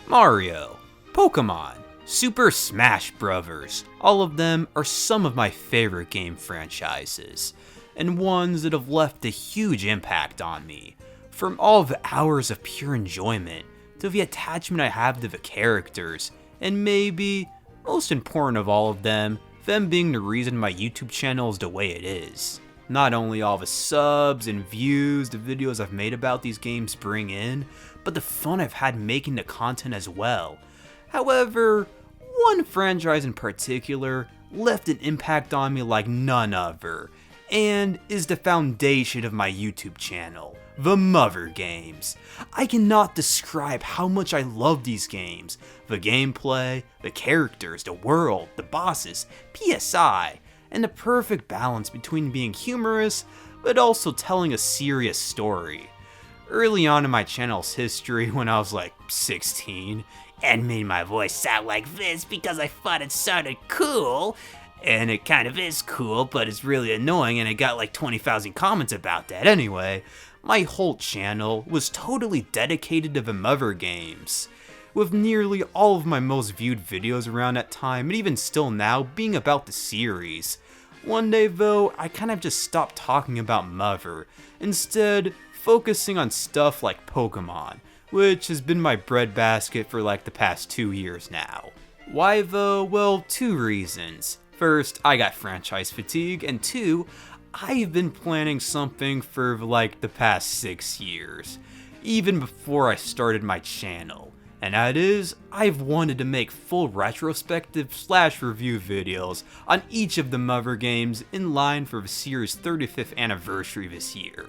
Mario, Pokemon, Super Smash Bros. All of them are some of my favorite game franchises, and ones that have left a huge impact on me. From all the hours of pure enjoyment, to the attachment I have to the characters, and maybe, most important of all of them being the reason my YouTube channel is the way it is. Not only all the subs and views the videos I've made about these games bring in, but the fun I've had making the content as well. However, one franchise in particular left an impact on me like none other, and is the foundation of my YouTube channel, the Mother games. I cannot describe how much I love these games. The gameplay, the characters, the world, the bosses, PSI, and the perfect balance between being humorous, but also telling a serious story. Early on in my channel's history, when I was like 16, and made my voice sound like this because I thought it sounded cool, and it kind of is cool, but it's really annoying, and it got like 20,000 comments about that anyway, my whole channel was totally dedicated to the Mother games, with nearly all of my most viewed videos around that time, and even still now, being about the series. One day though, I kind of just stopped talking about Mother, instead focusing on stuff like Pokemon, which has been my breadbasket for like the past 2 years now. Why though? Well, 2 reasons. First, I got franchise fatigue, and 2, I've been planning something for like the past 6 years, even before I started my channel, and that is, I've wanted to make full retrospective / review videos on each of the Mother games in line for the series' 35th anniversary this year,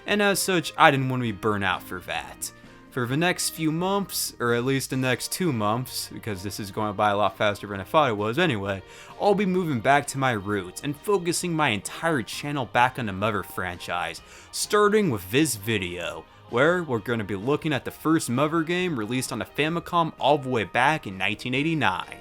and as such, I didn't want to be burnt out for that. For the next few months, or at least the next 2 months, because this is going by a lot faster than I thought it was anyway, I'll be moving back to my roots and focusing my entire channel back on the Mother franchise, starting with this video, where we're going to be looking at the first Mother game released on the Famicom all the way back in 1989.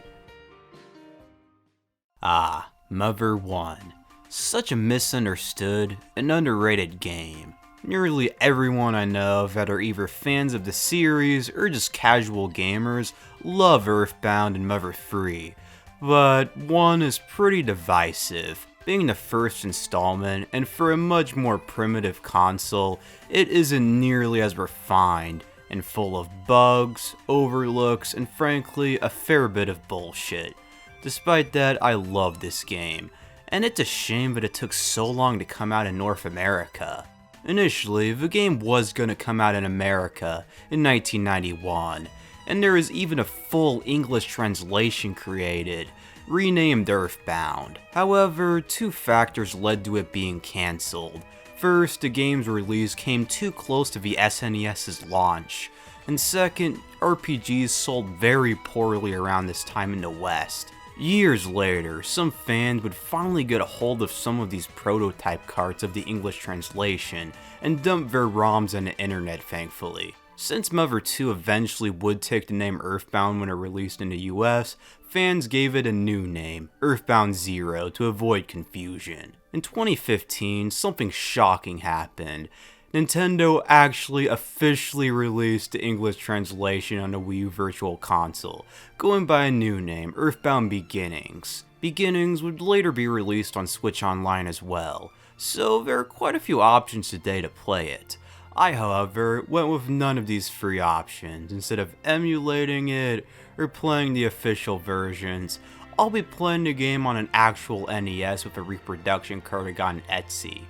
Mother 1. Such a misunderstood and underrated game. Nearly everyone I know that are either fans of the series or just casual gamers love Earthbound and Mother 3, but 1 is pretty divisive, being the first installment, and for a much more primitive console, it isn't nearly as refined and full of bugs, overlooks, and frankly, a fair bit of bullshit. Despite that, I love this game, and it's a shame that it took so long to come out in North America. Initially, the game was going to come out in America in 1991, and there is even a full English translation created, renamed Earthbound. However, 2 factors led to it being cancelled. First, the game's release came too close to the SNES's launch, and second, RPGs sold very poorly around this time in the West. Years later, some fans would finally get a hold of some of these prototype carts of the English translation and dump their ROMs on the internet, thankfully. Since Mother 2 eventually would take the name Earthbound when it released in the US, fans gave it a new name, Earthbound Zero, to avoid confusion. In 2015, something shocking happened. Nintendo actually officially released the English translation on the Wii U Virtual Console, going by a new name, Earthbound Beginnings. Beginnings would later be released on Switch Online as well, so there are quite a few options today to play it. I, however, went with none of these free options. Instead of emulating it or playing the official versions, I'll be playing the game on an actual NES with a reproduction card I got on Etsy.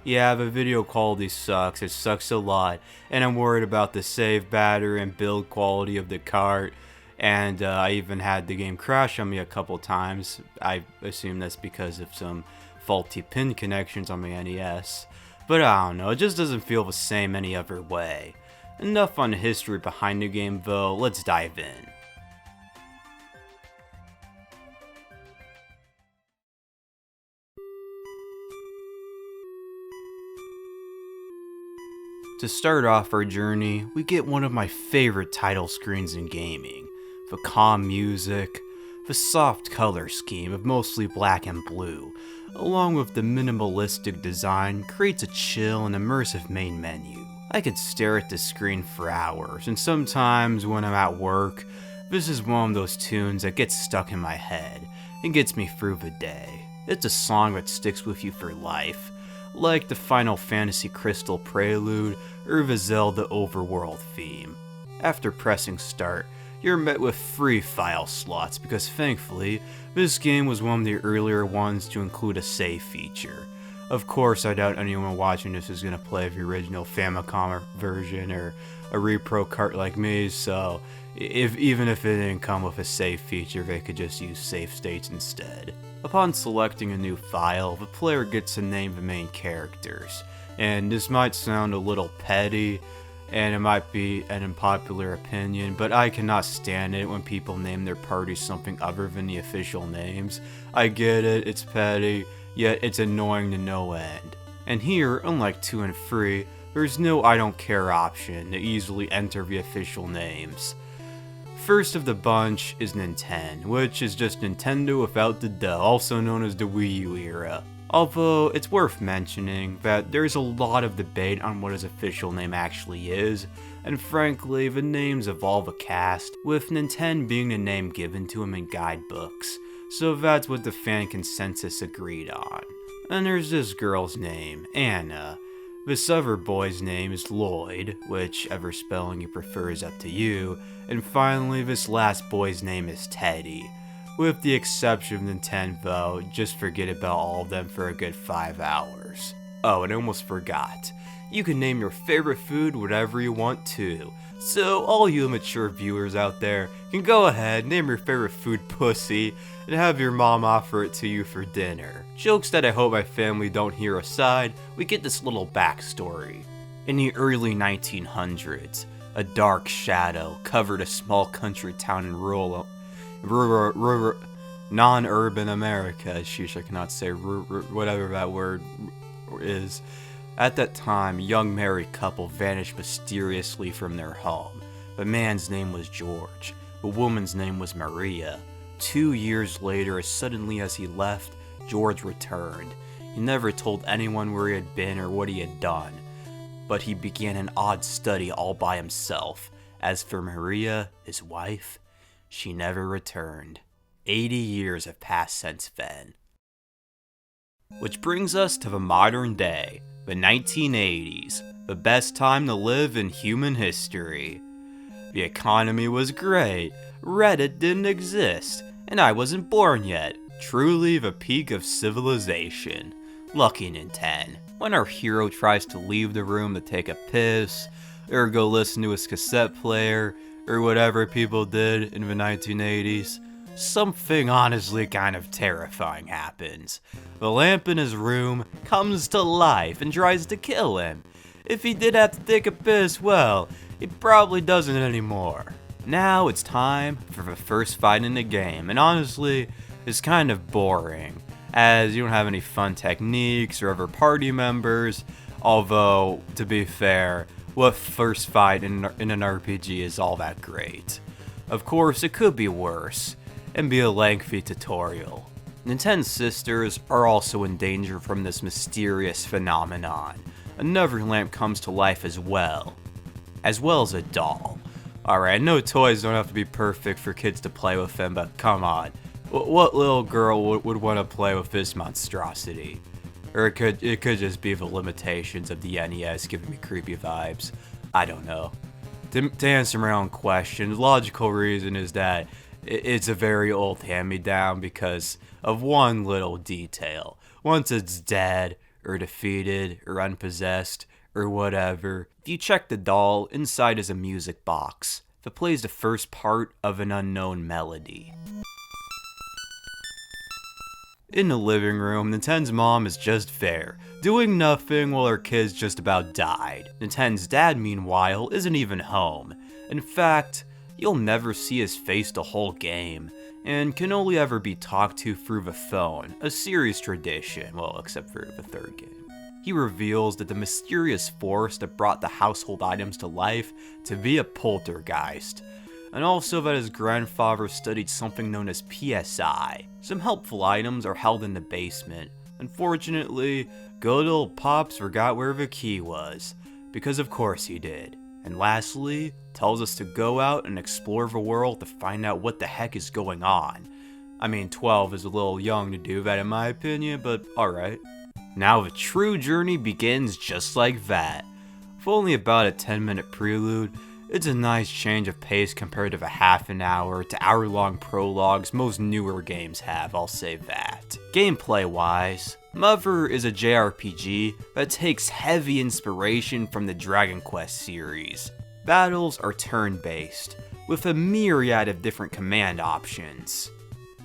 Yeah, the video quality sucks, it sucks a lot, and I'm worried about the save battery and build quality of the cart, and I even had the game crash on me a couple times. I assume that's because of some faulty pin connections on my NES, but I don't know, it just doesn't feel the same any other way. Enough on the history behind the game though, let's dive in. To start off our journey, we get one of my favorite title screens in gaming. The calm music, the soft color scheme of mostly black and blue, along with the minimalistic design, creates a chill and immersive main menu. I could stare at the screen for hours, and sometimes when I'm at work, this is one of those tunes that gets stuck in my head and gets me through the day. It's a song that sticks with you for life, like the Final Fantasy Crystal Prelude or the Zelda Overworld theme. After pressing start, you're met with 3 file slots because thankfully, this game was one of the earlier ones to include a save feature. Of course, I doubt anyone watching this is going to play the original Famicom version or a repro cart like me, so even if it didn't come with a save feature, they could just use save states instead. Upon selecting a new file, the player gets to name the main characters, and this might sound a little petty, and it might be an unpopular opinion, but I cannot stand it when people name their party something other than the official names. I get it, it's petty, yet it's annoying to no end. And here, unlike 2 and 3, there's no I don't care option to easily enter the official names. First of the bunch is Nintendo, which is just Nintendo without the duh, also known as the Wii U era. Although, it's worth mentioning that there's a lot of debate on what his official name actually is, and frankly, the names of all the cast, with Nintendo being the name given to him in guidebooks, so that's what the fan consensus agreed on. And there's this girl's name, Anna. This other boy's name is Lloyd, whichever spelling you prefer is up to you, and finally this last boy's name is Teddy. With the exception of Nintendo, just forget about all of them for a good 5 hours. Oh, and I almost forgot. You can name your favorite food whatever you want to. So all you immature viewers out there can go ahead, name your favorite food Pussy, and have your mom offer it to you for dinner. Jokes that I hope my family don't hear aside, we get this little backstory. In the early 1900s, a dark shadow covered a small country town in non-urban America. Sheesh, I cannot say whatever that word is. At that time, a young married couple vanished mysteriously from their home. The man's name was George. The woman's name was Maria. 2 years later, as suddenly as he left, George returned. He never told anyone where he had been or what he had done, but he began an odd study all by himself. As for Maria, his wife, she never returned. 80 years have passed since then. Which brings us to the modern day, the 1980s, the best time to live in human history. The economy was great, Reddit didn't exist, and I wasn't born yet. Truly the peak of civilization. Lucky Nintendo. When our hero tries to leave the room to take a piss, or go listen to his cassette player, or whatever people did in the 1980s, something honestly kind of terrifying happens. The lamp in his room comes to life and tries to kill him. If he did have to take a piss, well, he probably doesn't anymore. Now it's time for the first fight in the game, and honestly, it's kind of boring, as you don't have any fun techniques or other party members, although, to be fair, what first fight in an RPG is all that great? Of course, it could be worse, and be a lengthy tutorial. Nintendo's sisters are also in danger from this mysterious phenomenon. Another lamp comes to life as well as a doll. Alright, I know toys don't have to be perfect for kids to play with them, but come on. What little girl would want to play with this monstrosity? Or it could just be the limitations of the NES giving me creepy vibes. I don't know. To answer my own question, the logical reason is that it's a very old hand-me-down because of one little detail. Once it's dead, or defeated, or unpossessed, or whatever, if you check the doll, inside is a music box that plays the first part of an unknown melody. In the living room, Nintendo's mom is just there, doing nothing while her kids just about died. Nintendo's dad, meanwhile, isn't even home. In fact, you'll never see his face the whole game, and can only ever be talked to through the phone, a series tradition, well, except for the third game. He reveals that the mysterious force that brought the household items to life to be a poltergeist, and also that his grandfather studied something known as PSI. Some helpful items are held in the basement. Unfortunately, good old Pops forgot where the key was. because of course he did. And lastly, tells us to go out and explore the world to find out what the heck is going on. I mean, 12 is a little young to do that in my opinion, but alright. Now the true journey begins just like that. With only about a 10-minute prelude, it's a nice change of pace compared to the half an hour to hour-long prologues most newer games have, I'll say that. Gameplay-wise, Mother is a JRPG that takes heavy inspiration from the Dragon Quest series. Battles are turn-based, with a myriad of different command options.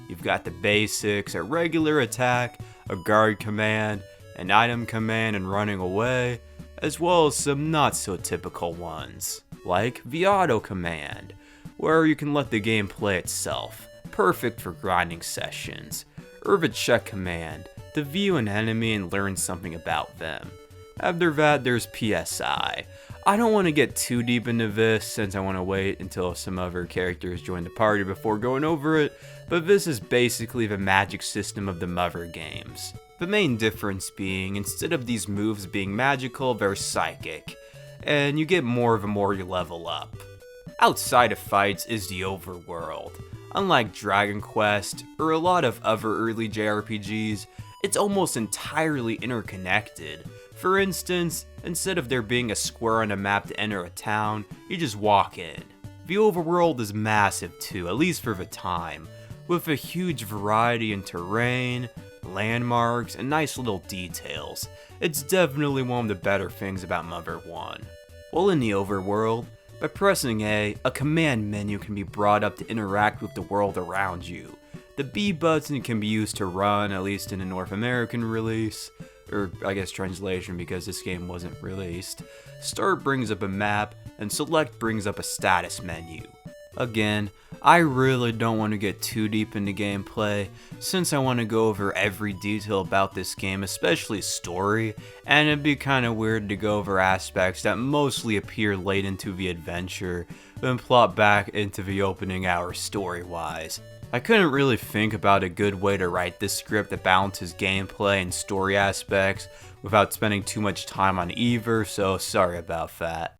You've got the basics, a regular attack, a guard command, an item command and running away, as well as some not so typical ones, like the auto command, where you can let the game play itself, perfect for grinding sessions, or the check command, to view an enemy and learn something about them. After that, there's PSI. I don't want to get too deep into this since I want to wait until some other characters join the party before going over it, but this is basically the magic system of the Mother games. The main difference being, instead of these moves being magical, they're psychic, and you get more the more you level up. Outside of fights is the overworld. Unlike Dragon Quest, or a lot of other early JRPGs, it's almost entirely interconnected. For instance, instead of there being a square on a map to enter a town, you just walk in. The overworld is massive too, at least for the time, with a huge variety in terrain, landmarks, and nice little details. It's definitely one of the better things about Mother 1. While in the overworld, by pressing A command menu can be brought up to interact with the world around you. The B button can be used to run, at least in the North American release, or I guess translation because this game wasn't released. Start brings up a map, and Select brings up a status menu. Again, I really don't want to get too deep into gameplay, since I want to go over every detail about this game, especially story, and it'd be kinda weird to go over aspects that mostly appear late into the adventure, then plot back into the opening hour story-wise. I couldn't really think about a good way to write this script that balances gameplay and story aspects without spending too much time on either, so sorry about that.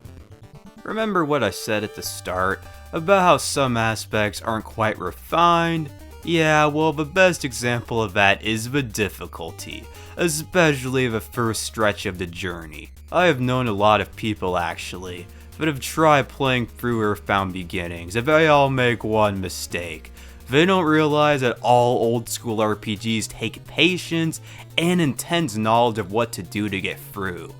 Remember what I said at the start about how some aspects aren't quite refined? Yeah, well, the best example of that is the difficulty, especially the first stretch of the journey. I have known a lot of people actually that have tried playing through Earthbound beginnings, and they all make one mistake. They don't realize that all old school RPGs take patience and intense knowledge of what to do to get through.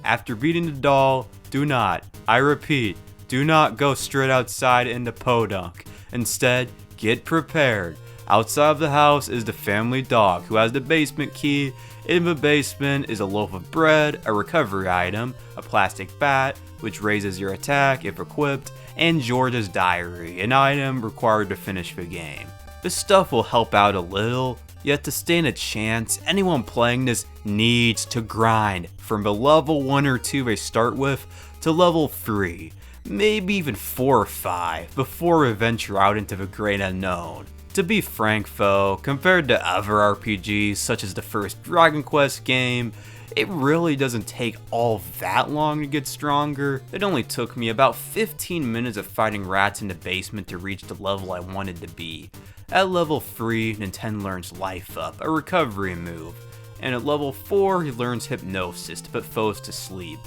After beating the doll, do not, I repeat, do not go straight outside into Podunk. Instead, get prepared. Outside of the house is the family dog who has the basement key. In the basement is a loaf of bread, a recovery item, a plastic bat, which raises your attack if equipped, and George's diary, an item required to finish the game. This stuff will help out a little, yet to stand a chance, anyone playing this needs to grind from the level 1 or 2 they start with to level 3, maybe even 4 or 5, before we venture out into the great unknown. To be frank though, compared to other RPGs such as the first Dragon Quest game, it really doesn't take all that long to get stronger. It only took me about 15 minutes of fighting rats in the basement to reach the level I wanted to be. At level 3, Nintendo learns Life Up, a recovery move, and at level 4 he learns Hypnosis to put foes to sleep.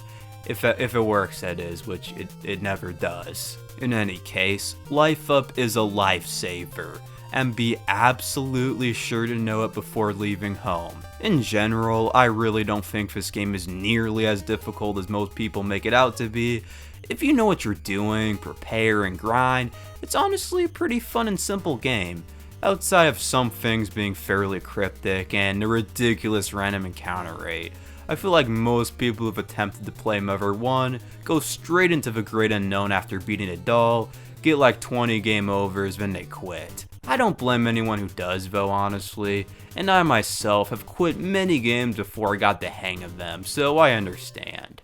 If it works, that is, which it never does. In any case, Life Up is a lifesaver, and be absolutely sure to know it before leaving home. In general, I really don't think this game is nearly as difficult as most people make it out to be. If you know what you're doing, prepare and grind, it's honestly a pretty fun and simple game, outside of some things being fairly cryptic and a ridiculous random encounter rate. I feel like most people who've attempted to play Mother 1 go straight into the great unknown after beating a doll, get like 20 game overs, then they quit. I don't blame anyone who does though, honestly, and I myself have quit many games before I got the hang of them, so I understand.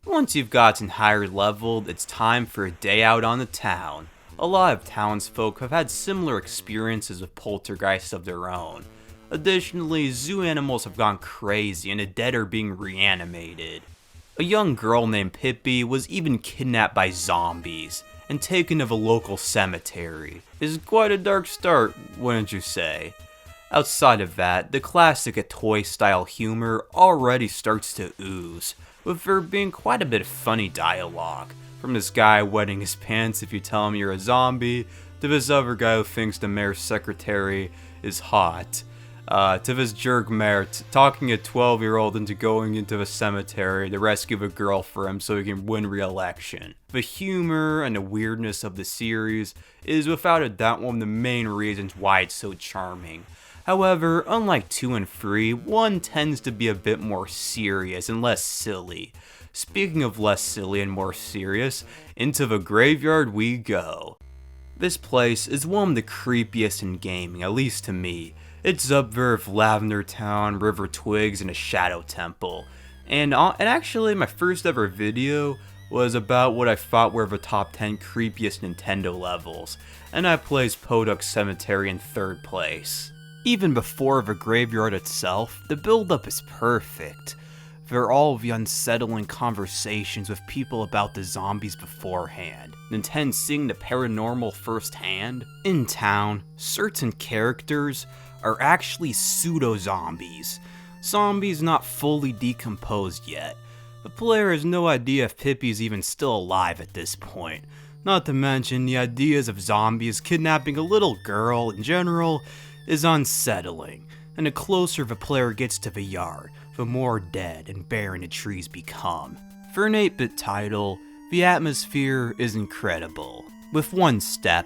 Once you've gotten higher leveled, it's time for a day out on the town. A lot of townsfolk have had similar experiences with poltergeists of their own. Additionally, zoo animals have gone crazy and the dead are being reanimated. A young girl named Pippi was even kidnapped by zombies and taken to a local cemetery. Is quite a dark start, wouldn't you say? Outside of that, the classic Itoi style humor already starts to ooze, with there being quite a bit of funny dialogue, from this guy wetting his pants if you tell him you're a zombie, to this other guy who thinks the mayor's secretary is hot, to this jerk mayor talking a 12-year-old into going into the cemetery to rescue a girl for him so he can win re-election. The humor and the weirdness of the series is without a doubt one of the main reasons why it's so charming. However, unlike 2 and 3, 1 tends to be a bit more serious and less silly. Speaking of less silly and more serious, into the graveyard we go. This place is one of the creepiest in gaming, at least to me. It's up there with Lavender Town, River Twigs, and a Shadow Temple. And actually, my first ever video was about what I thought were the top 10 creepiest Nintendo levels, and I placed Podunk Cemetery in 3rd place. Even before the graveyard itself, the build-up is perfect. There are all the unsettling conversations with people about the zombies beforehand, Nintendo seeing the paranormal firsthand. In town, certain characters are actually pseudo-zombies. Zombies not fully decomposed yet. The player has no idea if Pippi's even still alive at this point. Not to mention, the ideas of zombies kidnapping a little girl in general is unsettling, and the closer the player gets to the yard, the more dead and barren the trees become. For an 8-bit title, the atmosphere is incredible. With one step,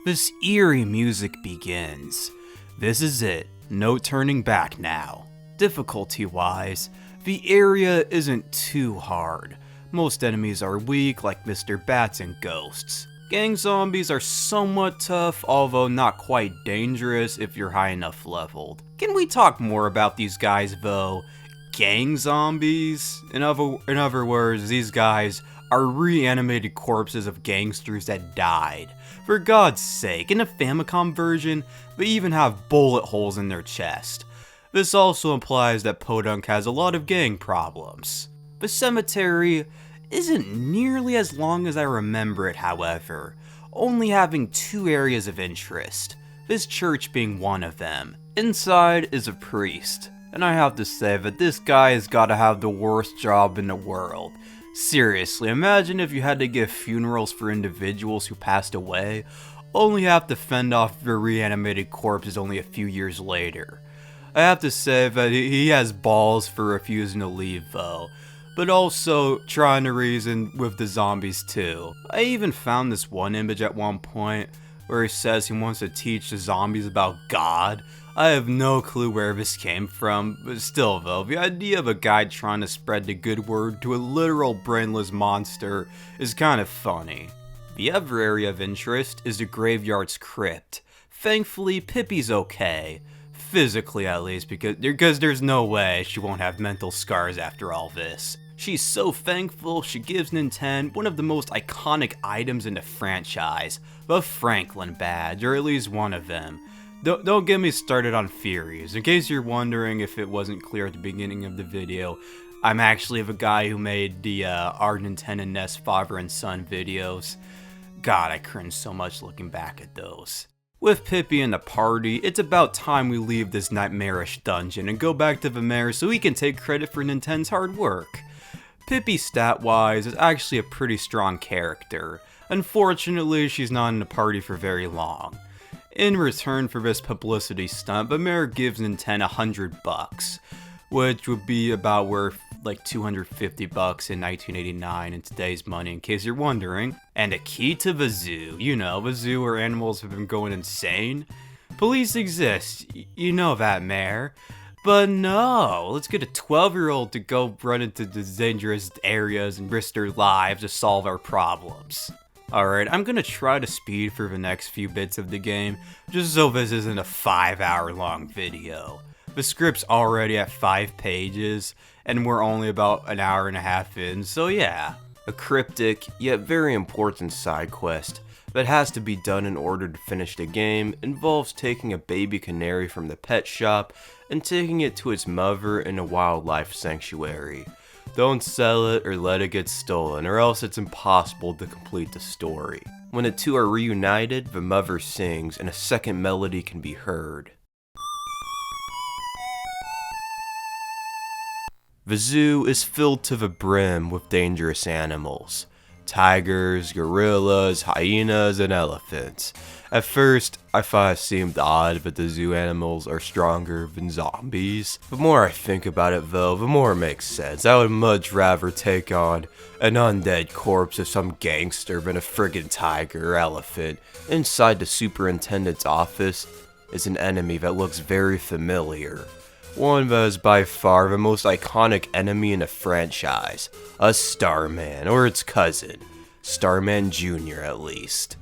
this eerie music begins. This is it, no turning back now. Difficulty-wise, the area isn't too hard. Most enemies are weak, like Mr. Bats and Ghosts. Gang zombies are somewhat tough, although not quite dangerous if you're high enough leveled. Can we talk more about these guys though? Gang zombies? In other words, these guys are reanimated corpses of gangsters that died. For God's sake, in the Famicom version, they even have bullet holes in their chest. This also implies that Podunk has a lot of gang problems. The cemetery isn't nearly as long as I remember it, however, only having 2 areas of interest, this church being one of them. Inside is a priest, and I have to say that this guy has gotta have the worst job in the world. Seriously, imagine if you had to give funerals for individuals who passed away, only have to fend off their reanimated corpses only a few years later. I have to say that he has balls for refusing to leave though, but also trying to reason with the zombies too. I even found this one image at one point where he says he wants to teach the zombies about God. I have no clue where this came from, but still though, the idea of a guy trying to spread the good word to a literal brainless monster is kind of funny. The other area of interest is the graveyard's crypt. Thankfully, Pippi's okay. Physically at least, because there's no way she won't have mental scars after all this. She's so thankful she gives Nintendo one of the most iconic items in the franchise, the Franklin badge, or at least one of them. Don't get me started on theories. In case you're wondering if it wasn't clear at the beginning of the video, I'm actually the guy who made the our Nintendo and Ness father and son videos. God, I cringe so much looking back at those. With Pippi and the party, it's about time we leave this nightmarish dungeon and go back to the mayor so he can take credit for Nintendo's hard work. Pippi, stat-wise, is actually a pretty strong character. Unfortunately, she's not in the party for very long. In return for this publicity stunt, the mayor gives Nintendo $100, which would be about worth like $250 in 1989 in today's money, in case you're wondering. And a key to the zoo. You know, the zoo where animals have been going insane. Police exist, you know that, Mayor. But no, let's get a 12-year-old to go run into the dangerous areas and risk their lives to solve our problems. Alright, I'm gonna try to speed through the next few bits of the game, just so this isn't a 5-hour long video. The script's already at 5 pages, and we're only about an hour and a half in, so yeah. A cryptic, yet very important side quest that has to be done in order to finish the game involves taking a baby canary from the pet shop and taking it to its mother in a wildlife sanctuary. Don't sell it or let it get stolen, or else it's impossible to complete the story. When the two are reunited, the mother sings and a second melody can be heard. The zoo is filled to the brim with dangerous animals. Tigers, gorillas, hyenas, and elephants. At first, I thought it seemed odd that the zoo animals are stronger than zombies. The more I think about it though, the more it makes sense. I would much rather take on an undead corpse of some gangster than a friggin' tiger or elephant. Inside the superintendent's office is an enemy that looks very familiar. One that is by far the most iconic enemy in the franchise, a Starman, or its cousin, Starman Jr. at least.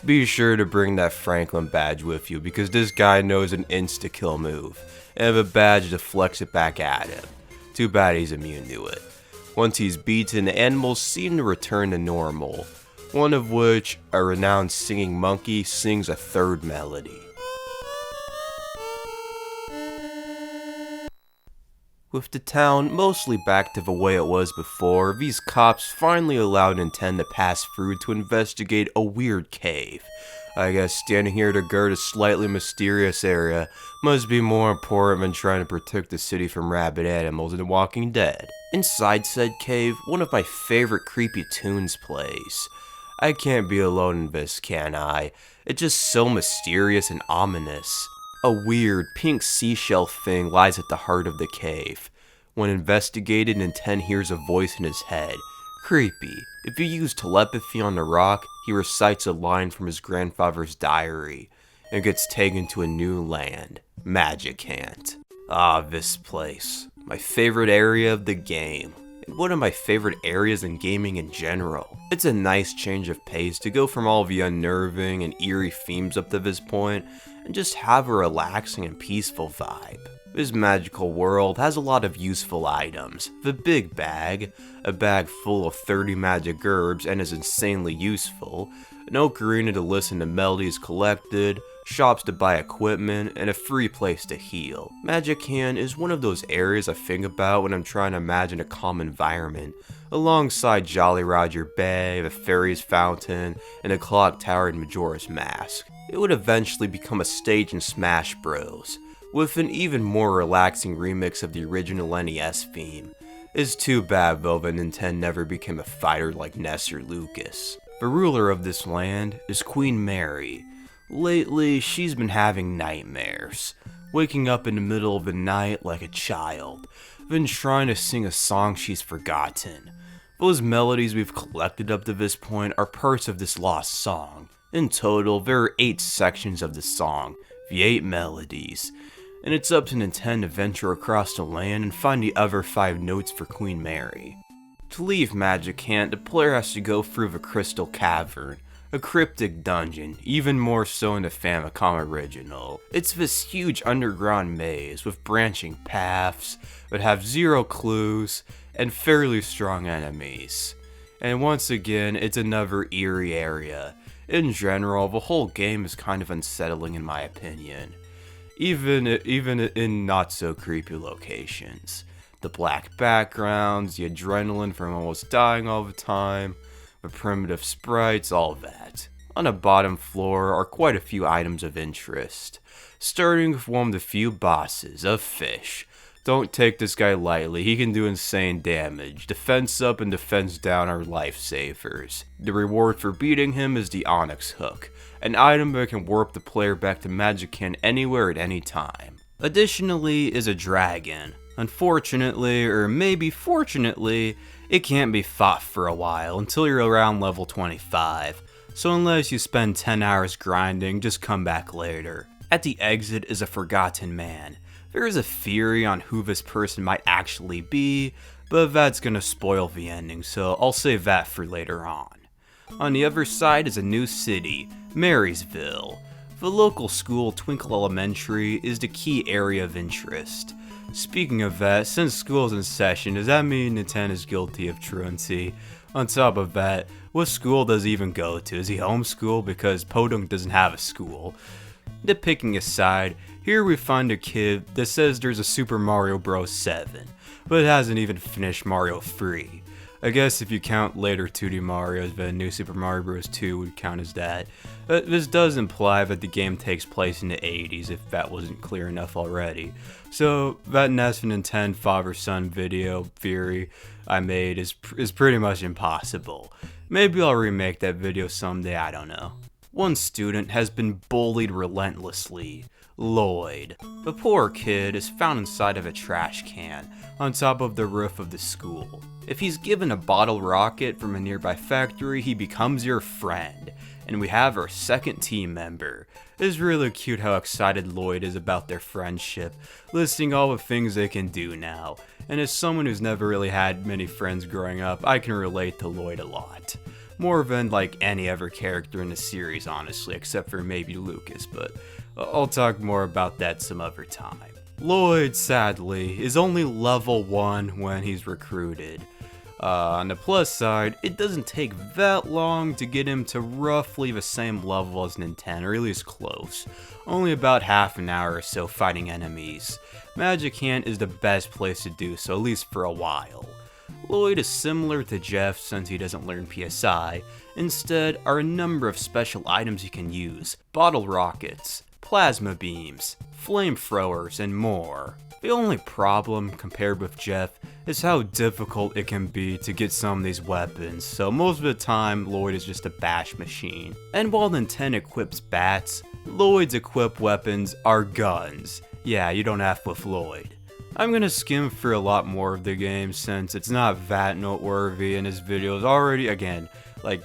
Be sure to bring that Franklin badge with you because this guy knows an insta-kill move, and the badge deflects it back at him. Too bad he's immune to it. Once he's beaten, the animals seem to return to normal, one of which, a renowned singing monkey, sings a third melody. With the town mostly back to the way it was before, these cops finally allowed Nintendo to pass through to investigate a weird cave. I guess standing here to guard a slightly mysterious area must be more important than trying to protect the city from rabid animals in The Walking Dead. Inside said cave, one of my favorite creepy tunes plays. I can't be alone in this, can I? It's just so mysterious and ominous. A weird, pink seashell thing lies at the heart of the cave. When investigated, Nintendo hears a voice in his head. Creepy. If you use telepathy on the rock, he recites a line from his grandfather's diary, and gets taken to a new land, Magicant. Ah, this place. My favorite area of the game. And one of my favorite areas in gaming in general. It's a nice change of pace to go from all the unnerving and eerie themes up to this point, and just have a relaxing and peaceful vibe. This magical world has a lot of useful items. The big bag, a bag full of 30 magic herbs and is insanely useful, an ocarina to listen to melodies collected, shops to buy equipment, and a free place to heal. Magicant is one of those areas I think about when I'm trying to imagine a calm environment, alongside Jolly Roger Bay, the Fairies Fountain, and the Clock Tower in Majora's Mask. It would eventually become a stage in Smash Bros, with an even more relaxing remix of the original NES theme. It's too bad though that Nintendo never became a fighter like Ness or Lucas. The ruler of this land is Queen Mary. Lately, she's been having nightmares, waking up in the middle of the night like a child, then trying to sing a song she's forgotten. Those melodies we've collected up to this point are parts of this lost song. In total, there are 8 sections of the song, the 8 melodies, and it's up to Nintendo to venture across the land and find the other 5 notes for Queen Mary. To leave Magicant, the player has to go through the Crystal Cavern, a cryptic dungeon, even more so in the Famicom original. It's this huge underground maze with branching paths that have 0 clues and fairly strong enemies. And once again, it's another eerie area. In general, the whole game is kind of unsettling in my opinion, even in not so creepy locations. The black backgrounds, the adrenaline from almost dying all the time, the primitive sprites, all that. On the bottom floor are quite a few items of interest, starting with one of the few bosses, a fish. Don't take this guy lightly, he can do insane damage. Defense up and defense down are lifesavers. The reward for beating him is the Onyx Hook, an item that can warp the player back to Magicant anywhere at any time. Additionally is a dragon. Unfortunately, or maybe fortunately, it can't be fought for a while until you're around level 25, so unless you spend 10 hours grinding, just come back later. At the exit is a forgotten man. There is a theory on who this person might actually be, but that's gonna spoil the ending, so I'll save that for later on. On the other side is a new city, Marysville. The local school, Twinkle Elementary, is the key area of interest. Speaking of that, since school's in session, does that mean Nintendo is guilty of truancy? On top of that, what school does he even go to? Is he homeschooled because Podunk doesn't have a school? Nitpicking aside, here we find a kid that says there's a Super Mario Bros. 7. but hasn't even finished Mario 3. I guess if you count later 2D Marios, then New Super Mario Bros. 2 would count as that. This does imply that the game takes place in the 80s, if that wasn't clear enough already. So that Ness and Nintendo father-son video theory I made is pretty much impossible. Maybe I'll remake that video someday, I don't know. One student has been bullied relentlessly. Lloyd. The poor kid is found inside of a trash can, on top of the roof of the school. If he's given a bottle rocket from a nearby factory, he becomes your friend. And we have our second team member. It's really cute how excited Lloyd is about their friendship, listing all the things they can do now. And as someone who's never really had many friends growing up, I can relate to Lloyd a lot. More than like any other character in the series, honestly, except for maybe Lucas, but I'll talk more about that some other time. Lloyd, sadly, is only level 1 when he's recruited. On the plus side, it doesn't take that long to get him to roughly the same level as Nintendo, or at least close. Only about half an hour or so fighting enemies. Magicant is the best place to do so, at least for a while. Lloyd is similar to Jeff since he doesn't learn PSI. Instead are a number of special items you can use: bottle rockets, plasma beams, flamethrowers, and more. The only problem, compared with Jeff, is how difficult it can be to get some of these weapons, so most of the time Lloyd is just a bash machine. And while Nintendo equips bats, Lloyd's equipped weapons are guns. Yeah, you don't have with Lloyd. I'm gonna skim through a lot more of the game since it's not that noteworthy, and this video is already, again, like,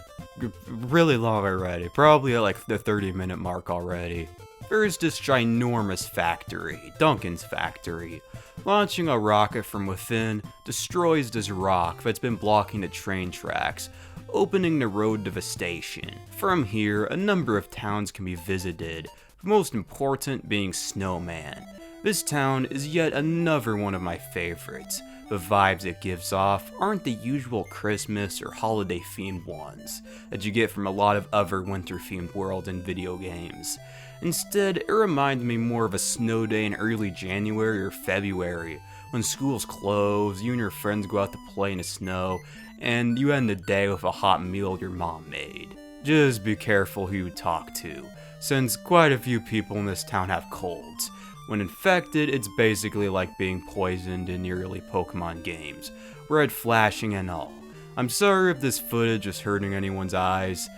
really long already, probably at like the 30-minute mark already. There's this ginormous factory, Duncan's factory. Launching a rocket from within destroys this rock that's been blocking the train tracks, opening the road to the station. From here, a number of towns can be visited, the most important being Snowman. This town is yet another one of my favorites. The vibes it gives off aren't the usual Christmas or holiday themed ones that you get from a lot of other winter themed worlds in video games. Instead, it reminds me more of a snow day in early January or February, when schools close, you and your friends go out to play in the snow, and you end the day with a hot meal your mom made. Just be careful who you talk to, since quite a few people in this town have colds. When infected, it's basically like being poisoned in the early Pokemon games, red flashing and all. I'm sorry if this footage is hurting anyone's eyes.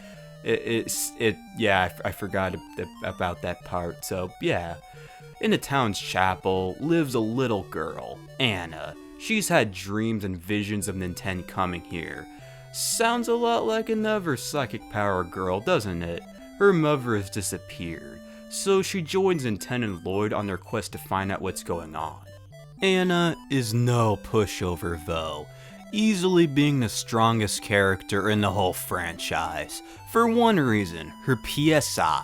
I forgot about that part, so yeah. In the town's chapel lives a little girl, Anna. She's had dreams and visions of Nintendo coming here. Sounds a lot like another psychic power girl, doesn't it? Her mother has disappeared, so she joins Nintendo and Lloyd on their quest to find out what's going on. Anna is no pushover though, easily being the strongest character in the whole franchise. For one reason, her PSI.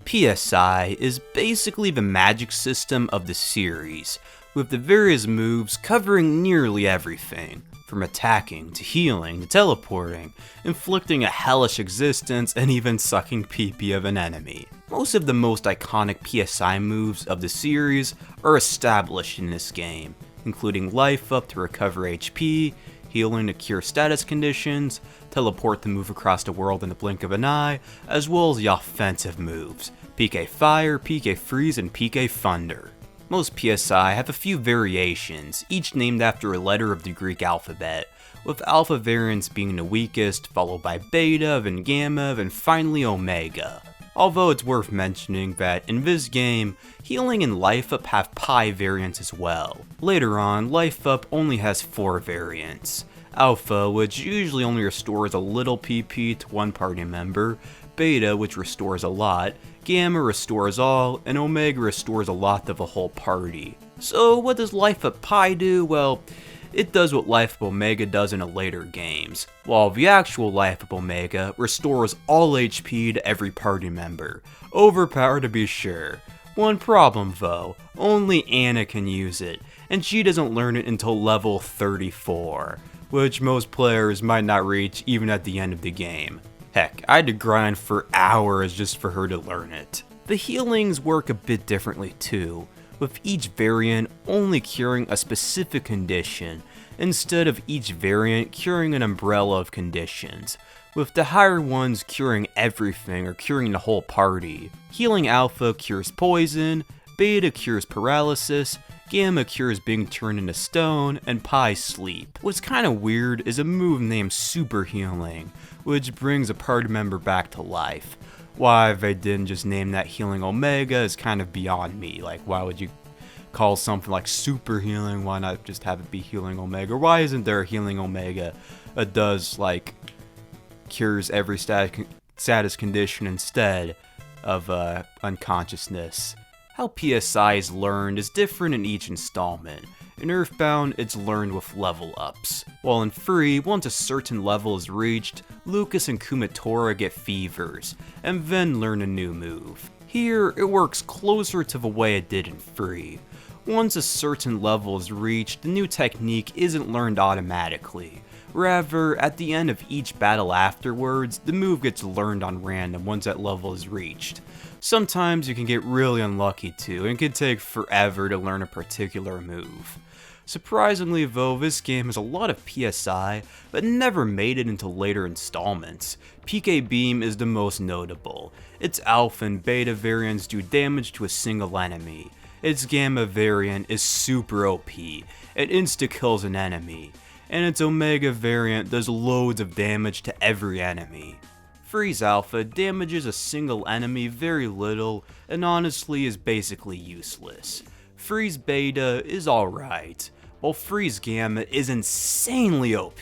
PSI is basically the magic system of the series, with the various moves covering nearly everything, from attacking to healing to teleporting, inflicting a hellish existence, and even sucking pee-pee of an enemy. Most of the most iconic PSI moves of the series are established in this game, including Life Up to recover HP, healing to cure status conditions, teleport to move across the world in the blink of an eye, as well as the offensive moves, PK Fire, PK Freeze, and PK Thunder. Most PSI have a few variations, each named after a letter of the Greek alphabet, with alpha variants being the weakest, followed by beta, then gamma, and finally omega. Although it's worth mentioning that in this game, healing and life up have pi variants as well. Later on, life up only has 4 variants. Alpha, which usually only restores a little PP to one party member, Beta, which restores a lot, Gamma restores all, and Omega restores a lot to the whole party. So what does Life Up Pi do? Well, it does what Life Up Omega does in the later games, while the actual Life Up Omega restores all HP to every party member. Overpowered to be sure. One problem though, only Anna can use it, and she doesn't learn it until level 34, which most players might not reach even at the end of the game. Heck, I had to grind for hours just for her to learn it. The healings work a bit differently too. with each variant only curing a specific condition, instead of each variant curing an umbrella of conditions, with the higher ones curing everything or curing the whole party. Healing Alpha cures poison, Beta cures paralysis, Gamma cures being turned into stone, and Pi sleep. What's kinda weird is a move named Super Healing, which brings a party member back to life. Why they didn't just name that Healing Omega is kind of beyond me. Like, why would you call something like Super Healing? Why not just have it be Healing Omega? Why isn't there a Healing Omega that does, like, cures every status condition instead of unconsciousness? How PSI is learned is different in each installment. In Earthbound, it's learned with level ups, while in Free, once a certain level is reached, Lucas and Kumatora get fevers, and then learn a new move. Here, it works closer to the way it did in Free. Once a certain level is reached, the new technique isn't learned automatically. Rather, at the end of each battle afterwards, the move gets learned on random once that level is reached. Sometimes you can get really unlucky too, and it can take forever to learn a particular move. Surprisingly though, this game has a lot of PSI, but never made it into later installments. PK Beam is the most notable. Its Alpha and Beta variants do damage to a single enemy. Its Gamma variant is super OP, it insta-kills an enemy, and its Omega variant does loads of damage to every enemy. Free's Alpha damages a single enemy very little, and honestly is basically useless. Free's Beta is alright, while Free's Gamma is insanely OP,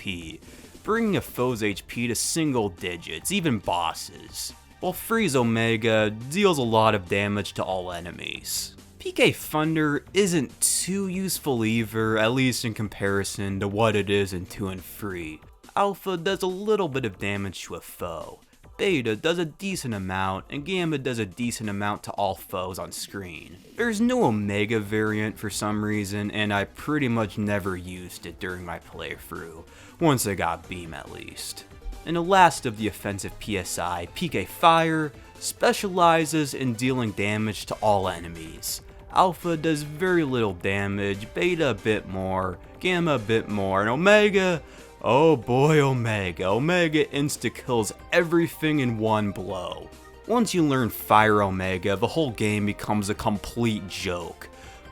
bringing a foe's HP to single digits, even bosses, while Free's Omega deals a lot of damage to all enemies. PK Thunder isn't too useful either, at least in comparison to what it is in 2 and 3. Alpha does a little bit of damage to a foe, Beta does a decent amount, and Gamma does a decent amount to all foes on screen. There's no Omega variant for some reason, and I pretty much never used it during my playthrough, once I got Beam at least. And the last of the offensive PSI, PK Fire, specializes in dealing damage to all enemies. Alpha does very little damage, Beta a bit more, Gamma a bit more, and Omega, oh boy, Omega insta-kills everything in one blow. Once you learn Fire Omega, the whole game becomes a complete joke.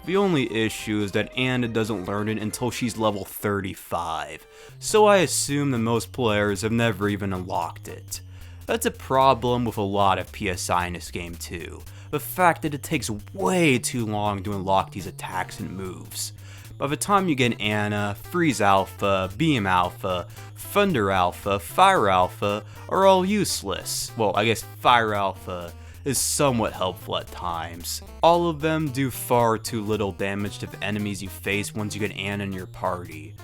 The only issue is that Anna doesn't learn it until she's level 35, so I assume that most players have never even unlocked it. That's a problem with a lot of PSI in this game too, the fact that it takes way too long to unlock these attacks and moves. By the time you get Anna, Freeze Alpha, Beam Alpha, Thunder Alpha, Fire Alpha are all useless. Well, I guess Fire Alpha is somewhat helpful at times. All of them do far too little damage to the enemies you face once you get Anna in your party,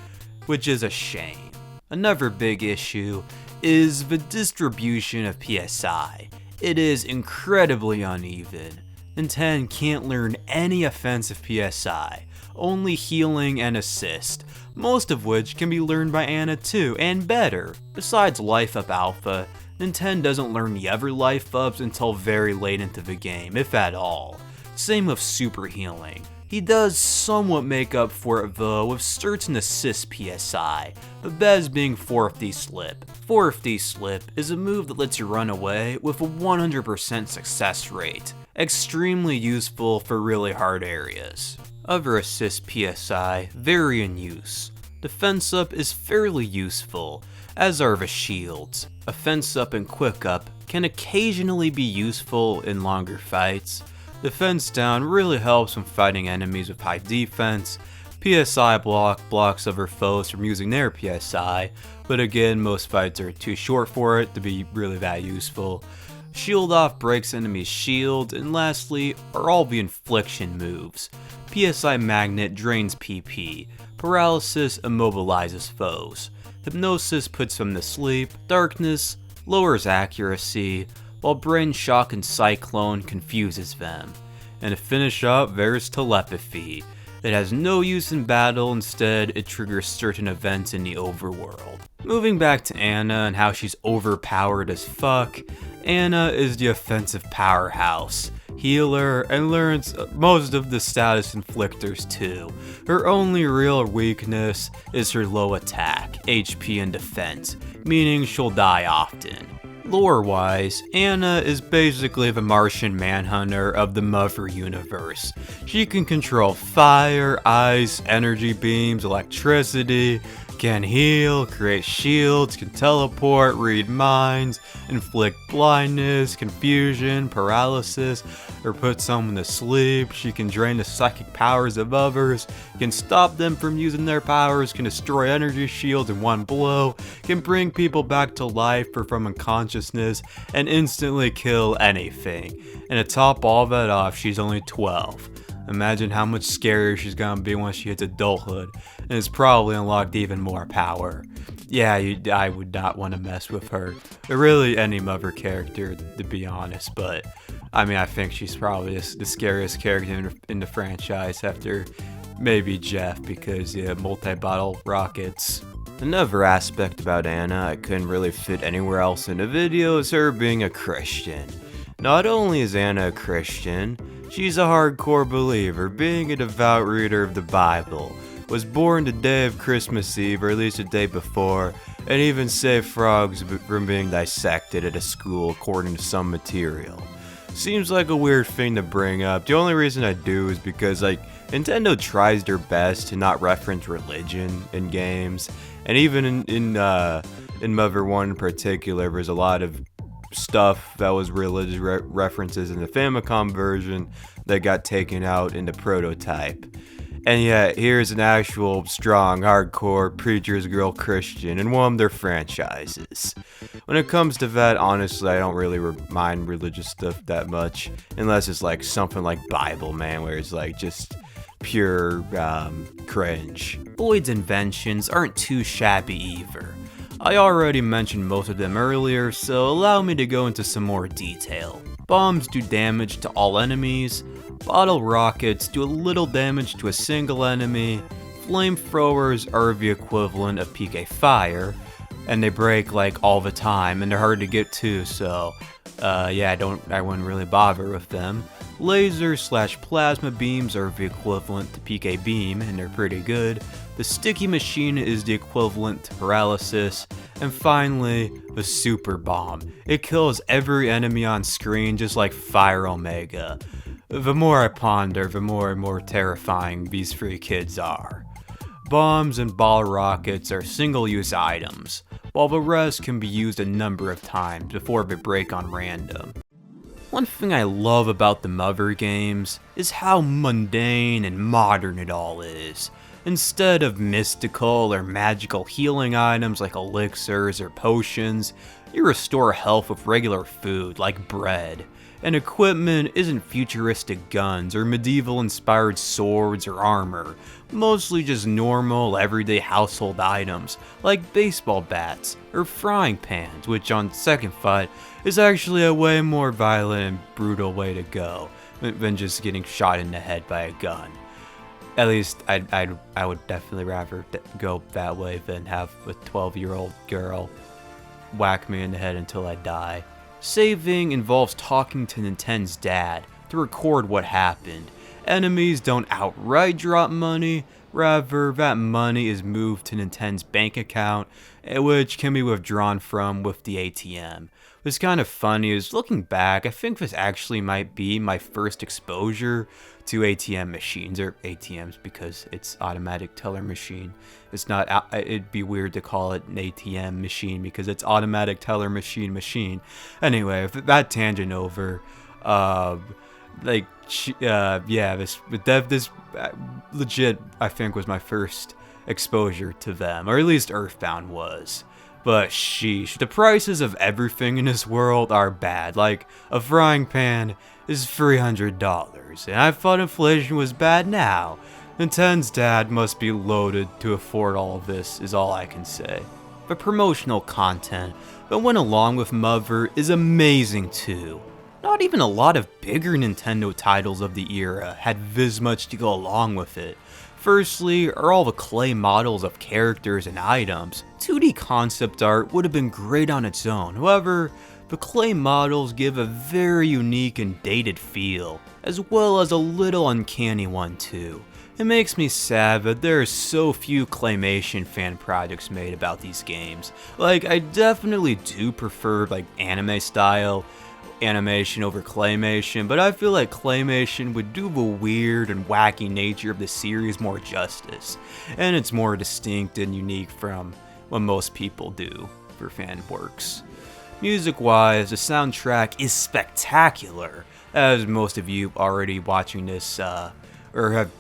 which is a shame. Another big issue is the distribution of PSI. It is incredibly uneven. Nintendo can't learn any offensive PSI, only healing and assist, most of which can be learned by Anna too, and better. Besides Life Up Alpha, Nintendo doesn't learn the other life ups until very late into the game, if at all. Same with Super Healing. He does somewhat make up for it though with certain assist PSI, the best being 4FD Slip. 4FD Slip is a move that lets you run away with a 100% success rate, extremely useful for really hard areas. Other assist PSI vary in use. Defense Up is fairly useful, as are the shields. Offense Up and Quick Up can occasionally be useful in longer fights. Defense Down really helps when fighting enemies with high defense. PSI Block blocks other foes from using their PSI, but again, most fights are too short for it to be really that useful. Shield Off breaks enemies' shield, and lastly are all the infliction moves. PSI Magnet drains PP, Paralysis immobilizes foes, Hypnosis puts them to sleep, Darkness lowers accuracy, while Brain Shock and Cyclone confuses them. And to finish up, there's Telepathy. It has no use in battle, instead it triggers certain events in the overworld. Moving back to Anna and how she's overpowered as fuck, Anna is the offensive powerhouse. healer, and learns most of the status inflictors too. Her only real weakness is her low attack, HP, and defense, meaning she'll die often. Lore-wise, Anna is basically the Martian Manhunter of the Mother universe. She can control fire, ice, energy beams, electricity, can heal, create shields, can teleport, read minds, inflict blindness, confusion, paralysis, or put someone to sleep. She can drain the psychic powers of others, can stop them from using their powers, can destroy energy shields in one blow, can bring people back to life or from unconsciousness, and instantly kill anything. And to top all that off, she's only 12. Imagine how much scarier she's gonna be once she hits adulthood, and it's probably unlocked even more power. Yeah, I would not want to mess with her, or really any Mother character, to be honest, but I mean, I think she's probably the scariest character in the franchise after maybe Jeff, because yeah, multi-bottle rockets. Another aspect about Anna I couldn't really fit anywhere else in the video is her being a Christian. Not only is Anna a Christian, she's a hardcore believer, being a devout reader of the Bible, was born the day of Christmas Eve, or at least the day before, and even saved frogs from being dissected at a school according to some material. Seems like a weird thing to bring up. The only reason I do is because Nintendo tries their best to not reference religion in games, and even in Mother 1 in particular, there's a lot of stuff that was religious references in the Famicom version that got taken out in the prototype. And yet, here's an actual strong, hardcore preacher's girl Christian in one of their franchises. When it comes to that, honestly, I don't really mind religious stuff that much, unless it's like something like Bible, man, where it's like just pure cringe. Lloyd's inventions aren't too shabby either. I already mentioned most of them earlier, so allow me to go into some more detail. Bombs do damage to all enemies, bottle rockets do a little damage to a single enemy, flamethrowers are the equivalent of PK fire, and they break like all the time, and they're hard to get to, so yeah, I wouldn't really bother with them. Laser/plasma beams are the equivalent to PK beam, and they're pretty good. The sticky machine is the equivalent to paralysis. And finally, the super bomb. It kills every enemy on screen just like Fire Omega. The more I ponder, the more and more terrifying these three kids are. Bombs and ball rockets are single-use items, while the rest can be used a number of times before they break on random. One thing I love about the Mother games is how mundane and modern it all is. Instead of mystical or magical healing items like elixirs or potions, you restore health with regular food like bread. And equipment isn't futuristic guns or medieval-inspired swords or armor, mostly just normal, everyday household items like baseball bats or frying pans, which on second thought is actually a way more violent and brutal way to go than just getting shot in the head by a gun. At least I would definitely rather go that way than have a 12-year-old girl whack me in the head until I die. Saving involves talking to Nintendo's dad to record what happened. Enemies don't outright drop money, rather that money is moved to Nintendo's bank account, which can be withdrawn from with the ATM. What's kind of funny is, looking back, I think this actually might be my first exposure to ATM machines, or ATMs because it's automatic teller machine. It's not, it'd be weird to call it an ATM machine because it's automatic teller machine. Anyway, that tangent over, yeah, this legit, I think, was my first exposure to them, or at least Earthbound was. But sheesh, the prices of everything in this world are bad. Like, a frying pan is $300, and I thought inflation was bad now. Nintendo's dad must be loaded to afford all of this, is all I can say. The promotional content that went along with Mother is amazing too. Not even a lot of bigger Nintendo titles of the era had this much to go along with it. Firstly, are all the clay models of characters and items. 2D concept art would have been great on its own, however, The clay models give a very unique and dated feel, as well as a little uncanny one too. It makes me sad that there are so few claymation fan projects made about these games. Like, I definitely do prefer like anime style animation over claymation, but I feel like claymation would do the weird and wacky nature of the series more justice, and it's more distinct and unique from what most people do for fan works. Music-wise, the soundtrack is spectacular, as most of you already watching this or have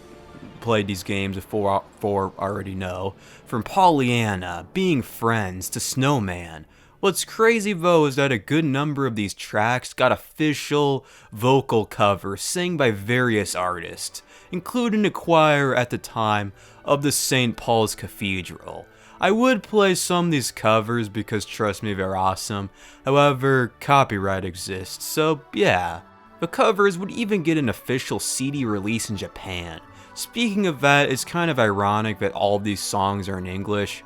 played these games before already know. From Pollyanna, Being Friends, to Snowman. What's crazy though is that a good number of these tracks got official vocal covers sung by various artists, including the choir at the time of the St. Paul's Cathedral. I would play some of these covers because trust me, they're awesome. However, copyright exists, so yeah. The covers would even get an official CD release in Japan. Speaking of that, it's kind of ironic that all of these songs are in English.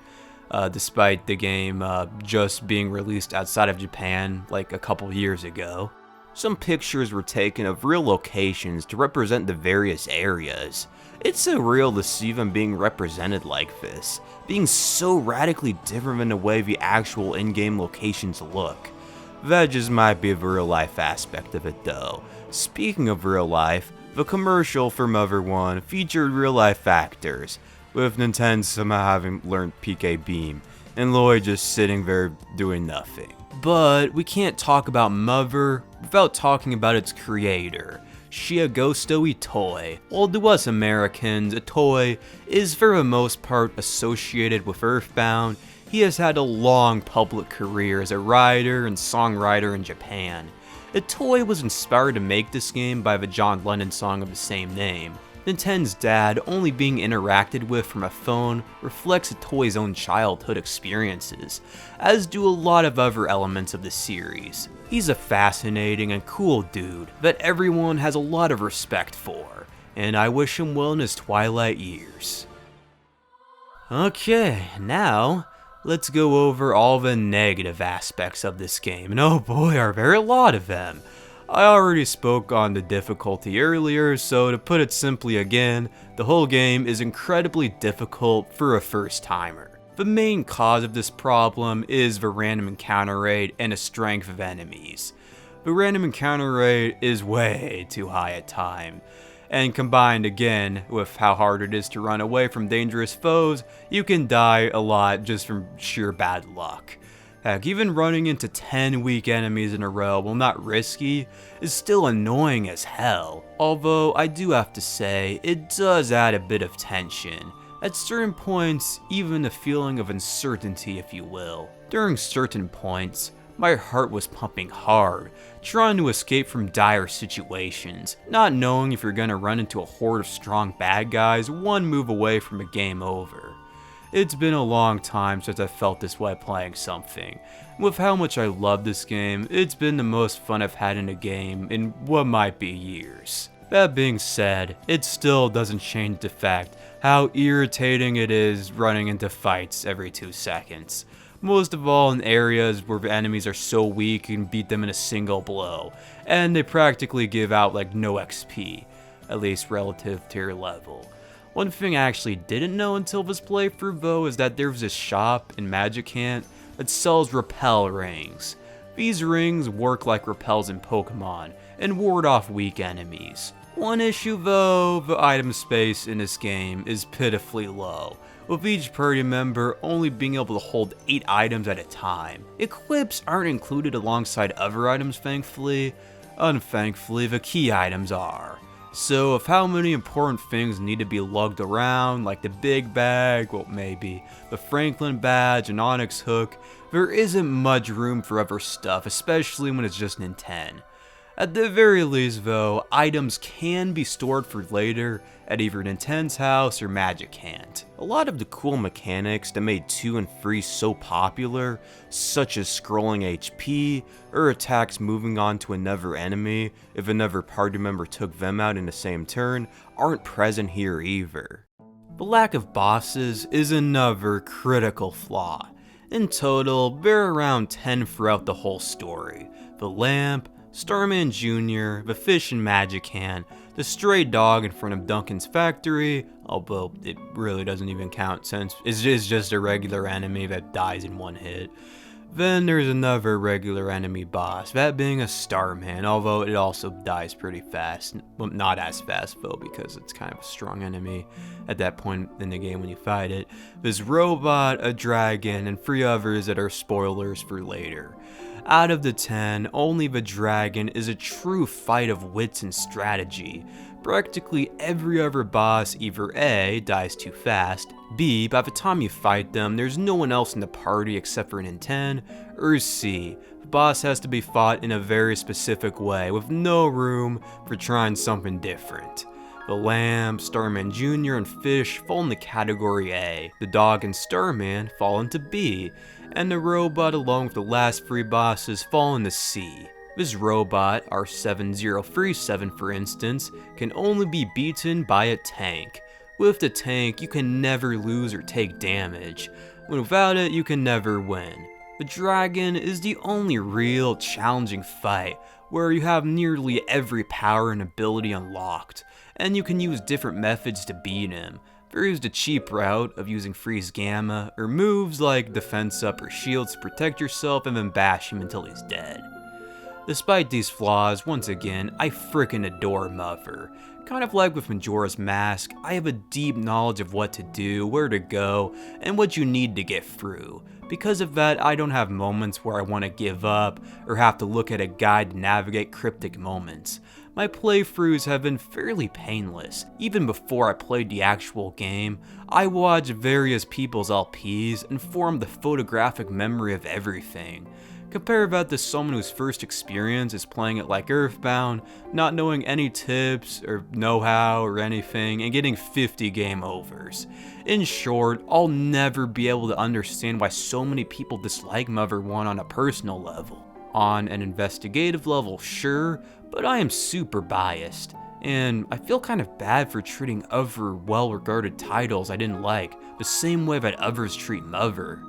Despite the game just being released outside of Japan like a couple years ago. Some pictures were taken of real locations to represent the various areas. It's surreal to see them being represented like this, being so radically different than the way the actual in-game locations look. That just might be the real life aspect of it though. Speaking of real life, the commercial for Mother 1 featured real life actors, with Nintendo somehow having learned PK Beam, and Lloyd just sitting there doing nothing. But we can't talk about Mother without talking about its creator, Shigegosto Itoi. Well, to us Americans, Itoi is for the most part associated with Earthbound. He has had a long public career as a writer and songwriter in Japan. Itoi was inspired to make this game by the John Lennon song of the same name. Nintendo's dad only being interacted with from a phone reflects Itoi's own childhood experiences, as do a lot of other elements of the series. He's a fascinating and cool dude that everyone has a lot of respect for, and I wish him well in his twilight years. Okay, now let's go over all the negative aspects of this game, and oh boy are there a lot of them. I already spoke on the difficulty earlier, so to put it simply again, the whole game is incredibly difficult for a first timer. The main cause of this problem is the random encounter rate and the strength of enemies. The random encounter rate is way too high at times, and combined again with how hard it is to run away from dangerous foes, you can die a lot just from sheer bad luck. Heck, even running into 10 weak enemies in a row, while not risky, is still annoying as hell. Although, I do have to say, it does add a bit of tension. At certain points, even a feeling of uncertainty, if you will. During certain points, my heart was pumping hard, trying to escape from dire situations, not knowing if you're gonna run into a horde of strong bad guys one move away from a game over. It's been a long time since I felt this way playing something. With how much I love this game, it's been the most fun I've had in a game in what might be years. That being said, it still doesn't change the fact how irritating it is running into fights every 2 seconds. Most of all in areas where the enemies are so weak you can beat them in a single blow, and they practically give out like no XP, at least relative to your level. One thing I actually didn't know until this playthrough though is that there's this shop in Magicant that sells repel rings. These rings work like repels in Pokemon and ward off weak enemies. One issue though, the item space in this game is pitifully low, with each party member only being able to hold 8 items at a time. Equips aren't included alongside other items thankfully. Unthankfully, the key items are. So of how many important things need to be lugged around, like the big bag, well maybe, the Franklin badge and Onyx hook, there isn't much room for other stuff, especially when it's just Nintendo. At the very least though, items can be stored for later at either Nintendo's house or Magicant. A lot of the cool mechanics that made 2 and 3 so popular, such as scrolling HP, or attacks moving on to another enemy if another party member took them out in the same turn, aren't present here either. The lack of bosses is another critical flaw. In total, there are around 10 throughout the whole story. The lamp, Starman Jr., the fish and Magicant, the stray dog in front of Duncan's factory, although it really doesn't even count since it's just a regular enemy that dies in one hit. Then there's another regular enemy boss, that being a Starman, although it also dies pretty fast. Well, not as fast though, because it's kind of a strong enemy at that point in the game when you fight it. This robot, a dragon, and 3 others that are spoilers for later. Out of the 10, only the dragon is a true fight of wits and strategy. Practically every other boss either A, dies too fast, B, by the time you fight them, there's no one else in the party except for an N10, or C, the boss has to be fought in a very specific way with no room for trying something different. The lamb, Starman Jr., and fish fall in the category A, the dog and Starman fall into B, and the robot along with the last 3 bosses fall into C. This robot, R7037 for instance, can only be beaten by a tank. With the tank, you can never lose or take damage. Without it, you can never win. The dragon is the only real challenging fight, where you have nearly every power and ability unlocked, and you can use different methods to beat him. There is the cheap route of using freeze gamma, or moves like defense up or shields to protect yourself and then bash him until he's dead. Despite these flaws, once again, I frickin' adore Mother. Kind of like with Majora's Mask, I have a deep knowledge of what to do, where to go, and what you need to get through. Because of that, I don't have moments where I want to give up, or have to look at a guide to navigate cryptic moments. My playthroughs have been fairly painless. Even before I played the actual game, I watched various people's LPs and formed the photographic memory of everything. Compare that to someone whose first experience is playing it like Earthbound, not knowing any tips or know-how or anything, and getting 50 game overs. In short, I'll never be able to understand why so many people dislike Mother 1 on a personal level. On an investigative level, sure, but I am super biased, and I feel kind of bad for treating other well-regarded titles I didn't like the same way that others treat Mother.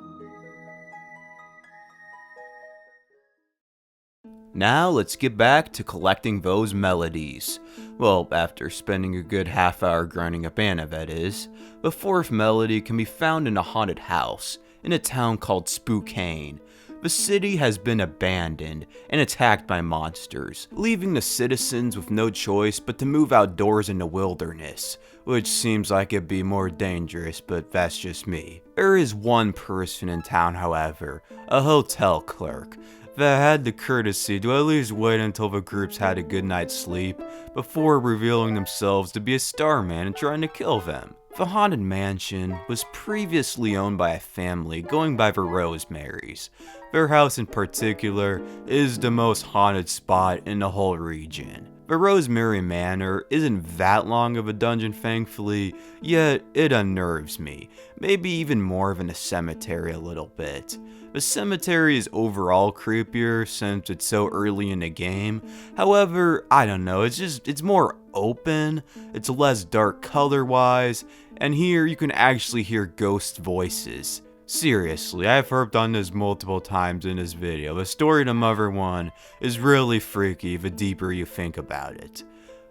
Now let's get back to collecting those melodies. Well, after spending a good half hour grinding up Anna, that is. The 4th melody can be found in a haunted house, in a town called Spokane. The city has been abandoned and attacked by monsters, leaving the citizens with no choice but to move outdoors in the wilderness, which seems like it'd be more dangerous, but that's just me. There is one person in town, however, a hotel clerk, that had the courtesy to at least wait until the groups had a good night's sleep before revealing themselves to be a Starman and trying to kill them. The haunted mansion was previously owned by a family going by the Rosemarys. Their house in particular is the most haunted spot in the whole region. The Rosemary Manor isn't that long of a dungeon, thankfully, yet it unnerves me, maybe even more than a cemetery a little bit. The cemetery is overall creepier since it's so early in the game. However, I don't know, it's more open, it's less dark color-wise, and here you can actually hear ghost voices. Seriously, I've harped on this multiple times in this video. The story to Mother 1 is really freaky the deeper you think about it.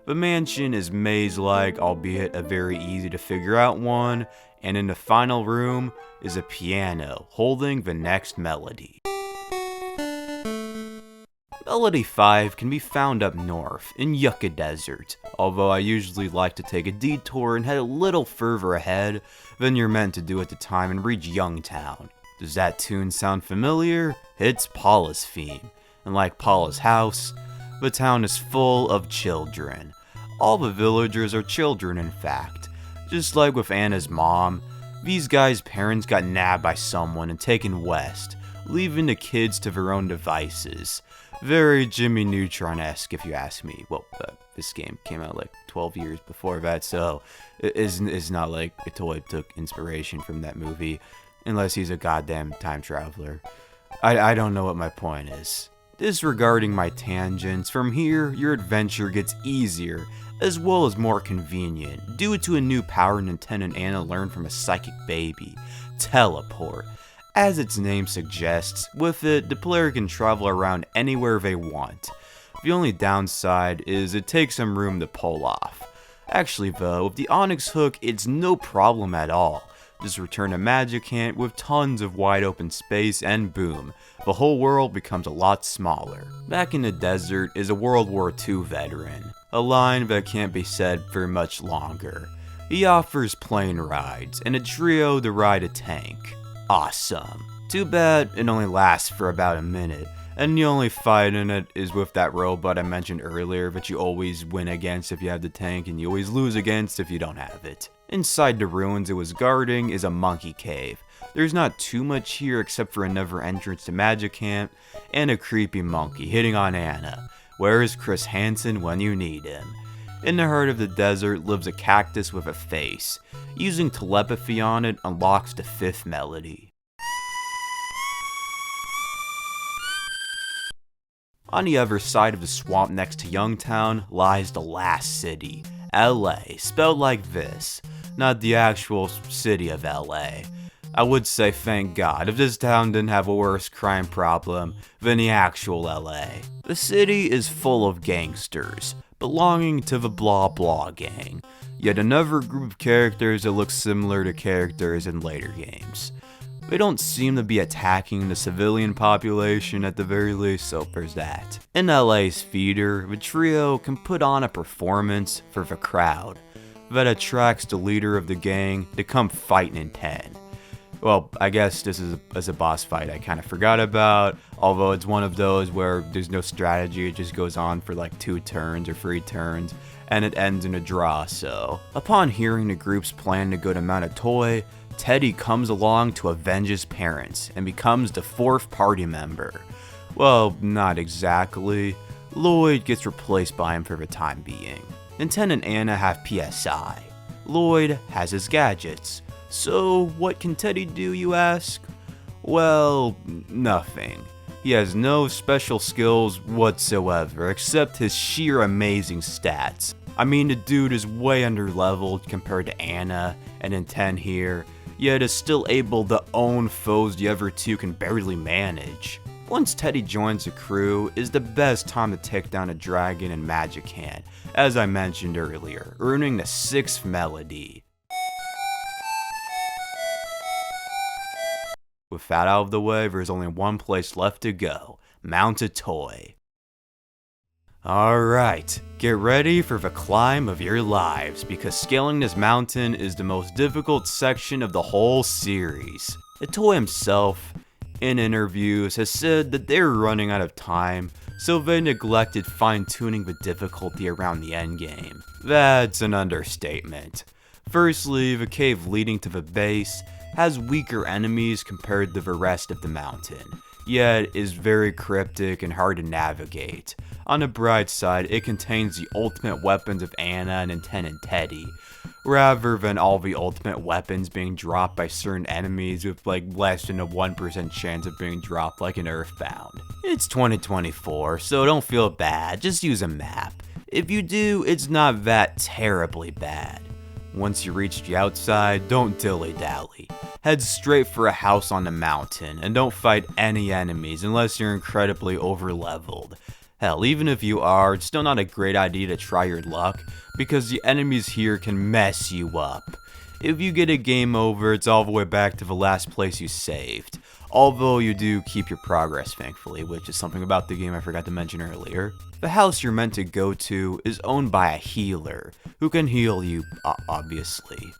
The mansion is maze-like, albeit a very easy to figure out one, and in the final room is a piano holding the next melody. Melody 5 can be found up north, in Yucca Desert, although I usually like to take a detour and head a little further ahead than you're meant to do at the time and reach Youngtown. Does that tune sound familiar? It's Paula's theme, and like Paula's house, the town is full of children. All the villagers are children, in fact. Just like with Anna's mom, these guys' parents got nabbed by someone and taken west, leaving the kids to their own devices. Very Jimmy Neutron-esque, if you ask me. Well, this game came out like 12 years before that, so it's not like Itoi took inspiration from that movie, unless he's a goddamn time traveler. I don't know what my point is. Disregarding my tangents, from here, your adventure gets easier, as well as more convenient, due to a new power Nintendo and Anna learned from a psychic baby, Teleport. As its name suggests, with it, the player can travel around anywhere they want. The only downside is it takes some room to pull off. Actually though, with the Onyx hook, it's no problem at all. Just return a Magicant with tons of wide open space and boom, the whole world becomes a lot smaller. Back in the desert is a World War II veteran, a line that can't be said for much longer. He offers plane rides and a trio to ride a tank. Awesome. Too bad it only lasts for about a minute, and the only fight in it is with that robot I mentioned earlier that you always win against if you have the tank and you always lose against if you don't have it. Inside the ruins it was guarding is a monkey cave. There's not too much here except for another entrance to Magicant and a creepy monkey hitting on Anna. Where is Chris Hansen when you need him? In the heart of the desert lives a cactus with a face. Using telepathy on it unlocks the 5th melody. On the other side of the swamp next to Youngtown lies the last city, LA, spelled like this, not the actual city of LA. I would say thank God if this town didn't have a worse crime problem than the actual LA. The city is full of gangsters, belonging to the Blah Blah Gang, yet another group of characters that look similar to characters in later games. They don't seem to be attacking the civilian population at the very least, so there's that. In LA's theater, the trio can put on a performance for the crowd that attracts the leader of the gang to come fight in 10. Well, I guess this is a boss fight I kind of forgot about, although it's one of those where there's no strategy, it just goes on for like 2 turns or 3 turns, and it ends in a draw, so. Upon hearing the group's plan to go to Mount Itoi, Teddy comes along to avenge his parents and becomes the 4th party member. Well, not exactly. Lloyd gets replaced by him for the time being. Nintendo and Anna have PSI. Lloyd has his gadgets. So what can Teddy do, you ask? Well, nothing. He has no special skills whatsoever except his sheer amazing stats. I mean, the dude is way underleveled compared to Anna and Nintendo here, yet is still able to own foes the other two can barely manage. Once Teddy joins the crew is the best time to take down a dragon in Magicant, as I mentioned earlier, earning the 6th melody. With that out of the way, there's only one place left to go, Mount Itoi. Alright, get ready for the climb of your lives, because scaling this mountain is the most difficult section of the whole series. Itoi himself, in interviews, has said that they're running out of time, so they neglected fine-tuning the difficulty around the endgame. That's an understatement. Firstly, the cave leading to the base has weaker enemies compared to the rest of the mountain, yet is very cryptic and hard to navigate. On the bright side, it contains the ultimate weapons of Anna and Nintendo and Teddy, rather than all the ultimate weapons being dropped by certain enemies with like less than a 1% chance of being dropped like in Earthbound. It's 2024, so don't feel bad, just use a map. If you do, it's not that terribly bad. Once you reach the outside, don't dilly-dally. Head straight for a house on the mountain, and don't fight any enemies unless you're incredibly over-leveled. Hell, even if you are, it's still not a great idea to try your luck, because the enemies here can mess you up. If you get a game over, it's all the way back to the last place you saved. Although you do keep your progress, thankfully, which is something about the game I forgot to mention earlier. The house you're meant to go to is owned by a healer, who can heal you, obviously.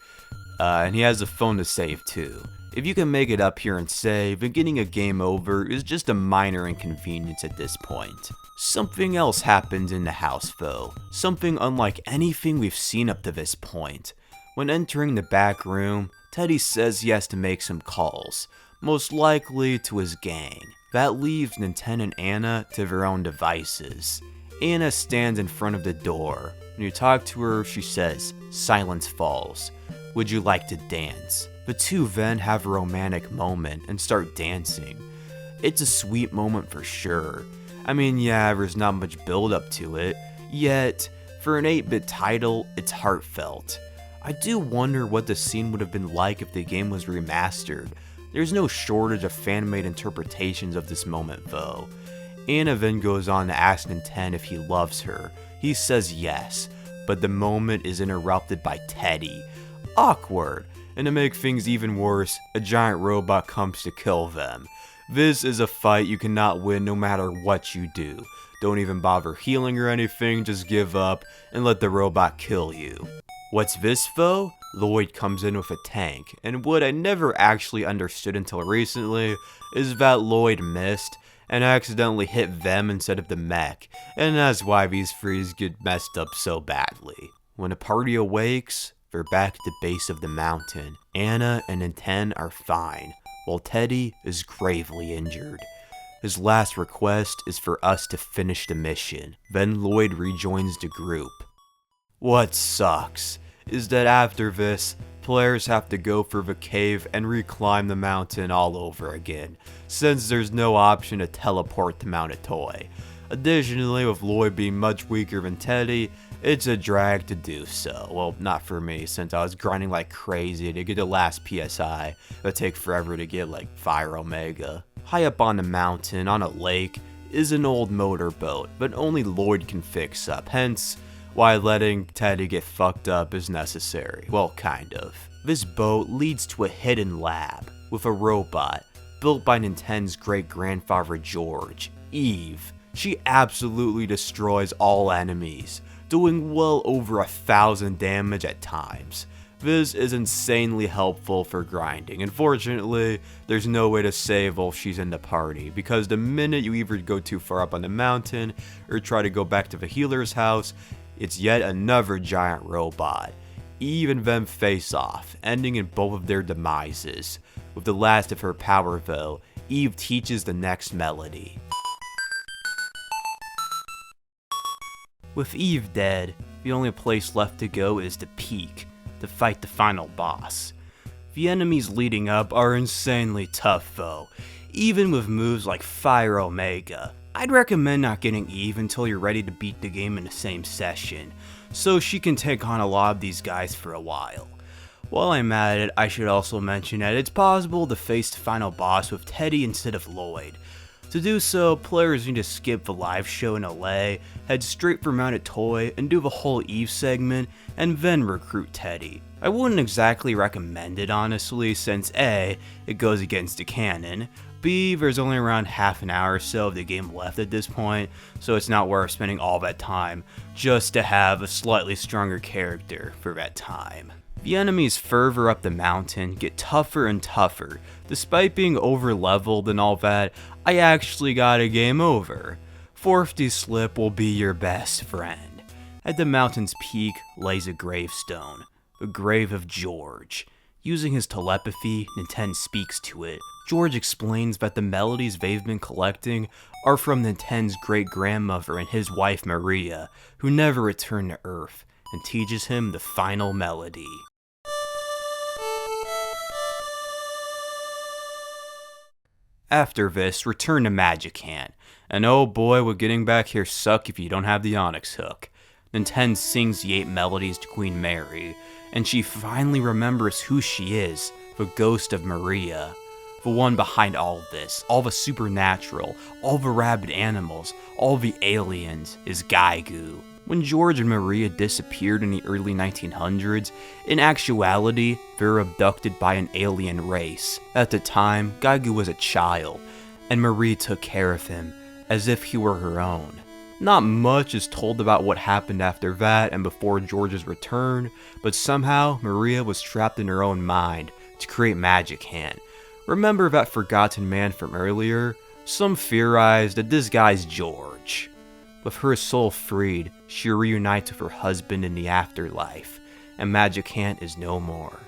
And he has a phone to save too. If you can make it up here and save, then getting a game over is just a minor inconvenience at this point. Something else happens in the house though, something unlike anything we've seen up to this point. When entering the back room, Teddy says he has to make some calls, most likely to his gang. That leaves Nintendo and Anna to their own devices. Anna stands in front of the door. When you talk to her, she says, "Silence falls. Would you like to dance?" The two then have a romantic moment and start dancing. It's a sweet moment for sure. I mean, yeah, there's not much build up to it, yet, for an 8-bit title, it's heartfelt. I do wonder what the scene would have been like if the game was remastered, There's no shortage of fan-made interpretations of this moment though. Anna then goes on to ask Nintendo if he loves her. He says yes, but the moment is interrupted by Teddy. Awkward, and to make things even worse, a giant robot comes to kill them. This is a fight you cannot win no matter what you do. Don't even bother healing or anything, just give up and let the robot kill you. What's this though? Lloyd comes in with a tank, and what I never actually understood until recently is that Lloyd missed and accidentally hit them instead of the mech, and that's why these threes get messed up so badly. When the party awakes, they're back at the base of the mountain. Anna and Nintendo are fine, while Teddy is gravely injured. His last request is for us to finish the mission. Then Lloyd rejoins the group. What sucks is that after this, players have to go through the cave and reclimb the mountain all over again, since there's no option to teleport to Mount Itoi. Additionally, with Lloyd being much weaker than Teddy, it's a drag to do so. Well, not for me, since I was grinding like crazy to get the last PSI. It would take forever to get like Fire Omega. High up on the mountain, on a lake, is an old motorboat, but only Lloyd can fix up, hence why letting Teddy get fucked up is necessary. Well, kind of. This boat leads to a hidden lab, with a robot, built by Nintendo's great-grandfather George, Eve. She absolutely destroys all enemies, doing well over 1,000 damage at times. This is insanely helpful for grinding. Unfortunately, there's no way to save while she's in the party, because the minute you either go too far up on the mountain or try to go back to the healer's house, it's yet another giant robot. Eve and them face off, ending in both of their demises. With the last of her power though, Eve teaches the next melody. With Eve dead, the only place left to go is the peak, to fight the final boss. The enemies leading up are insanely tough though, even with moves like Fire Omega. I'd recommend not getting Eve until you're ready to beat the game in the same session, so she can take on a lot of these guys for a while. While I'm at it, I should also mention that it's possible to face the final boss with Teddy instead of Lloyd. To do so, players need to skip the live show in LA, head straight for Mount Itoi, and do the whole Eve segment, and then recruit Teddy. I wouldn't exactly recommend it honestly, since A, it goes against the canon, B, there's only around half an hour or so of the game left at this point, so it's not worth spending all that time just to have a slightly stronger character for that time. The enemies further up the mountain get tougher and tougher. Despite being over leveled and all that, I actually got a game over. Forfty Slip will be your best friend. At the mountain's peak lays a gravestone, the grave of George. Using his telepathy, Nintendo speaks to it. George explains that the melodies they've been collecting are from Nintendo's great-grandmother and his wife Maria, who never returned to Earth, and teaches him the final melody. After this, return to Magicant, and oh boy would getting back here suck if you don't have the Onyx hook. Nintendo sings the 8 melodies to Queen Mary, and she finally remembers who she is, the ghost of Maria. The one behind all of this, all the supernatural, all the rabid animals, all the aliens, is Giegue. When George and Maria disappeared in the early 1900s, in actuality, they were abducted by an alien race. At the time, Giegue was a child, and Maria took care of him, as if he were her own. Not much is told about what happened after that and before George's return, but somehow Maria was trapped in her own mind to create Magicant. Remember that forgotten man from earlier? Some theorize that this guy's George. With her soul freed, she reunites with her husband in the afterlife, and Magicant is no more.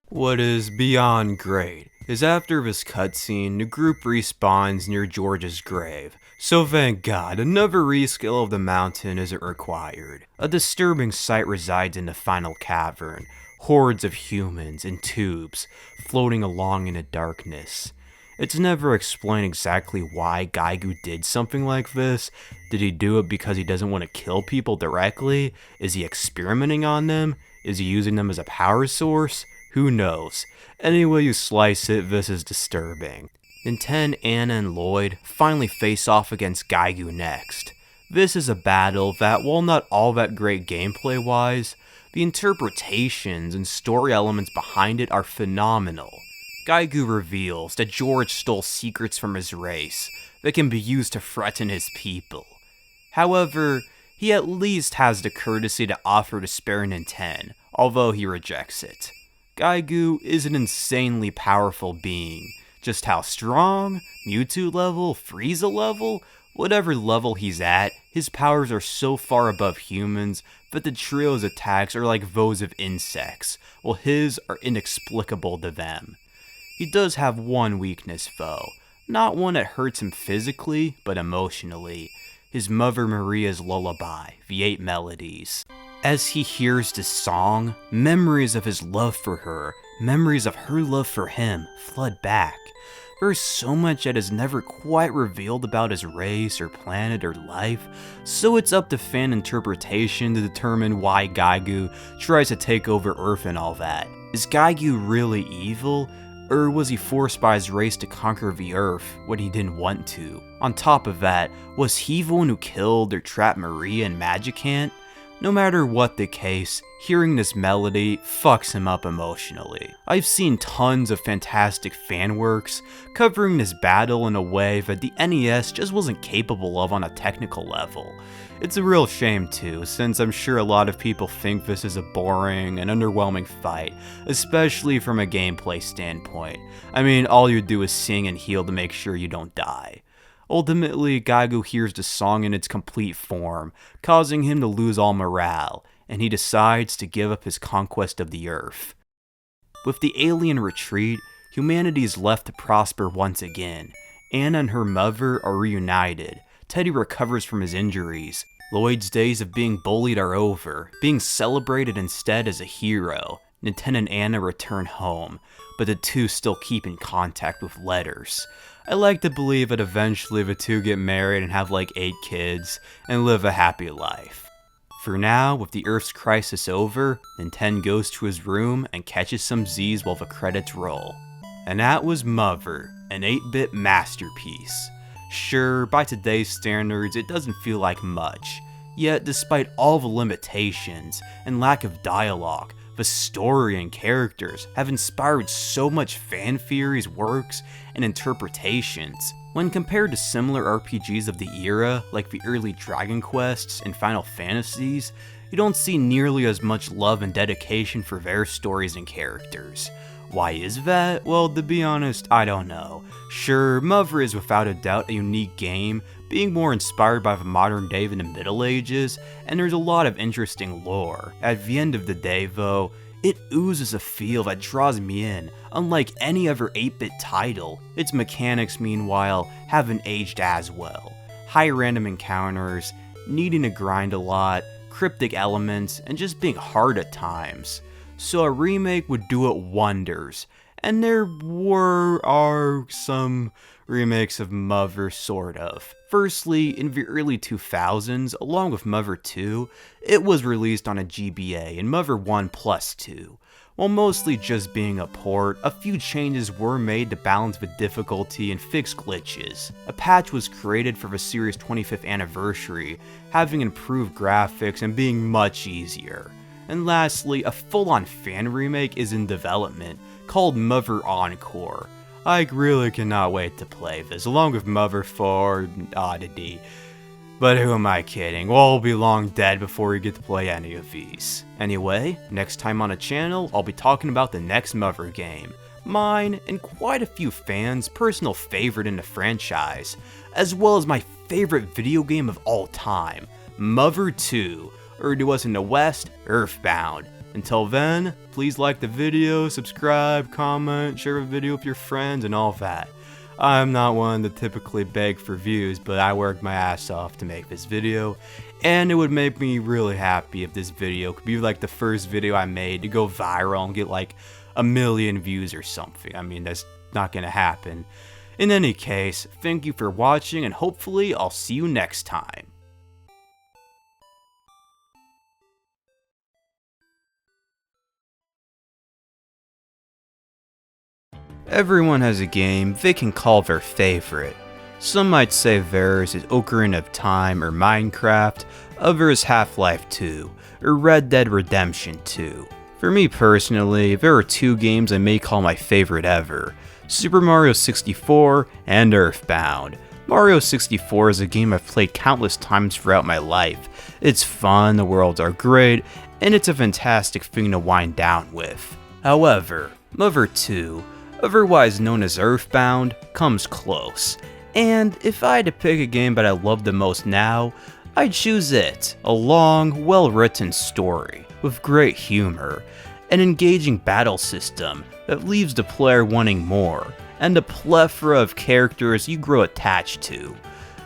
What is beyond great is after this cutscene, the group respawns near George's grave, so thank God another rescale of the mountain isn't required. A disturbing sight resides in the final cavern, hordes of humans in tubes floating along in the darkness. It's never explained exactly why Giegue did something like this. Did he do it because he doesn't want to kill people directly? Is he experimenting on them? Is he using them as a power source? Who knows? Any way you slice it, this is disturbing. Then Anna, and Lloyd finally face off against Giegue next. This is a battle that, while not all that great gameplay-wise, the interpretations and story elements behind it are phenomenal. Giegue reveals that George stole secrets from his race that can be used to threaten his people. However, he at least has the courtesy to offer to spare Nintendo, although he rejects it. Giegue is an insanely powerful being. Just how strong, Mewtwo level, Frieza level, whatever level he's at, his powers are so far above humans that the trio's attacks are like those of insects, while his are inexplicable to them. He does have one weakness though, not one that hurts him physically, but emotionally. His Mother Maria's lullaby, the 8 melodies. As he hears this song, memories of his love for her, memories of her love for him, flood back. There's so much that is never quite revealed about his race or planet or life, so it's up to fan interpretation to determine why Giegue tries to take over Earth and all that. Is Giegue really evil? Or was he forced by his race to conquer the Earth when he didn't want to? On top of that, was he the one who killed or trapped Maria and Magicant? No matter what the case, hearing this melody fucks him up emotionally. I've seen tons of fantastic fan works covering this battle in a way that the NES just wasn't capable of on a technical level. It's a real shame too, since I'm sure a lot of people think this is a boring and underwhelming fight, especially from a gameplay standpoint. I mean, all you do is sing and heal to make sure you don't die. Ultimately, Giegue hears the song in its complete form, causing him to lose all morale, and he decides to give up his conquest of the Earth. With the alien retreat, humanity is left to prosper once again. Anna and her mother are reunited. Teddy recovers from his injuries. Lloyd's days of being bullied are over, being celebrated instead as a hero. Nintendo and Anna return home, but the two still keep in contact with letters. I like to believe that eventually the two get married and have like 8 kids and live a happy life. For now, with the Earth's crisis over, Nintendo goes to his room and catches some Z's while the credits roll. And that was Mother, an 8-bit masterpiece. Sure, by today's standards, it doesn't feel like much. Yet, despite all the limitations and lack of dialogue, the story and characters have inspired so much fan theories, works, and interpretations. When compared to similar RPGs of the era, like the early Dragon Quests and Final Fantasies, you don't see nearly as much love and dedication for their stories and characters. Why is that? Well, to be honest, I don't know. Sure, Mother is without a doubt a unique game, being more inspired by the modern day than the Middle Ages, and there's a lot of interesting lore. At the end of the day though, it oozes a feel that draws me in, unlike any other 8-bit title. Its mechanics, meanwhile, haven't aged as well. High random encounters, needing to grind a lot, cryptic elements, and just being hard at times. So a remake would do it wonders, and there are some remakes of Mother, sort of. Firstly, in the early 2000s, along with Mother 2, it was released on a GBA in Mother 1+2. While mostly just being a port, a few changes were made to balance the difficulty and fix glitches. A patch was created for the series' 25th anniversary, having improved graphics and being much easier. And lastly, a full-on fan remake is in development, called Mother Encore. I really cannot wait to play this, along with Mother 4 and Oddity. But who am I kidding? We'll all be long dead before we get to play any of these. Anyway, next time on the channel, I'll be talking about the next Mother game. Mine, and quite a few fans' personal favorite in the franchise, as well as my favorite video game of all time, Mother 2, or to us in the West, Earthbound. Until then, please like the video, subscribe, comment, share the video with your friends, and all that. I'm not one to typically beg for views, but I worked my ass off to make this video, and it would make me really happy if this video could be like the first video I made to go viral and get like 1 million views or something. I mean, that's not gonna happen. In any case, thank you for watching and hopefully I'll see you next time. Everyone has a game they can call their favorite. Some might say theirs is Ocarina of Time or Minecraft, others Half-Life 2 or Red Dead Redemption 2. For me personally, there are two games I may call my favorite ever, Super Mario 64 and Earthbound. Mario 64 is a game I've played countless times throughout my life. It's fun, the worlds are great, and it's a fantastic thing to wind down with. However, Mother 2, otherwise known as Earthbound, comes close. And if I had to pick a game that I love the most now, I'd choose it. A long, well-written story, with great humor, an engaging battle system that leaves the player wanting more, and a plethora of characters you grow attached to.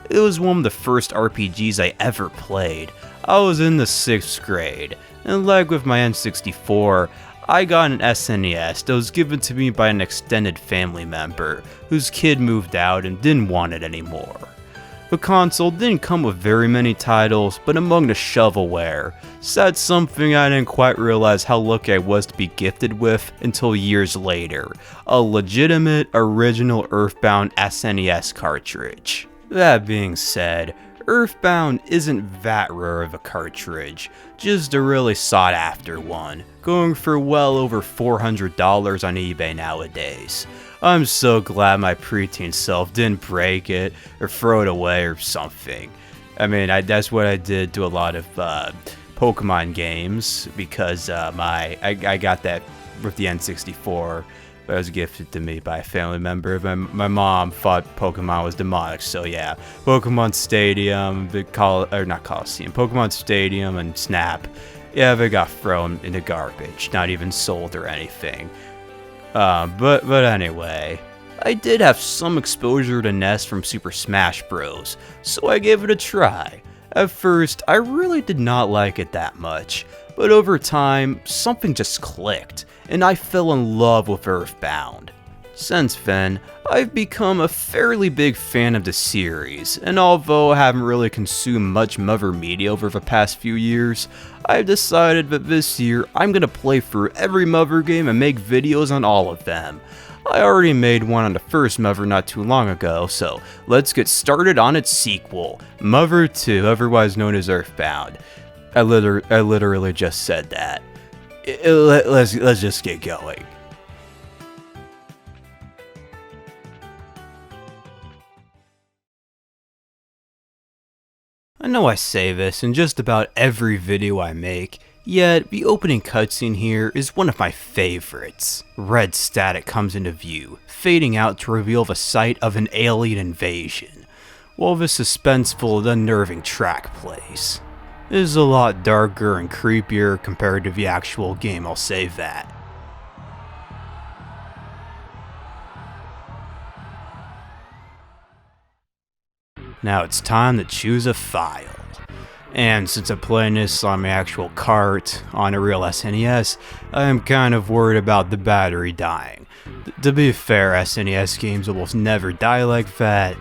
It was one of the first RPGs I ever played. I was in the 6th grade, and like with my N64, I got an SNES that was given to me by an extended family member, whose kid moved out and didn't want it anymore. The console didn't come with very many titles, but among the shovelware, sat something I didn't quite realize how lucky I was to be gifted with until years later, a legitimate original Earthbound SNES cartridge. That being said, Earthbound isn't that rare of a cartridge, just a really sought after one, going for well over $400 on eBay nowadays. I'm so glad my preteen self didn't break it or throw it away or something. I mean, that's what I did to a lot of Pokemon games because I got that with the N64. That was gifted to me by a family member. My mom thought Pokemon was demonic, so yeah. Pokemon Stadium, Pokemon Stadium and Snap, yeah, they got thrown in the garbage, not even sold or anything. But anyway, I did have some exposure to Ness from Super Smash Bros., so I gave it a try. At first, I really did not like it that much, but over time, something just clicked, and I fell in love with Earthbound. Since then, I've become a fairly big fan of the series, and although I haven't really consumed much Mother media over the past few years, I've decided that this year I'm gonna play through every Mother game and make videos on all of them. I already made one on the first Mother not too long ago, so let's get started on its sequel, Mother 2, otherwise known as Earthbound. I literally just said that. Let's just get going. I know I say this in just about every video I make, yet the opening cutscene here is one of my favorites. Red static comes into view, fading out to reveal the site of an alien invasion, while the suspenseful and unnerving track plays. It is a lot darker and creepier compared to the actual game, I'll say that. Now it's time to choose a file. And since I'm playing this on my actual cart, on a real SNES, I am kind of worried about the battery dying. To be fair, SNES games almost never die like that,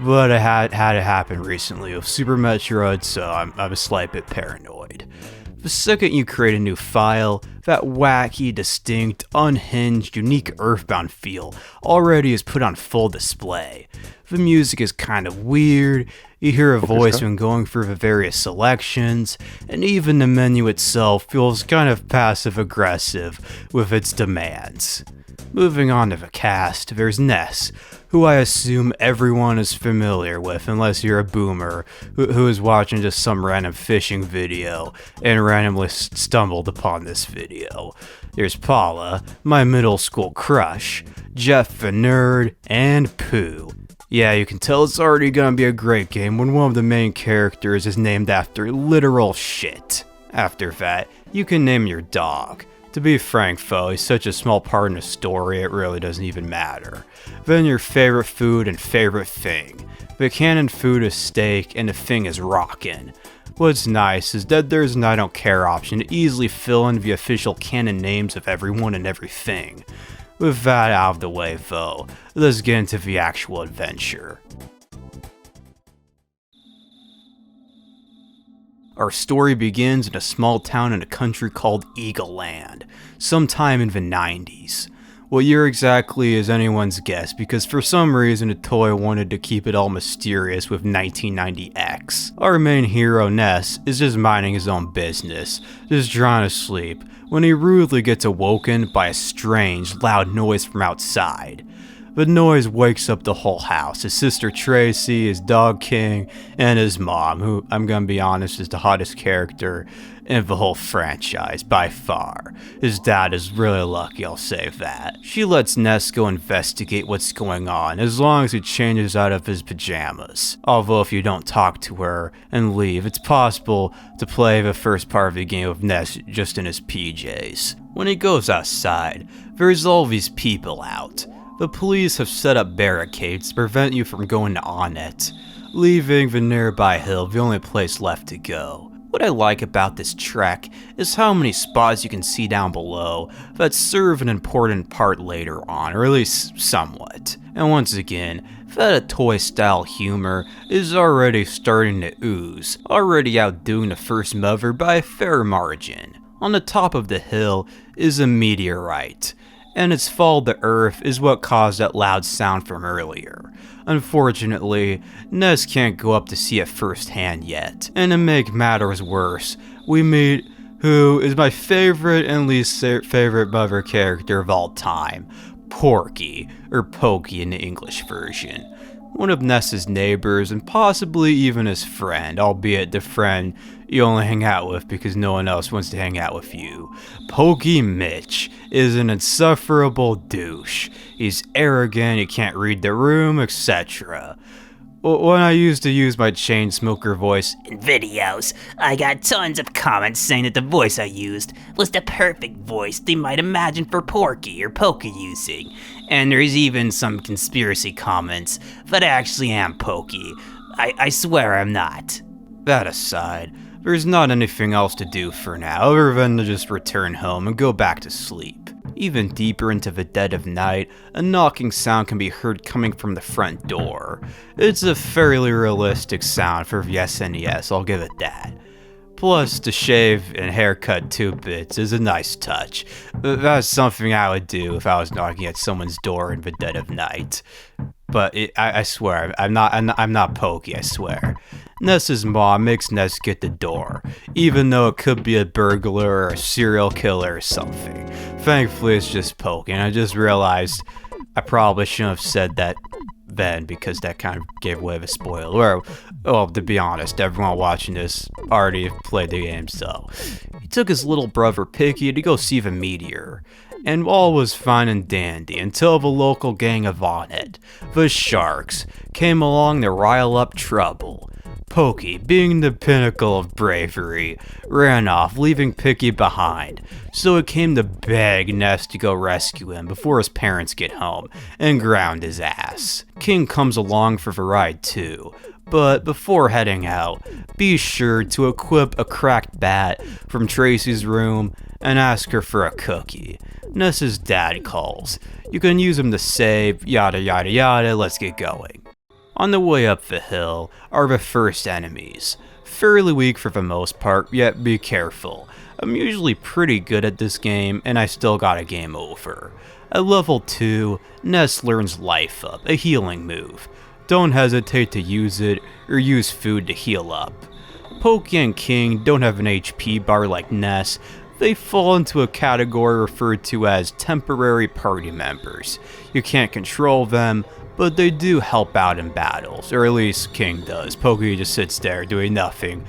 but it had it happen recently with Super Meteorite, so I'm a slight bit paranoid. The second you create a new file, that wacky, distinct, unhinged, unique Earthbound feel already is put on full display. The music is kind of weird, you hear a voice when going through the various selections, and even the menu itself feels kind of passive-aggressive with its demands. Moving on to the cast, there's Ness, who I assume everyone is familiar with unless you're a boomer who is watching just some random fishing video and randomly stumbled upon this video. There's Paula, my middle school crush, Jeff the nerd, and Poo. Yeah, you can tell it's already gonna be a great game when one of the main characters is named after literal shit. After that, you can name your dog. To be frank though, he's such a small part in the story it really doesn't even matter. Then your favorite food and favorite thing. The canon food is steak and the thing is rockin'. What's nice is that there's an I don't care option to easily fill in the official canon names of everyone and everything. With that out of the way though, let's get into the actual adventure. Our story begins in a small town in a country called Eagle Land, sometime in the 90s. What year exactly is anyone's guess, because for some reason Itoi wanted to keep it all mysterious with 1990X. Our main hero, Ness, is just minding his own business, just trying to sleep, when he rudely gets awoken by a strange, loud noise from outside. The noise wakes up the whole house, his sister Tracy, his dog King, and his mom, who, I'm gonna be honest, is the hottest character in the whole franchise, by far. His dad is really lucky, I'll say that. She lets Ness go investigate what's going on, as long as he changes out of his pajamas. Although if you don't talk to her and leave, it's possible to play the first part of the game with Ness just in his PJs. When he goes outside, there's all these people out. The police have set up barricades to prevent you from going to Onett, leaving the nearby hill the only place left to go. What I like about this trek is how many spots you can see down below that serve an important part later on, or at least somewhat. And once again, that Itoi style humor is already starting to ooze, already outdoing the first Mother by a fair margin. On the top of the hill is a meteorite, and its fall to Earth is what caused that loud sound from earlier. Unfortunately, Ness can't go up to see it firsthand yet, and to make matters worse, we meet who is my favorite and least favorite Mother character of all time, Porky, or Pokey in the English version. One of Ness's neighbors and possibly even his friend, albeit the friend you only hang out with because no one else wants to hang out with you. Pokey Mitch is an insufferable douche. He's arrogant, he can't read the room, etc. When I used to use my chain smoker voice in videos, I got tons of comments saying that the voice I used was the perfect voice they might imagine for Porky or Pokey using. And there's even some conspiracy comments that I actually am Pokey. I swear I'm not. That aside, there's not anything else to do for now other than to just return home and go back to sleep. Even deeper into the dead of night, a knocking sound can be heard coming from the front door. It's a fairly realistic sound for the SNES, I'll give it that. Plus, to shave and haircut 2 bits is a nice touch. That's something I would do if I was knocking at someone's door in the dead of night. But I swear, I'm not Pokey, I swear. Ness's mom makes Ness get the door, even though it could be a burglar or a serial killer or something. Thankfully, it's just Pokey, and I just realized I probably shouldn't have said that then, because that kind of gave away the spoiler. Well, to be honest, everyone watching this already played the game, so. He took his little brother Pippi to go see the meteor, and all was fine and dandy until the local gang of Onett, the Sharks, came along to rile up trouble. Pokey, being the pinnacle of bravery, ran off, leaving Pippi behind, so it came to beg Ness to go rescue him before his parents get home and ground his ass. King comes along for the ride too, but before heading out, be sure to equip a cracked bat from Tracy's room and ask her for a cookie. Ness's dad calls. You can use him to save, yada yada yada, let's get going. On the way up the hill are the first enemies. Fairly weak for the most part, yet be careful. I'm usually pretty good at this game, and I still got a game over. At level 2, Ness learns Life Up, a healing move. Don't hesitate to use it, or use food to heal up. Pokey and King don't have an HP bar like Ness. They fall into a category referred to as temporary party members. You can't control them, but they do help out in battles, or at least King does. Pokey just sits there doing nothing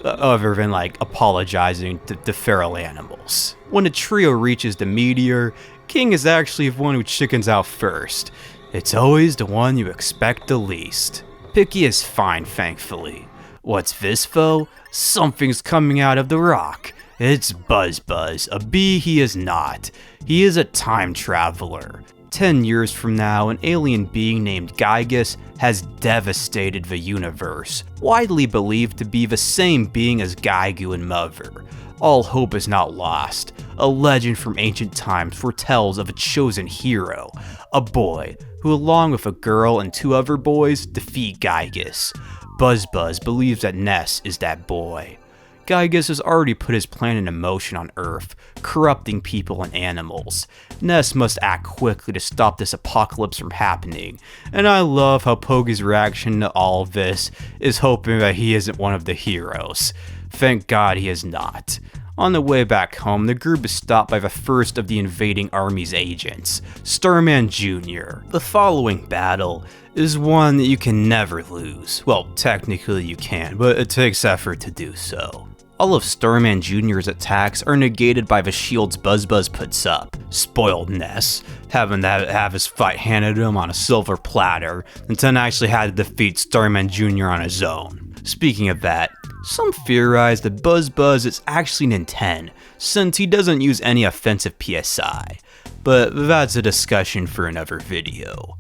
other than apologizing to feral animals. When a trio reaches the meteor, King is actually the one who chickens out first. It's always the one you expect the least. Pippi is fine, thankfully. What's this though? Something's coming out of the rock. It's Buzz, a bee he is not. He is a time traveler. 10 years from now, an alien being named Giygas has devastated the universe, widely believed to be the same being as Giegue and Mother. All hope is not lost. a legend from ancient times foretells of a chosen hero, a boy who, along with a girl and 2 other boys, defeat Giygas. Buzz believes that Ness is that boy. Giygas has already put his plan into motion on Earth, corrupting people and animals. Ness must act quickly to stop this apocalypse from happening, and I love how Pogi's reaction to all of this is hoping that he isn't one of the heroes. Thank God he is not. On the way back home, the group is stopped by the first of the invading army's agents, Starman Jr. The following battle is one that you can never lose. Well, technically you can, but it takes effort to do so. All of Starman Jr.'s attacks are negated by the shields Buzz puts up. Spoiled Ness, having to have his fight handed to him on a silver platter, and then actually had to defeat Starman Jr. on his own. Speaking of that, some theorize that Buzz is actually an 10, since he doesn't use any offensive PSI, but that's a discussion for another video.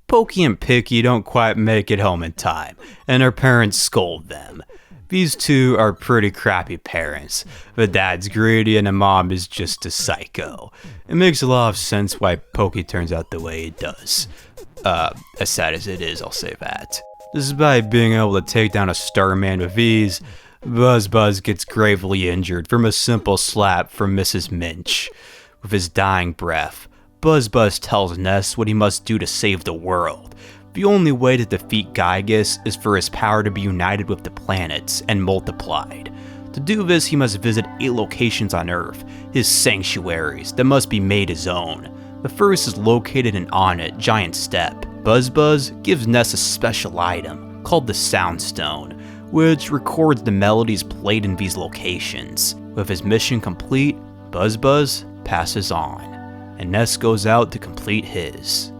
Pokey and Picky don't quite make it home in time, and their parents scold them. These 2 are pretty crappy parents. The dad's greedy and the mom is just a psycho. It makes a lot of sense why Pokey turns out the way it does. As sad as it is, I'll say that. Despite being able to take down a Starman with ease, Buzz gets gravely injured from a simple slap from Mrs. Minch. With his dying breath, Buzz tells Ness what he must do to save the world. The only way to defeat Giygas is for his power to be united with the planets and multiplied. To do this, he must visit 8 locations on Earth, his sanctuaries, that must be made his own. The first is located in Onett, Giant Step. Buzz gives Ness a special item, called the Sound Stone, which records the melodies played in these locations. With his mission complete, Buzz passes on, and Ness goes out to complete his.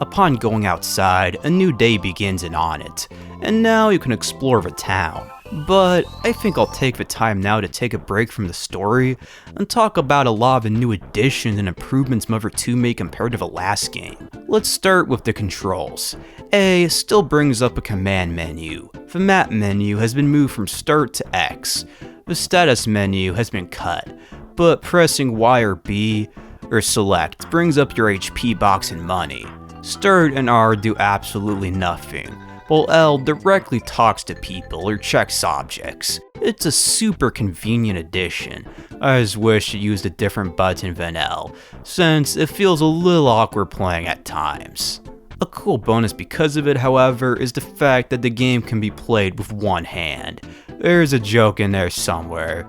Upon going outside, a new day begins in Onett, and now you can explore the town. But I think I'll take the time now to take a break from the story and talk about a lot of the new additions and improvements Mother 2 made compared to the last game. Let's start with the controls. A still brings up a command menu. The map menu has been moved from start to X. The status menu has been cut, but pressing Y or B or select brings up your HP box and money. Start and R do absolutely nothing, while L directly talks to people or checks objects. It's a super convenient addition. I just wish it used a different button than L, since it feels a little awkward playing at times. A cool bonus because of it, however, is the fact that the game can be played with one hand. There's a joke in there somewhere.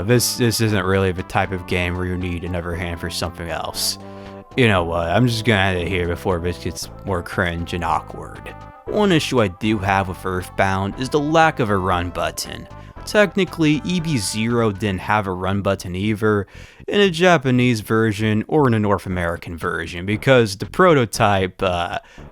This isn't really the type of game where you need another hand for something else. You know what, I'm just gonna end it here before this gets more cringe and awkward. One issue I do have with Earthbound is the lack of a run button. Technically, EB0 didn't have a run button either in a Japanese version or in a North American version, because the prototype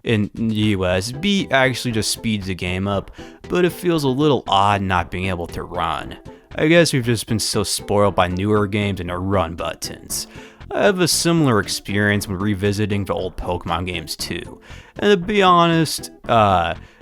in the US, B actually just speeds the game up, but it feels a little odd not being able to run. I guess we've just been so spoiled by newer games and their run buttons. I have a similar experience when revisiting the old Pokemon games too, and to be honest,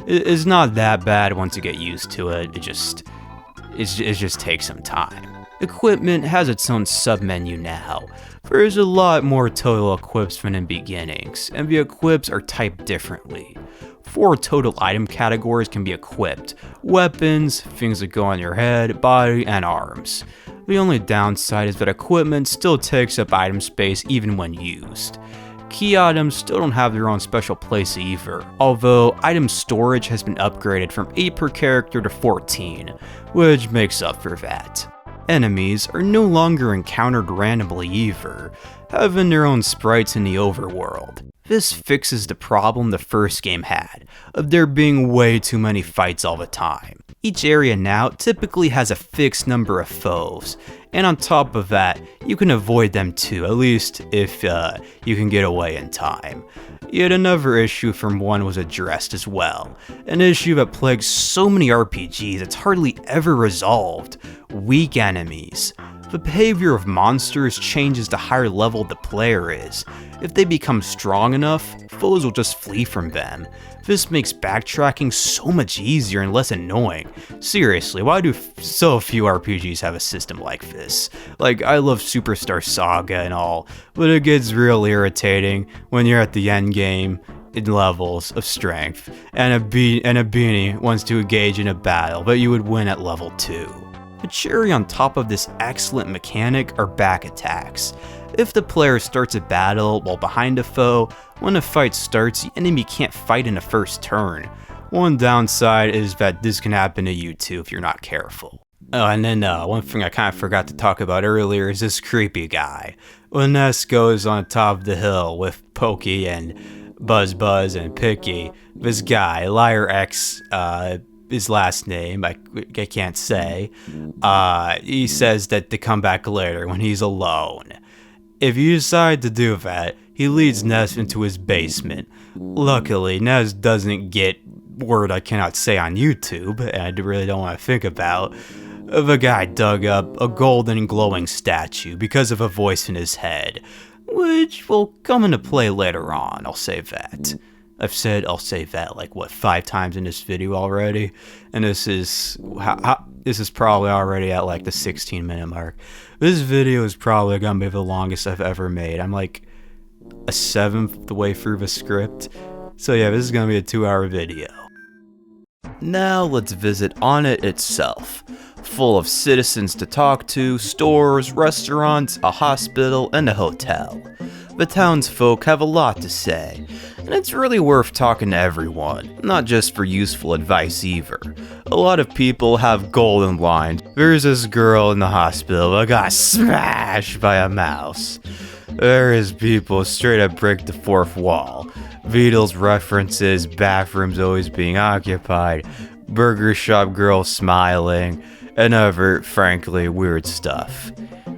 it's not that bad once you get used to it. It just takes some time. Equipment has its own sub-menu now. There's a lot more total equips than in beginnings, and the equips are typed differently. 4 total item categories can be equipped: weapons, things that go on your head, body, and arms. The only downside is that equipment still takes up item space even when used. Key items still don't have their own special place either, although item storage has been upgraded from 8 per character to 14, which makes up for that. Enemies are no longer encountered randomly either, having their own sprites in the overworld. This fixes the problem the first game had, of there being way too many fights all the time. Each area now typically has a fixed number of foes, and on top of that, you can avoid them too, at least if you can get away in time. Yet another issue from 1 was addressed as well, an issue that plagues so many RPGs it's hardly ever resolved: weak enemies. The behavior of monsters changes the higher level the player is. If they become strong enough, foes will just flee from them. This makes backtracking so much easier and less annoying. Seriously, why do so few RPGs have a system like this? Like, I love Superstar Saga and all, but it gets real irritating when you're at the end game in levels of strength, and a beanie wants to engage in a battle, but you would win at level 2. The cherry on top of this excellent mechanic are back attacks. If the player starts a battle while behind a foe, when a fight starts, the enemy can't fight in the first turn. One downside is that this can happen to you too if you're not careful. Oh, and then one thing I kind of forgot to talk about earlier is this creepy guy. When Ness goes on top of the hill with Pokey and Buzz and Picky, this guy, Liar X, his last name, I can't say, he says that to come back later when he's alone. If you decide to do that, he leads Ness into his basement. Luckily, Ness doesn't get word I cannot say on YouTube, and I really don't want to think about. The guy dug up a golden glowing statue because of a voice in his head, which will come into play later on, I'll say that. I've said I'll say that like 5 times in this video already, and this is probably already at like the 16-minute mark. This video is probably gonna be the longest I've ever made. I'm like a 1/7 the way through the script, so yeah, this is gonna be a 2-hour video. Now let's visit Onett itself, full of citizens to talk to, stores, restaurants, a hospital, and a hotel. The townsfolk have a lot to say, and it's really worth talking to everyone, not just for useful advice either. A lot of people have golden lines. There's this girl in the hospital that got smashed by a mouse. There is people straight up break the fourth wall. Beatles references, bathrooms always being occupied, burger shop girl smiling, and other, frankly, weird stuff.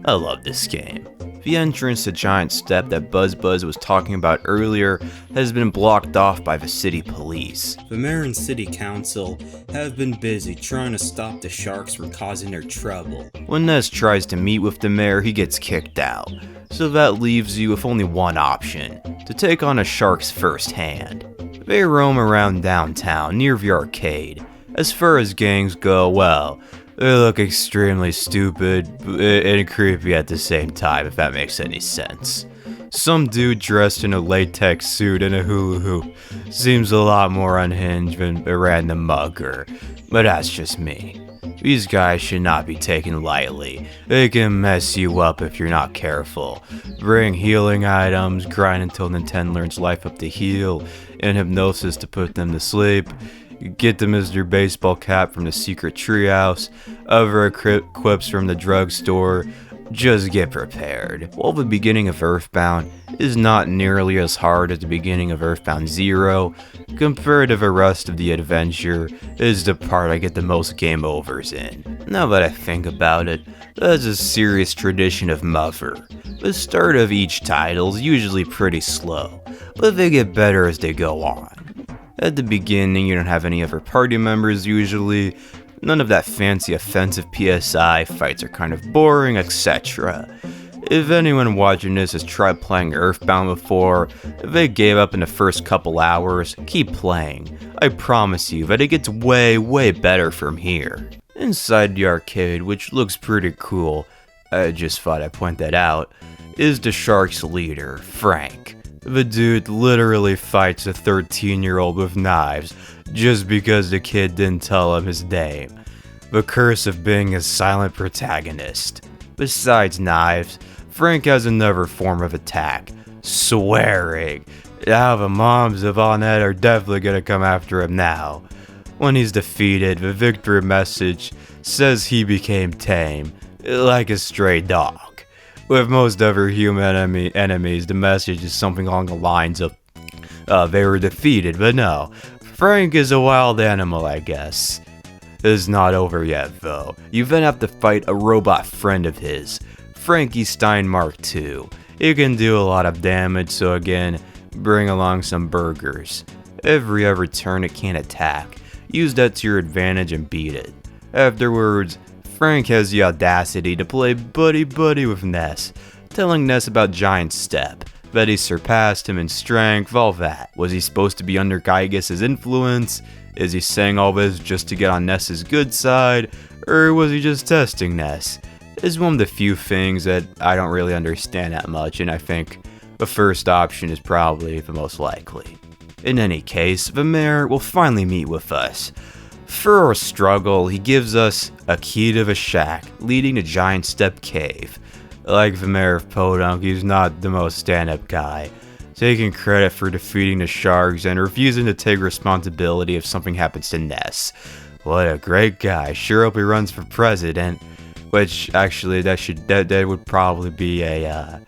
I love this game. The entrance to Giant Step that Buzz was talking about earlier has been blocked off by the city police. The mayor and city council have been busy trying to stop the sharks from causing their trouble. When Ness tries to meet with the mayor, he gets kicked out. So that leaves you with only one option, to take on the sharks firsthand. They roam around downtown near the arcade. As far as gangs go, well, they look extremely stupid and creepy at the same time, if that makes any sense. Some dude dressed in a latex suit and a hula hoop seems a lot more unhinged than a random mugger, but that's just me. These guys should not be taken lightly. They can mess you up if you're not careful. Bring healing items, grind until Nintendo learns life up to heal, and hypnosis to put them to sleep. Get the Mr. Baseball cap from the secret treehouse, other quips from the drugstore. Just get prepared. While the beginning of Earthbound is not nearly as hard as the beginning of Earthbound 0, compared to the rest of the adventure, is the part I get the most game overs in. Now that I think about it, that's a serious tradition of Mother. The start of each title is usually pretty slow, but they get better as they go on. At the beginning, you don't have any other party members usually, none of that fancy offensive PSI, fights are kind of boring, etc. If anyone watching this has tried playing Earthbound before, if they gave up in the first couple hours, keep playing. I promise you that it gets way better from here. Inside the arcade, which looks pretty cool, I just thought I'd point that out, is the Sharks leader, Frank. The dude literally fights a 13-year-old with knives just because the kid didn't tell him his name. The curse of being a silent protagonist. Besides knives, Frank has another form of attack, swearing. Now the moms of Onett are definitely gonna come after him now. When he's defeated, the victory message says he became tame, like a stray dog. With most other human enemies, the message is something along the lines of, they were defeated, but no. Frank is a wild animal, I guess. It's not over yet, though. You then have to fight a robot friend of his, Frankie Steinmark II. He can do a lot of damage, so again, bring along some burgers. Every other turn it can attack. Use that to your advantage and beat it. Afterwards, Frank has the audacity to play buddy-buddy with Ness, telling Ness about Giant Step, that he surpassed him in strength, all that. Was he supposed to be under Giygas' influence? Is he saying all this just to get on Ness's good side, or was he just testing Ness? It's one of the few things that I don't really understand that much, and I think the first option is probably the most likely. In any case, the mayor will finally meet with us. For our struggle, he gives us a key to the shack, leading to Giant Step Cave. Like the mayor of Podunk, he's not the most stand-up guy, taking credit for defeating the sharks and refusing to take responsibility if something happens to Ness. What a great guy, sure hope he runs for president. Which, actually, that would probably be a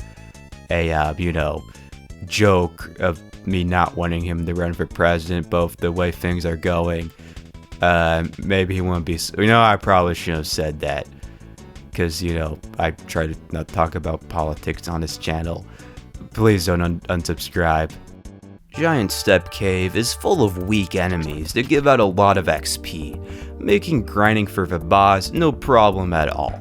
joke of me not wanting him to run for president, both the way things are going. Maybe he won't be, I probably shouldn't have said that. Because, I try to not talk about politics on this channel. Please don't unsubscribe. Giant Step Cave is full of weak enemies that give out a lot of XP, making grinding for the boss no problem at all.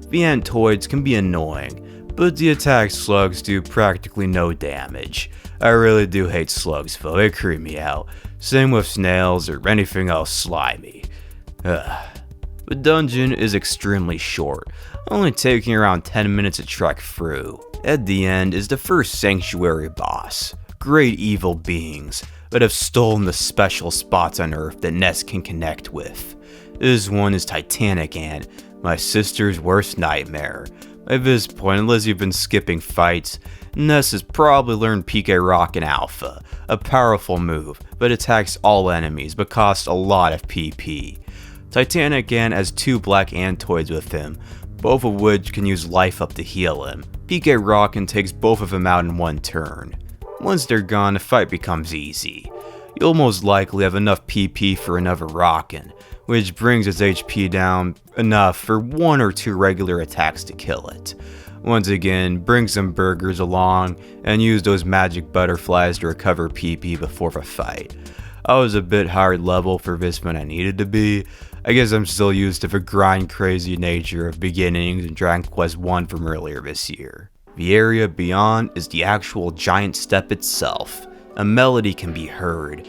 The Antoids can be annoying, but the attack slugs do practically no damage. I really do hate slugs though, they creep me out. Same with snails or anything else slimy. The dungeon is extremely short, only taking around 10 minutes to trek through. At the end is the first sanctuary boss. Great evil beings that have stolen the special spots on Earth that Ness can connect with. This one is Titanic Ant, my sister's worst nightmare. At this point, unless you've been skipping fights, Ness has probably learned PK Rock in Alpha, a powerful move that attacks all enemies but costs a lot of PP. Titanic Ant has 2 black Antoids with him, both of which can use life up to heal him. PK Rockin takes both of them out in one turn. Once they're gone, the fight becomes easy. You'll most likely have enough PP for another Rockin, which brings his HP down enough for 1 or 2 regular attacks to kill it. Once again, bring some burgers along and use those magic butterflies to recover PP before the fight. I was a bit higher level for this than I needed to be. I guess I'm still used to the grind crazy nature of beginnings and Dragon Quest 1 from earlier this year. The area beyond is the actual Giant Step itself. A melody can be heard.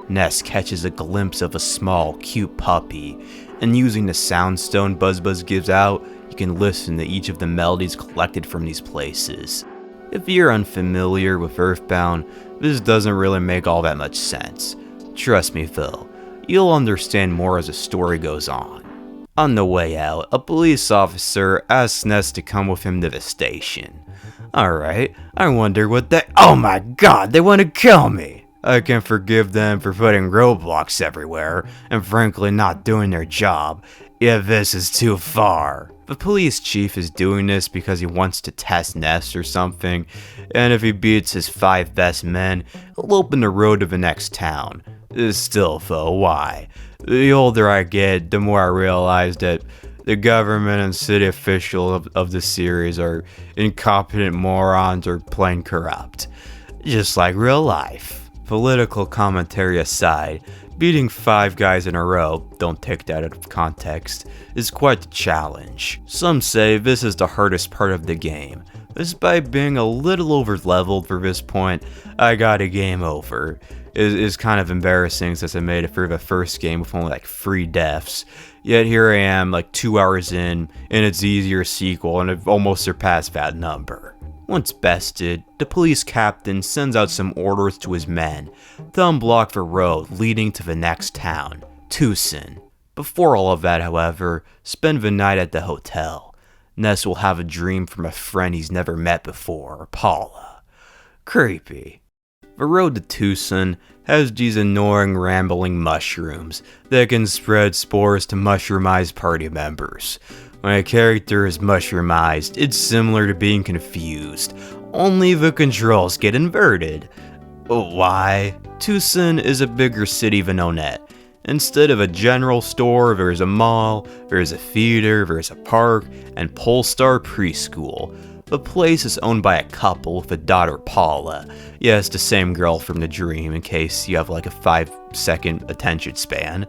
Ness catches a glimpse of a small, cute puppy, and using the soundstone Buzzbuzz gives out, you can listen to each of the melodies collected from these places. If you're unfamiliar with Earthbound, this doesn't really make all that much sense. Trust me though, you'll understand more as the story goes on. On the way out, a police officer asks Ness to come with him to the station. Alright, I wonder what oh my god, they want to kill me! I can forgive them for putting roadblocks everywhere, and frankly not doing their job, yet this is too far. The police chief is doing this because he wants to test Ness or something, and if he beats his 5 best men, he'll open the road to the next town. Still though, why? The older I get, the more I realize that the government and city officials of the series are incompetent morons or plain corrupt. Just like real life. Political commentary aside, beating 5 guys in a row, don't take that out of context, is quite the challenge. Some say this is the hardest part of the game. Despite being a little over leveled for this point, I got a game over. It's kind of embarrassing since I made it through the first game with only like 3 deaths. Yet here I am like 2 hours in its easier sequel and I've almost surpassed that number. Once bested, the police captain sends out some orders to his men to unblock the road leading to the next town, Tucson. Before all of that, however, spend the night at the hotel. Ness will have a dream from a friend he's never met before, Paula. Creepy. The road to Tucson has these annoying rambling mushrooms that can spread spores to mushroomize party members. When a character is mushroomized, it's similar to being confused, only the controls get inverted. Why? Tucson is a bigger city than Onett. Instead of a general store, there's a mall, there's a theater, there's a park, and Polestar Preschool. The place is owned by a couple with a daughter, Paula. Yes, the same girl from the dream, in case you have like a 5-second attention span.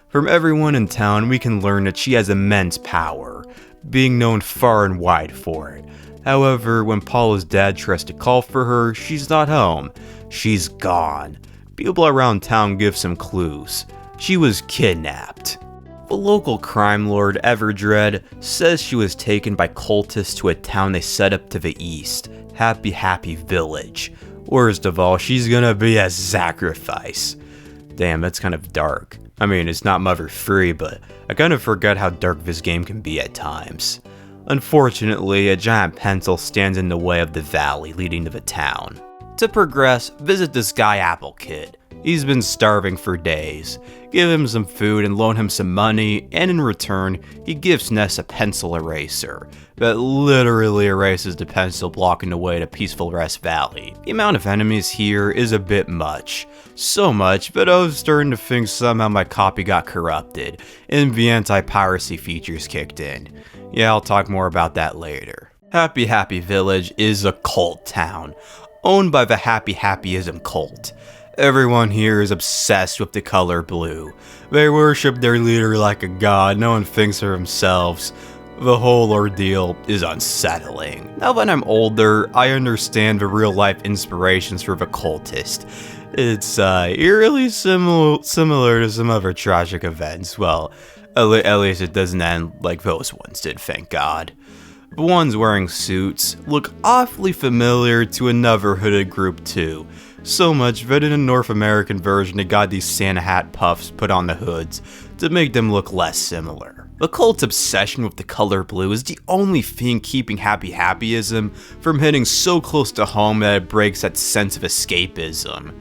From everyone in town, we can learn that she has immense power, being known far and wide for it. However, when Paula's dad tries to call for her, she's not home. She's gone. People around town give some clues. She was kidnapped. The local crime lord, Everdread, says she was taken by cultists to a town they set up to the east, Happy Village. Worst of all, she's gonna be a sacrifice. Damn, that's kind of dark. I mean, it's not mother-free, but I kind of forgot how dark this game can be at times. Unfortunately, a giant pencil stands in the way of the valley leading to the town. To progress, visit this guy Apple Kid. He's been starving for days. Give him some food and loan him some money, and in return, he gives Ness a pencil eraser that literally erases the pencil blocking the way to Peaceful Rest Valley. The amount of enemies here is a bit much. So much that I was starting to think somehow my copy got corrupted, and the anti-piracy features kicked in. Yeah, I'll talk more about that later. Happy Village is a cult town, owned by the Happyism cult. Everyone here is obsessed with the color blue. They worship their leader like a god, no one thinks for themselves. The whole ordeal is unsettling. Now that I'm older, I understand the real-life inspirations for the cultist. It's eerily similar to some other tragic events. Well, at least it doesn't end like those ones did, thank God. The ones wearing suits look awfully familiar to another hooded group too. So much that in a North American version they got these Santa hat puffs put on the hoods to make them look less similar. The cult's obsession with the color blue is the only thing keeping Happyism from hitting so close to home that it breaks that sense of escapism.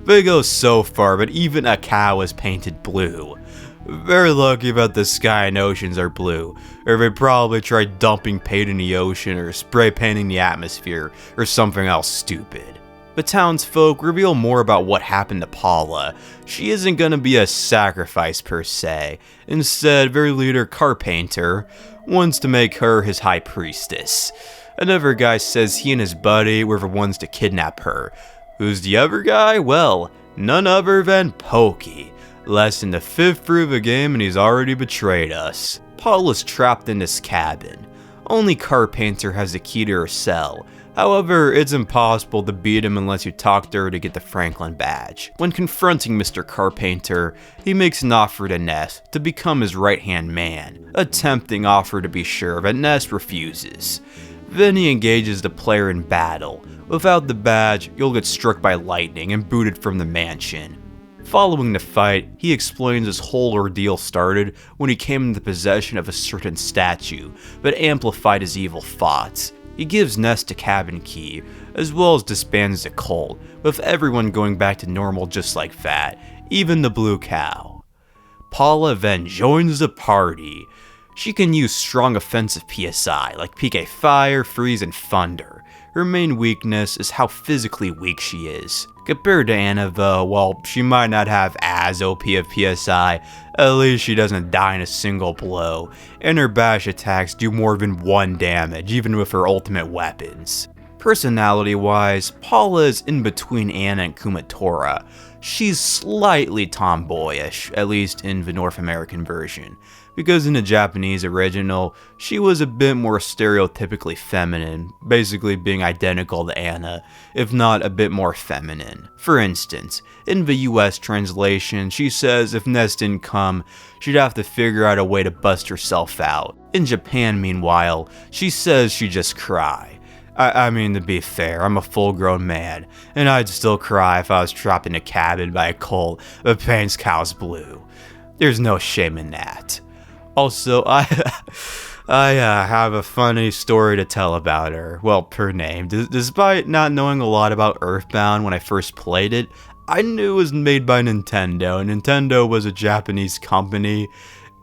They go so far that even a cow is painted blue. Very lucky that the sky and oceans are blue, or they probably tried dumping paint in the ocean or spray painting the atmosphere or something else stupid. The townsfolk reveal more about what happened to Paula. She isn't gonna be a sacrifice per se. Instead, their leader, Carpainter, wants to make her his high priestess. Another guy says he and his buddy were the ones to kidnap her. Who's the other guy? Well, none other than Pokey. Less than the 5th through the game and he's already betrayed us. Paula's trapped in this cabin. Only Carpainter has the key to her cell. However, it's impossible to beat him unless you talk to her to get the Franklin badge. When confronting Mr. Carpainter, he makes an offer to Ness to become his right-hand man. A tempting offer to be sure, but Ness refuses. Then he engages the player in battle. Without the badge, you'll get struck by lightning and booted from the mansion. Following the fight, he explains his whole ordeal started when he came into possession of a certain statue that amplified his evil thoughts. He gives Ness the cabin key, as well as disbands the cult, with everyone going back to normal just like that, even the blue cow. Paula then joins the party. She can use strong offensive PSI, like PK Fire, Freeze, and Thunder. Her main weakness is how physically weak she is. Compared to Anna though, while she might not have as OP of PSI, at least she doesn't die in a single blow, and her bash attacks do more than 1 damage, even with her ultimate weapons. Personality-wise, Paula is in between Anna and Kumatora. She's slightly tomboyish, at least in the North American version, because in the Japanese original, she was a bit more stereotypically feminine, basically being identical to Anna, if not a bit more feminine. For instance, in the US translation, she says if Ness didn't come, she'd have to figure out a way to bust herself out. In Japan, meanwhile, she says she'd just cry. I mean, to be fair, I'm a full-grown man, and I'd still cry if I was trapped in a cabin by a cult that paints cows blue. There's no shame in that. Also, I have a funny story to tell about her. Well, per name. Despite not knowing a lot about Earthbound when I first played it, I knew it was made by Nintendo, and Nintendo was a Japanese company.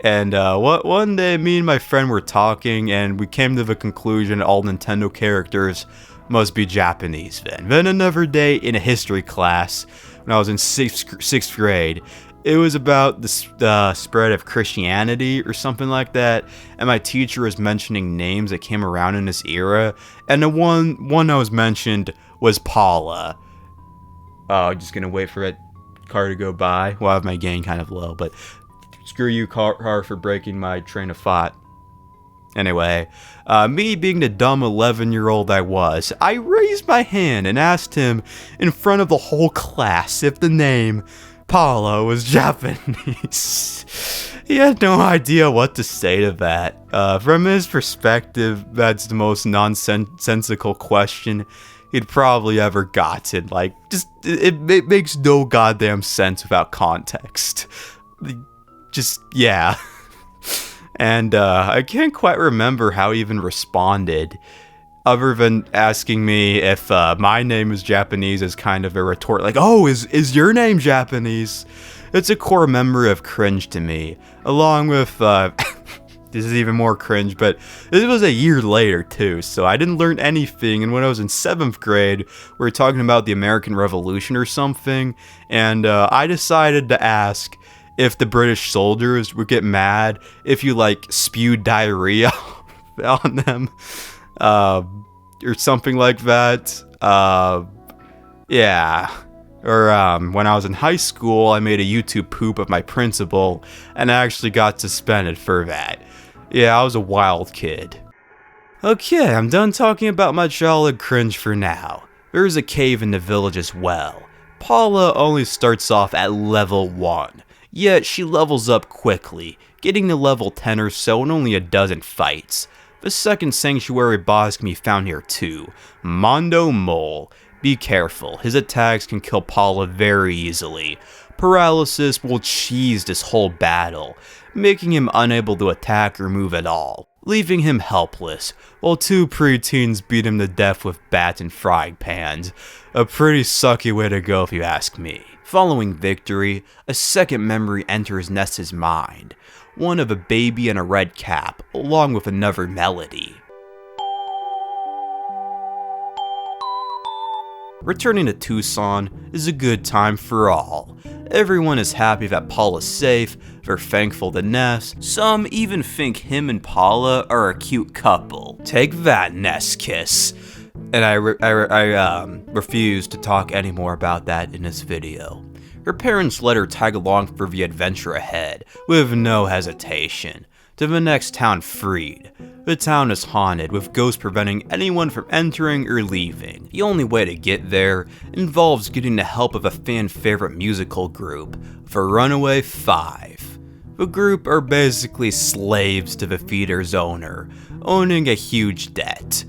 And one day, me and my friend were talking, and we came to the conclusion all Nintendo characters must be Japanese then. Then another day in a history class, when I was in 6th grade, It was about the spread of Christianity or something like that, and my teacher was mentioning names that came around in this era, and the one that was mentioned was Paula. Just gonna wait for that car to go by. Well, I have my gain kind of low, but screw you, car, for breaking my train of thought. Anyway, me being the dumb 11-year-old I was, I raised my hand and asked him in front of the whole class if the name Paula was Japanese. He had no idea what to say to that. From his perspective, that's the most nonsensical question he'd probably ever gotten. Like, just, it makes no goddamn sense without context. Just, yeah. And I can't quite remember how he even responded, other than asking me if my name is Japanese as kind of a retort, like, oh, is your name Japanese? It's a core memory of cringe to me, along with, this is even more cringe, but this was a year later too, so I didn't learn anything, and when I was in 7th grade, we were talking about the American Revolution or something, and I decided to ask if the British soldiers would get mad if you, like, spewed diarrhea on them, or something like that. Yeah. Or, when I was in high school, I made a YouTube poop of my principal, and I actually got suspended for that. Yeah, I was a wild kid. Okay, I'm done talking about my childhood cringe for now. There's a cave in the village as well. Paula only starts off at level 1. Yet she levels up quickly, getting to level 10 or so in only a dozen fights. The second sanctuary boss can be found here too, Mondo Mole. Be careful, his attacks can kill Paula very easily. Paralysis will cheese this whole battle, making him unable to attack or move at all, leaving him helpless, while 2 preteens beat him to death with bats and frying pans. A pretty sucky way to go if you ask me. Following victory, a second memory enters Ness's mind, one of a baby in a red cap, along with another melody. Returning to Tucson is a good time for all. Everyone is happy that Paula's safe, they're thankful to Ness, some even think him and Paula are a cute couple. Take that, Ness kiss. And I refuse to talk any more about that in this video. Her parents let her tag along for the adventure ahead, with no hesitation, to the next town, Freed. The town is haunted, with ghosts preventing anyone from entering or leaving. The only way to get there involves getting the help of a fan-favorite musical group, the Runaway Five. The group are basically slaves to the theater's owner, owning a huge debt.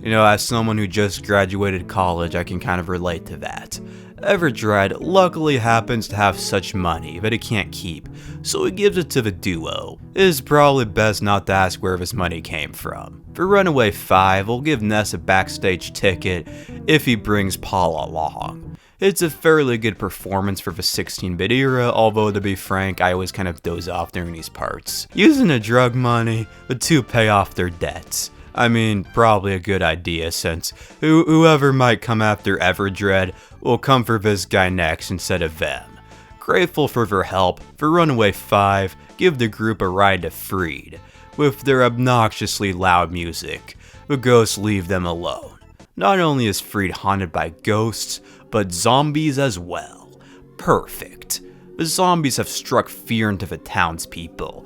You know, as someone who just graduated college, I can kind of relate to that. Everdread luckily happens to have such money that it can't keep, so he gives it to the duo. It is probably best not to ask where this money came from. The Runaway Five will give Ness a backstage ticket if he brings Paula along. It's a fairly good performance for the 16-bit era, although to be frank, I always kind of doze off during these parts. Using the drug money, the two pay off their debts. I mean, probably a good idea, since whoever might come after Everdread will come for this guy next instead of them. Grateful for their help, the Runaway Five give the group a ride to Freed. With their obnoxiously loud music, the ghosts leave them alone. Not only is Freed haunted by ghosts, but zombies as well. Perfect. The zombies have struck fear into the townspeople,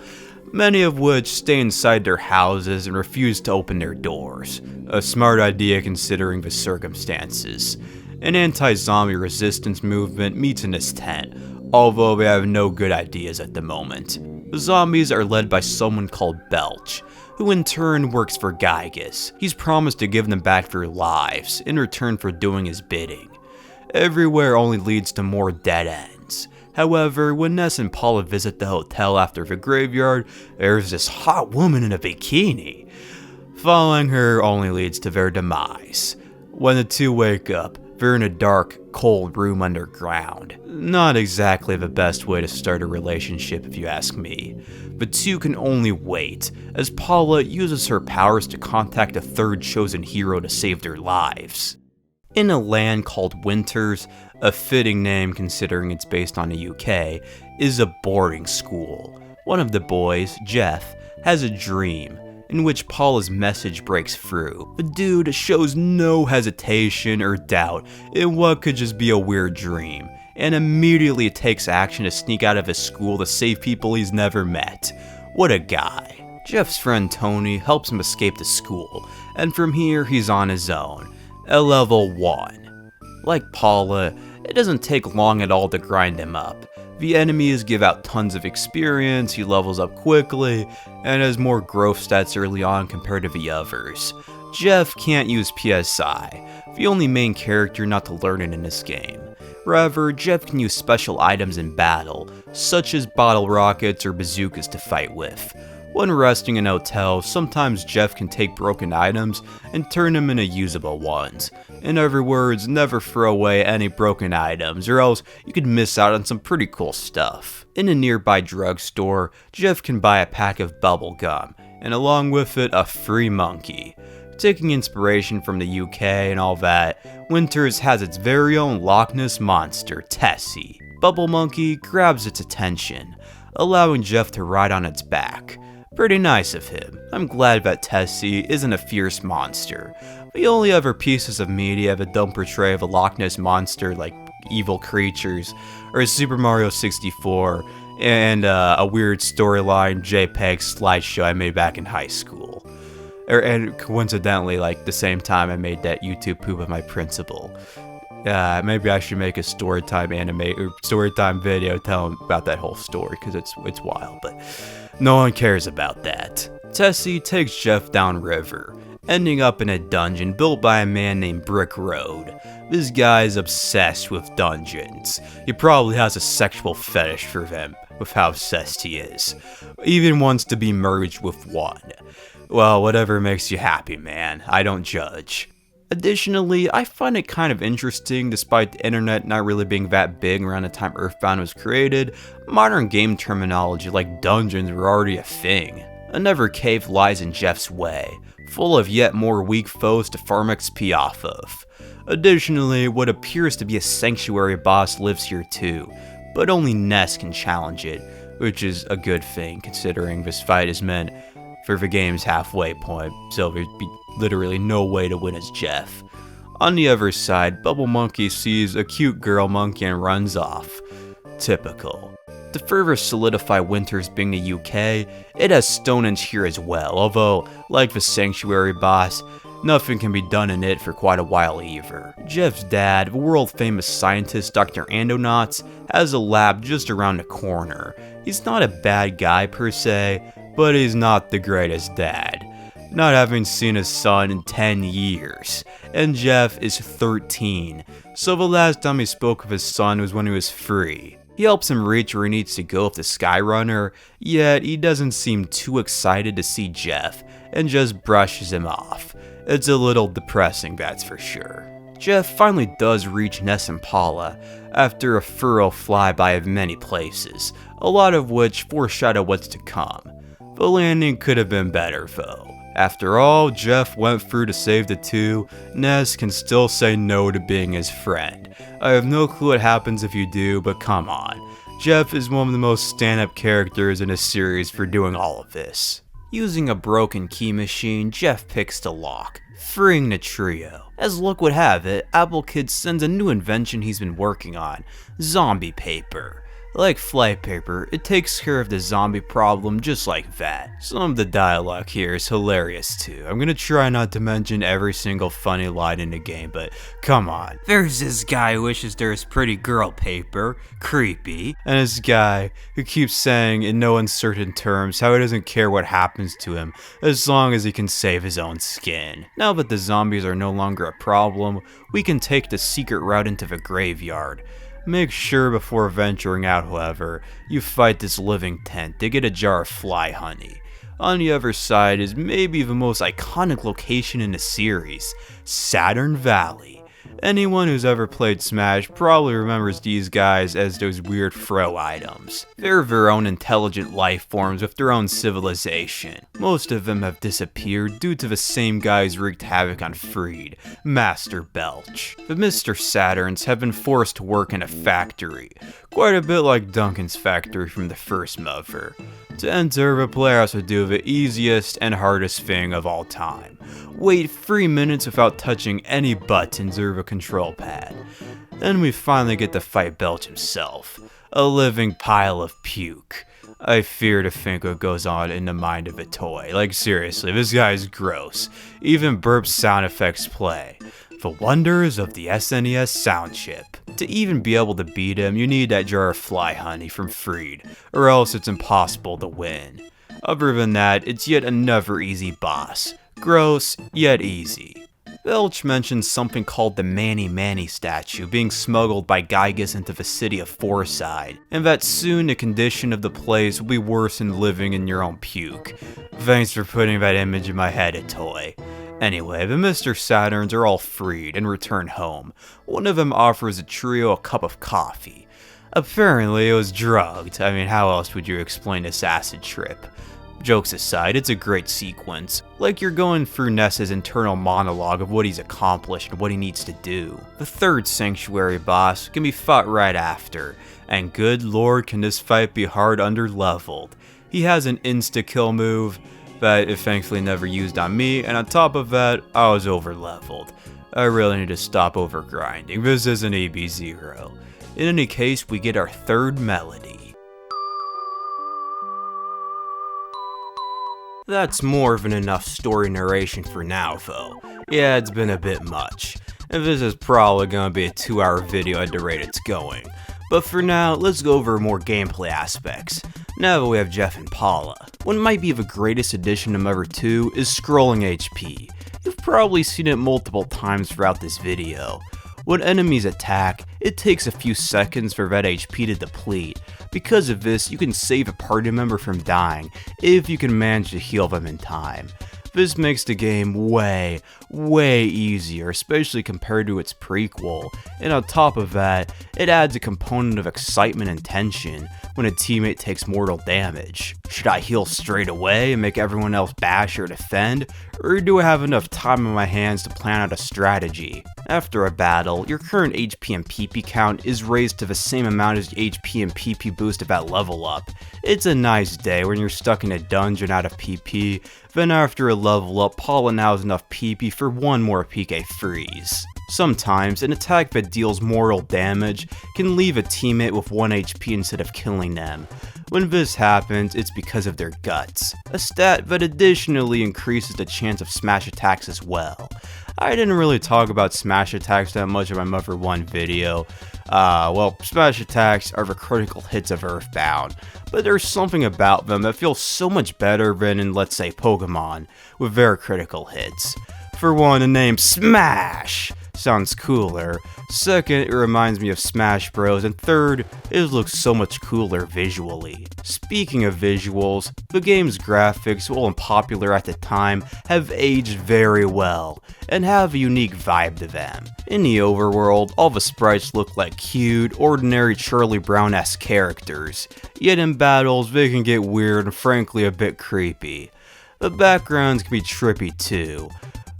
many of which stay inside their houses and refuse to open their doors. A smart idea considering the circumstances. An anti-zombie resistance movement meets in this tent, although they have no good ideas at the moment. The zombies are led by someone called Belch, who in turn works for Giygas. He's promised to give them back their lives in return for doing his bidding. Everywhere only leads to more dead ends. However, when Ness and Paula visit the hotel after the graveyard, there's this hot woman in a bikini. Following her only leads to their demise. When the two wake up, they're in a dark, cold room underground. Not exactly the best way to start a relationship if you ask me. The two can only wait, as Paula uses her powers to contact a third chosen hero to save their lives. In a land called Winters, a fitting name considering it's based on the UK, is a boarding school. One of the boys, Jeff, has a dream in which Paula's message breaks through. The dude shows no hesitation or doubt in what could just be a weird dream, and immediately takes action to sneak out of his school to save people he's never met. What a guy. Jeff's friend Tony helps him escape the school, and from here he's on his own, at level 1. Like Paula, it doesn't take long at all to grind him up. The enemies give out tons of experience, he levels up quickly, and has more growth stats early on compared to the others. Jeff can't use PSI, the only main character not to learn it in this game. Rather, Jeff can use special items in battle, such as bottle rockets or bazookas to fight with. When resting in hotels, sometimes Jeff can take broken items and turn them into usable ones. In other words, never throw away any broken items, or else you could miss out on some pretty cool stuff. In a nearby drugstore, Jeff can buy a pack of bubble gum, and along with it, a free monkey. Taking inspiration from the UK and all that, Winters has its very own Loch Ness monster, Tessie. Bubble Monkey grabs its attention, allowing Jeff to ride on its back. Pretty nice of him. I'm glad that Tessie isn't a fierce monster. The only other pieces of media that don't portray the Loch Ness monster like evil creatures are Super Mario 64 and a weird storyline JPEG slideshow I made back in high school. And coincidentally, like the same time I made that YouTube poop of my principal. Maybe I should make a storytime video telling about that whole story because it's wild, but no one cares about that. Tessie takes Jeff downriver, ending up in a dungeon built by a man named Brick Road. This guy's obsessed with dungeons. He probably has a sexual fetish for them, with how obsessed he is. Even wants to be merged with one. Well, whatever makes you happy, man. I don't judge. Additionally, I find it kind of interesting, despite the internet not really being that big around the time Earthbound was created, modern game terminology like dungeons were already a thing. Another cave lies in Jeff's way, full of yet more weak foes to farm XP off of. Additionally, what appears to be a sanctuary boss lives here too, but only Ness can challenge it, which is a good thing considering this fight is meant for the game's halfway point, so there'd be literally no way to win as Jeff. On the other side, Bubble Monkey sees a cute girl monkey and runs off. Typical. To further solidify Winters being the UK, it has Stonehenge here as well, although, like the Sanctuary boss, nothing can be done in it for quite a while either. Jeff's dad, the world-famous scientist Dr. Andonauts, has a lab just around the corner. He's not a bad guy per se, but he's not the greatest dad, not having seen his son in 10 years, and Jeff is 13, so the last time he spoke of his son was when he was 3. He helps him reach where he needs to go with the Skyrunner, yet he doesn't seem too excited to see Jeff, and just brushes him off. It's a little depressing, that's for sure. Jeff finally does reach Ness and Paula, after a thorough flyby of many places, a lot of which foreshadow what's to come. The landing could have been better though. After all Jeff went through to save the two, Ness can still say no to being his friend. I have no clue what happens if you do, but come on. Jeff is one of the most stand-up characters in a series for doing all of this. Using a broken key machine, Jeff picks the lock, freeing the trio. As luck would have it, Apple Kid sends a new invention he's been working on, zombie paper. Like flight paper, it takes care of the zombie problem just like that. Some of the dialogue here is hilarious too. I'm gonna try not to mention every single funny line in the game, but come on. There's this guy who wishes there's pretty girl paper, creepy, and this guy who keeps saying in no uncertain terms how he doesn't care what happens to him as long as he can save his own skin. Now that the zombies are no longer a problem, we can take the secret route into the graveyard. Make sure before venturing out, however, you fight this living tent to get a jar of fly honey. On the other side is maybe the most iconic location in the series, Saturn Valley. Anyone who's ever played Smash probably remembers these guys as those weird throw items. They're their own intelligent life forms with their own civilization. Most of them have disappeared due to the same guys wreaked havoc on Freed, Master Belch. The Mr. Saturns have been forced to work in a factory, quite a bit like Duncan's factory from the first Mother. To enter, the player has to do the easiest and hardest thing of all time. Wait 3 minutes without touching any buttons or the control pad. Then we finally get to fight Belch himself, a living pile of puke. I fear to think what goes on in the mind of Itoi. Like seriously, this guy's gross. Even burp sound effects play. The wonders of the SNES sound chip. To even be able to beat him, you need that jar of fly honey from Freed, or else it's impossible to win. Other than that, it's yet another easy boss. Gross, yet easy. Belch mentions something called the Manny statue being smuggled by Giygas into the city of Forside, and that soon the condition of the place will be worse than living in your own puke. Thanks for putting that image in my head, Itoi. Anyway, the Mr. Saturns are all freed and return home. One of them offers a trio a cup of coffee. Apparently it was drugged. I mean, how else would you explain this acid trip? Jokes aside, it's a great sequence. Like you're going through Ness's internal monologue of what he's accomplished and what he needs to do. The third Sanctuary boss can be fought right after. And good lord, can this fight be hard under-leveled. He has an insta-kill move that it thankfully never used on me, and on top of that, I was over-leveled. I really need to stop over-grinding. This isn't EB0. In any case, we get our third melody. That's more than enough story narration for now, though. Yeah, it's been a bit much, and this is probably gonna be a 2-hour video at the rate it's going. But for now, let's go over more gameplay aspects. Now that we have Jeff and Paula, what might be the greatest addition to Mother 2 is scrolling HP. You've probably seen it multiple times throughout this video. When enemies attack, it takes a few seconds for that HP to deplete. Because of this, you can save a party member from dying if you can manage to heal them in time. This makes the game way easier, especially compared to its prequel, and on top of that, it adds a component of excitement and tension when a teammate takes mortal damage. Should I heal straight away and make everyone else bash or defend, or do I have enough time on my hands to plan out a strategy? After a battle, your current HP and PP count is raised to the same amount as the HP and PP boost of that level up. It's a nice day when you're stuck in a dungeon out of PP, then after a level up, Paula now has enough PP for one more PK freeze. Sometimes, an attack that deals mortal damage can leave a teammate with 1 HP instead of killing them. When this happens, it's because of their guts, a stat that additionally increases the chance of smash attacks as well. I didn't really talk about smash attacks that much in my Mother 1 video. Well, smash attacks are the critical hits of Earthbound, but there's something about them that feels so much better than in, let's say, Pokemon, with their critical hits. For one, the name Smash sounds cooler. Second, it reminds me of Smash Bros. And third, it looks so much cooler visually. Speaking of visuals, the game's graphics, while unpopular at the time, have aged very well, and have a unique vibe to them. In the overworld, all the sprites look like cute, ordinary Charlie Brown-esque characters, yet in battles they can get weird and frankly a bit creepy. The backgrounds can be trippy too,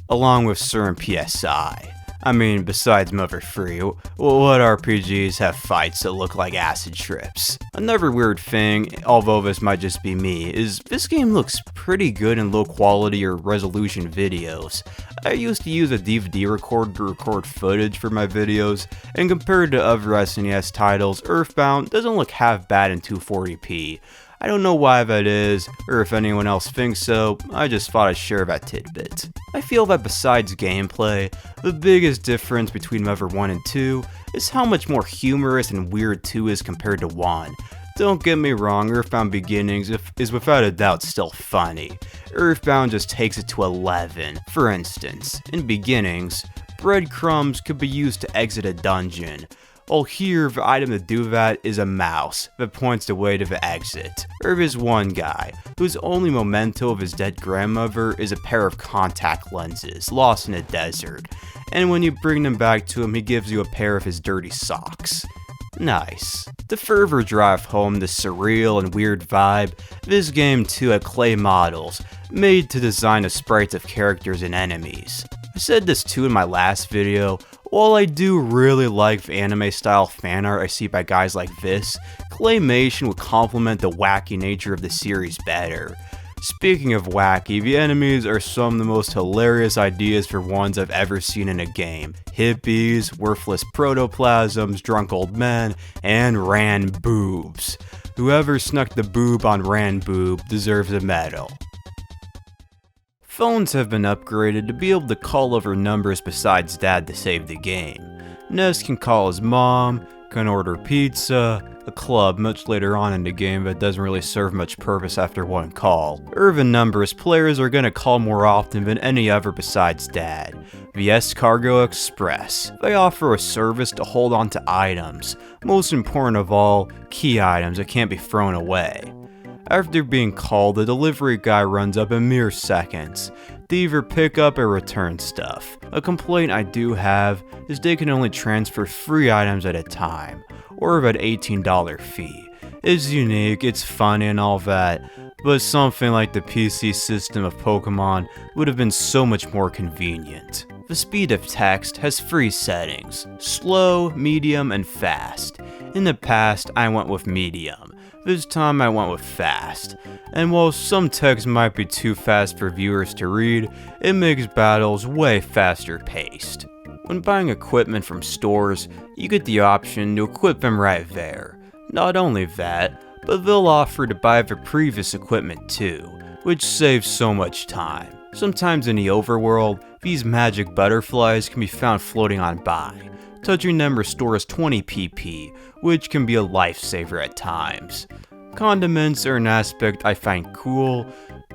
along with certain PSI. I mean, besides Mother 3, what RPGs have fights that look like acid trips? Another weird thing, although this might just be me, is this game looks pretty good in low quality or resolution videos. I used to use a DVD recorder to record footage for my videos, and compared to other SNES titles, Earthbound doesn't look half bad in 240p. I don't know why that is, or if anyone else thinks so, I just thought I'd share that tidbit. I feel that besides gameplay, the biggest difference between Mother 1 and 2 is how much more humorous and weird 2 is compared to 1. Don't get me wrong, Earthbound Beginnings is without a doubt still funny. Earthbound just takes it to 11. For instance, in Beginnings, breadcrumbs could be used to exit a dungeon, Well, here the item to do that is a mouse that points the way to the exit. Or there's one guy whose only memento of his dead grandmother is a pair of contact lenses lost in a desert, and when you bring them back to him, he gives you a pair of his dirty socks. Nice. To further drive home the surreal and weird vibe, this game too had clay models made to design the sprites of characters and enemies. I said this too in my last video. While I do really like the anime style fan art I see by guys like this, claymation would complement the wacky nature of the series better. Speaking of wacky, the enemies are some of the most hilarious ideas for ones I've ever seen in a game. Hippies, worthless protoplasms, drunk old men, and ran boobs. Whoever snuck the boob on ran boob deserves a medal. Phones have been upgraded to be able to call over numbers besides dad to save the game. Ness can call his mom, can order pizza, a club much later on in the game that doesn't really serve much purpose after one call. Even numbers players are gonna call more often than any other besides dad. VS Cargo Express. They offer a service to hold on to items, most important of all, key items that can't be thrown away. After being called, the delivery guy runs up in mere seconds to either pick up or return stuff. A complaint I do have is they can only transfer 3 items at a time, or that $18 fee. It's unique, it's funny and all that, but something like the PC system of Pokemon would have been so much more convenient. The speed of text has 3 settings: slow, medium, and fast. In the past, I went with medium. This time I went with fast, and while some text might be too fast for viewers to read, it makes battles way faster paced. When buying equipment from stores, you get the option to equip them right there. Not only that, but they'll offer to buy the previous equipment too, which saves so much time. Sometimes in the overworld, these magic butterflies can be found floating on by. Touching them restores 20 PP, which can be a lifesaver at times. Condiments are an aspect I find cool.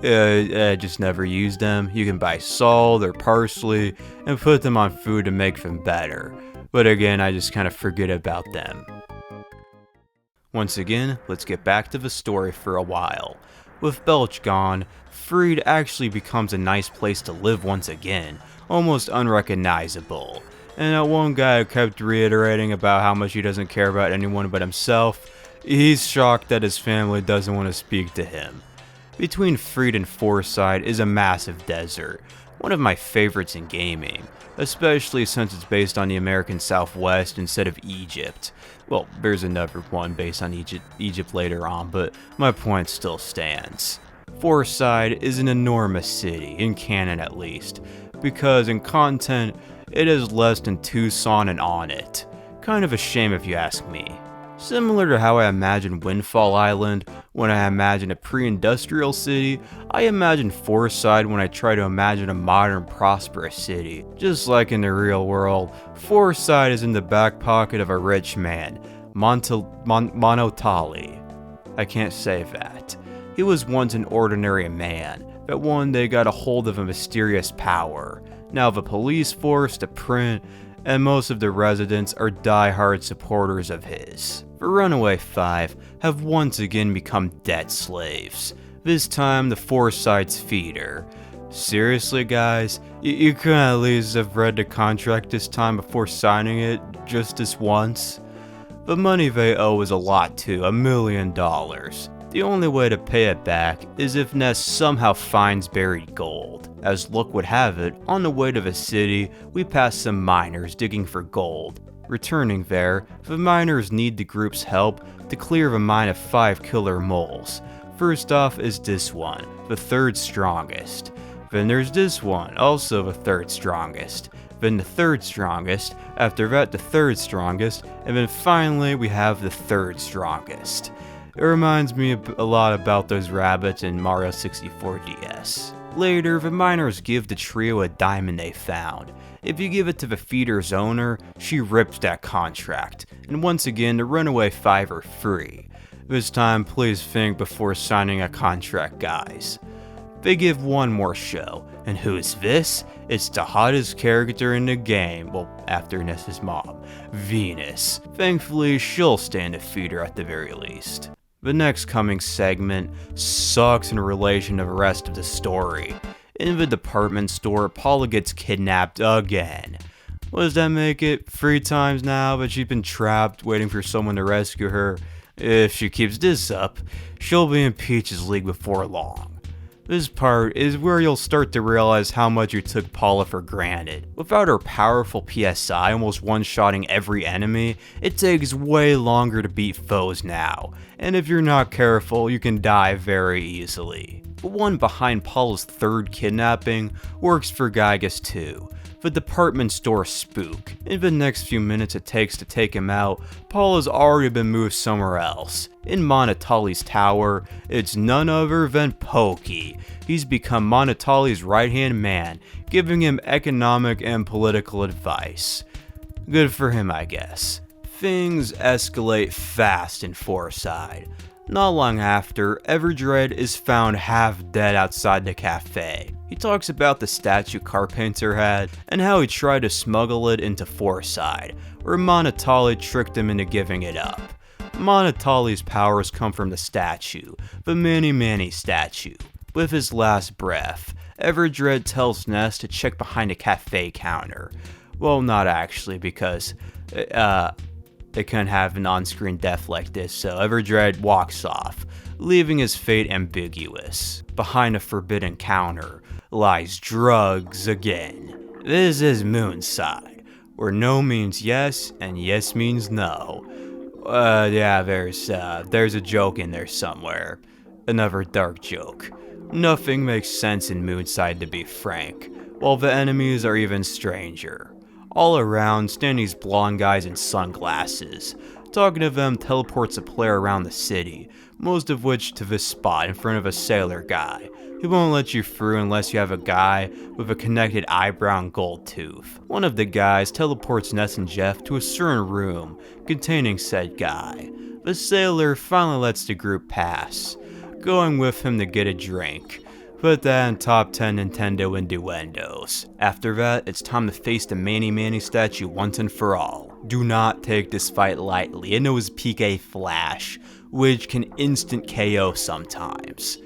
I just never use them. You can buy salt or parsley and put them on food to make them better. But again, I just kind of forget about them. Once again, let's get back to the story for a while. With Belch gone, Freed actually becomes a nice place to live once again, almost unrecognizable. And that one guy who kept reiterating about how much he doesn't care about anyone but himself, he's shocked that his family doesn't want to speak to him. Between Freed and Foreside is a massive desert, one of my favorites in gaming, especially since it's based on the American Southwest instead of Egypt. Well, there's another one based on Egypt later on, but my point still stands. Foreside is an enormous city, in canon at least, because in content, it is less than Tucson and Onett. Kind of a shame if you ask me. Similar to how I imagine Windfall Island when I imagine a pre-industrial city, I imagine Foreside when I try to imagine a modern prosperous city. Just like in the real world, Foreside is in the back pocket of a rich man, Monotali. I can't say that. He was once an ordinary man, that one day got a hold of a mysterious power. Now the police force, the print, and most of the residents are die-hard supporters of his. The Runaway Five have once again become debt slaves. This time the Foreside's feeder. Seriously guys, you couldn't at least have read the contract this time before signing it, just this once? The money they owe is a lot too, $1 million. The only way to pay it back is if Ness somehow finds buried gold. As luck would have it, on the way to the city, we pass some miners digging for gold. Returning there, the miners need the group's help to clear the mine of 5 killer moles. First off is this one, the 3rd strongest. Then there's this one, also the 3rd strongest. Then the 3rd strongest, after that the 3rd strongest, and then finally we have the 3rd strongest. It reminds me a lot about those rabbits in Mario 64 DS. Later, the miners give the trio a diamond they found. If you give it to the feeder's owner, she rips that contract, and once again the Runaway Five are free. This time, please think before signing a contract, guys. they give one more show. And who's this? It's the hottest character in the game, well, after Ness's mom, Venus. Thankfully, she'll stand a feeder at the very least. The next coming segment sucks in relation to the rest of the story. In the department store, Paula gets kidnapped again. What does that make it? 3 times now that she's been trapped, waiting for someone to rescue her. If she keeps this up, she'll be in Peach's league before long. This part is where you'll start to realize how much you took Paula for granted. Without her powerful PSI almost one-shotting every enemy, it takes way longer to beat foes now, and if you're not careful, you can die very easily. The one behind Paula's 3rd kidnapping works for Giygas too. The department store spook. In the next few minutes it takes to take him out, Paula's already been moved somewhere else. In Monotali's tower, it's none other than Pokey. He's become Monotali's right-hand man, giving him economic and political advice. Good for him, I guess. Things escalate fast in Foreside. Not long after, Everdread is found half dead outside the cafe. He talks about the statue Carpenter had, and how he tried to smuggle it into Foreside, where Monotali tricked him into giving it up. Monotali's powers come from the statue, the Manny statue. With his last breath, Everdread tells Ness to check behind a cafe counter. Well, not actually, because, they couldn't have an on-screen death like this, so Everdread walks off, leaving his fate ambiguous. Behind a forbidden counter lies drugs again. This is Moonside, where no means yes and yes means no. Yeah, there's a joke in there somewhere. Another dark joke. Nothing makes sense in Moonside, to be frank, while the enemies are even stranger. All around stand these blonde guys in sunglasses. Talking to them teleports a player around the city, most of which to this spot in front of a sailor guy. He won't let you through unless you have a guy with a connected eyebrow and gold tooth. One of the guys teleports Ness and Jeff to a certain room containing said guy. The sailor finally lets the group pass, going with him to get a drink. Put that in top 10 Nintendo innuendos. After that, it's time to face the Manny statue once and for all. Do not take this fight lightly. It knows PK Flash, which can instant KO sometimes.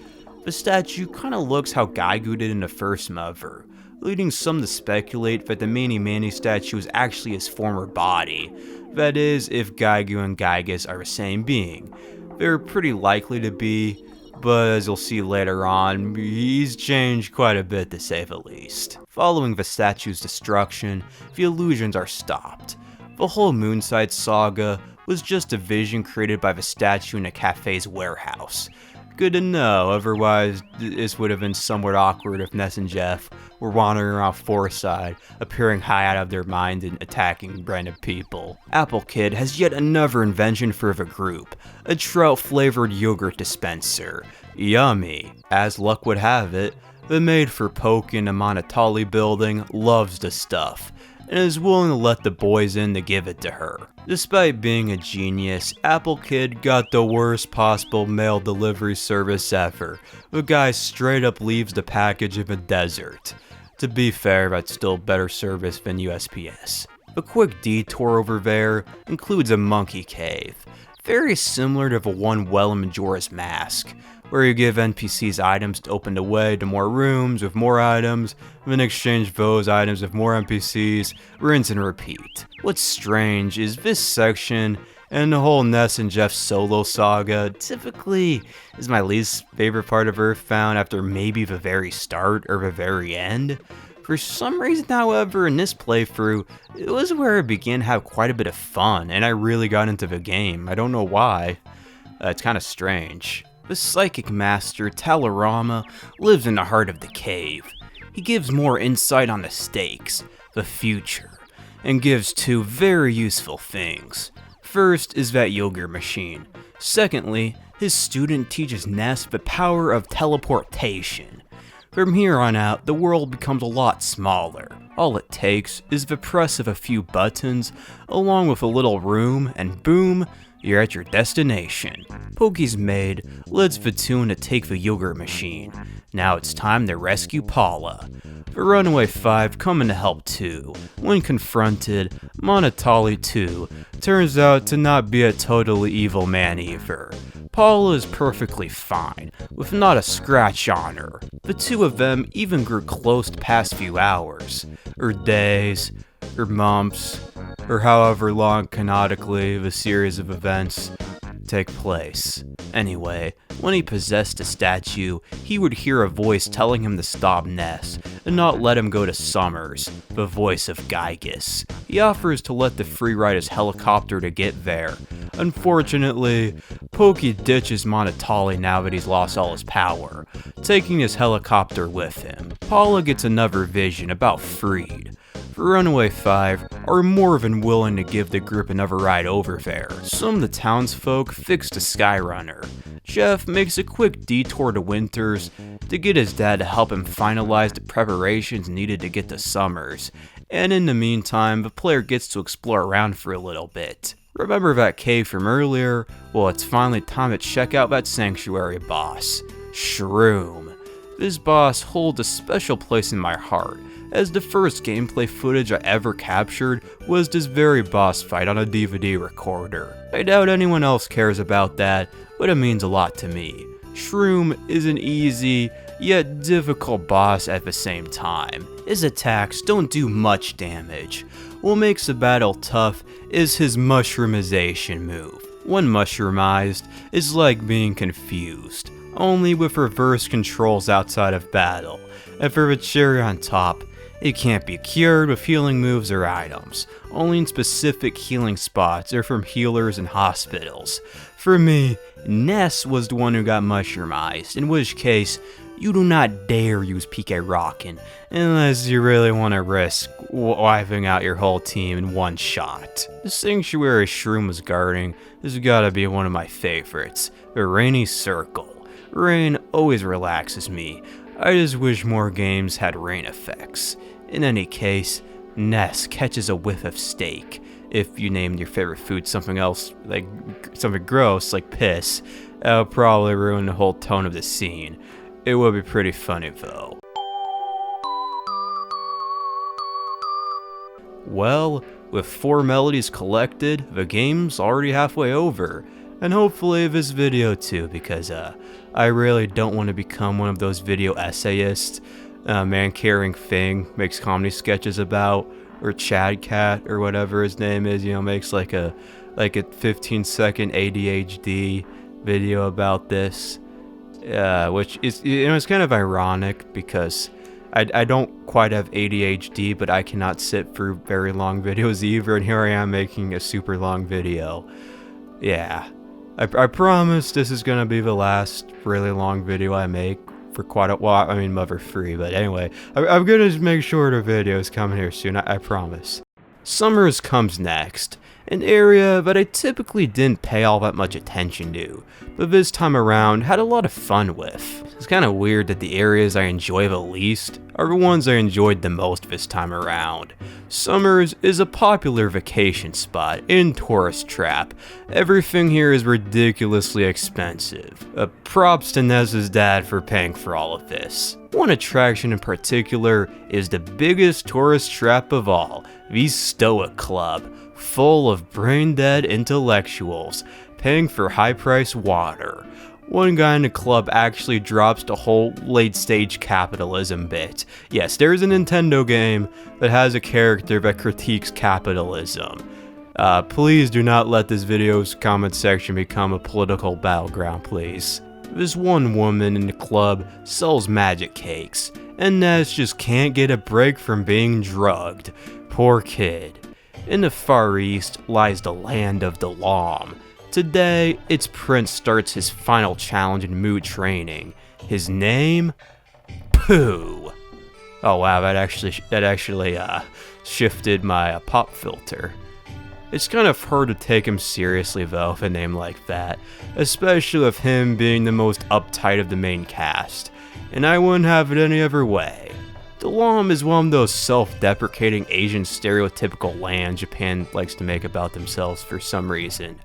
The statue kinda looks how Giegue did in the first Mother, leading some to speculate that the Manny statue is actually his former body. That is, if Giegue and Giygas are the same being. They're pretty likely to be, but as you'll see later on, he's changed quite a bit to say the least. Following the statue's destruction, the illusions are stopped. The whole Moonside saga was just a vision created by the statue in the cafe's warehouse. Good to know, otherwise this would have been somewhat awkward if Ness and Jeff were wandering around Foreside, appearing high out of their mind and attacking random people. Apple Kid has yet another invention for the group, a trout-flavored yogurt dispenser. Yummy. As luck would have it, the maid for Poke in the Monotali building loves the stuff, and is willing to let the boys in to give it to her. Despite being a genius, Apple Kid got the worst possible mail delivery service ever. The guy straight up leaves the package in the desert. To be fair, that's still better service than USPS. A quick detour over there includes a monkey cave, very similar to the one well in Majora's Mask, where you give NPCs items to open the way to more rooms with more items, then exchange those items with more NPCs, rinse and repeat. What's strange is this section and the whole Ness and Jeff solo saga typically is my least favorite part of Earthbound after maybe the very start or the very end. For some reason, however, in this playthrough, it was where I began to have quite a bit of fun, and I really got into the game. I don't know why. It's kind of strange. The Psychic Master, Talarama, lives in the heart of the cave. He gives more insight on the stakes, the future, and gives 2 very useful things. First is that yogurt machine. Secondly, his student teaches Ness the power of teleportation. From here on out, the world becomes a lot smaller. All it takes is the press of a few buttons, along with a little room, and boom, you're at your destination. Pokey's maid lets Vatoon to take the yogurt machine. Now it's time to rescue Paula. The Runaway 5 coming to help too. When confronted, Monotali 2 turns out to not be a totally evil man either. Paula is perfectly fine, with not a scratch on her. The two of them even grew close the past few hours, or days, or months, or however long canonically the series of events take place. Anyway, when he possessed a statue, he would hear a voice telling him to stop Ness and not let him go to Summers, the voice of Giygas. He offers to let the free ride his helicopter to get there. Unfortunately, Pokey ditches Monotali now that he's lost all his power, taking his helicopter with him. Paula gets another vision about Freed. The Runaway 5 are more than willing to give the group another ride over there. Some of the townsfolk fix the Skyrunner. Jeff makes a quick detour to Winters to get his dad to help him finalize the preparations needed to get to Summers, and in the meantime, the player gets to explore around for a little bit. Remember that cave from earlier? Well, it's finally time to check out that sanctuary boss, Shroom. This boss holds a special place in my heart, as the first gameplay footage I ever captured was this very boss fight on a DVD recorder. I doubt anyone else cares about that, but it means a lot to me. Shroom is an easy, yet difficult boss at the same time. His attacks don't do much damage. What makes the battle tough is his mushroomization move. When mushroomized, it's like being confused, only with reverse controls outside of battle. And for the cherry on top, it can't be cured with healing moves or items, only in specific healing spots or from healers and hospitals. For me, Ness was the one who got mushroomized, in which case, you do not dare use PK Rockin' unless you really want to risk wiping out your whole team in one shot. The sanctuary Shroom was guarding has gotta be one of my favorites, the Rainy Circle. Rain always relaxes me. I just wish more games had rain effects. In any case, Ness catches a whiff of steak. If you named your favorite food something else, like something gross, like piss, that'll probably ruin the whole tone of the scene. It would be pretty funny though. Well, with 4 melodies collected, the game's already halfway over. And hopefully this video too, because I really don't want to become one of those video essayists man-carrying thing makes comedy sketches about, or Chad Cat or whatever his name is, makes like a 15-second ADHD video about this, which is, it's kind of ironic because I don't quite have ADHD, but I cannot sit through very long videos either, and here I am making a super long video. Yeah, I promise this is gonna be the last really long video I make for quite a while. I mean, mother free, but anyway, I'm gonna make sure the videos coming here soon, I promise. Summers comes next, an area that I typically didn't pay all that much attention to, but this time around had a lot of fun with. It's kind of weird that the areas I enjoy the least are the ones I enjoyed the most this time around. Summers is a popular vacation spot in Tourist Trap. Everything here is ridiculously expensive. Props to Ness's dad for paying for all of this. One attraction in particular is the biggest tourist trap of all, the Stoic Club, full of brain-dead intellectuals paying for high-priced water. One guy in the club actually drops the whole late-stage capitalism bit. Yes, there's a Nintendo game that has a character that critiques capitalism. Please do not let this video's comment section become a political battleground, please. This one woman in the club sells magic cakes, and Ness just can't get a break from being drugged. Poor kid. In the Far East lies the land of the Lom. Today, its prince starts his final challenge in mood training. His name? Poo. Oh wow, that actually shifted my pop filter. It's kind of hard to take him seriously though, with a name like that, especially with him being the most uptight of the main cast, and I wouldn't have it any other way. The Lom is one of those self-deprecating Asian stereotypical lands Japan likes to make about themselves for some reason.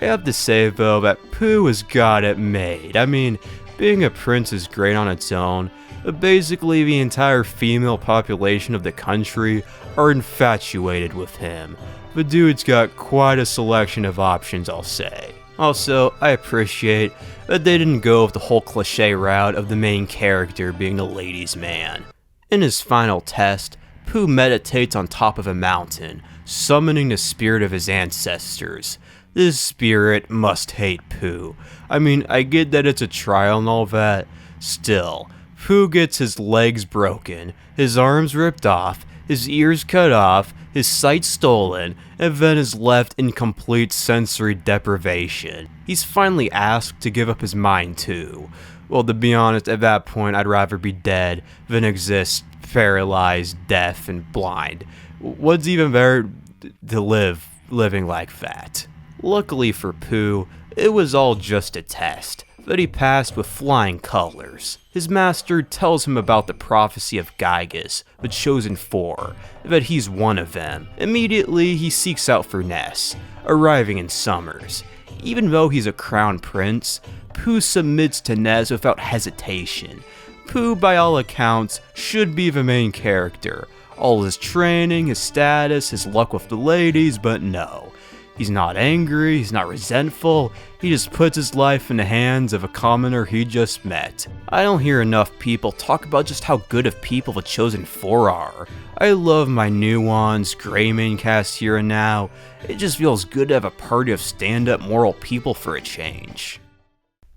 I have to say though that Poo has got it made. I mean, Being a prince is great on its own, but basically the entire female population of the country are infatuated with him. The dude's got quite a selection of options, I'll say. Also, I appreciate that they didn't go with the whole cliche route of the main character being a ladies' man. In his final test, Poo meditates on top of a mountain, summoning the spirit of his ancestors. This spirit must hate Poo. I mean, I get that it's a trial and all that. Still, Poo gets his legs broken, his arms ripped off, his ears cut off, his sight stolen, and then is left in complete sensory deprivation. He's finally asked to give up his mind too. Well, to be honest, at that point I'd rather be dead than exist paralyzed, deaf, and blind. What's even better to living like that? Luckily for Poo, it was all just a test that he passed with flying colors. His master tells him about the prophecy of Giygas, the chosen four, that he's one of them. Immediately, he seeks out for Ness, arriving in Summers. Even though he's a crown prince, Poo submits to Ness without hesitation. Poo, by all accounts, should be the main character. All his training, his status, his luck with the ladies, but no. He's not angry, he's not resentful, he just puts his life in the hands of a commoner he just met. I don't hear enough people talk about just how good of people the Chosen Four are. I love my new ones, Grey main cast here and now. It just feels good to have a party of stand-up moral people for a change.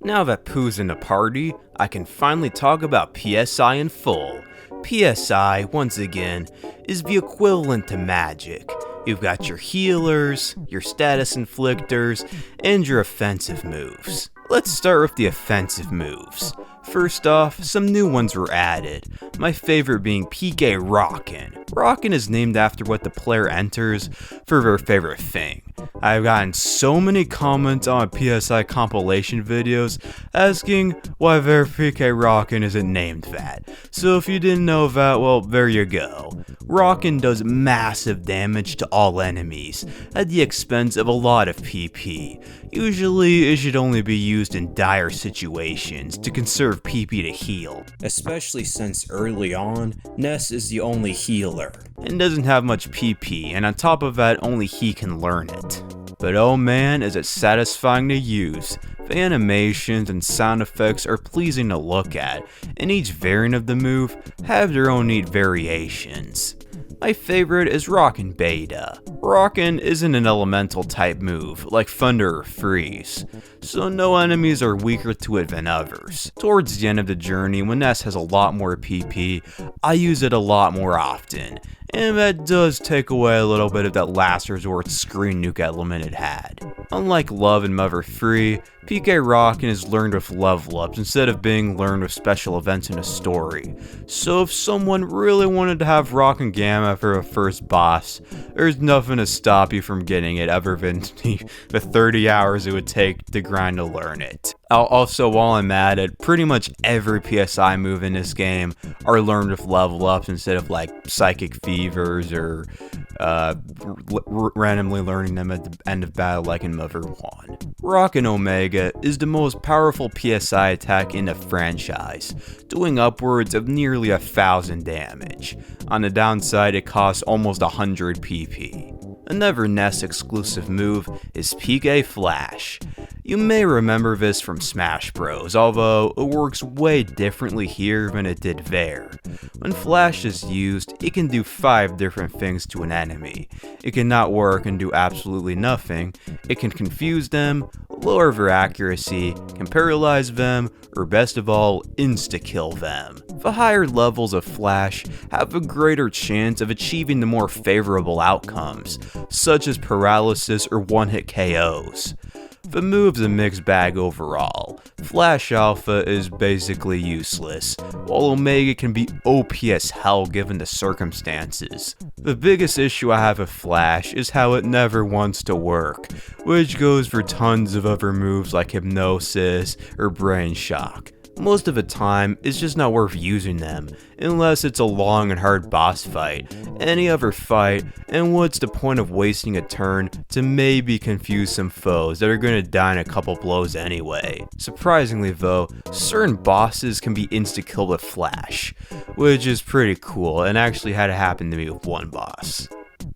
Now that Poo's in the party, I can finally talk about PSI in full. PSI, once again, is the equivalent to magic. You've got your healers, your status inflictors, and your offensive moves. Let's start with the offensive moves. First off, some new ones were added, my favorite being PK Rockin'. Rockin' is named after what the player enters for their favorite thing. I've gotten so many comments on PSI compilation videos asking why their PK Rockin' isn't named that. So if you didn't know that, well, there you go. Rockin' does massive damage to all enemies, at the expense of a lot of PP. Usually, it should only be used in dire situations to conserve PP to heal, especially since early on, Ness is the only healer, and doesn't have much PP, and on top of that, only he can learn it. But oh man, is it satisfying to use. The animations and sound effects are pleasing to look at, and each variant of the move have their own neat variations. My favorite is Rockin' Beta. Rockin' isn't an elemental type move like Thunder or Freeze, so no enemies are weaker to it than others. Towards the end of the journey, when Ness has a lot more PP, I use it a lot more often, and that does take away a little bit of that last resort screen nuke element it had. Unlike Love and Mother 3, PK Rockin' is learned with level ups instead of being learned with special events in a story. So if someone really wanted to have Rockin' Gamma for a first boss, there's nothing to stop you from getting it other than the 30 hours it would take to grind to learn it. Also, while I'm at it, pretty much every PSI move in this game are learned with level ups instead of like Psychic Fevers or randomly learning them at the end of battle like in Mother 1. Rockin' Omega is the most powerful PSI attack in the franchise, doing upwards of nearly 1,000 damage. On the downside, it costs almost 100 PP. Another Ness exclusive move is PK Flash. You may remember this from Smash Bros, although it works way differently here than it did there. When Flash is used, it can do 5 different things to an enemy. It can not work and do absolutely nothing, it can confuse them, lower their accuracy, can paralyze them, or best of all, insta-kill them. The higher levels of Flash have a greater chance of achieving the more favorable outcomes, such as paralysis or one-hit KOs. The move's a mixed bag overall. Flash Alpha is basically useless, while Omega can be OP as hell given the circumstances. The biggest issue I have with Flash is how it never wants to work, which goes for tons of other moves like Hypnosis or Brain Shock. Most of the time, it's just not worth using them, unless it's a long and hard boss fight. Any other fight, and what's the point of wasting a turn to maybe confuse some foes that are gonna die in a couple blows anyway. Surprisingly though, certain bosses can be insta-killed with flash, which is pretty cool and actually had it happen to me with one boss.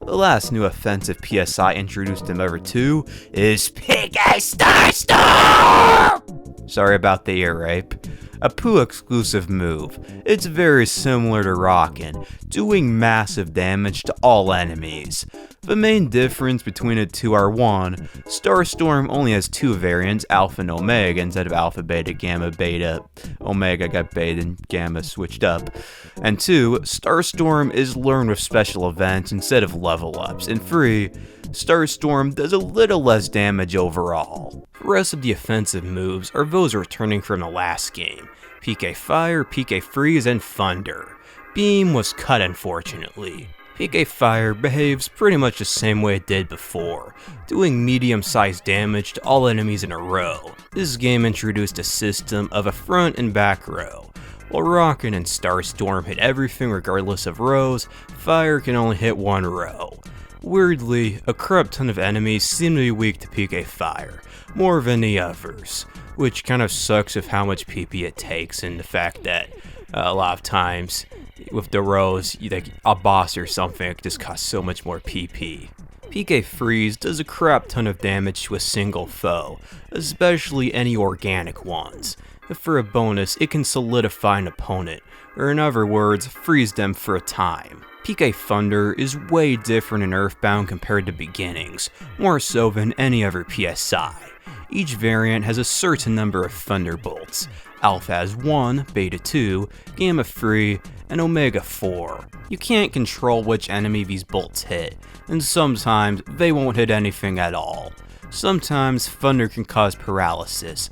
The last new offensive PSI introduced in Ever 2 is PSI Starstorm! Sorry about the ear rape. A Poo exclusive move. It's very similar to Rockin', doing massive damage to all enemies. The main difference between the two are 1. Starstorm only has 2 variants, Alpha and Omega, instead of Alpha, Beta, Gamma, Beta. Omega got Beta and Gamma switched up. And 2. Starstorm is learned with special events instead of level ups. And 3. Starstorm does a little less damage overall. The rest of the offensive moves are those returning from the last game. PK Fire, PK Freeze, and Thunder. Beam was cut unfortunately. PK Fire behaves pretty much the same way it did before, doing medium-sized damage to all enemies in a row. This game introduced a system of a front and back row. While Rockin' and Starstorm hit everything regardless of rows, Fire can only hit one row. Weirdly, a corrupt ton of enemies seem to be weak to PK Fire, more than the others, which kind of sucks with how much PP it takes and the fact that a lot of times with the rows, like a boss or something, it just costs so much more PP. PK Freeze does a crap ton of damage to a single foe, especially any organic ones. For a bonus, it can solidify an opponent, or in other words, freeze them for a time. PK Thunder is way different in Earthbound compared to Beginnings, more so than any other PSI. Each variant has a certain number of Thunderbolts. Alpha has 1, Beta 2, Gamma 3, and Omega 4. You can't control which enemy these bolts hit, and sometimes they won't hit anything at all. Sometimes Thunder can cause paralysis,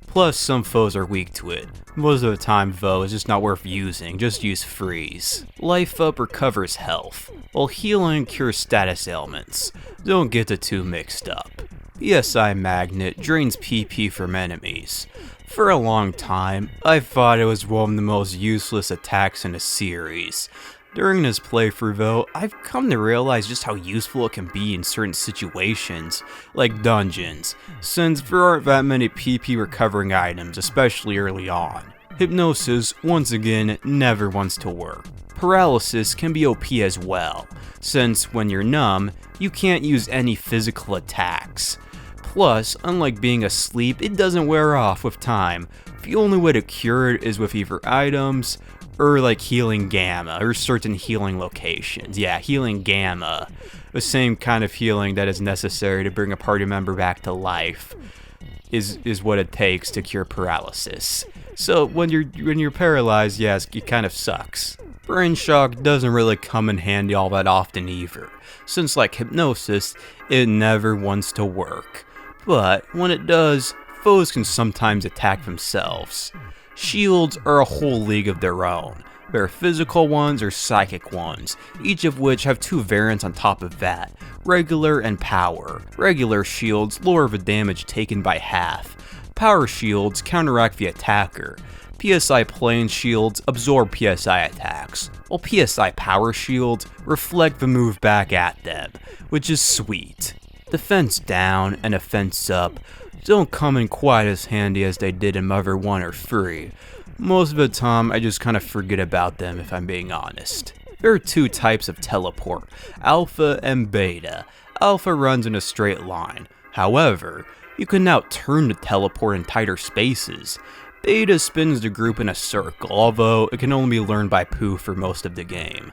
plus some foes are weak to it. Most of the time though, it's just not worth using, just use Freeze. Life Up recovers health, while Healing cures status ailments. Don't get the two mixed up. PSI Magnet drains PP from enemies. For a long time, I thought it was one of the most useless attacks in the series. During this playthrough though, I've come to realize just how useful it can be in certain situations, like dungeons, since there aren't that many PP recovering items, especially early on. Hypnosis, once again, never wants to work. Paralysis can be OP as well, since when you're numb, you can't use any physical attacks. Plus, unlike being asleep, it doesn't wear off with time. The only way to cure it is with either items, or like healing gamma, or certain healing locations. Yeah, healing gamma. The same kind of healing that is necessary to bring a party member back to life is what it takes to cure paralysis. So when you're paralyzed, yes, it kind of sucks. Brain shock doesn't really come in handy all that often either, since like hypnosis, it never wants to work. But when it does, foes can sometimes attack themselves. Shields are a whole league of their own. There are physical ones or psychic ones, each of which have 2 variants on top of that, regular and power. Regular shields lower the damage taken by half. Power shields counteract the attacker. PSI plane shields absorb PSI attacks, while PSI power shields reflect the move back at them, which is sweet. Defense down and offense up don't come in quite as handy as they did in Mother 1 or 3. Most of the time, I just kind of forget about them if I'm being honest. There are 2 types of teleport, Alpha and Beta. Alpha runs in a straight line. However, you can now turn the teleport in tighter spaces. Beta spins the group in a circle, although it can only be learned by Poo for most of the game.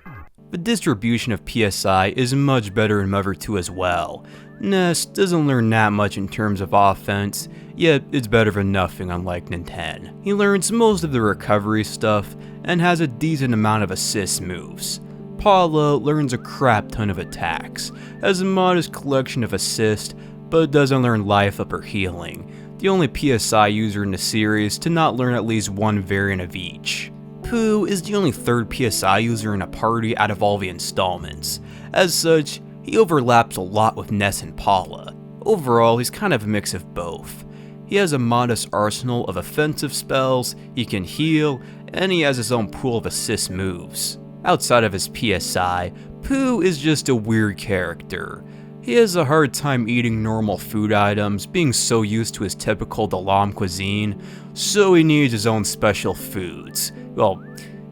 The distribution of PSI is much better in Mother 2 as well. Ness doesn't learn that much in terms of offense, yet it's better than nothing unlike Nintendo. He learns most of the recovery stuff and has a decent amount of assist moves. Paula learns a crap ton of attacks, has a modest collection of assist, but doesn't learn life up or healing. The only PSI user in the series to not learn at least one variant of each. Poo is the only 3rd PSI user in a party out of all the installments. As such, he overlaps a lot with Ness and Paula. Overall, he's kind of a mix of both. He has a modest arsenal of offensive spells, he can heal, and he has his own pool of assist moves. Outside of his PSI, Poo is just a weird character. He has a hard time eating normal food items, being so used to his typical Dalam cuisine, so he needs his own special foods. Well,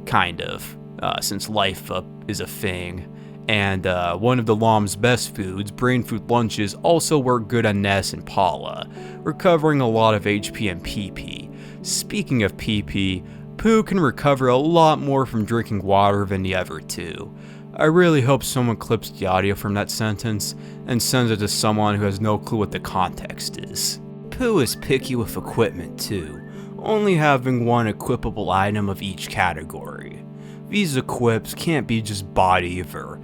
kind of, since life is a thing. And one of the Lom's best foods, brain food lunches, also work good on Ness and Paula, recovering a lot of HP and PP. Speaking of PP, Poo can recover a lot more from drinking water than the other two. I really hope someone clips the audio from that sentence and sends it to someone who has no clue what the context is. Poo is picky with equipment too, only having one equipable item of each category. These equips can't be just bought either.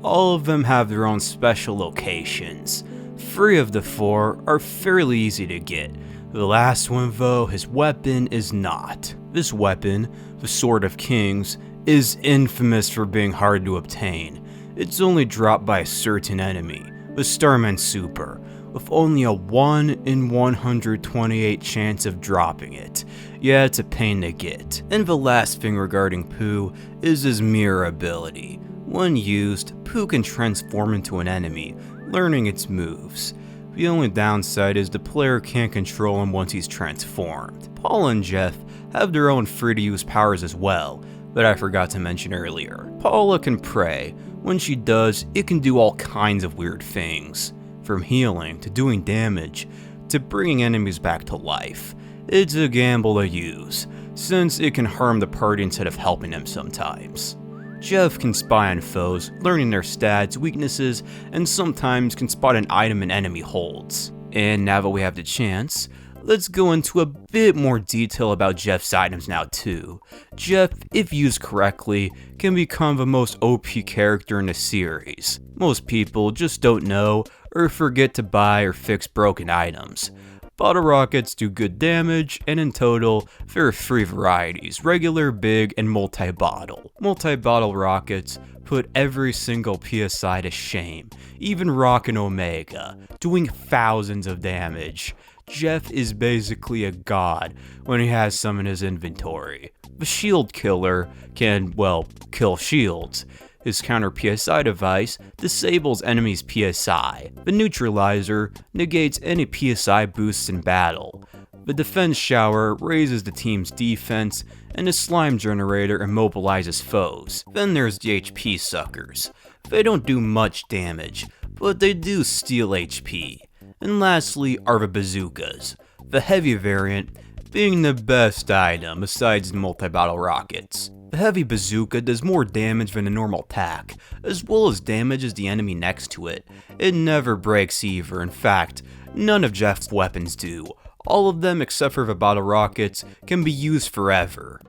All of them have their own special locations. 3 of the 4 are fairly easy to get. The last one though, his weapon, is not. This weapon, the Sword of Kings, is infamous for being hard to obtain. It's only dropped by a certain enemy, the Starman Super, with only a 1 in 128 chance of dropping it. Yeah, it's a pain to get. And the last thing regarding Poo is his mirror ability. When used, Poo can transform into an enemy, learning its moves. The only downside is the player can't control him once he's transformed. Paula and Jeff have their own free-to-use powers as well, that I forgot to mention earlier. Paula can pray. When she does, it can do all kinds of weird things, from healing to doing damage to bringing enemies back to life. It's a gamble to use, since it can harm the party instead of helping them sometimes. Jeff can spy on foes, learning their stats, weaknesses, and sometimes can spot an item an enemy holds. And now that we have the chance, let's go into a bit more detail about Jeff's items now too. Jeff, if used correctly, can become the most OP character in the series. Most people just don't know or forget to buy or fix broken items. Bottle rockets do good damage, and in total, there are 3 varieties: regular, big, and multi-bottle. Multi-bottle rockets put every single PSI to shame, even Rock and Omega, doing thousands of damage. Jeff is basically a god when he has some in his inventory. The shield killer can, well, kill shields. His counter PSI device disables enemies' PSI. The neutralizer negates any PSI boosts in battle. The defense shower raises the team's defense, and the slime generator immobilizes foes. Then there's the HP suckers. They don't do much damage, but they do steal HP. And lastly are the bazookas, the heavy variant being the best item besides the multi-battle rockets. The heavy bazooka does more damage than a normal attack, as well as damages the enemy next to it. It never breaks either. In fact, none of Jeff's weapons do. All of them except for the bottle rockets can be used forever.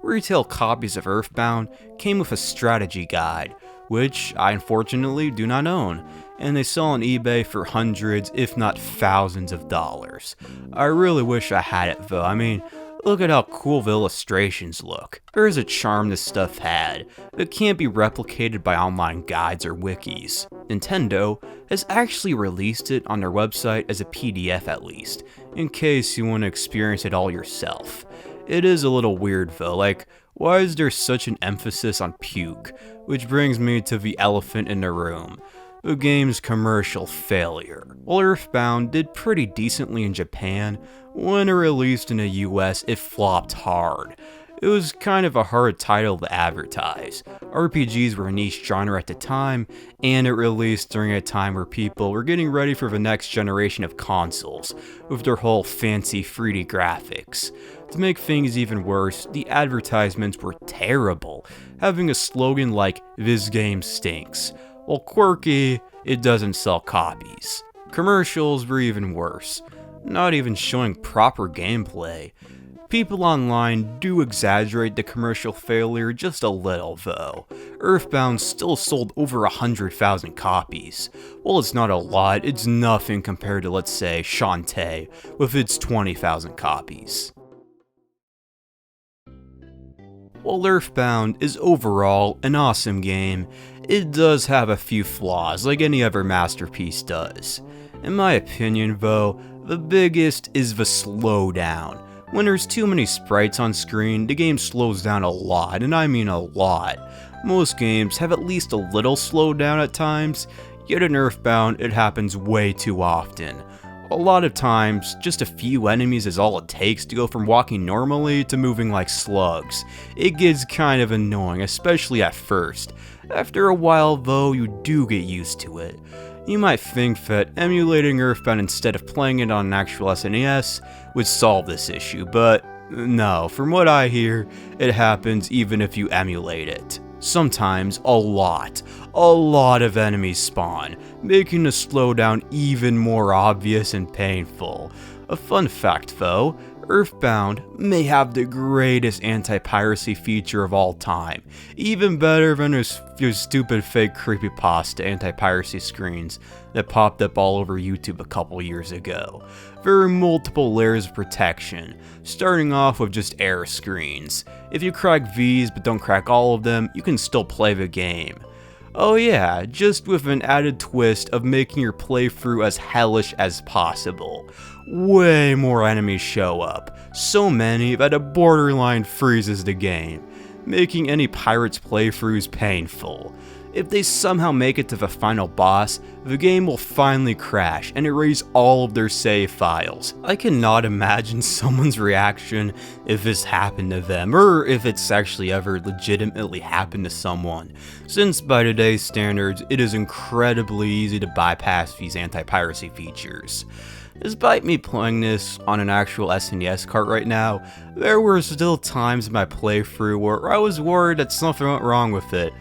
Retail copies of Earthbound came with a strategy guide, which I unfortunately do not own, and they sell on eBay for hundreds if not thousands of dollars. I really wish I had it though. I mean, look at how cool the illustrations look. There is a charm this stuff had that can't be replicated by online guides or wikis. Nintendo has actually released it on their website as a PDF at least, in case you want to experience it all yourself. It is a little weird though, like, why is there such an emphasis on puke? Which brings me to the elephant in the room, the game's commercial failure. While Earthbound did pretty decently in Japan, when it released in the US it flopped hard. It was kind of a hard title to advertise. RPGs were a niche genre at the time, and it released during a time where people were getting ready for the next generation of consoles, with their whole fancy 3D graphics. To make things even worse, the advertisements were terrible, having a slogan like, "This game stinks." While quirky, it doesn't sell copies. Commercials were even worse, not even showing proper gameplay. People online do exaggerate the commercial failure just a little though. Earthbound still sold over 100,000 copies. While it's not a lot, it's nothing compared to, let's say, Shantae with its 20,000 copies. While Earthbound is overall an awesome game, it does have a few flaws like any other masterpiece does. In my opinion though, The biggest is the slowdown. When there's too many sprites on screen, the game slows down a lot, and I mean a lot. Most games have at least a little slowdown at times, yet in Earthbound it happens way too often. A lot of times, just a few enemies is all it takes to go from walking normally to moving like slugs. It gets kind of annoying, especially at first. After a while though, you do get used to it. You might think that emulating Earthbound instead of playing it on an actual SNES would solve this issue, but no, from what I hear, it happens even if you emulate it. Sometimes a lot of enemies spawn, making the slowdown even more obvious and painful. A fun fact though, Earthbound may have the greatest anti-piracy feature of all time, even better than those stupid fake creepypasta anti-piracy screens that popped up all over YouTube a couple years ago. There are multiple layers of protection, starting off with just error screens. If you crack these but don't crack all of them, you can still play the game. Oh yeah, just with an added twist of making your playthrough as hellish as possible. Way more enemies show up, so many that it borderline freezes the game, making any pirate's playthroughs painful. If they somehow make it to the final boss, the game will finally crash and erase all of their save files. I cannot imagine someone's reaction if this happened to them, or if it's actually ever legitimately happened to someone, since by today's standards, it is incredibly easy to bypass these anti-piracy features. Despite me playing this on an actual SNES cart right now, there were still times in my playthrough where I was worried that something went wrong with it,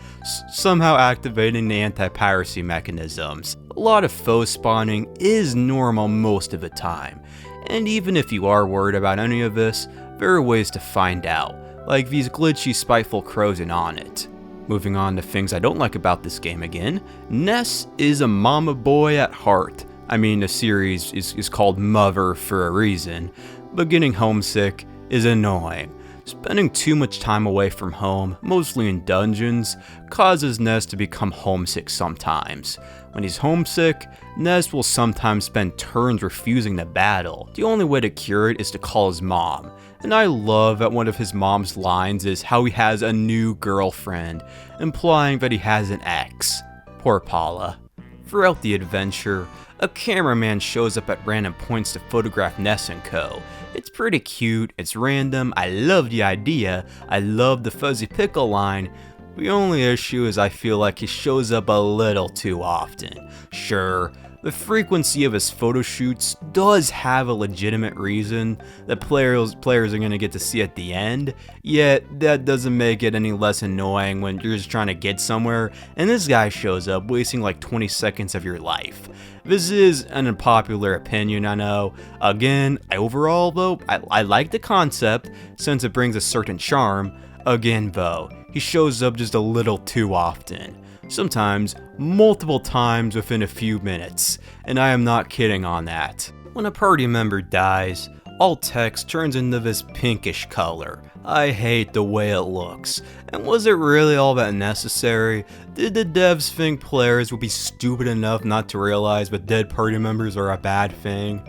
somehow activating the anti-piracy mechanisms. A lot of foe spawning is normal most of the time, and even if you are worried about any of this, there are ways to find out, like these glitchy spiteful crows in Onett. Moving on to things I don't like about this game again, Ness is a mama boy at heart. I mean, the series is called Mother for a reason, but getting homesick is annoying. Spending too much time away from home, mostly in dungeons, causes Ness to become homesick sometimes. When he's homesick, Ness will sometimes spend turns refusing to battle. The only way to cure it is to call his mom, and I love that one of his mom's lines is how he has a new girlfriend, implying that he has an ex. Poor Paula. Throughout the adventure, a cameraman shows up at random points to photograph Ness and co. It's pretty cute, it's random, I love the idea, I love the fuzzy pickle line. The only issue is I feel like he shows up a little too often. Sure, the frequency of his photo shoots does have a legitimate reason that players are going to get to see at the end, yet that doesn't make it any less annoying when you're just trying to get somewhere and this guy shows up wasting like 20 seconds of your life. This is an unpopular opinion, I know. Again, overall though, I like the concept since it brings a certain charm. Again though, he shows up just a little too often. Sometimes multiple times within a few minutes, and I am not kidding on that. When a party member dies, all text turns into this pinkish color. I hate the way it looks. And was it really all that necessary? Did the devs think players would be stupid enough not to realize that dead party members are a bad thing?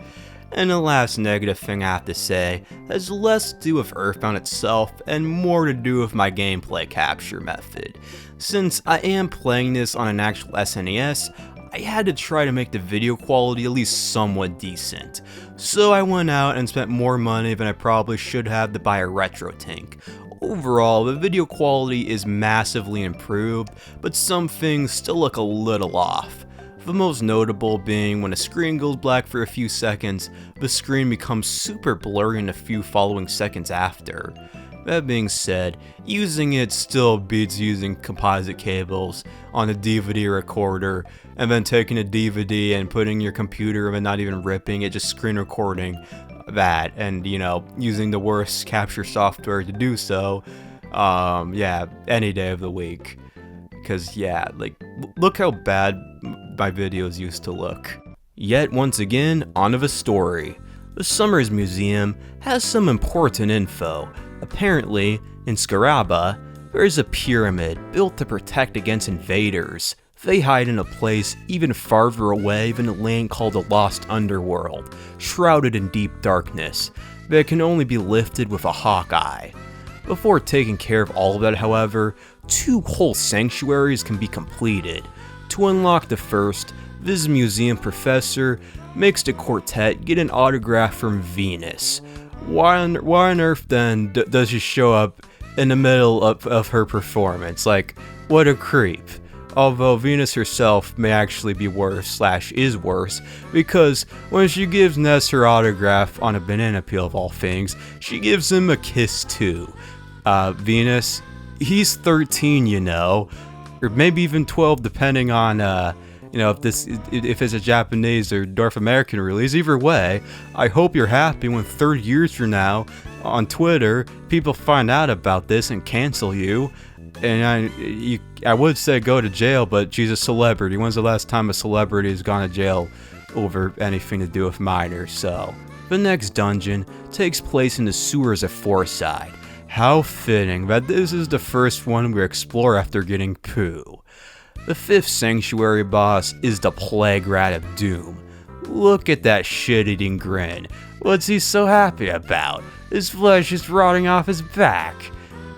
And the last negative thing I have to say has less to do with Earthbound itself and more to do with my gameplay capture method. Since I am playing this on an actual SNES, I had to try to make the video quality at least somewhat decent. So I went out and spent more money than I probably should have to buy a retro tank. Overall, the video quality is massively improved, but some things still look a little off. The most notable being when a screen goes black for a few seconds, the screen becomes super blurry in a few following seconds after. That being said, using it still beats using composite cables on a DVD recorder and then taking a DVD and putting your computer and not even ripping it, just screen recording that and, you know, using the worst capture software to do so. Yeah, any day of the week. Because yeah, like, look how bad my videos used to look. Yet once again, onto the story. The Summers Museum has some important info. Apparently, in Scaraba, there is a pyramid built to protect against invaders. They hide in a place even farther away than a land called the Lost Underworld, shrouded in deep darkness, that can only be lifted with a hawk eye. Before taking care of all of that, however, 2 whole sanctuaries can be completed. To unlock the first, this museum professor makes the quartet get an autograph from Venus. Why on earth then does she show up in the middle of her performance? Like, what a creep. Although Venus herself may actually be worse / is worse, because when she gives Ness her autograph on a banana peel of all things, she gives him a kiss too. Venus, he's 13, you know, or maybe even 12 depending on if it's a Japanese or North American release. Either way, I hope you're happy when 30 years from now on Twitter people find out about this and cancel you. And I would say go to jail, but she's a celebrity. When's the last time a celebrity has gone to jail over anything to do with minors? So the next dungeon takes place in the sewers of Forside. How fitting that this is the first one we explore after getting Poo. The 5th sanctuary boss is the Plague Rat of Doom. Look at that shit-eating grin. What's he so happy about? His flesh is rotting off his back.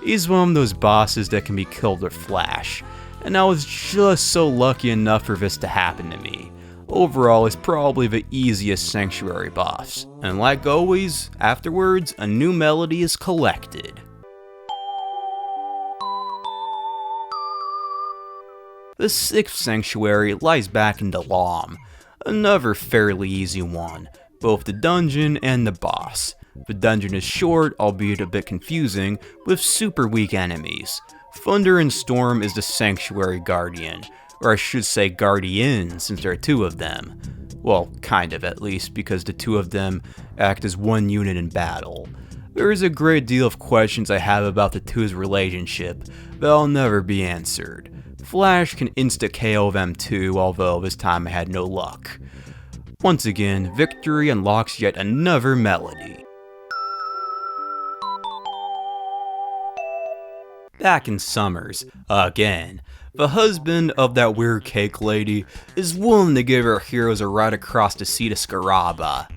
He's one of those bosses that can be killed with flash, and I was just so lucky enough for this to happen to me. Overall, it's probably the easiest sanctuary boss, and like always, afterwards, a new melody is collected. The 6th sanctuary lies back in the Lom, another fairly easy one, both the dungeon and the boss. The dungeon is short, albeit a bit confusing, with super weak enemies. Thunder and Storm is the sanctuary guardian, or I should say guardian, since there are 2 of them. Well, kind of at least, because the 2 of them act as one unit in battle. There is a great deal of questions I have about the 2's relationship, but I'll never be answered. Flash can insta-KO them too, although this time I had no luck. Once again, victory unlocks yet another melody. Back in Summers, again, the husband of that weird cake lady is willing to give our heroes a ride across the sea to Scaraba.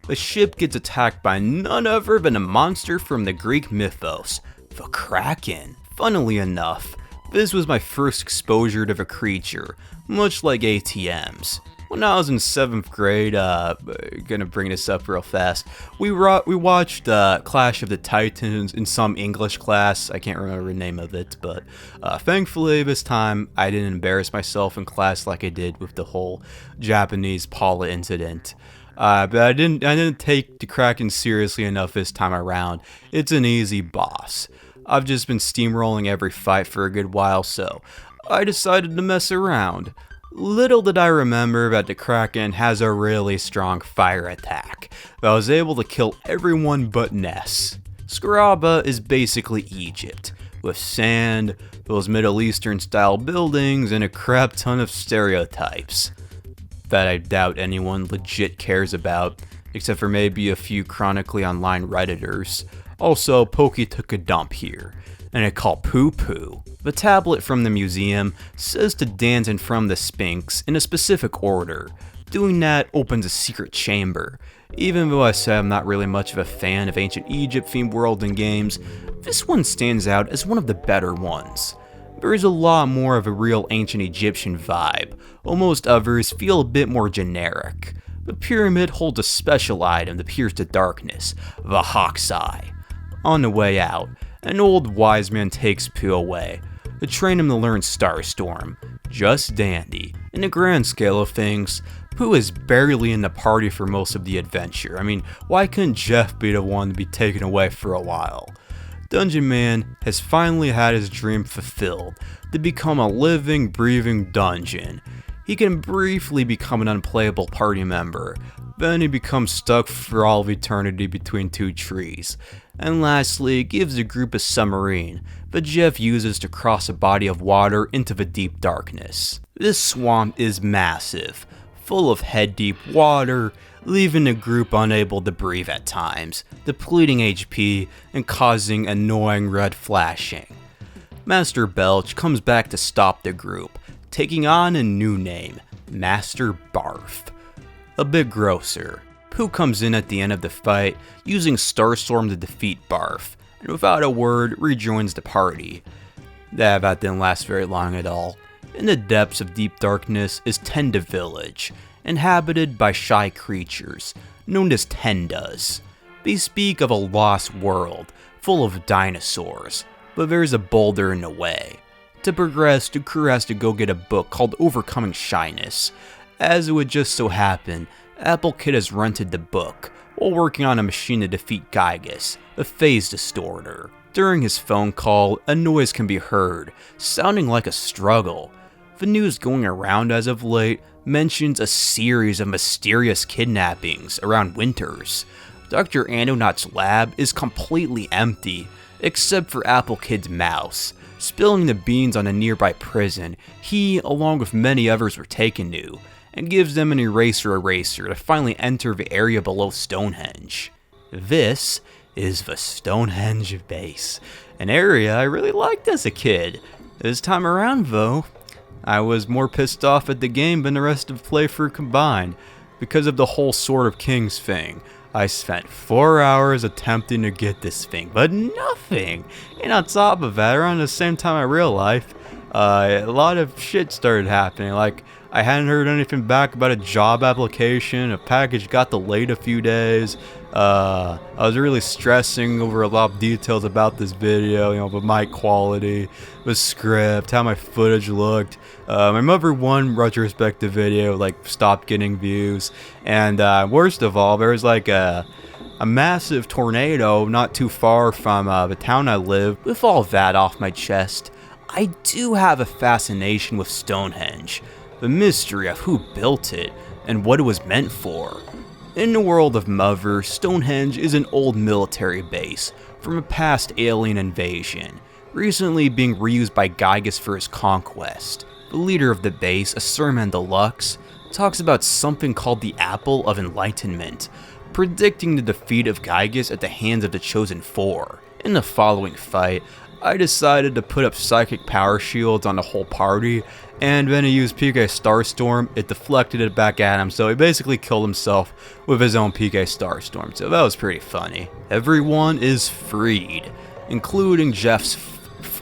The ship gets attacked by none other than a monster from the Greek mythos, the Kraken. Funnily enough, this was my first exposure to the creature, much like ATMs. When I was in 7th grade, gonna bring this up real fast, we watched Clash of the Titans in some English class. I can't remember the name of it, but thankfully this time I didn't embarrass myself in class like I did with the whole Japanese Paula incident. But I didn't take the Kraken seriously enough this time around. It's an easy boss. I've just been steamrolling every fight for a good while, so I decided to mess around. Little did I remember that the Kraken has a really strong fire attack, but I was able to kill everyone but Ness. Scaraba is basically Egypt, with sand, those Middle Eastern style buildings, and a crap ton of stereotypes that I doubt anyone legit cares about, except for maybe a few chronically online Redditors. Also, Pokey took a dump here, and it called Poo Poo. The tablet from the museum says to dance in front of the Sphinx in a specific order. Doing that opens a secret chamber. Even though I say I'm not really much of a fan of ancient Egypt themed worlds and games, this one stands out as one of the better ones. There is a lot more of a real ancient Egyptian vibe, while most others feel a bit more generic. The pyramid holds a special item that pierces the darkness, the Hawk's Eye. On the way out, an old wise man takes Pooh away to train him to learn Starstorm. Just dandy. In the grand scale of things, Pooh is barely in the party for most of the adventure. I mean, why couldn't Jeff be the one to be taken away for a while? Dungeon Man has finally had his dream fulfilled, to become a living, breathing dungeon. He can briefly become an unplayable party member, then he becomes stuck for all of eternity between 2 trees. And lastly, it gives the group a submarine that Jeff uses to cross a body of water into the deep darkness. This swamp is massive, full of head-deep water, leaving the group unable to breathe at times, depleting HP and causing annoying red flashing. Master Belch comes back to stop the group, taking on a new name, Master Barf. A bit grosser. Poo comes in at the end of the fight, using Starstorm to defeat Barf, and without a word, rejoins the party. That didn't last very long at all. In the depths of deep darkness is Tenda Village, inhabited by shy creatures, known as Tendas. They speak of a lost world, full of dinosaurs, but there's a boulder in the way. To progress, the crew has to go get a book called Overcoming Shyness. As it would just so happen, Apple Kid has rented the book, while working on a machine to defeat Giygas, a phase distorter. During his phone call, a noise can be heard, sounding like a struggle. The news going around as of late mentions a series of mysterious kidnappings around Winters. Dr. Andonaut's lab is completely empty, except for Apple Kid's mouse. Spilling the beans on a nearby prison, he, along with many others, were taken to, and gives them an eraser to finally enter the area below Stonehenge. This is the Stonehenge base, an area I really liked as a kid. This time around, though, I was more pissed off at the game than the rest of the playthrough combined, because of the whole Sword of Kings thing. I spent 4 hours attempting to get this thing, but nothing! And on top of that, around the same time I realized, a lot of shit started happening. Like, I hadn't heard anything back about a job application, a package got delayed a few days. I was really stressing over a lot of details about this video, the mic quality, the script, how my footage looked. My number one retrospective video stopped getting views, and worst of all, there was a massive tornado not too far from the town I live. With all that off my chest, I do have a fascination with Stonehenge, the mystery of who built it and what it was meant for. In the world of Mother, Stonehenge is an old military base from a past alien invasion, recently being reused by Giygas for his conquest. The leader of the base, a Sermon Deluxe, talks about something called the Apple of Enlightenment, predicting the defeat of Giygas at the hands of the Chosen Four. In the following fight, I decided to put up psychic power shields on the whole party, and then he used PSI Starstorm. It deflected it back at him, so he basically killed himself with his own PSI Starstorm, so that was pretty funny. Everyone is freed, including Jeff's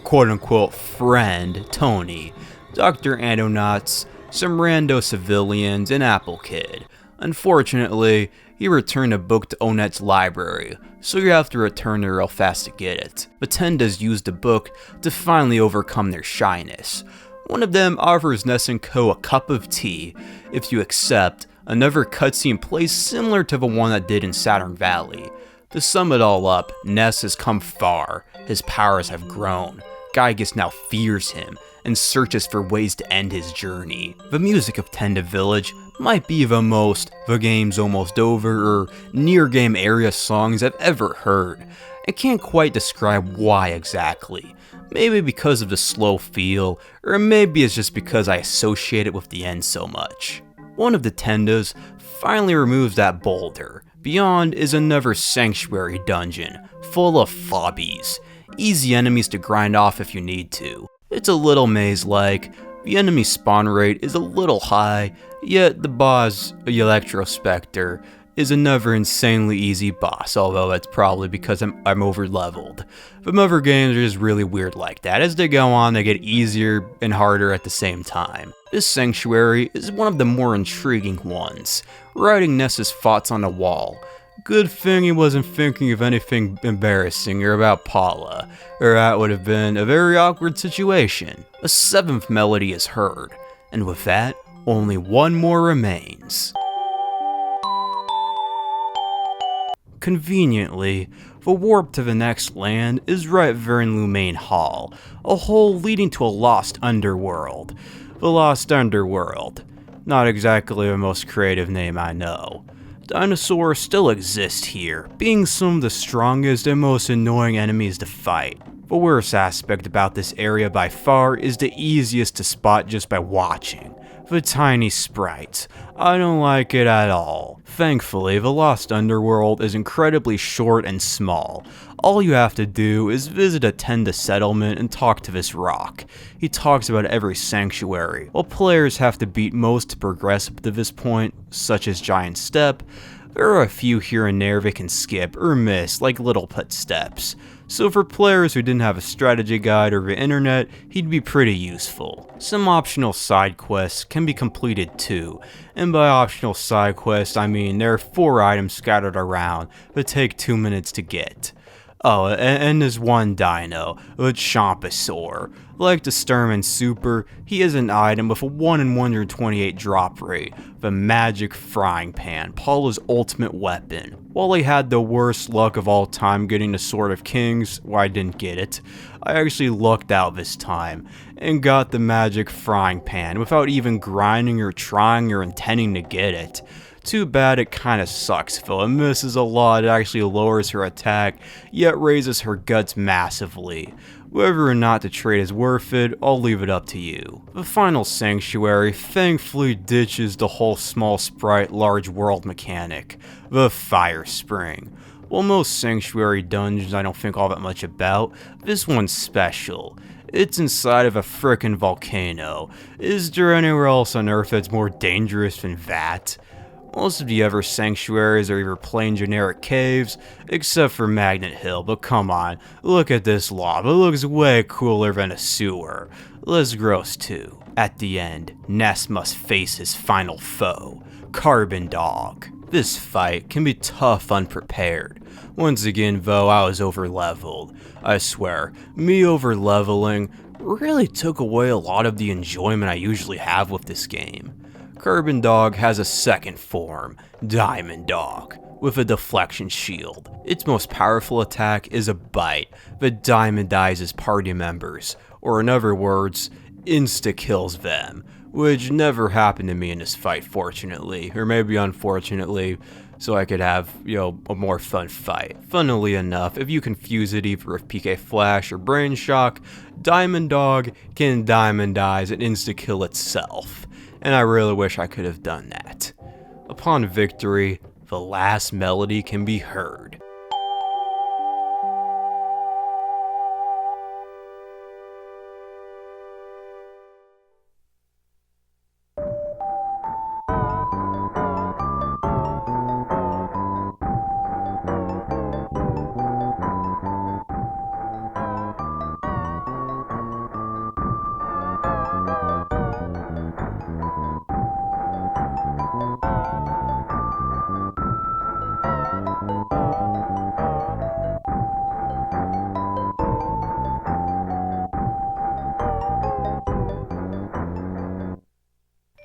quote-unquote friend, Tony, Dr. Andonauts, some rando civilians, and Apple Kid. Unfortunately, he returned a book to Onett's library, so you have to return there real fast to get it. The Tendas used the book to finally overcome their shyness. One of them offers Ness and Co. a cup of tea. If you accept, another cutscene plays similar to the one that did in SatValley. To sum it all up, Ness has come far, his powers have grown. Giygas now fears him, and searches for ways to end his journey. The music of Tenda Village might be the most "the game's almost over" or near-game area songs I've ever heard. I can't quite describe why exactly. Maybe because of the slow feel, or maybe it's just because I associate it with the end so much. One of the Tendas finally removes that boulder. Beyond is another sanctuary dungeon, full of fobbies. Easy enemies to grind off if you need to. It's a little maze-like, the enemy spawn rate is a little high, yet the boss, Electrospective, is another insanely easy boss, although that's probably because I'm over-leveled. But other games are just really weird like that. As they go on, they get easier and harder at the same time. This sanctuary is one of the more intriguing ones, writing Ness's thoughts on the wall. Good thing he wasn't thinking of anything embarrassing or about Paula, or that would have been a very awkward situation. A seventh melody is heard, and with that, only one more remains. Conveniently, the warp to the next land is right there in Lumaine Hall, a hole leading to a Lost Underworld. The Lost Underworld. Not exactly the most creative name I know. Dinosaurs still exist here, being some of the strongest and most annoying enemies to fight. The worst aspect about this area by far is the easiest to spot just by watching. The tiny sprite. I don't like it at all. Thankfully, the Lost Underworld is incredibly short and small. All you have to do is visit a Tenda settlement and talk to this rock. He talks about every sanctuary, while players have to beat most to progress up to this point, such as Giant Step. There are a few here and there they can skip or miss, like little put steps. So for players who didn't have a strategy guide or the internet, he'd be pretty useful. Some optional side quests can be completed too, and by optional side quests I mean there are 4 items scattered around that take 2 minutes to get. Oh, and there's one dino, the Chomposaur. Like the Sturman Super, he is an item with a 1 in 128 drop rate, the magic frying pan, Paula's ultimate weapon. While I had the worst luck of all time getting the Sword of Kings, well, I didn't get it, I actually lucked out this time, and got the magic frying pan without even grinding or trying or intending to get it. Too bad it kinda sucks though, it misses a lot, it actually lowers her attack, yet raises her guts massively. Whether or not the trade is worth it, I'll leave it up to you. The final sanctuary thankfully ditches the whole small sprite large world mechanic, the fire spring. While most sanctuary dungeons I don't think all that much about, this one's special. It's inside of a frickin' volcano. Is there anywhere else on Earth that's more dangerous than that? Most of the other sanctuaries are either plain generic caves, except for Magnet Hill, but come on, look at this lava, it looks way cooler than a sewer. Less gross too. At the end, Ness must face his final foe, Carbon Dog. This fight can be tough unprepared. Once again though, I was overleveled. I swear, me overleveling really took away a lot of the enjoyment I usually have with this game. Carbon Dog has a second form, Diamond Dog, with a deflection shield. Its most powerful attack is a bite that diamondizes party members, or in other words, insta-kills them, which never happened to me in this fight fortunately, or maybe unfortunately, so I could have, a more fun fight. Funnily enough, if you confuse it either with PK Flash or Brain Shock, Diamond Dog can diamondize and insta-kill itself. And I really wish I could have done that. Upon victory, the last melody can be heard.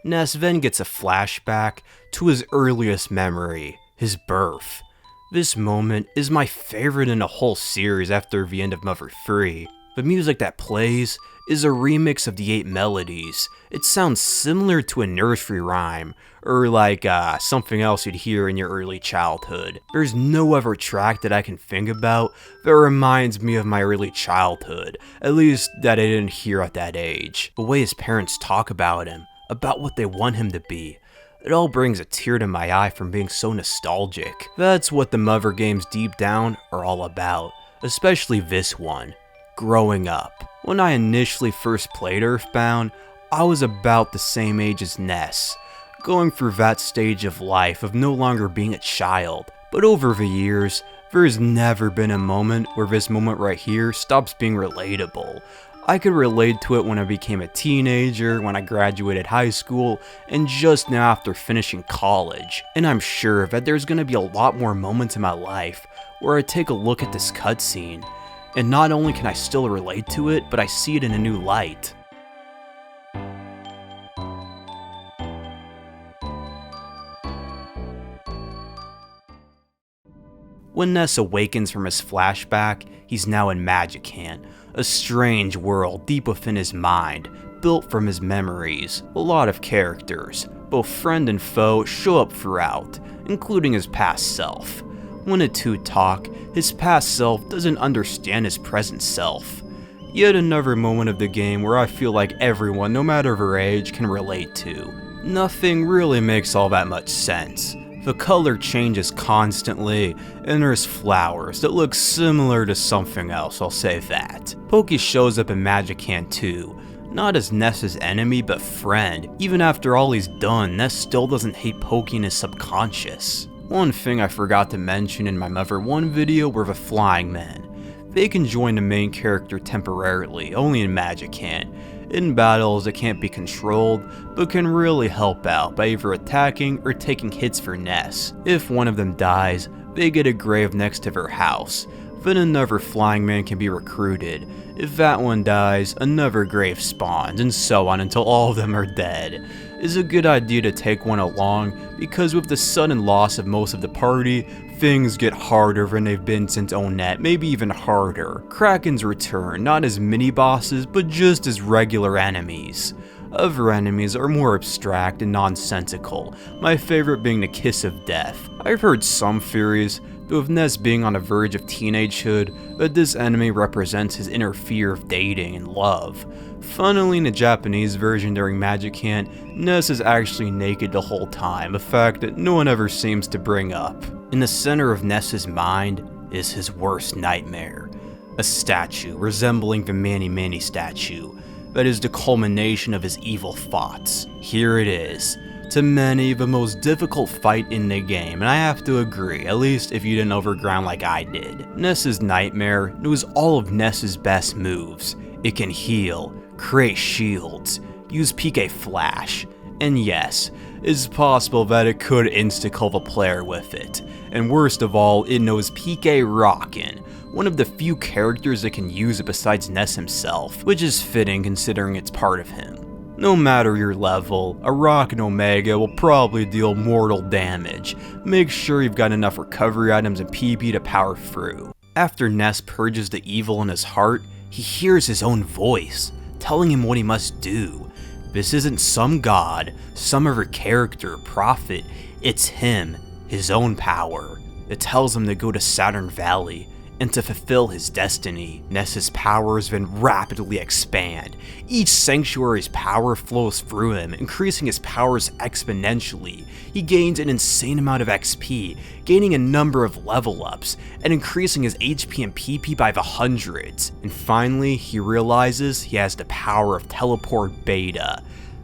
Ness then gets a flashback to his earliest memory, his birth. This moment is my favorite in the whole series after the end of Mother 3. The music that plays is a remix of the 8 melodies. It sounds similar to a nursery rhyme, or like something else you'd hear in your early childhood. There's no other track that I can think about that reminds me of my early childhood, at least that I didn't hear at that age. The way his parents talk about him, about what they want him to be, it all brings a tear to my eye from being so nostalgic. That's what the Mother games deep down are all about, especially this one, growing up. When I initially first played Earthbound, I was about the same age as Ness, going through that stage of life of no longer being a child. But over the years, there's never been a moment where this moment right here stops being relatable. I could relate to it when I became a teenager, when I graduated high school, and just now after finishing college. And I'm sure that there's gonna be a lot more moments in my life where I take a look at this cutscene, and not only can I still relate to it, but I see it in a new light. When Ness awakens from his flashback, he's now in Magicant, a strange world deep within his mind, built from his memories. A lot of characters, both friend and foe, show up throughout, including his past self. When the two talk, his past self doesn't understand his present self. Yet another moment of the game where I feel like everyone, no matter their age, can relate to. Nothing really makes all that much sense. The color changes constantly, and there's flowers that look similar to something else, I'll say that. Pokey shows up in Magicant too, not as Ness's enemy but friend. Even after all he's done, Ness still doesn't hate Pokey in his subconscious. One thing I forgot to mention in my Mother 1 video were the flying men. They can join the main character temporarily, only in Magicant. In battles that can't be controlled, but can really help out by either attacking or taking hits for Ness. If one of them dies, they get a grave next to their house. Then another flying man can be recruited. If that one dies, another grave spawns, and so on until all of them are dead. It's a good idea to take one along, because with the sudden loss of most of the party, things get harder than they've been since Onett, maybe even harder. Krakens return, not as mini-bosses, but just as regular enemies. Other enemies are more abstract and nonsensical, my favorite being the Kiss of Death. I've heard some theories, that with Ness being on the verge of teenagehood, that this enemy represents his inner fear of dating and love. Funnily, in the Japanese version during Magicant, Ness is actually naked the whole time, a fact that no one ever seems to bring up. In the center of Ness's mind is his worst nightmare, a statue resembling the Mani Mani statue, that is the culmination of his evil thoughts. Here it is, to many the most difficult fight in the game, and I have to agree, at least if you didn't overground like I did. Ness's nightmare knows all of Ness's best moves. It can heal, create shields, use PK Flash, and yes, it's possible that it could insta-kill the player with it. And worst of all, it knows PK Rockin', one of the few characters that can use it besides Ness himself, which is fitting considering it's part of him. No matter your level, a Rockin' Omega will probably deal mortal damage. Make sure you've got enough recovery items and PP to power through. After Ness purges the evil in his heart, he hears his own voice, telling him what he must do. This isn't some god, some other character, prophet, it's him, his own power. It tells him to go to SatValley and to fulfill his destiny. Ness's powers then rapidly expand. Each sanctuary's power flows through him, increasing his powers exponentially. He gains an insane amount of XP, gaining a number of level ups, and increasing his HP and PP by the hundreds. And finally, he realizes he has the power of Teleport Beta.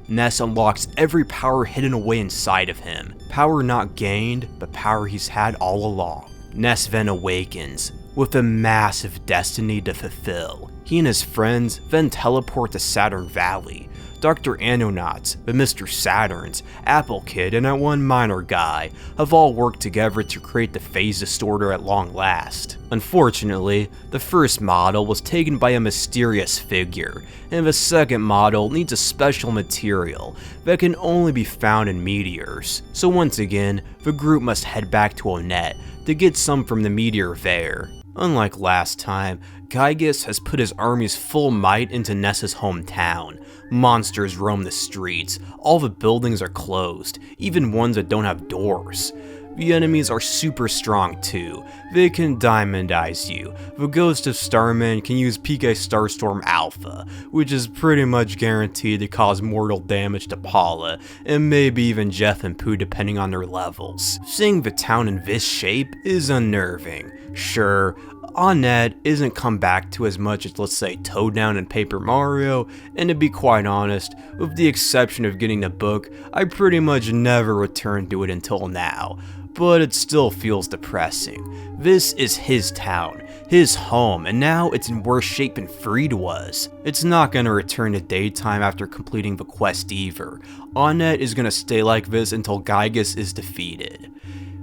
Ness unlocks every power hidden away inside of him. Power not gained, but power he's had all along. Ness then awakens, with a massive destiny to fulfill. He and his friends then teleport to SatValley. Dr. Anonauts, the Mr. Saturns, Apple Kid, and that one minor guy have all worked together to create the phase distorter at long last. Unfortunately, the first model was taken by a mysterious figure, and the second model needs a special material that can only be found in meteors. So once again, the group must head back to Onett to get some from the meteor there. Unlike last time, Giygas has put his army's full might into Ness's hometown. Monsters roam the streets, all the buildings are closed, even ones that don't have doors. The enemies are super strong too, they can diamondize you. The Ghost of Starman can use PK Starstorm Alpha, which is pretty much guaranteed to cause mortal damage to Paula, and maybe even Jeff and Poo depending on their levels. Seeing the town in this shape is unnerving. Sure, Onett isn't come back to as much as, let's say, Toedown and Paper Mario, and to be quite honest, with the exception of getting the book, I pretty much never returned to it until now. But it still feels depressing. This is his town, his home, and now it's in worse shape than Freed was. It's not gonna return to daytime after completing the quest either. Onett is gonna stay like this until Giygas is defeated.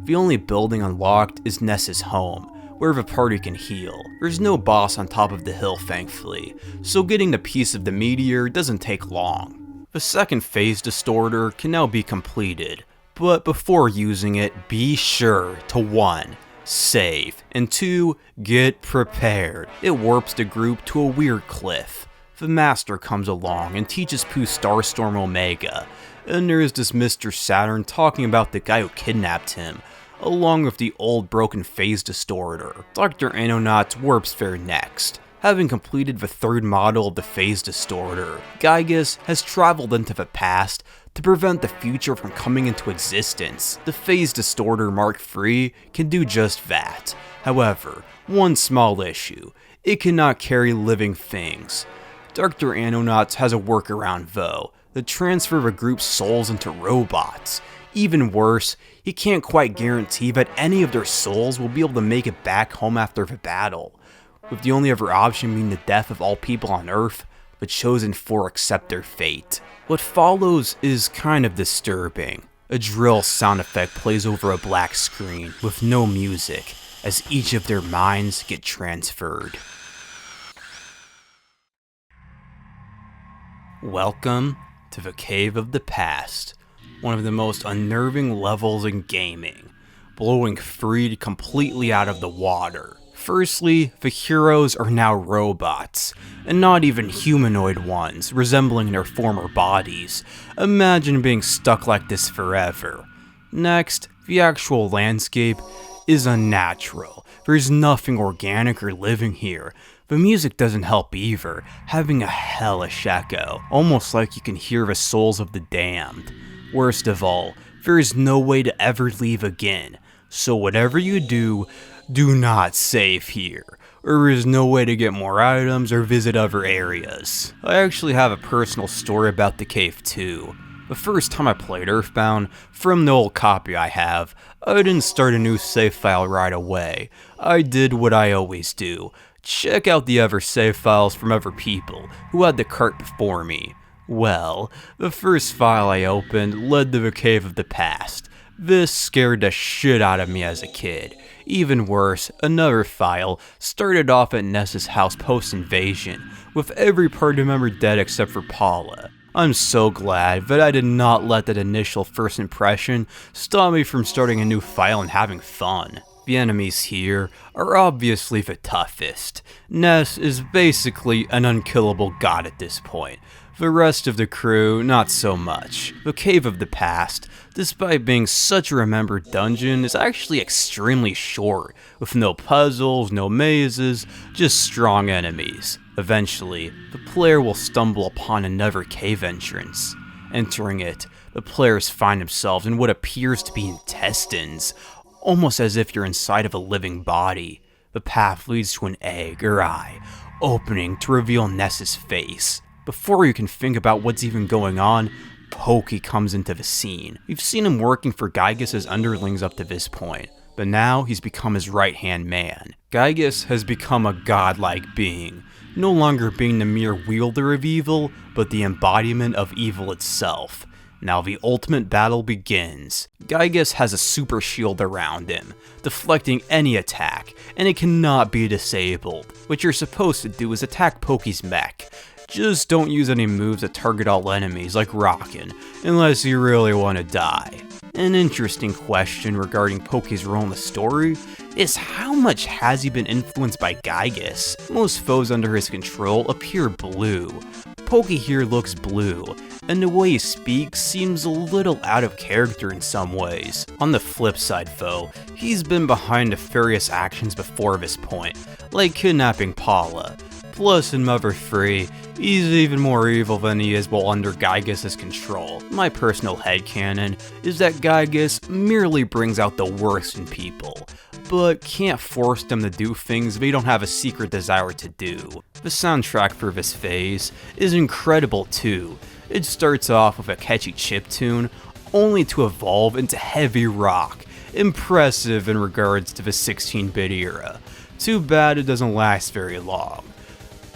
The only building unlocked is Ness's home, where the party can heal. There's no boss on top of the hill thankfully, so getting the piece of the meteor doesn't take long. The second phase distorter can now be completed, but before using it, be sure to 1. Save, and 2. Get prepared. It warps the group to a weird cliff. The master comes along and teaches Poo Starstorm Omega, and there is this Mr. Saturn talking about the guy who kidnapped him, along with the old broken phase distorter. Dr. Anonauts warps there next. Having completed the third model of the Phase Distorter, Giygas has traveled into the past to prevent the future from coming into existence. The Phase Distorter Mark III can do just that. However, one small issue: it cannot carry living things. Dr. Anonauts has a workaround though: the transfer of a group's souls into robots. Even worse, he can't quite guarantee that any of their souls will be able to make it back home after the battle, with the only other option being the death of all people on Earth, the chosen four accept their fate. What follows is kind of disturbing. A drill sound effect plays over a black screen with no music, as each of their minds get transferred. Welcome to the Cave of the Past, one of the most unnerving levels in gaming, blowing Freed completely out of the water. Firstly, the heroes are now robots, and not even humanoid ones, resembling their former bodies. Imagine being stuck like this forever. Next, the actual landscape is unnatural. There's nothing organic or living here. The music doesn't help either, having a hellish echo, almost like you can hear the souls of the damned. Worst of all, there is no way to ever leave again, so whatever you do, do not save here, or there is no way to get more items or visit other areas. I actually have a personal story about the cave too. The first time I played Earthbound, from the old copy I have, I didn't start a new save file right away. I did what I always do: check out the other save files from other people who had the cart before me. Well, the first file I opened led to the Cave of the Past. This scared the shit out of me as a kid. Even worse, another file started off at Ness's house post-invasion, with every party member dead except for Paula. I'm so glad that I did not let that initial first impression stop me from starting a new file and having fun. The enemies here are obviously the toughest. Ness is basically an unkillable god at this point. The rest of the crew, not so much. The Cave of the Past, despite being such a remembered dungeon, is actually extremely short, with no puzzles, no mazes, just strong enemies. Eventually, the player will stumble upon another cave entrance. Entering it, the players find themselves in what appears to be intestines, almost as if you're inside of a living body. The path leads to an egg or eye, opening to reveal Ness's face. Before you can think about what's even going on, Pokey comes into the scene. We've seen him working for Giygas' underlings up to this point, but now he's become his right-hand man. Giygas has become a godlike being, no longer being the mere wielder of evil, but the embodiment of evil itself. Now the ultimate battle begins. Giygas has a super shield around him, deflecting any attack, and it cannot be disabled. What you're supposed to do is attack Pokey's mech. Just don't use any moves that target all enemies like rockin', unless you really want to die. An interesting question regarding Pokey's role in the story is how much has he been influenced by Giygas? Most foes under his control appear blue. Pokey here looks blue, and the way he speaks seems a little out of character in some ways. On the flip side though, he's been behind nefarious actions before this point, like kidnapping Paula. Plus in Mother 3, he's even more evil than he is while under Giygas' control. My personal headcanon is that Giygas merely brings out the worst in people, but can't force them to do things they don't have a secret desire to do. The soundtrack for this phase is incredible too. It starts off with a catchy chiptune, only to evolve into heavy rock. Impressive in regards to the 16-bit era. Too bad it doesn't last very long.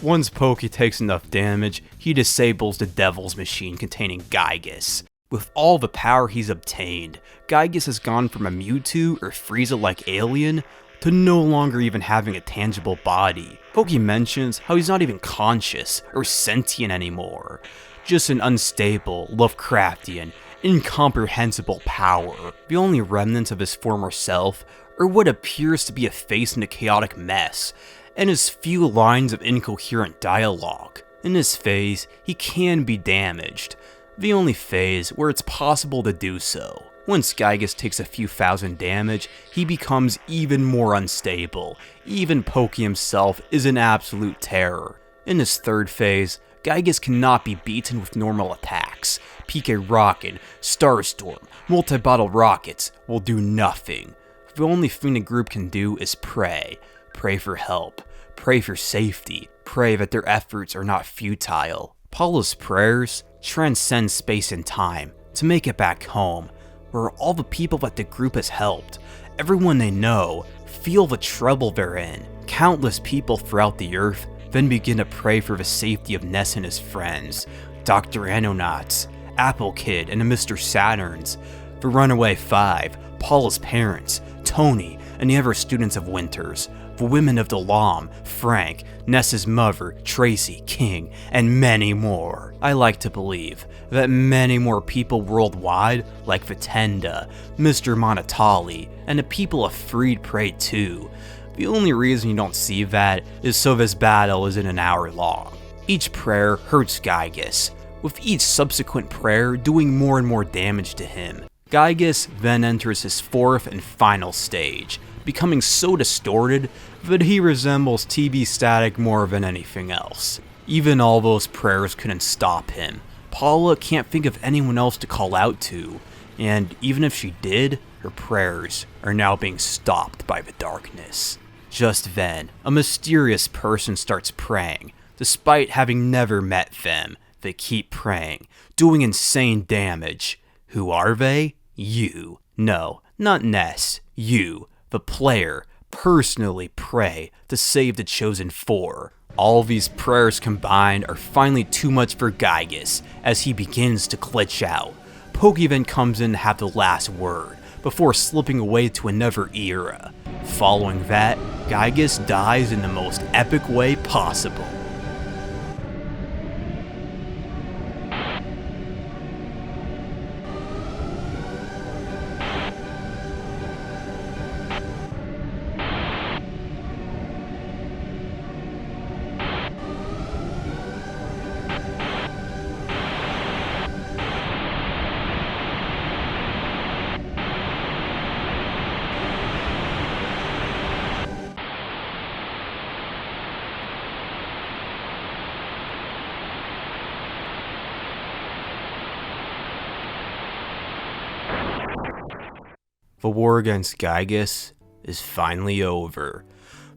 Once Pokey takes enough damage, he disables the Devil's Machine containing Giygas. With all the power he's obtained, Giygas has gone from a Mewtwo or Frieza-like alien to no longer even having a tangible body. Pokey mentions how he's not even conscious or sentient anymore, just an unstable, Lovecraftian, incomprehensible power. The only remnants of his former self are what appears to be a face in a chaotic mess, and his few lines of incoherent dialogue. In this phase, he can be damaged, the only phase where it's possible to do so. Once Giygas takes a few thousand damage, he becomes even more unstable. Even Poki himself is an absolute terror. In his third phase, Giygas cannot be beaten with normal attacks. PK Rocket, Starstorm, multi-bottle rockets will do nothing. The only thing the group can do is pray. Pray for help. Pray for safety. Pray that their efforts are not futile. Paula's prayers transcend space and time to make it back home, where all the people that the group has helped, everyone they know, feel the trouble they're in. Countless people throughout the earth then begin to pray for the safety of Ness and his friends, Dr. Anonauts, Apple Kid, and the Mr. Saturns, the Runaway Five, Paula's parents, Tony, and the other students of Winters, the women of Delam, Frank, Ness's mother, Tracy, King, and many more. I like to believe that many more people worldwide, like the Tenda, Mr. Monatali, and the people of Freed pray too. The only reason you don't see that is so this battle isn't an hour long. Each prayer hurts Giygas, with each subsequent prayer doing more and more damage to him. Giygas then enters his fourth and final stage, becoming so distorted that he resembles TB Static more than anything else. Even all those prayers couldn't stop him. Paula can't think of anyone else to call out to, and even if she did, her prayers are now being stopped by the darkness. Just then, a mysterious person starts praying. Despite having never met them, they keep praying, doing insane damage. Who are they? You. No, not Ness. You, the player, personally pray to save the Chosen Four. All these prayers combined are finally too much for Giygas as he begins to glitch out. Poki then comes in to have the last word before slipping away to another era. Following that, Giygas dies in the most epic way possible. The war against Giygas is finally over.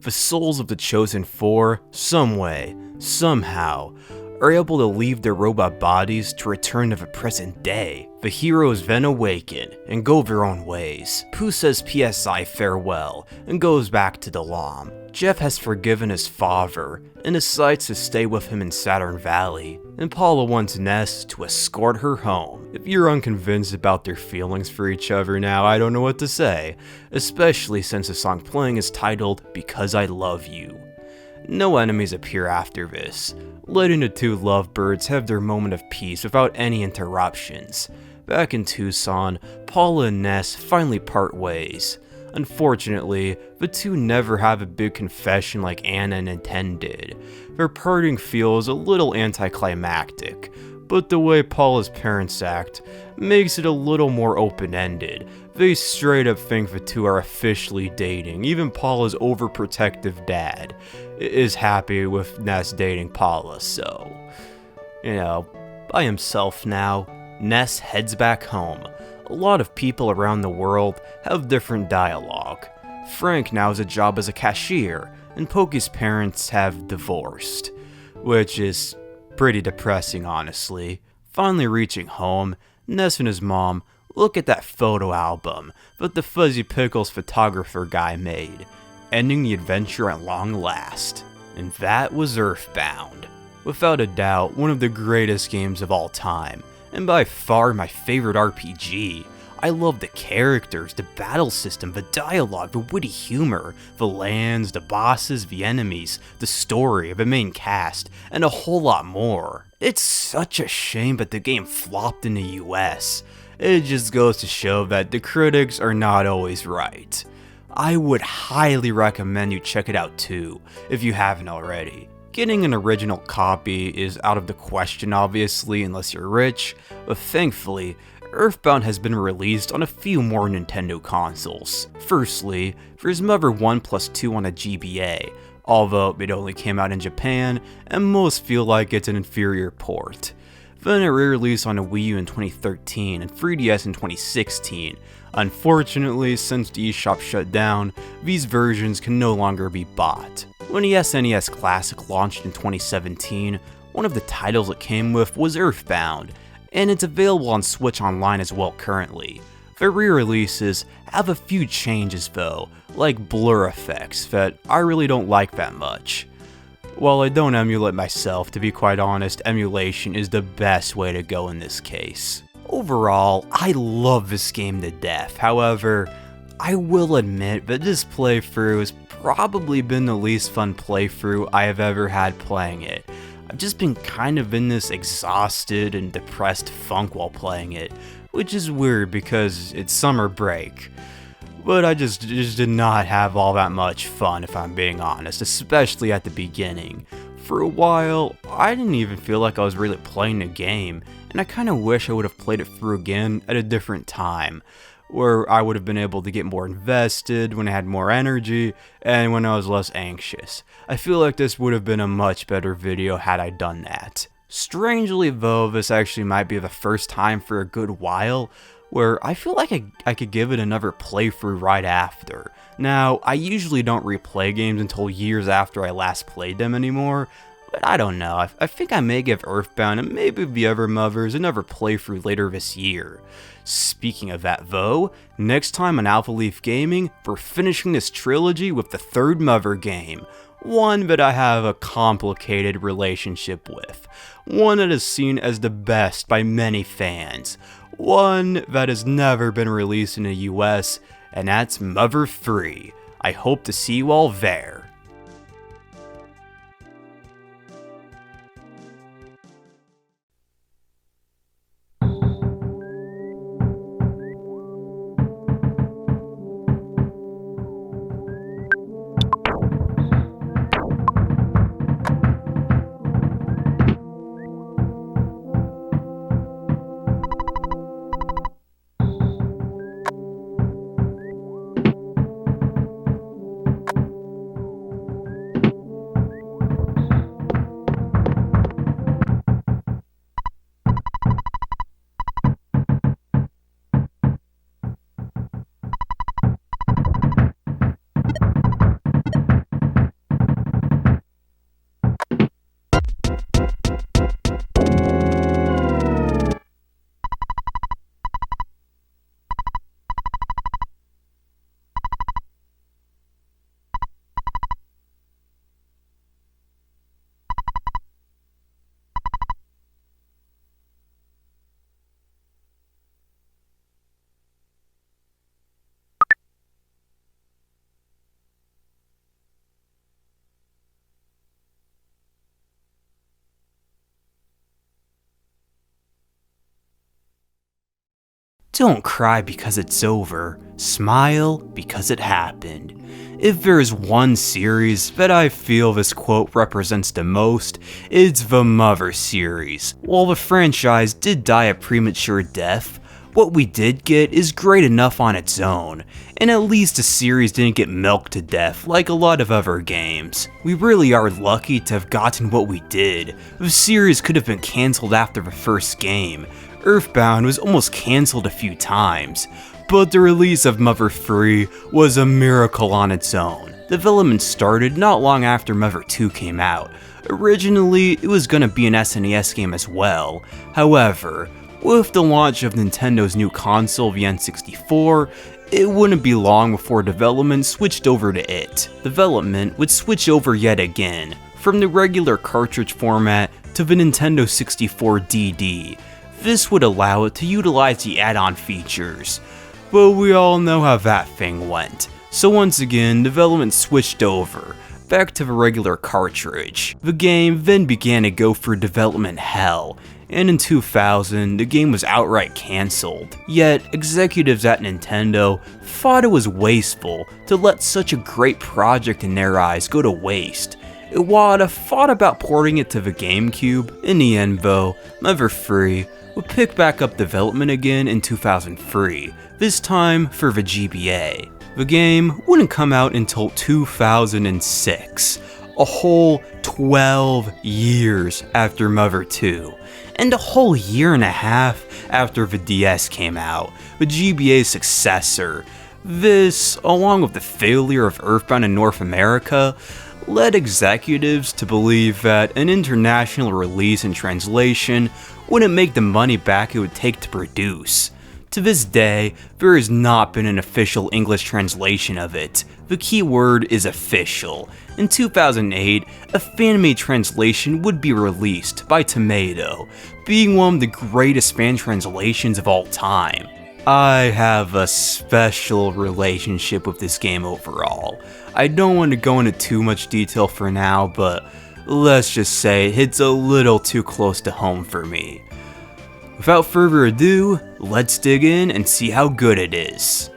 The souls of the Chosen Four, some way, somehow, are able to leave their robot bodies to return to the present day. The heroes then awaken and go their own ways. Poo says PSI farewell and goes back to Delam. Jeff has forgiven his father and decides to stay with him in SatValley, and Paula wants Ness to escort her home. If you're unconvinced about their feelings for each other now, I don't know what to say, especially since the song playing is titled Because I Love You. No enemies appear after this, letting the two lovebirds have their moment of peace without any interruptions. Back in Tucson, Paula and Ness finally part ways. Unfortunately, the two never have a big confession like Anna and Tenda did. Their parting feels a little anticlimactic, but the way Paula's parents act makes it a little more open-ended. They straight up think the two are officially dating. Even Paula's overprotective dad is happy with Ness dating Paula, so, by himself now, Ness heads back home. A lot of people around the world have different dialogue. Frank now has a job as a cashier, and Poki's parents have divorced, which is pretty depressing, honestly. Finally reaching home, Ness and his mom look at that photo album that the Fuzzy Pickles photographer guy made, ending the adventure at long last. And that was Earthbound. Without a doubt, one of the greatest games of all time, and by far my favorite RPG. I love the characters, the battle system, the dialogue, the witty humor, the lands, the bosses, the enemies, the story, the main cast, and a whole lot more. It's such a shame that the game flopped in the US. It just goes to show that the critics are not always right. I would highly recommend you check it out too, if you haven't already. Getting an original copy is out of the question obviously unless you're rich, but thankfully, Earthbound has been released on a few more Nintendo consoles. Firstly, there's Mother 1+2 on a GBA, although it only came out in Japan, and most feel like it's an inferior port. Then a re-release on a Wii U in 2013 and 3DS in 2016. Unfortunately, since the eShop shut down, these versions can no longer be bought. When the SNES Classic launched in 2017, one of the titles it came with was Earthbound, and it's available on Switch Online as well currently. The re-releases have a few changes though, like blur effects that I really don't like that much. While I don't emulate myself, to be quite honest, emulation is the best way to go in this case. Overall, I love this game to death, however, I will admit that this playthrough has probably been the least fun playthrough I have ever had playing it. I've just been kind of in this exhausted and depressed funk while playing it, which is weird because it's summer break. But I just did not have all that much fun if I'm being honest, especially at the beginning. For a while, I didn't even feel like I was really playing the game, and I kinda wish I would have played it through again at a different time, where I would have been able to get more invested, when I had more energy, and when I was less anxious. I feel like this would have been a much better video had I done that. Strangely though, this actually might be the first time for a good while where I feel like I could give it another playthrough right after. Now, I usually don't replay games until years after I last played them anymore, but I don't know, I think I may give Earthbound and maybe the other Mothers another playthrough later this year. Speaking of that though, next time on Alpha Leaf Gaming, we're finishing this trilogy with the third Mother game. One that I have a complicated relationship with. One that is seen as the best by many fans. One that has never been released in the US, and that's Mother 3. I hope to see you all there. Don't cry because it's over, smile because it happened. If there's one series that I feel this quote represents the most, it's the Mother series. While the franchise did die a premature death, what we did get is great enough on its own, and at least the series didn't get milked to death like a lot of other games. We really are lucky to have gotten what we did. The series could have been cancelled after the first game. Earthbound was almost cancelled a few times, but the release of Mother 3 was a miracle on its own. Development started not long after Mother 2 came out. Originally, it was gonna be an SNES game as well. However, with the launch of Nintendo's new console, the N64, it wouldn't be long before development switched over to it. Development would switch over yet again, from the regular cartridge format to the Nintendo 64 DD. This would allow it to utilize the add-on features, but we all know how that thing went. So once again, development switched over, back to the regular cartridge. The game then began to go through development hell, and in 2000, the game was outright cancelled. Yet, executives at Nintendo thought it was wasteful to let such a great project in their eyes go to waste, While I'd thought about porting it to the GameCube, in the end though, Mother 3 would pick back up development again in 2003, this time for the GBA. The game wouldn't come out until 2006, a whole 12 years after Mother 2, and a whole year and a half after the DS came out, the GBA's successor. This, along with the failure of Earthbound in North America, led executives to believe that an international release and translation wouldn't make the money back it would take to produce. To this day, there has not been an official English translation of it. The key word is official. In 2008, a fan-made translation would be released by Tomato, being one of the greatest fan translations of all time. I have a special relationship with this game overall. I don't want to go into too much detail for now, but let's just say it hits a little too close to home for me. Without further ado, let's dig in and see how good it is.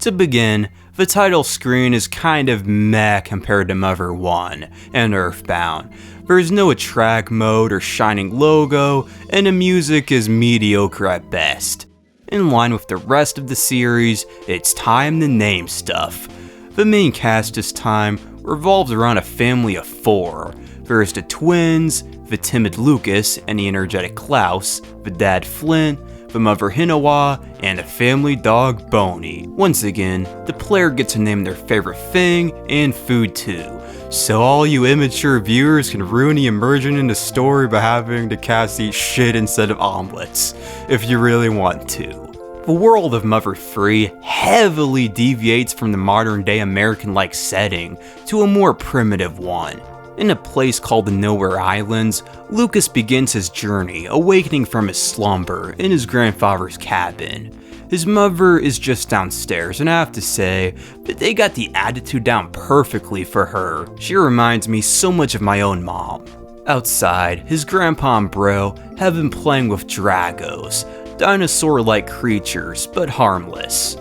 To begin, the title screen is kind of meh compared to Mother 1 and Earthbound. There's no attract mode or shining logo, and the music is mediocre at best. In line with the rest of the series, it's time to name stuff. The main cast this time revolves around a family of 4. There's the twins, the timid Lucas and the energetic Klaus, the dad Flint, the mother Hinawa, and a family dog Boney. Once again, the player gets to name their favorite thing and food too, so all you immature viewers can ruin the immersion in the story by having the cast eat shit instead of omelets, if you really want to. The world of Mother 3 heavily deviates from the modern day American-like setting to a more primitive one. In a place called the Nowhere Islands, Lucas begins his journey awakening from his slumber in his grandfather's cabin. His mother is just downstairs, and I have to say that they got the attitude down perfectly for her. She reminds me so much of my own mom. Outside, his grandpa and bro have been playing with dragos, dinosaur-like creatures, but harmless.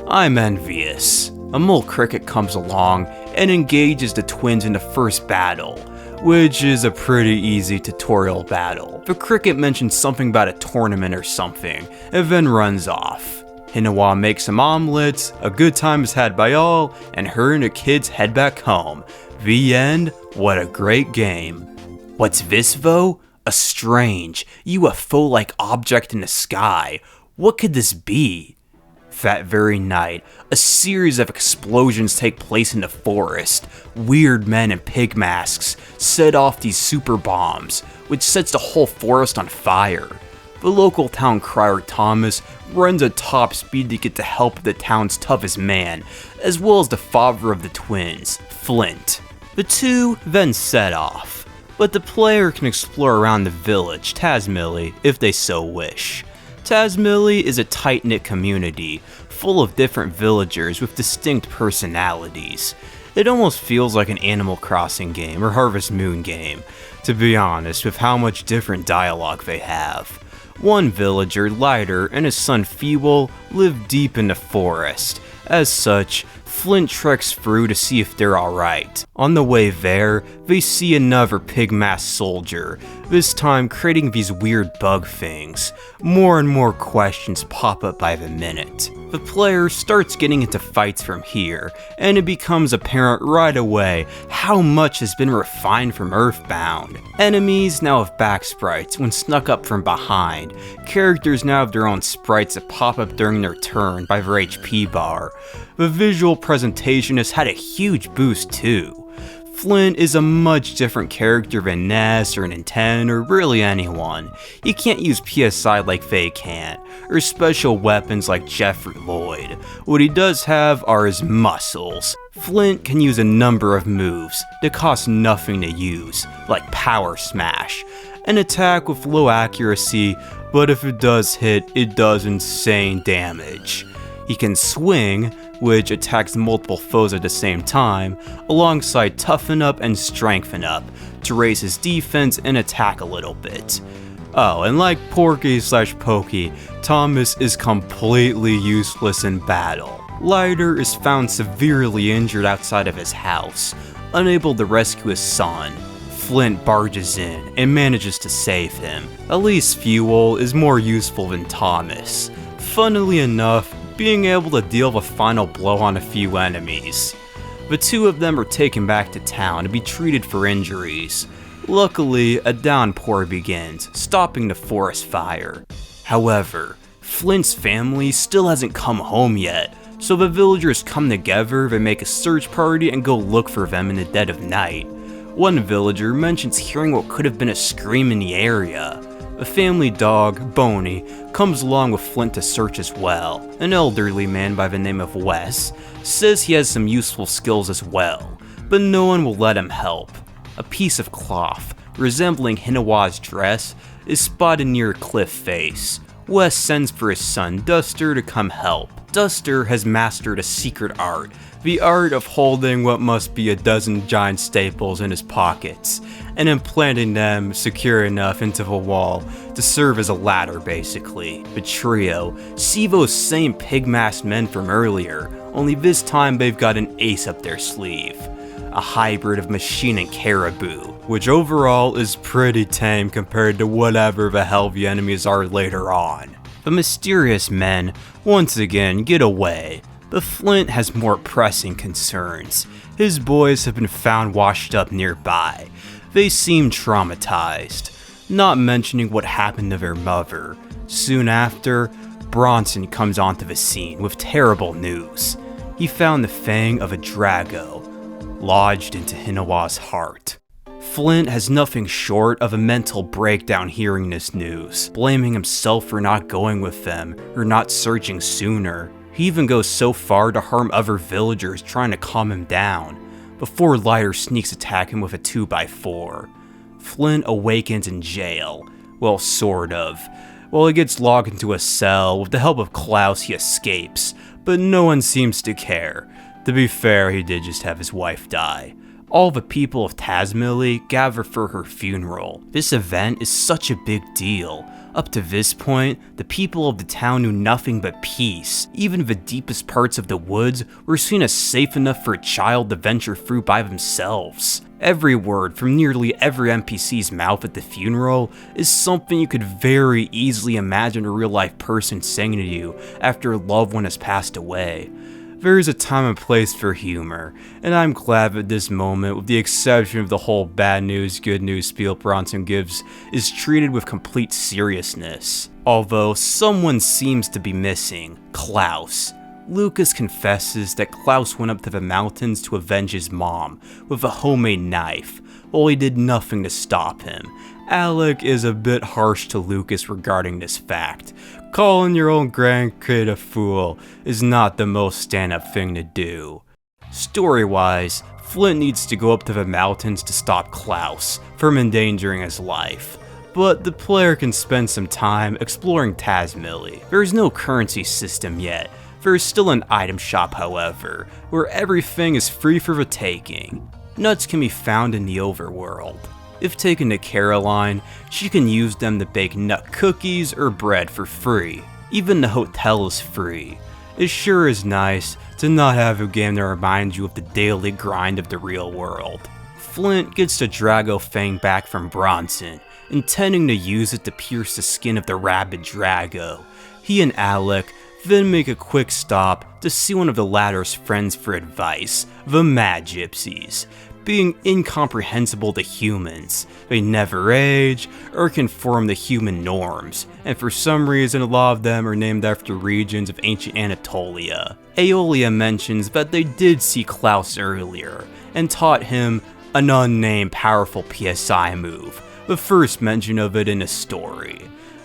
I'm envious. A mole cricket comes along and engages the twins in the first battle, which is a pretty easy tutorial battle. The cricket mentions something about a tournament or something, and then runs off. Hinawa makes some omelets, a good time is had by all, and her and the kids head back home. The end. What a great game. What's this though? A strange, UFO-like object in the sky. What could this be? That very night, a series of explosions take place in the forest. Weird men in pig masks set off these super bombs, which sets the whole forest on fire. The local town crier Thomas runs at top speed to get the help of the town's toughest man, as well as the father of the twins, Flint. The two then set off, but the player can explore around the village, SatValley, if they so wish. SatValley is a tight-knit community, full of different villagers with distinct personalities. It almost feels like an Animal Crossing game or Harvest Moon game, to be honest, with how much different dialogue they have. One villager, Lighter, and his son Feeble live deep in the forest. As such, Flint treks through to see if they're alright. On the way there, they see another pig-masked soldier, this time creating these weird bug things. More and more questions pop up by the minute. The player starts getting into fights from here, and it becomes apparent right away how much has been refined from Earthbound. Enemies now have back sprites when snuck up from behind. Characters now have their own sprites that pop up during their turn by their HP bar. The visual presentation has had a huge boost too. Flint is a much different character than Ness or Nintendo or really anyone. You can't use PSI like they can, or special weapons like Jeff or Lloyd. What he does have are his muscles. Flint can use a number of moves that cost nothing to use, like Power Smash, an attack with low accuracy, but if it does hit, it does insane damage. He can swing, which attacks multiple foes at the same time, alongside Toughen Up and Strengthen Up, to raise his defense and attack a little bit. Oh, and like Porky/Pokey, Thomas is completely useless in battle. Leiter is found severely injured outside of his house, unable to rescue his son. Flint barges in and manages to save him. At least Fuel is more useful than Thomas, funnily enough, being able to deal a final blow on a few enemies. The two of them are taken back to town to be treated for injuries. Luckily, a downpour begins, stopping the forest fire. However, Flint's family still hasn't come home yet, so the villagers come together, they make a search party and go look for them in the dead of night. One villager mentions hearing what could have been a scream in the area. The family dog, Boney, comes along with Flint to search as well. An elderly man by the name of Wes says he has some useful skills as well, but no one will let him help. A piece of cloth, resembling Hinawa's dress, is spotted near a cliff face. Wes sends for his son, Duster, to come help. Duster has mastered a secret art, the art of holding what must be a dozen giant staples in his pockets, and implanting them secure enough into the wall to serve as a ladder basically. The trio see those same pig-masked men from earlier, only this time they've got an ace up their sleeve. A hybrid of machine and caribou, which overall is pretty tame compared to whatever the hell the enemies are later on. The mysterious men once again get away, but Flint has more pressing concerns. His boys have been found washed up nearby. They seem traumatized, not mentioning what happened to their mother. Soon after, Bronson comes onto the scene with terrible news. He found the fang of a Drago lodged into Hinawa's heart. Flint has nothing short of a mental breakdown hearing this news, blaming himself for not going with them or not searching sooner. He even goes so far to harm other villagers trying to calm him down, before Leiter sneaks attack him with a 2x4. Flint awakens in jail, well, sort of. While he gets locked into a cell, with the help of Klaus he escapes, but no one seems to care. To be fair, he did just have his wife die. All the people of SatValley gather for her funeral. This event is such a big deal. Up to this point, the people of the town knew nothing but peace. Even the deepest parts of the woods were seen as safe enough for a child to venture through by themselves. Every word from nearly every NPC's mouth at the funeral is something you could very easily imagine a real-life person saying to you after a loved one has passed away. There is a time and place for humor, and I'm glad that this moment, with the exception of the whole bad news, good news spiel Bronson gives, is treated with complete seriousness. Although someone seems to be missing, Klaus. Lucas confesses that Klaus went up to the mountains to avenge his mom with a homemade knife, while he did nothing to stop him. Alec is a bit harsh to Lucas regarding this fact. Calling your own grandkid a fool is not the most stand-up thing to do. Story-wise, Flint needs to go up to the mountains to stop Klaus from endangering his life, but the player can spend some time exploring SatValley. There is no currency system yet. There is still an item shop, however, where everything is free for the taking. Nuts can be found in the overworld. If taken to Caroline, she can use them to bake nut cookies or bread for free. Even the hotel is free. It sure is nice to not have a game that reminds you of the daily grind of the real world. Flint gets the Drago Fang back from Bronson, intending to use it to pierce the skin of the rabid Drago. He and Alec then make a quick stop to see one of the latter's friends for advice, the Mad Gypsies. Being incomprehensible to humans, they never age or conform to human norms, and for some reason a lot of them are named after regions of ancient Anatolia. Aeolia mentions that they did see Klaus earlier, and taught him an unnamed powerful PSI move, the first mention of it in a story.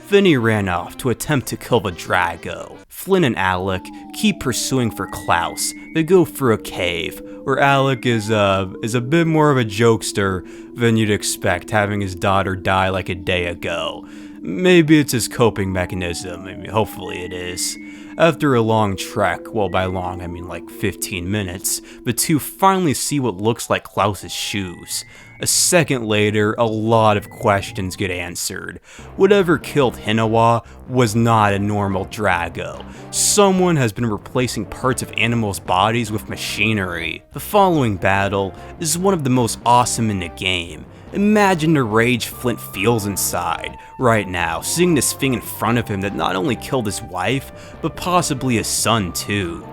Then he ran off to attempt to kill the Drago. Flint and Alec keep pursuing for Klaus. They go through a cave, where Alec is a bit more of a jokester than you'd expect, having his daughter die like a day ago. Maybe it's his coping mechanism, hopefully it is. After a long trek, well by long I mean like 15 minutes, the two finally see what looks like Klaus's shoes. A second later, a lot of questions get answered. Whatever killed Hinawa was not a normal Drago. Someone has been replacing parts of animals' bodies with machinery. The following battle is one of the most awesome in the game. Imagine the rage Flint feels inside right now, seeing this thing in front of him that not only killed his wife, but possibly his son too.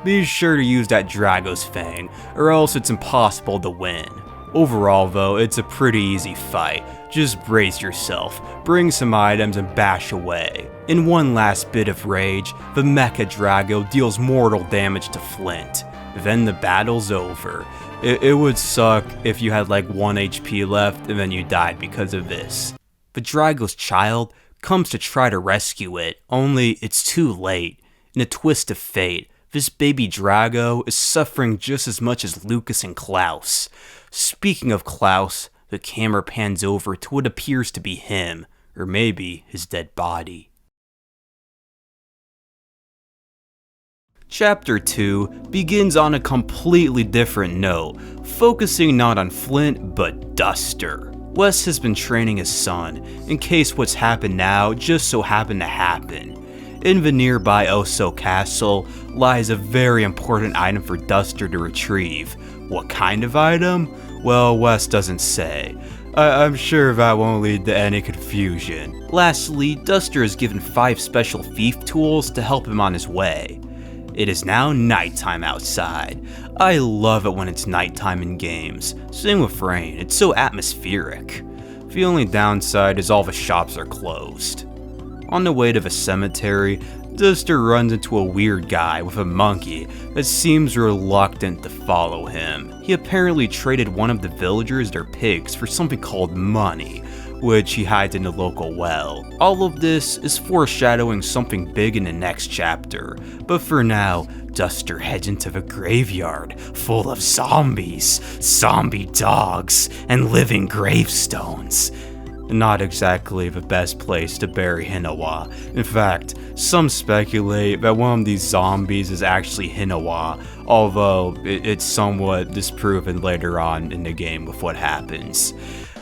Be sure to use that Drago's Fang, or else it's impossible to win. Overall though, it's a pretty easy fight. Just brace yourself, bring some items and bash away. In one last bit of rage, the Mecha Drago deals mortal damage to Flint. Then the battle's over. It would suck if you had like 1 HP left and then you died because of this. The Drago's child comes to try to rescue it, only it's too late. In a twist of fate, this baby Drago is suffering just as much as Lucas and Klaus. Speaking of Klaus, the camera pans over to what appears to be him, or maybe his dead body. Chapter 2 begins on a completely different note, focusing not on Flint but Duster. Wes has been training his son, in case what's happened now just so happened to happen. In the nearby Oso Castle lies a very important item for Duster to retrieve. What kind of item? Well, Wes doesn't say. I'm sure that won't lead to any confusion. Lastly, Duster is given 5 special thief tools to help him on his way. It is now nighttime outside. I love it when it's nighttime in games. Same with rain, it's so atmospheric. The only downside is all the shops are closed. On the way to the cemetery, Duster runs into a weird guy with a monkey that seems reluctant to follow him. He apparently traded one of the villagers their pigs for something called money, which he hides in the local well. All of this is foreshadowing something big in the next chapter, but for now, Duster heads into the graveyard, full of zombies, zombie dogs, and living gravestones. Not exactly the best place to bury Hinawa. In fact, some speculate that one of these zombies is actually Hinawa, although it's somewhat disproven later on in the game with what happens.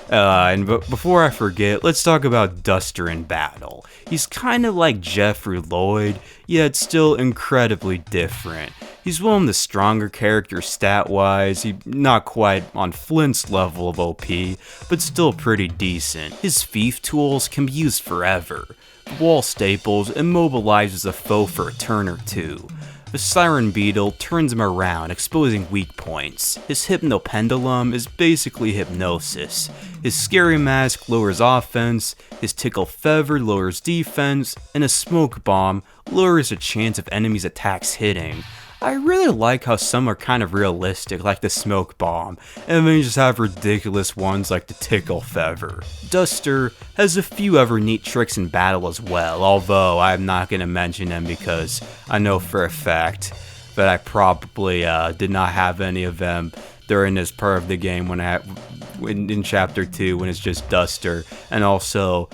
Before I forget, let's talk about Duster in battle. He's kinda like Jeffrey Lloyd, yet still incredibly different. He's one of the stronger characters stat-wise, he's not quite on Flint's level of OP, but still pretty decent. His thief tools can be used forever. Wall staples immobilizes a foe for a turn or two. The Siren Beetle turns him around, exposing weak points. His Hypnopendulum is basically hypnosis. His Scary Mask lowers offense, his Tickle Feather lowers defense, and a Smoke Bomb lowers the chance of enemies' attacks hitting. I really like how some are kind of realistic, like the Smoke Bomb, and then you just have ridiculous ones like the Tickle Feather. Duster has a few other neat tricks in battle as well, although I'm not going to mention them because I know for a fact that I probably did not have any of them during this part of the game in Chapter 2 when it's just Duster, and also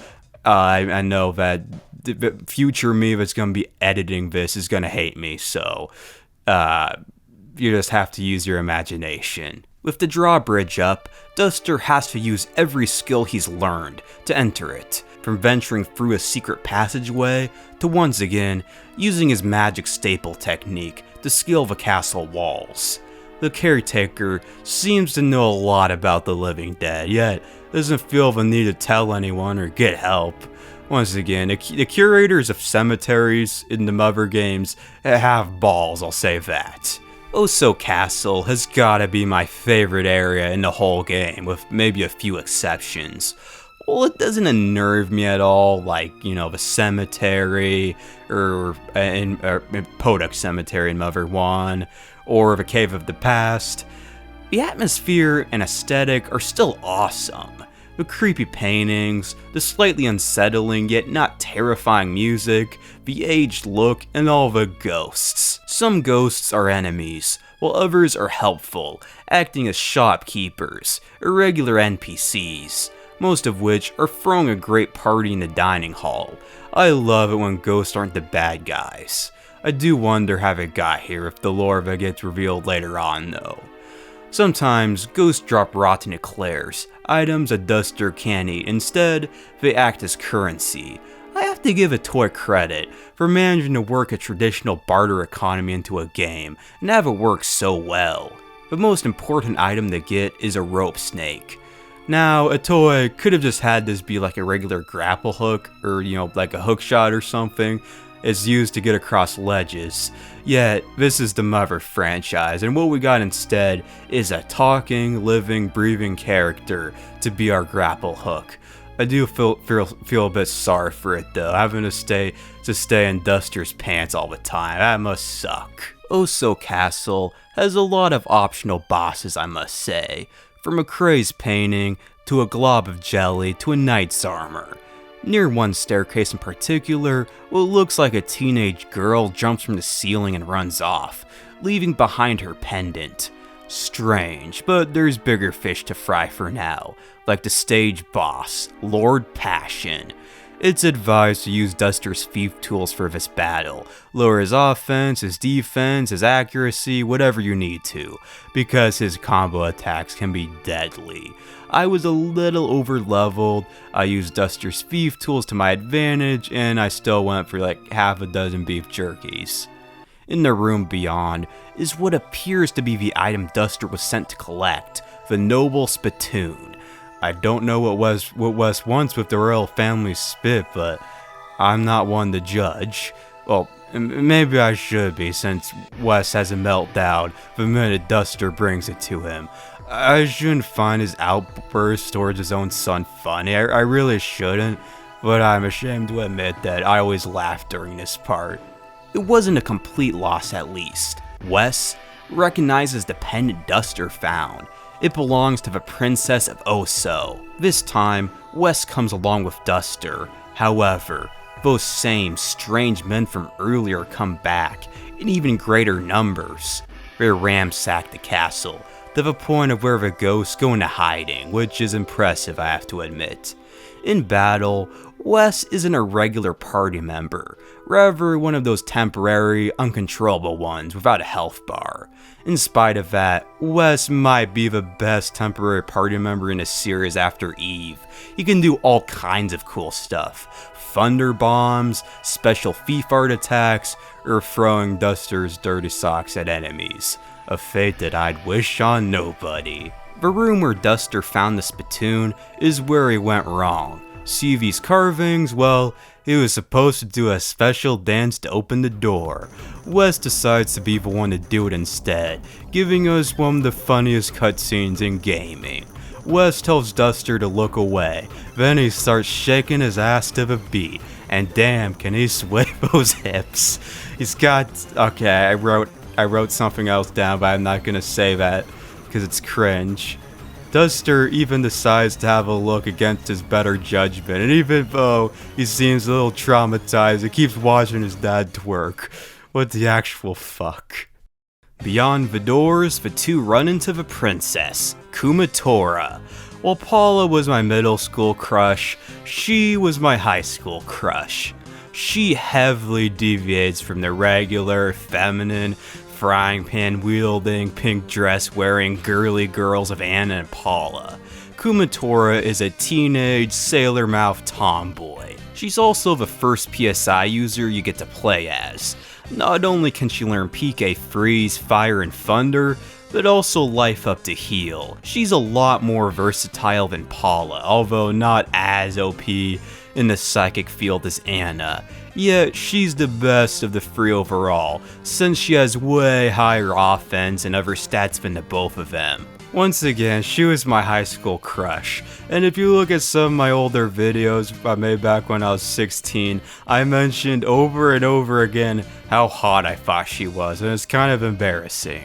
I know that the future me that's going to be editing this is going to hate me, so you just have to use your imagination. With the drawbridge up, Duster has to use every skill he's learned to enter it, from venturing through a secret passageway to once again using his magic staple technique to scale the castle walls. The caretaker seems to know a lot about the living dead, yet doesn't feel the need to tell anyone or get help. Once again, the curators of cemeteries in the other games have balls, I'll say that. Oso Castle has gotta be my favorite area in the whole game, with maybe a few exceptions. Well, it doesn't unnerve me at all, like, the cemetery, or in Podunk Cemetery in Mother 1, or the Cave of the Past. The atmosphere and aesthetic are still awesome. The creepy paintings, the slightly unsettling yet not terrifying music, the aged look, and all the ghosts. Some ghosts are enemies, while others are helpful, acting as shopkeepers, irregular NPCs, most of which are throwing a great party in the dining hall. I love it when ghosts aren't the bad guys. I do wonder how it got here if the lore of it gets revealed later on though. Sometimes ghosts drop rotten eclairs, items a duster can't eat. Instead, they act as currency. I have to give Itoi credit for managing to work a traditional barter economy into a game and have it work so well. The most important item to get is a rope snake. Now, Itoi could have just had this be like a regular grapple hook, or like a hook shot or something. It's used to get across ledges. Yet, this is the mother franchise, and what we got instead is a talking, living, breathing character to be our grapple hook. I do feel a bit sorry for it though, having to stay in Duster's pants all the time. That must suck. Oso Castle has a lot of optional bosses, I must say. From a crazed painting, to a glob of jelly, to a knight's armor. Near one staircase in particular, what looks like a teenage girl jumps from the ceiling and runs off, leaving behind her pendant. Strange, but there's bigger fish to fry for now, like the stage boss, Lord Passion. It's advised to use Duster's thief tools for this battle. Lower his offense, his defense, his accuracy, whatever you need to, because his combo attacks can be deadly. I was a little over leveled, I used Duster's thief tools to my advantage, and I still went for like half a dozen beef jerkies. In the room beyond is what appears to be the item Duster was sent to collect, the noble spittoon. I don't know what was once with the royal family's spit, but I'm not one to judge. Well, maybe I should be, since Wes has a meltdown the minute Duster brings it to him. I shouldn't find his outbursts towards his own son funny. I really shouldn't, but I'm ashamed to admit that I always laugh during this part. It wasn't a complete loss at least. Wes recognizes the pendant Duster found. It belongs to the Princess of Oso. This time, Wes comes along with Duster. However, those same strange men from earlier come back in even greater numbers. They ransack the castle, to the point of where the ghosts go into hiding, which is impressive, I have to admit. In battle, Wes isn't a regular party member, rather one of those temporary, uncontrollable ones without a health bar. In spite of that, Wes might be the best temporary party member in a series after Eve. He can do all kinds of cool stuff. Thunder bombs, special thief art attacks, or throwing Duster's dirty socks at enemies. A fate that I'd wish on nobody. The room where Duster found the spittoon is where he went wrong. See these carvings? Well, he was supposed to do a special dance to open the door. Wes decides to be the one to do it instead, giving us one of the funniest cutscenes in gaming. Wes tells Duster to look away, then he starts shaking his ass to the beat, and damn can he sway those hips. He's got... okay, I wrote something else down, but I'm not gonna say that, because it's cringe. Duster even decides to have a look against his better judgment, and even though he seems a little traumatized, he keeps watching his dad twerk. What the actual fuck? Beyond the doors, the two run into the princess, Kumatora. While Paula was my middle school crush, she was my high school crush. She heavily deviates from the regular, feminine, frying pan wielding, pink dress wearing girly girls of Anna and Paula. Kumatora is a teenage sailor mouth tomboy. She's also the first PSI user you get to play as. Not only can she learn PK Freeze, Fire, and Thunder, but also Life Up to Heal. She's a lot more versatile than Paula, although not as OP in the psychic field as Anna. Yet she's the best of the three overall, since she has way higher offense and other stats than the both of them. Once again, she was my high school crush, and if you look at some of my older videos I made back when I was 16, I mentioned over and over again how hot I thought she was, and it's kind of embarrassing.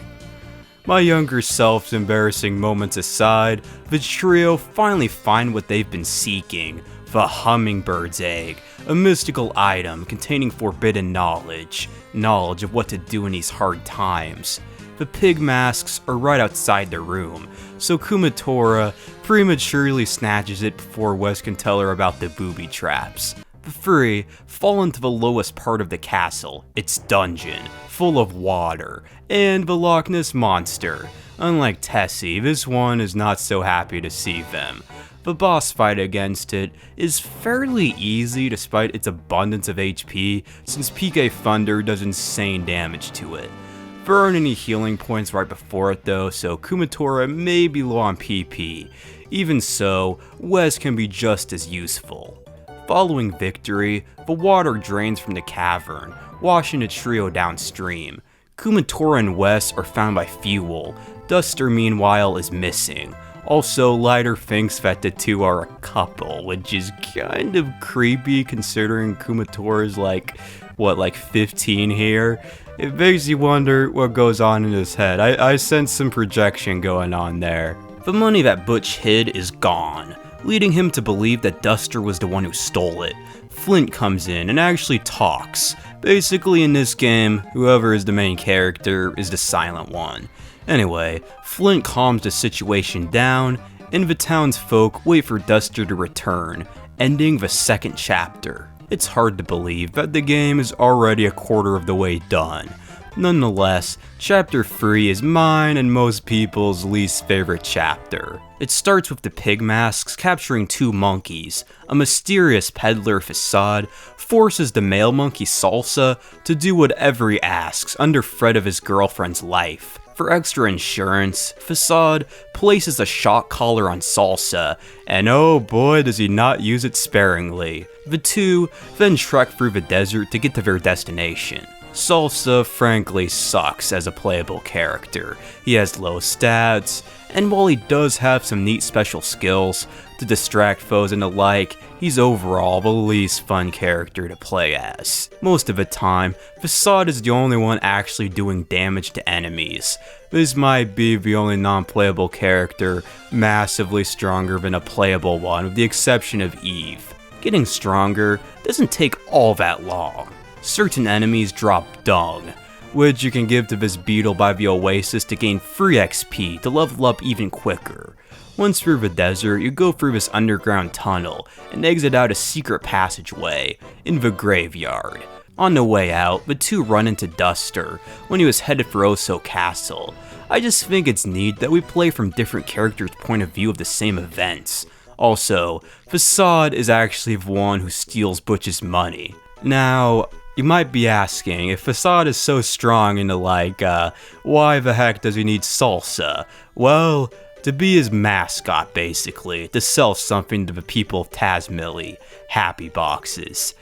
My younger self's embarrassing moments aside, the trio finally find what they've been seeking, the Hummingbird's Egg, a mystical item containing forbidden knowledge of what to do in these hard times. The pig masks are right outside the room, so Kumatora prematurely snatches it before Wes can tell her about the booby traps. The free, fall into the lowest part of the castle, its dungeon, full of water, and the Loch Ness Monster. Unlike Tessie, this one is not so happy to see them. The boss fight against it is fairly easy despite its abundance of HP, since PK Thunder does insane damage to it. There aren't any healing points right before it though, so Kumatora may be low on PP. Even so, Wes can be just as useful. Following victory, the water drains from the cavern, washing the trio downstream. Kumatora and Wes are found by Fuel. Duster meanwhile is missing. Also, Lighter thinks that the two are a couple, which is kind of creepy considering Kumatora's like 15 here? It makes you wonder what goes on in his head. I sense some projection going on there. The money that Butch hid is gone, leading him to believe that Duster was the one who stole it. Flint comes in and actually talks. Basically in this game, whoever is the main character is the silent one. Anyway, Flint calms the situation down, and the townsfolk wait for Duster to return, ending the second chapter. It's hard to believe that the game is already a quarter of the way done. Nonetheless, Chapter 3 is mine and most people's least favorite chapter. It starts with the pig masks capturing two monkeys. A mysterious peddler Facade forces the male monkey Salsa to do whatever he asks under threat of his girlfriend's life. For extra insurance, Facade places a shock collar on Salsa, and oh boy does he not use it sparingly. The two then trek through the desert to get to their destination. Salsa frankly sucks as a playable character. He has low stats, and while he does have some neat special skills to distract foes and the like, he's overall the least fun character to play as. Most of the time, Facade is the only one actually doing damage to enemies. This might be the only non-playable character massively stronger than a playable one, with the exception of Eve. Getting stronger doesn't take all that long. Certain enemies drop dung, which you can give to this beetle by the Oasis to gain free XP to level up even quicker. Once through the desert, you go through this underground tunnel and exit out a secret passageway in the graveyard. On the way out, the two run into Duster when he was headed for Oso Castle. I just think it's neat that we play from different characters' point of view of the same events. Also, Facade is actually the one who steals Butch's money. Now, you might be asking, if Facade is so strong and the like, why the heck does he need Salsa? Well, to be his mascot basically, to sell something to the people of Tazmily, happy boxes.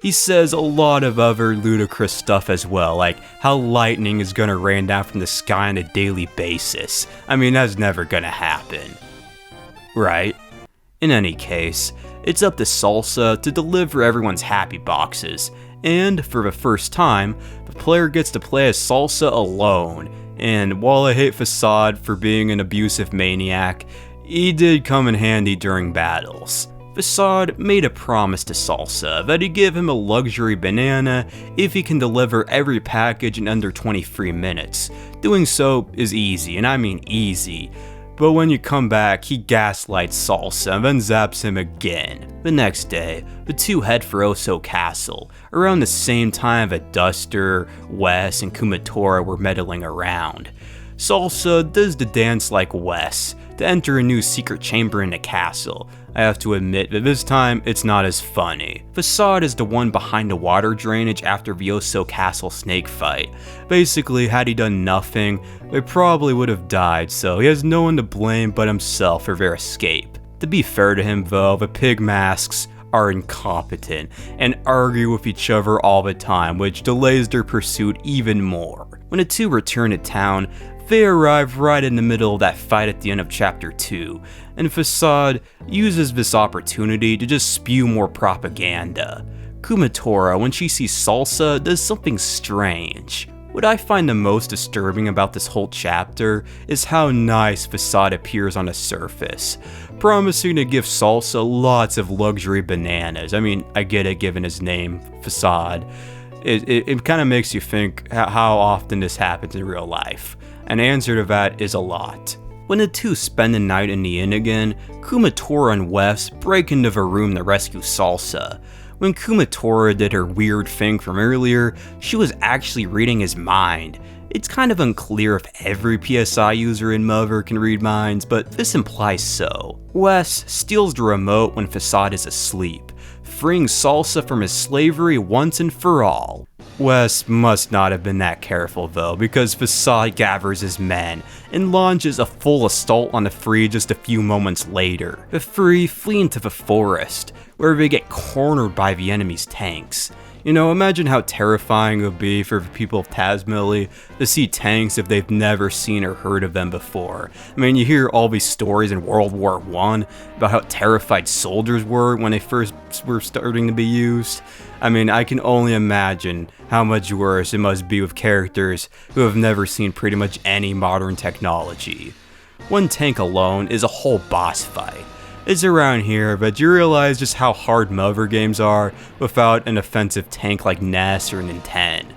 He says a lot of other ludicrous stuff as well, like how lightning is gonna rain down from the sky on a daily basis. I mean, that's never gonna happen. Right? In any case, it's up to Salsa to deliver everyone's happy boxes, and for the first time, the player gets to play as Salsa alone. And while I hate Facade for being an abusive maniac, he did come in handy during battles. Facade made a promise to Salsa that he'd give him a luxury banana if he can deliver every package in under 23 minutes. Doing so is easy, and I mean easy. But when you come back, he gaslights Salsa and then zaps him again. The next day, the two head for Oso Castle, around the same time that Duster, Wes, and Kumatora were meddling around. Salsa does the dance like Wes, to enter a new secret chamber in the castle. I have to admit that this time, it's not as funny. Facade is the one behind the water drainage after the Oso Castle snake fight. Basically, had he done nothing, they probably would have died, so he has no one to blame but himself for their escape. To be fair to him though, the pig masks are incompetent and argue with each other all the time, which delays their pursuit even more. When the two return to town, they arrive right in the middle of that fight at the end of Chapter 2, and Facade uses this opportunity to just spew more propaganda. Kumatora, when she sees Salsa, does something strange. What I find the most disturbing about this whole chapter is how nice Facade appears on the surface, promising to give Salsa lots of luxury bananas. I mean, I get it given his name, Facade. It kind of makes you think how often this happens in real life. An answer to that is a lot. When the two spend the night in the inn again, Kumatora and Wes break into the room to rescue Salsa. When Kumatora did her weird thing from earlier, she was actually reading his mind. It's kind of unclear if every PSI user in Mover can read minds, but this implies so. Wes steals the remote when Facade is asleep, freeing Salsa from his slavery once and for all. Wes must not have been that careful though, because Facade gathers his men and launches a full assault on the Free just a few moments later. The Free flee into the forest, where they get cornered by the enemy's tanks. You know, imagine how terrifying it would be for the people of SatValley to see tanks if they've never seen or heard of them before. I mean, you hear all these stories in World War I about how terrified soldiers were when they first were starting to be used. I mean, I can only imagine how much worse it must be with characters who have never seen pretty much any modern technology. One tank alone is a whole boss fight. It's around here, but you realize just how hard Mover games are without an offensive tank like Ness or Nintendo.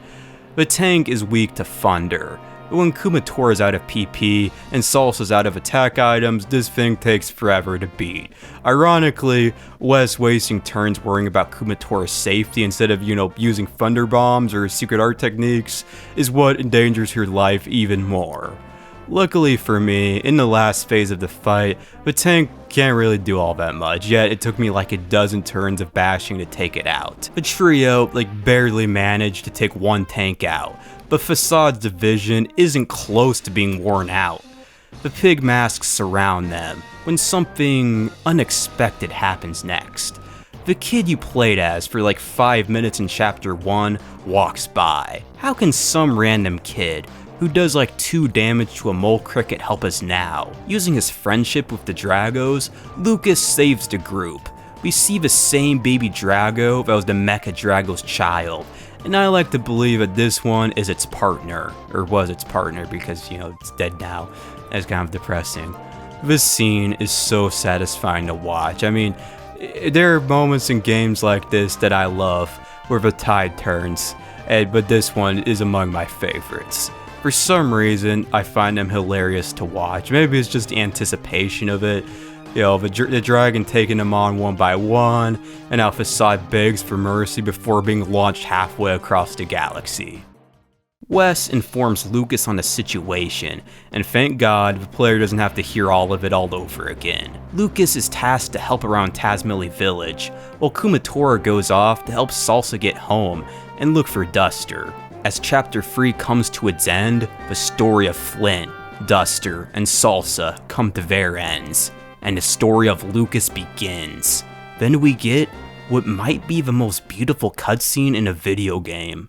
The tank is weak to Thunder, but when Kumatora is out of PP and Salsa's out of attack items, this thing takes forever to beat. Ironically, Wes wasting turns worrying about Kumatora's safety instead of, using Thunder Bombs or secret art techniques is what endangers her life even more. Luckily for me, in the last phase of the fight, the tank can't really do all that much, yet it took me like a dozen turns of bashing to take it out. The trio barely managed to take one tank out, but Facade's division isn't close to being worn out. The pig masks surround them, when something unexpected happens next. The kid you played as for 5 minutes in Chapter 1 walks by. How can some random kid who does 2 damage to a mole cricket help us now? Using his friendship with the Dragos, Lucas saves the group. We see the same baby Drago that was the Mecha Drago's child, and I like to believe that this one is its partner, or was its partner because, it's dead now. That's kind of depressing. This scene is so satisfying to watch. I mean, there are moments in games like this that I love, where the tide turns, but this one is among my favorites. For some reason, I find them hilarious to watch. Maybe it's just the anticipation of it. The dragon taking them on one by one, and how Facade begs for mercy before being launched halfway across the galaxy. Wes informs Lucas on the situation, and thank God the player doesn't have to hear all of it all over again. Lucas is tasked to help around SatValley Village, while Kumatora goes off to help Salsa get home and look for Duster. As Chapter 3 comes to its end, the story of Flint, Duster, and Salsa come to their ends, and the story of Lucas begins. Then we get what might be the most beautiful cutscene in a video game.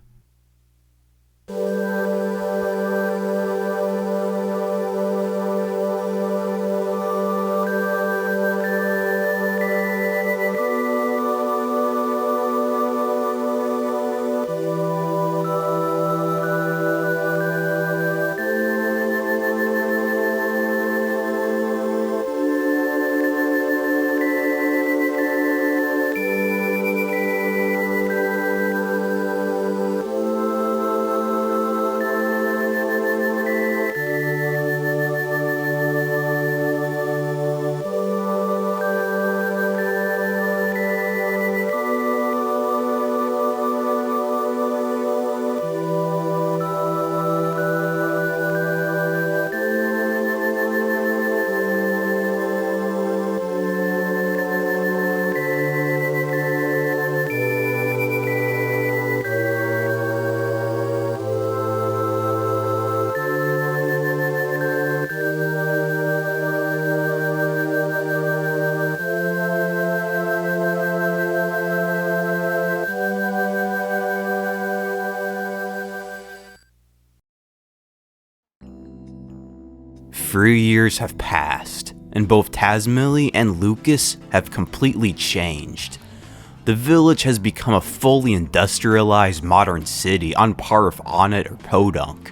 Three years have passed, and both SatValley and Lucas have completely changed. The village has become a fully industrialized modern city on par with Onett or Podunk,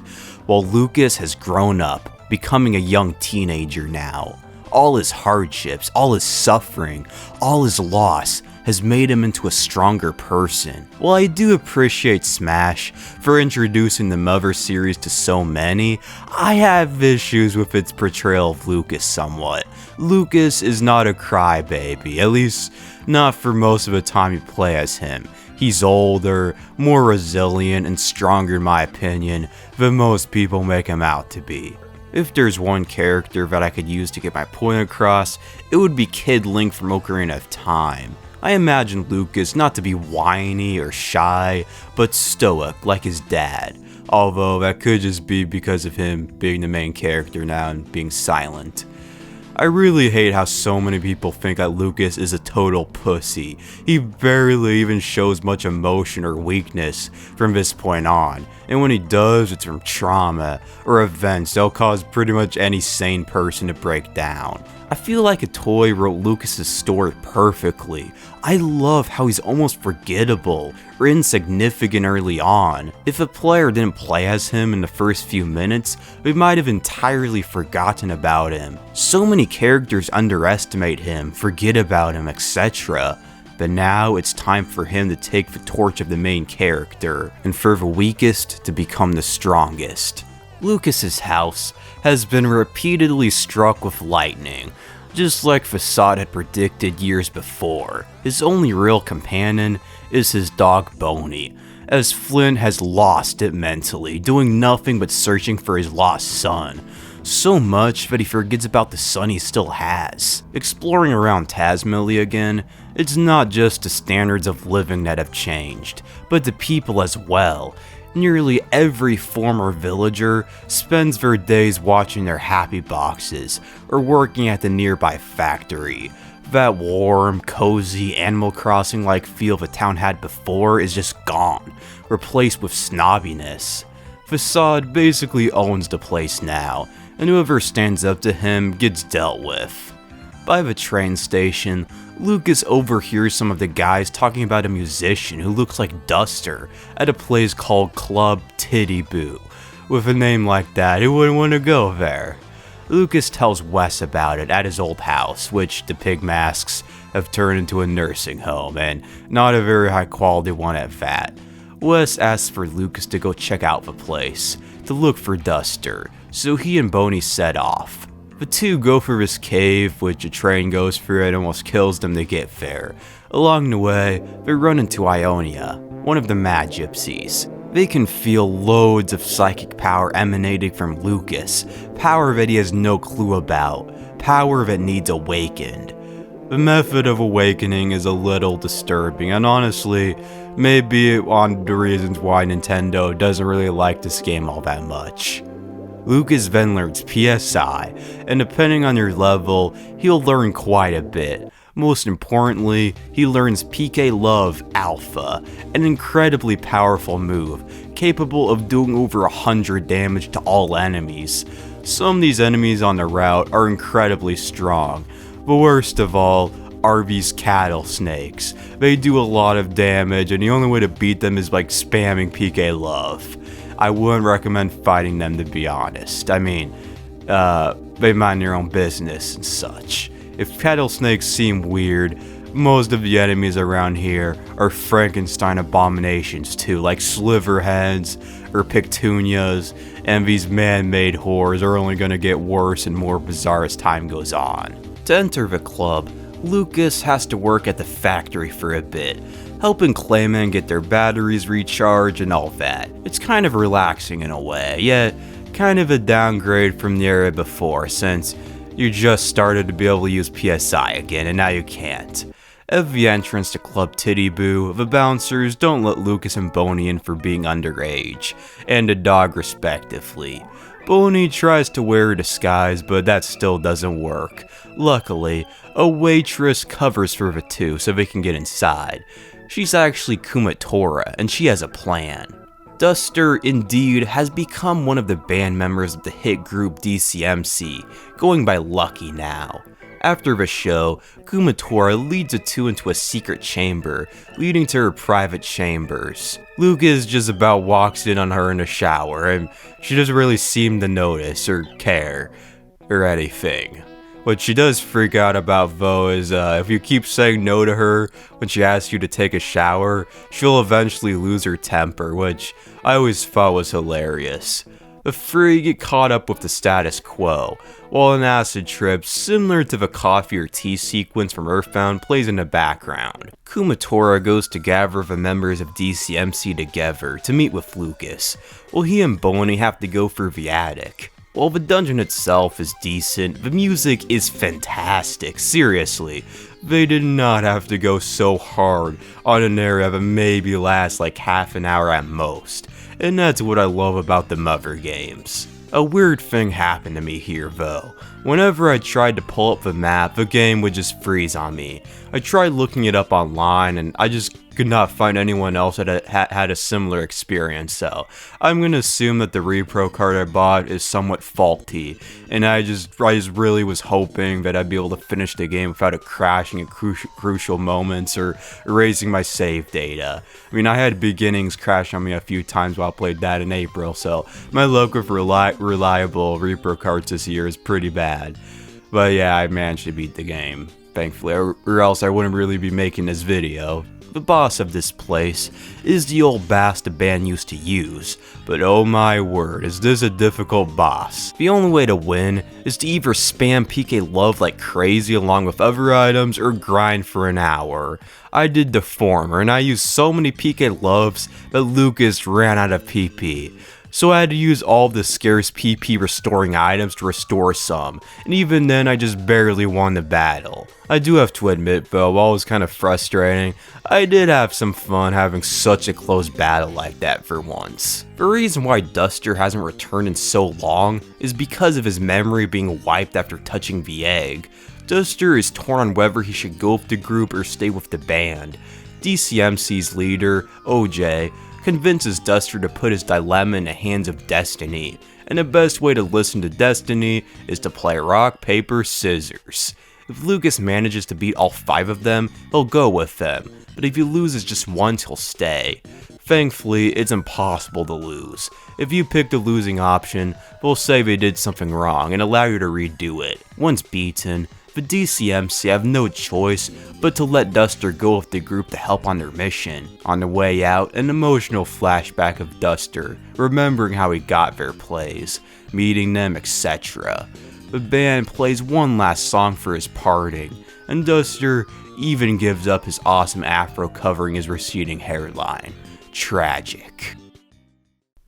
while Lucas has grown up, becoming a young teenager now. All his hardships, all his suffering, all his loss has made him into a stronger person. While I do appreciate Smash for introducing the Mother series to so many, I have issues with its portrayal of Lucas somewhat. Lucas is not a crybaby, at least not for most of the time you play as him. He's older, more resilient, and stronger in my opinion than most people make him out to be. If there's one character that I could use to get my point across, it would be Kid Link from Ocarina of Time. I imagine Lucas not to be whiny or shy, but stoic like his dad, although that could just be because of him being the main character now and being silent. I really hate how so many people think that Lucas is a total pussy. He barely even shows much emotion or weakness from this point on, and when he does, it's from trauma or events that'll cause pretty much any sane person to break down. I feel like Itoi wrote Lucas's story perfectly. I love how he's almost forgettable or insignificant early on. If a player didn't play as him in the first few minutes, we might have entirely forgotten about him. So many characters underestimate him, forget about him, etc. But now it's time for him to take the torch of the main character, and for the weakest to become the strongest. Lucas's house has been repeatedly struck with lightning, just like Facade had predicted years before. His only real companion is his dog Boney, as Flint has lost it mentally, doing nothing but searching for his lost son. So much that he forgets about the son he still has. Exploring around Tasmally again, it's not just the standards of living that have changed, but the people as well. Nearly every former villager spends their days watching their happy boxes or working at the nearby factory. That warm, cozy, Animal Crossing-like feel the town had before is just gone, replaced with snobbiness. Facade basically owns the place now, and whoever stands up to him gets dealt with. By the train station, Lucas overhears some of the guys talking about a musician who looks like Duster at a place called Club Titty Boo. With a name like that, who wouldn't want to go there? Lucas tells Wes about it at his old house, which the pig masks have turned into a nursing home, and not a very high quality one at that. Wes asks for Lucas to go check out the place, to look for Duster, so he and Boney set off. The two go for this cave, which a train goes through and almost kills them to get there. Along the way, they run into Ionia, one of the mad gypsies. They can feel loads of psychic power emanating from Lucas, power that he has no clue about, power that needs awakened. The method of awakening is a little disturbing, and honestly, maybe one of the reasons why Nintendo doesn't really like this game all that much. Lucas then learns PSI, and depending on your level, he'll learn quite a bit. Most importantly, he learns PK Love Alpha, an incredibly powerful move, capable of doing over 100 damage to all enemies. Some of these enemies on the route are incredibly strong, but worst of all are these cattle snakes. They do a lot of damage, and the only way to beat them is by spamming PK Love. I wouldn't recommend fighting them, to be honest. I mean, they mind their own business and such. If cattle snakes seem weird, most of the enemies around here are Frankenstein abominations too, like sliverheads or pictunias, and these man-made horrors are only going to get worse and more bizarre as time goes on. To enter the club, Lucas has to work at the factory for a bit, helping Clayman get their batteries recharged and all that. It's kind of relaxing in a way, yet kind of a downgrade from the era before, since you just started to be able to use PSI again and now you can't. At the entrance to Club Titty Boo, the bouncers don't let Lucas and Boney in for being underage, and a dog respectively. Boney tries to wear a disguise, but that still doesn't work. Luckily, a waitress covers for the two so they can get inside. She's actually Kumatora, and she has a plan. Duster, indeed, has become one of the band members of the hit group DCMC, going by Lucky now. After the show, Kumatora leads the two into a secret chamber, leading to her private chambers. Lucas just about walks in on her in the shower, and she doesn't really seem to notice or care or anything. What she does freak out about though is if you keep saying no to her when she asks you to take a shower, she'll eventually lose her temper, which I always thought was hilarious. The three get caught up with the status quo, while an acid trip similar to the coffee or tea sequence from Earthbound plays in the background. Kumatora goes to gather the members of DCMC together to meet with Lucas, while he and Boney have to go through the attic. While the dungeon itself is decent, the music is fantastic, seriously. They did not have to go so hard on an area that maybe lasts like half an hour at most, and that's what I love about the Mother games. A weird thing happened to me here though. Whenever I tried to pull up the map, the game would just freeze on me. I tried looking it up online and I just could not find anyone else that had a similar experience, so I'm gonna assume that the repro card I bought is somewhat faulty, and I just really was hoping that I'd be able to finish the game without it crashing at crucial moments or erasing my save data. I mean, I had beginnings crash on me a few times while I played that in April, so my luck with reliable repro cards this year is pretty bad. But yeah, I managed to beat the game, thankfully, or else I wouldn't really be making this video. The boss of this place is the old bass the band used to use, but oh my word, is this a difficult boss. The only way to win is to either spam PK Love like crazy along with other items or grind for an hour. I did the former and I used so many PK Loves that Lucas ran out of PP. So I had to use all the scarce PP restoring items to restore some, and even then I just barely won the battle. I do have to admit though, while it was kind of frustrating, I did have some fun having such a close battle like that for once. The reason why Duster hasn't returned in so long is because of his memory being wiped after touching the egg. Duster is torn on whether he should go with the group or stay with the band. DCMC's leader, OJ, convinces Duster to put his dilemma in the hands of Destiny, and the best way to listen to Destiny is to play rock, paper, scissors. If Lucas manages to beat all 5 of them, he'll go with them, but if he loses just once, he'll stay. Thankfully, it's impossible to lose. If you pick the losing option, they'll say they did something wrong and allow you to redo it. Once beaten, the DCMC have no choice but to let Duster go with the group to help on their mission. On the way out, an emotional flashback of Duster, remembering how he got there plays, meeting them, etc. The band plays one last song for his parting, and Duster even gives up his awesome afro covering his receding hairline. Tragic.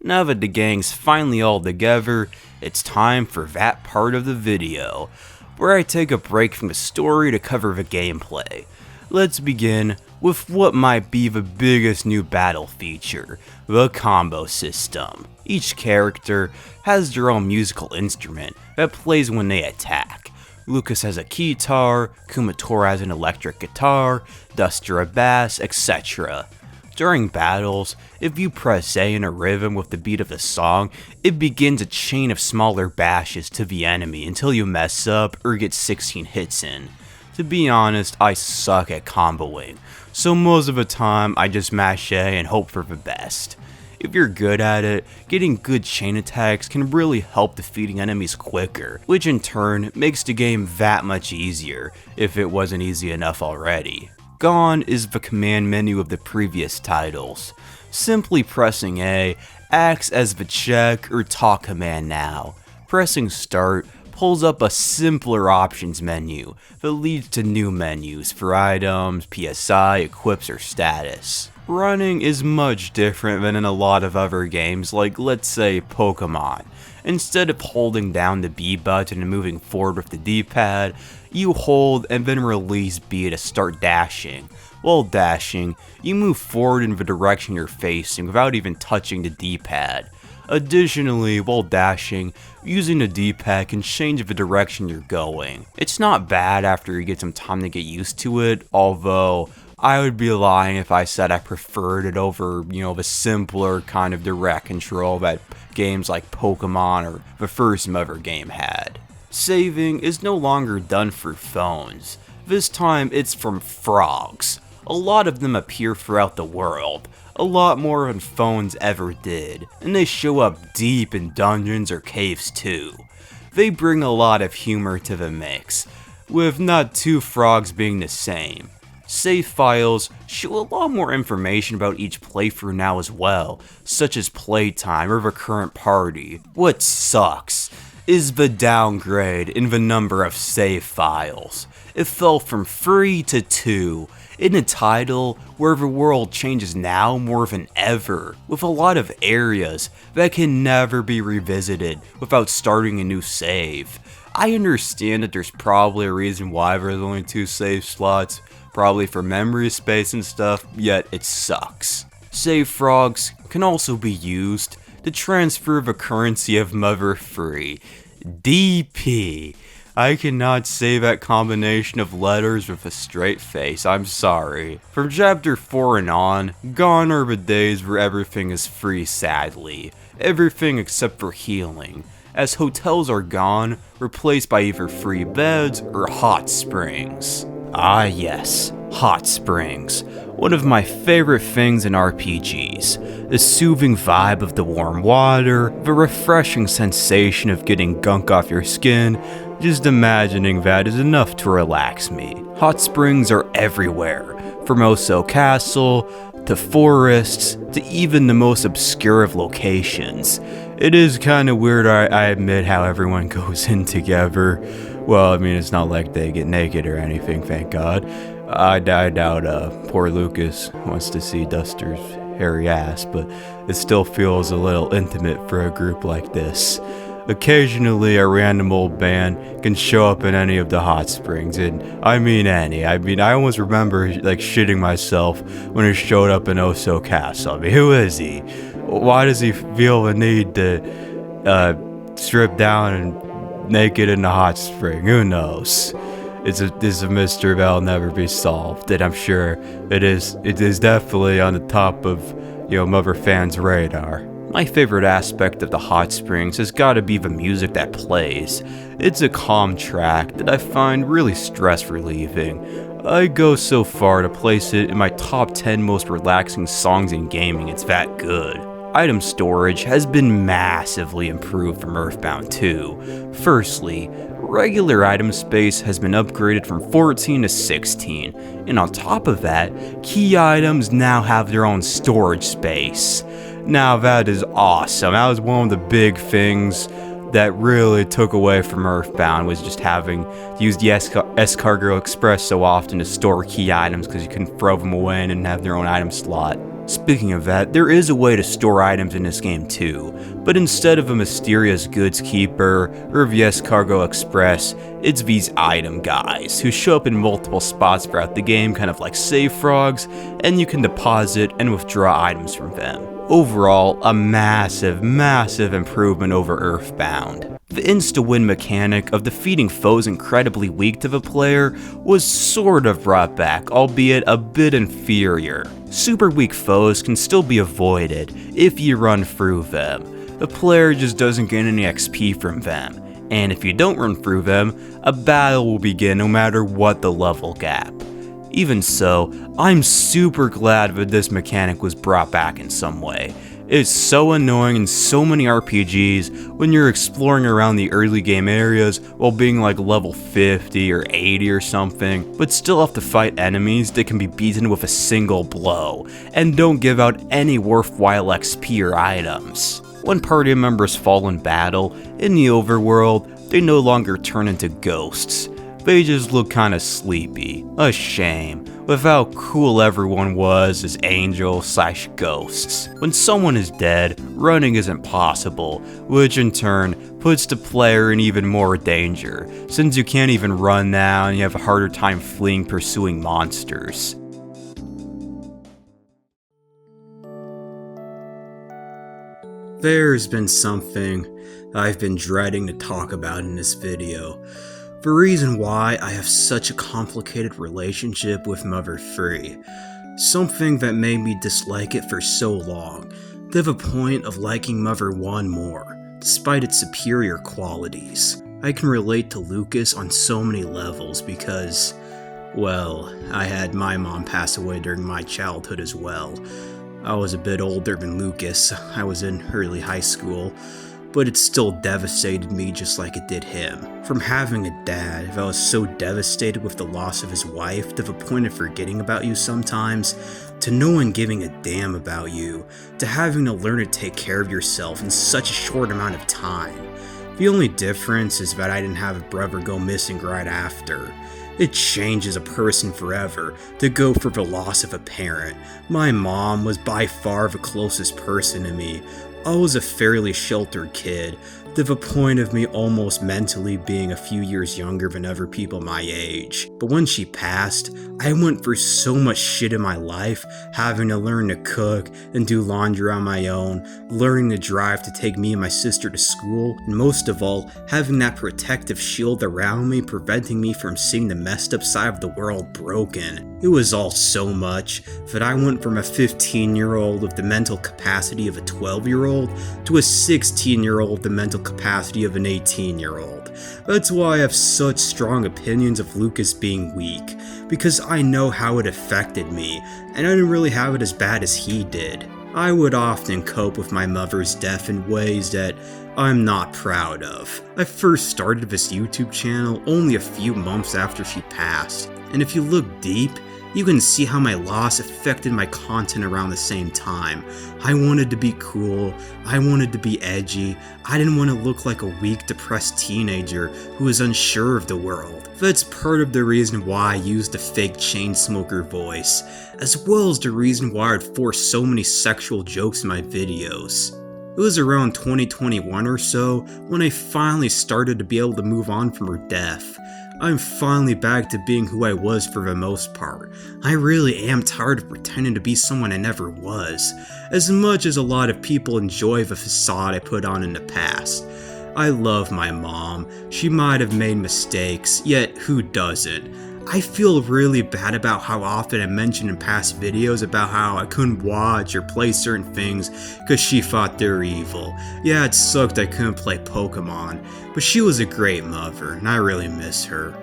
Now that the gang's finally all together, it's time for that part of the video, where I take a break from the story to cover the gameplay. Let's begin with what might be the biggest new battle feature, the combo system. Each character has their own musical instrument that plays when they attack. Lucas has a keytar, Kumatora has an electric guitar, Duster a bass, etc. During battles, if you press A in a rhythm with the beat of the song, it begins a chain of smaller bashes to the enemy until you mess up or get 16 hits in. To be honest, I suck at comboing, so most of the time I just mash A and hope for the best. If you're good at it, getting good chain attacks can really help defeating enemies quicker, which in turn makes the game that much easier, if it wasn't easy enough already. Gone is the command menu of the previous titles. Simply pressing A acts as the check or talk command now. Pressing start pulls up a simpler options menu that leads to new menus for items, PSI, equips, or status. Running is much different than in a lot of other games like, let's say, Pokemon. Instead of holding down the B button and moving forward with the D-pad, you hold and then release B to start dashing. While dashing, you move forward in the direction you're facing without even touching the D-pad. Additionally, while dashing, using the D-pad can change the direction you're going. It's not bad after you get some time to get used to it, although I would be lying if I said I preferred it over, the simpler kind of direct control that games like Pokemon or the first Mother game had. Saving is no longer done for phones. This time it's from frogs. A lot of them appear throughout the world, a lot more than phones ever did, and they show up deep in dungeons or caves too. they bring a lot of humor to the mix, with not two frogs being the same. Save files show a lot more information about each playthrough now as well, such as playtime or the current party. What sucks is the downgrade in the number of save files. It fell from 3 to 2 in a title where the world changes now more than ever, with a lot of areas that can never be revisited without starting a new save. I understand that there's probably a reason why there's only 2 save slots, probably for memory space and stuff, yet it sucks. Save frogs can also be used to transfer the currency of Mother Free, DP. I cannot say that combination of letters with a straight face, I'm sorry. From chapter 4 and on, gone are the days where everything is free, sadly. Everything except for healing, as hotels are gone, replaced by either free beds or hot springs. Ah yes, hot springs. One of my favorite things in RPGs. The soothing vibe of the warm water, the refreshing sensation of getting gunk off your skin. Just imagining that is enough to relax me. Hot springs are everywhere, from Oso Castle, to forests, to even the most obscure of locations. It is kinda weird, I admit, how everyone goes in together. Well, I mean, it's not like they get naked or anything, thank God. I doubt poor Lucas wants to see Duster's hairy ass, but it still feels a little intimate for a group like this. Occasionally, a random old man can show up in any of the hot springs, and I mean any. I almost remember like shitting myself when he showed up in Oso Castle. I mean, who is he? Why does he feel the need to strip down and naked in the hot spring? Who knows? It's a mystery that'll never be solved, and I'm sure it is definitely on the top of Mother fans' radar. My favorite aspect of the hot springs has gotta be the music that plays. It's a calm track that I find really stress relieving. I go so far to place it in my top 10 most relaxing songs in gaming, it's that good. Item storage has been massively improved from Earthbound 2. Firstly, regular item space has been upgraded from 14 to 16, and on top of that, key items now have their own storage space. Now that is awesome. That was one of the big things that really took away from Earthbound, was just having to use the S-Cargo Express so often to store key items because you couldn't throw them away and didn't have their own item slot. Speaking of that, there is a way to store items in this game too, but instead of a mysterious goods keeper or the S-Cargo Express, it's these item guys who show up in multiple spots throughout the game, kind of like save frogs, and you can deposit and withdraw items from them. Overall, a massive improvement over Earthbound. The insta-win mechanic of defeating foes incredibly weak to the player was sort of brought back, albeit a bit inferior. Super weak foes can still be avoided if you run through them. The player just doesn't get any XP from them, and if you don't run through them, a battle will begin no matter what the level gap. Even so, I'm super glad that this mechanic was brought back in some way. It's so annoying in so many RPGs when you're exploring around the early game areas while being like level 50 or 80 or something, but still have to fight enemies that can be beaten with a single blow, and don't give out any worthwhile XP or items. When party members fall in battle, in the overworld, they no longer turn into ghosts. They just look kinda sleepy. A shame, with how cool everyone was as angels/ghosts. When someone is dead, running isn't possible, which in turn puts the player in even more danger, since you can't even run now and you have a harder time fleeing pursuing monsters. There's been something I've been dreading to talk about in this video. The reason why I have such a complicated relationship with Mother Free. Something that made me dislike it for so long, to the point of liking Mother 1 more, despite its superior qualities. I can relate to Lucas on so many levels because, well, I had my mom pass away during my childhood as well. I was a bit older than Lucas, I was in early high school, but it still devastated me just like it did him. From having a dad, I was so devastated with the loss of his wife to the point of forgetting about you sometimes, to no one giving a damn about you, to having to learn to take care of yourself in such a short amount of time. The only difference is that I didn't have a brother go missing right after. It changes a person forever to go through the loss of a parent. My mom was by far the closest person to me. I was a fairly sheltered kid, to the point of me almost mentally being a few years younger than other people my age. But when she passed, I went through so much shit in my life, having to learn to cook and do laundry on my own, learning to drive to take me and my sister to school, and most of all, having that protective shield around me preventing me from seeing the messed up side of the world broken. It was all so much that I went from a 15-year-old with the mental capacity of a 12-year-old to a 16-year-old with the mental capacity of an 18-year-old. That's why I have such strong opinions of Lucas being weak, because I know how it affected me, and I didn't really have it as bad as he did. I would often cope with my mother's death in ways that I'm not proud of. I first started this YouTube channel only a few months after she passed, and if you look deep, you can see how my loss affected my content around the same time. I wanted to be cool, I wanted to be edgy, I didn't want to look like a weak, depressed teenager who was unsure of the world. That's part of the reason why I used a fake chain smoker voice, as well as the reason why I'd force so many sexual jokes in my videos. It was around 2021 or so when I finally started to be able to move on from her death. I'm finally back to being who I was for the most part. I really am tired of pretending to be someone I never was, as much as a lot of people enjoy the facade I put on in the past. I love my mom. She might have made mistakes, yet who doesn't? I feel really bad about how often I mentioned in past videos about how I couldn't watch or play certain things because she thought they were evil. Yeah, it sucked I couldn't play Pokemon, but she was a great mother and I really miss her.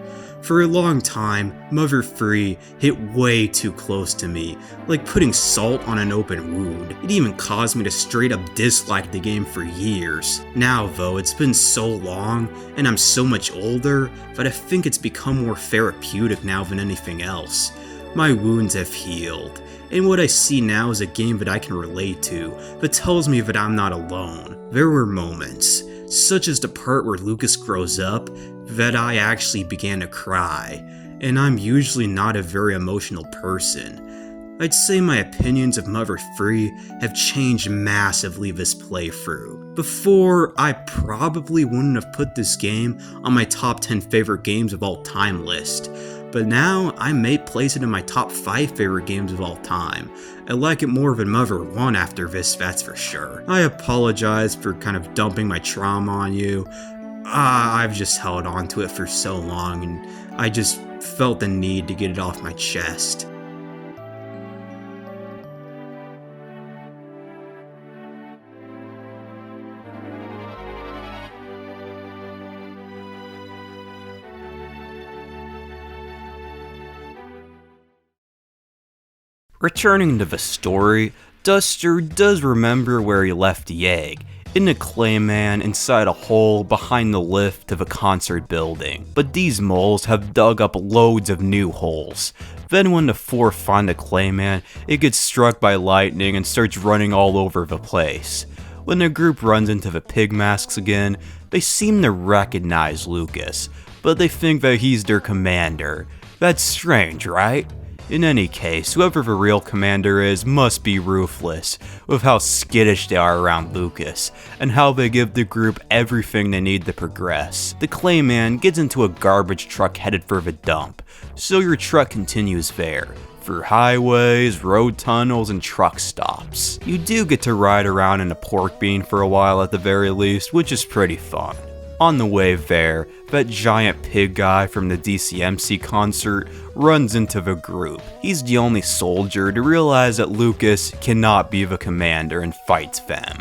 For a long time, Mother 3 hit way too close to me, like putting salt on an open wound. It even caused me to straight up dislike the game for years. Now though, it's been so long, and I'm so much older, that I think it's become more therapeutic now than anything else. My wounds have healed, and what I see now is a game that I can relate to, that tells me that I'm not alone. There were moments, such as the part where Lucas grows up, that I actually began to cry, and I'm usually not a very emotional person. I'd say my opinions of Mother 3 have changed massively this playthrough. Before, I probably wouldn't have put this game on my top 10 favorite games of all time list, but now I may place it in my top 5 favorite games of all time. I like it more than Mother 1 after this, that's for sure. I apologize for kind of dumping my trauma on you. I've just held on to it for so long, and I just felt the need to get it off my chest. Returning to the story, Duster does remember where he left Giegue, in a clay man inside a hole behind the lift of a concert building. But these moles have dug up loads of new holes. Then when the four find the clay man, it gets struck by lightning and starts running all over the place. When the group runs into the pig masks again, they seem to recognize Lucas, but they think that he's their commander. That's strange, right? In any case, whoever the real commander is must be ruthless, with how skittish they are around Lucas, and how they give the group everything they need to progress. The Clayman gets into a garbage truck headed for the dump, so your truck continues there, through highways, road tunnels, and truck stops. You do get to ride around in a pork bean for a while at the very least, which is pretty fun. On the way there, that giant pig guy from the DCMC concert runs into the group. He's the only soldier to realize that Lucas cannot be the commander and fights them.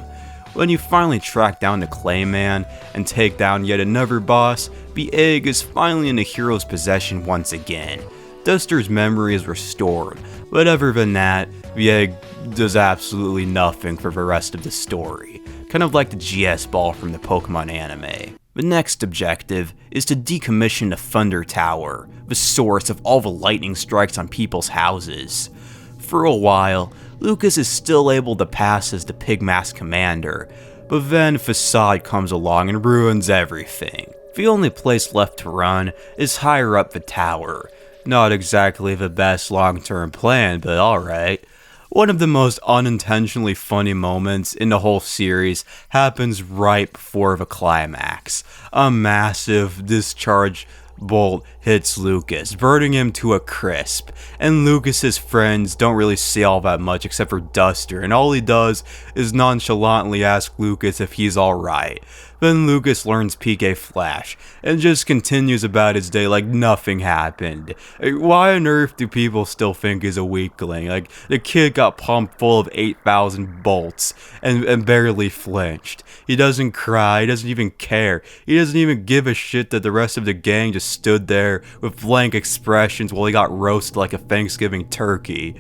When you finally track down the Clayman and take down yet another boss, the egg is finally in the hero's possession once again. Duster's memory is restored, but other than that, the egg does absolutely nothing for the rest of the story. kind of like the GS ball from the Pokemon anime. The next objective is to decommission the Thunder Tower, the source of all the lightning strikes on people's houses. For a while, Lucas is still able to pass as the Pigmask commander, but then Facade comes along and ruins everything. The only place left to run is higher up the tower. Not exactly the best long-term plan, but alright. One of the most unintentionally funny moments in the whole series happens right before the climax. A massive discharge bolt hits Lucas, burning him to a crisp, and Lucas's friends don't really say all that much except for Duster, and all he does is nonchalantly ask Lucas if he's alright. Then Lucas learns PK Flash, and just continues about his day like nothing happened. Why on earth do people still think he's a weakling? Like, the kid got pumped full of 8,000 bolts, and barely flinched. He doesn't cry, he doesn't even care. He doesn't even give a shit that the rest of the gang just stood there with blank expressions while he got roasted like a Thanksgiving turkey.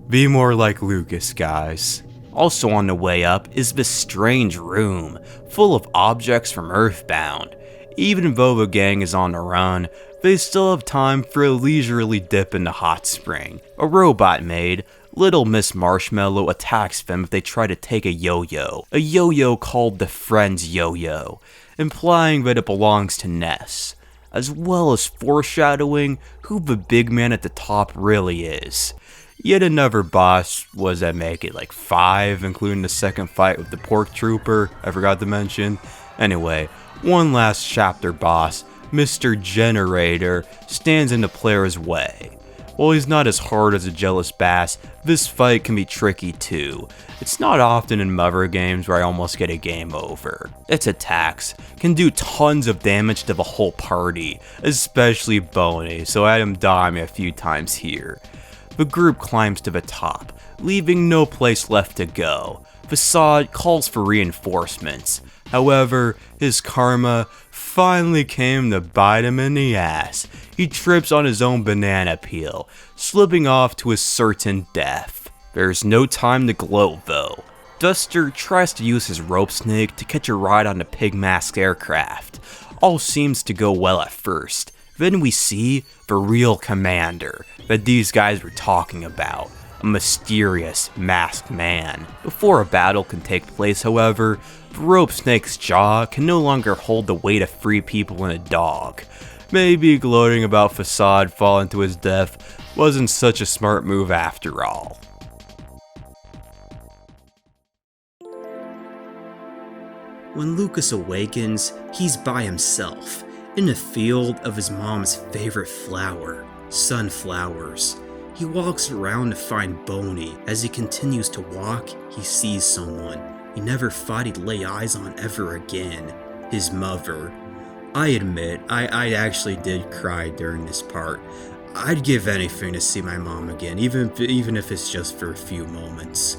Be more like Lucas, guys. Also on the way up is this strange room, full of objects from Earthbound. Even though the gang is on the run, they still have time for a leisurely dip in the hot spring. A robot maid, Little Miss Marshmallow, attacks them if they try to take a yo-yo. A yo-yo called the Friend's Yo-Yo, implying that it belongs to Ness, as well as foreshadowing who the big man at the top really is. Yet another boss, was that make it like 5, including the second fight with the Pork Trooper, I forgot to mention. Anyway, one last chapter boss, Mr. Generator, stands in the player's way. While he's not as hard as a Jealous Bass, this fight can be tricky too. It's not often in Mother games where I almost get a game over. Its attacks can do tons of damage to the whole party, especially Boney, so I had him die me a few times here. The group climbs to the top, leaving no place left to go. Facade calls for reinforcements. However, his karma finally came to bite him in the ass. He trips on his own banana peel, slipping off to his certain death. There's no time to gloat though. Duster tries to use his rope snake to catch a ride on the Pigmask aircraft. All seems to go well at first. Then we see the real commander that these guys were talking about, a mysterious masked man. Before a battle can take place, however, the rope snake's jaw can no longer hold the weight of 3 people and a dog. Maybe gloating about Facade falling to his death wasn't such a smart move after all. When Lucas awakens, he's by himself, in a field of his mom's favorite flower, sunflowers. He walks around to find Boney. As he continues to walk, he sees someone he never thought he'd lay eyes on ever again, his mother. I admit, I actually did cry during this part. I'd give anything to see my mom again, even if it's just for a few moments.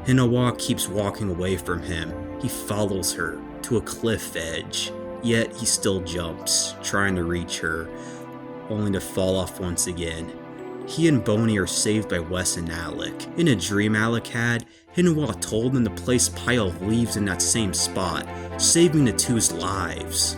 Hinawa keeps walking away from him. He follows her to a cliff edge, yet he still jumps, trying to reach her, only to fall off once again. He and Boney are saved by Wes and Alec. In a dream Alec had, Hinawa told him to place a pile of leaves in that same spot, saving the two's lives.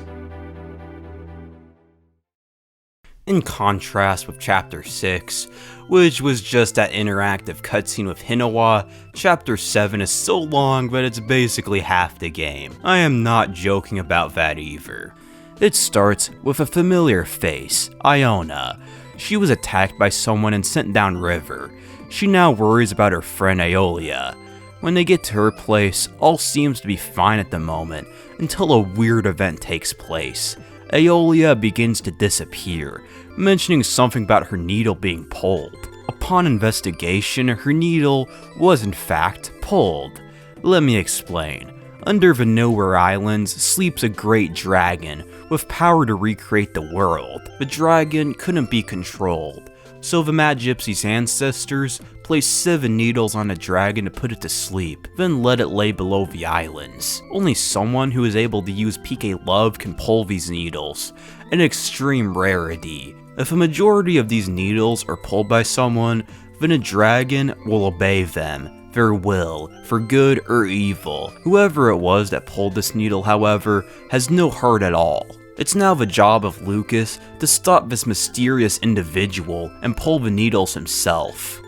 In contrast with Chapter 6, which was just that interactive cutscene with Hinawa, Chapter 7 is so long that it's basically half the game. I am not joking about that either. It starts with a familiar face, Iona. She was attacked by someone and sent downriver. She now worries about her friend Aeolia. When they get to her place, all seems to be fine at the moment, until a weird event takes place. Aeolia begins to disappear, mentioning something about her needle being pulled. Upon investigation, her needle was in fact pulled. Let me explain. Under the Nowhere Islands sleeps a great dragon with power to recreate the world. The dragon couldn't be controlled, so the Mad Gypsy's ancestors placed 7 needles on the dragon to put it to sleep, then let it lay below the islands. Only someone who is able to use PK Love can pull these needles, an extreme rarity. If a majority of these needles are pulled by someone, then a dragon will obey them, their will, for good or evil. Whoever it was that pulled this needle, however, has no heart at all. It's now the job of Lucas to stop this mysterious individual and pull the needles himself.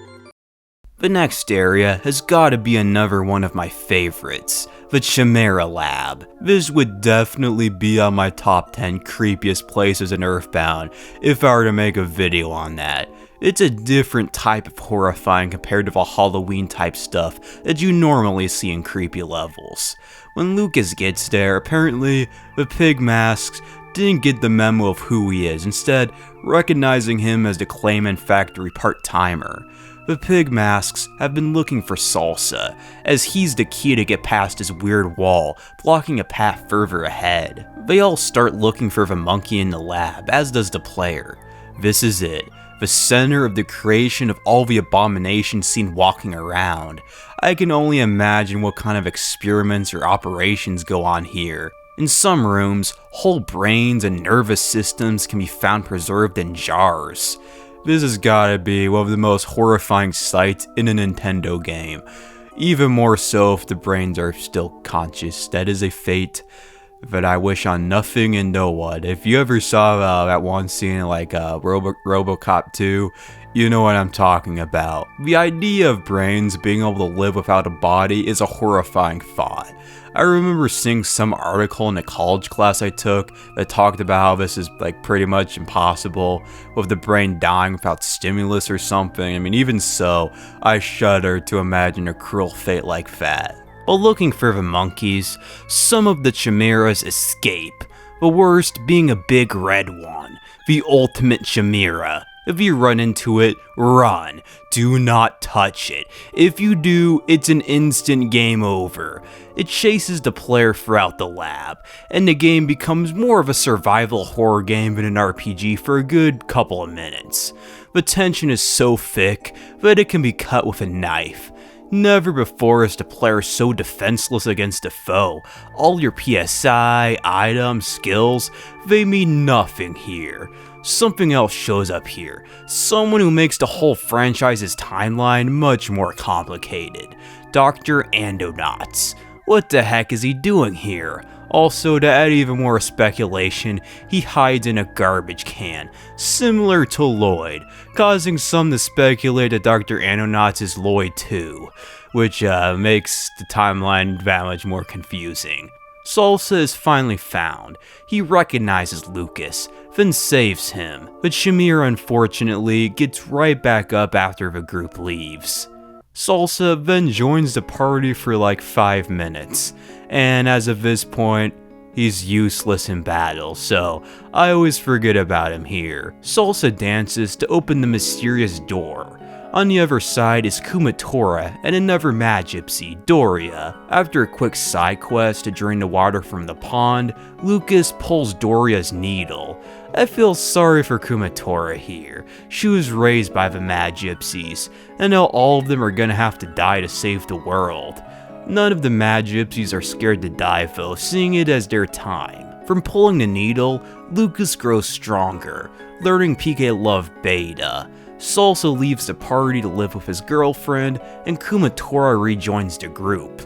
The next area has gotta be another one of my favorites, the Chimera Lab. This would definitely be on my top 10 creepiest places in Earthbound if I were to make a video on that. It's a different type of horrifying compared to the Halloween type stuff that you normally see in creepy levels. When Lucas gets there, apparently the pig masks didn't get the memo of who he is, instead recognizing him as the Clayman Factory part-timer. The pig masks have been looking for Salsa, as he's the key to get past his weird wall, blocking a path further ahead. They all start looking for the monkey in the lab, as does the player. This is it, the center of the creation of all the abominations seen walking around. I can only imagine what kind of experiments or operations go on here. In some rooms, whole brains and nervous systems can be found preserved in jars. This has gotta be one of the most horrifying sights in a Nintendo game. Even more so if the brains are still conscious. That is a fate that I wish on nothing and no one. If you ever saw that one scene in like RoboCop 2, you know what I'm talking about. The idea of brains being able to live without a body is a horrifying thought. I remember seeing some article in a college class I took that talked about how this is like pretty much impossible with the brain dying without stimulus or something. I mean, even so, I shudder to imagine a cruel fate like that. While looking for the monkeys, some of the chimeras escape, the worst being a big red one, the ultimate chimera. If you run into it, run. Do not touch it. If you do, it's an instant game over. It chases the player throughout the lab, and the game becomes more of a survival horror game than an RPG for a good couple of minutes. The tension is so thick that it can be cut with a knife. Never before is the player so defenseless against a foe. All your PSI, items, skills, they mean nothing here. Something else shows up here. Someone who makes the whole franchise's timeline much more complicated. Dr. Onett. What the heck is he doing here? Also, to add even more speculation, he hides in a garbage can, similar to Lloyd, causing some to speculate that Dr. Onett is Lloyd too, which makes the timeline that much more confusing. Salsa is finally found. He recognizes Lucas, then saves him, but Chimera unfortunately gets right back up after the group leaves. Salsa then joins the party for like 5 minutes, and as of this point, he's useless in battle, so I always forget about him here. Salsa dances to open the mysterious door. On the other side is Kumatora and another mad gypsy, Doria. After a quick side quest to drain the water from the pond, Lucas pulls Doria's needle. I feel sorry for Kumatora here. She was raised by the mad gypsies, and now all of them are gonna have to die to save the world. None of the mad gypsies are scared to die though, seeing it as their time. From pulling the needle, Lucas grows stronger, learning PK Love Beta. Salsa leaves the party to live with his girlfriend, and Kumatora rejoins the group.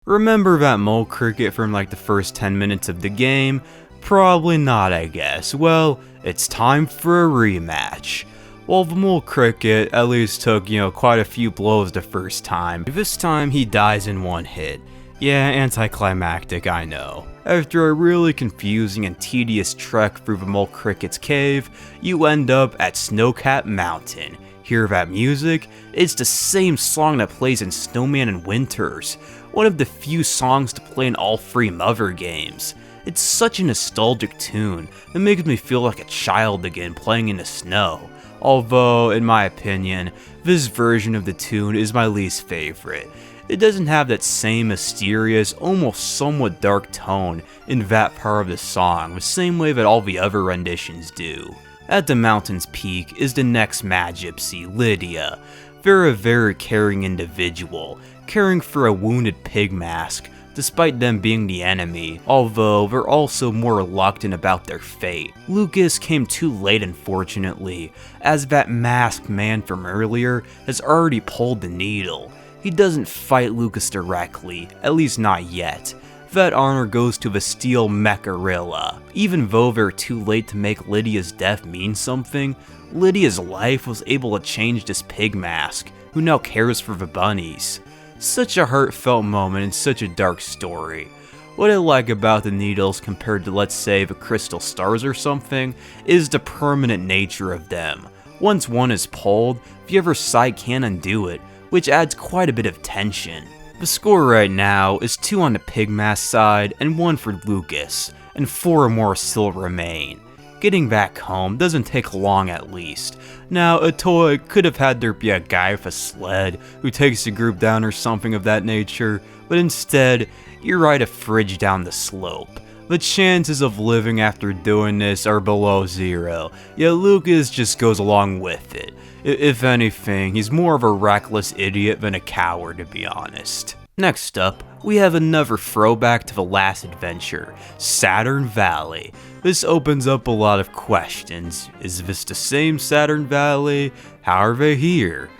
Remember that mole cricket from like the first 10 minutes of the game? Probably not, I guess. Well, it's time for a rematch. Well, the mole cricket at least took, quite a few blows the first time. This time he dies in one hit. Yeah, anticlimactic, I know. After a really confusing and tedious trek through the mole cricket's cave, you end up at Snowcat Mountain. Hear that music? It's the same song that plays in Snowman and Winters, one of the few songs to play in all 3 Mother games. It's such a nostalgic tune, it makes me feel like a child again playing in the snow. Although, in my opinion, this version of the tune is my least favorite. It doesn't have that same mysterious, almost somewhat dark tone in that part of the song, the same way that all the other renditions do. At the mountain's peak is the next mad gypsy, Lydia. They're a very caring individual, caring for a wounded pig mask, despite them being the enemy, although they're also more reluctant about their fate. Lucas came too late unfortunately, as that masked man from earlier has already pulled the needle. he doesn't fight Lucas directly, at least not yet. That honor goes to the Steel Mecharilla. Even though they're too late to make Lydia's death mean something, Lydia's life was able to change this pig mask, who now cares for the bunnies. Such a heartfelt moment and such a dark story. What I like about the needles compared to, let's say, the crystal stars or something, is the permanent nature of them. Once one is pulled, the other side can't undo it, which adds quite a bit of tension. The score right now is 2 on the pig mask side and 1 for Lucas, and 4 more still remain. Getting back home doesn't take long at least. Now, Itoi could have had there be a guy with a sled who takes the group down or something of that nature, but instead, you ride a fridge down the slope. The chances of living after doing this are below 0, yet Lucas just goes along with it. If anything, he's more of a reckless idiot than a coward, to be honest. Next up, we have another throwback to the last adventure, SatValley. This opens up a lot of questions. Is this the same SatValley? How are they here?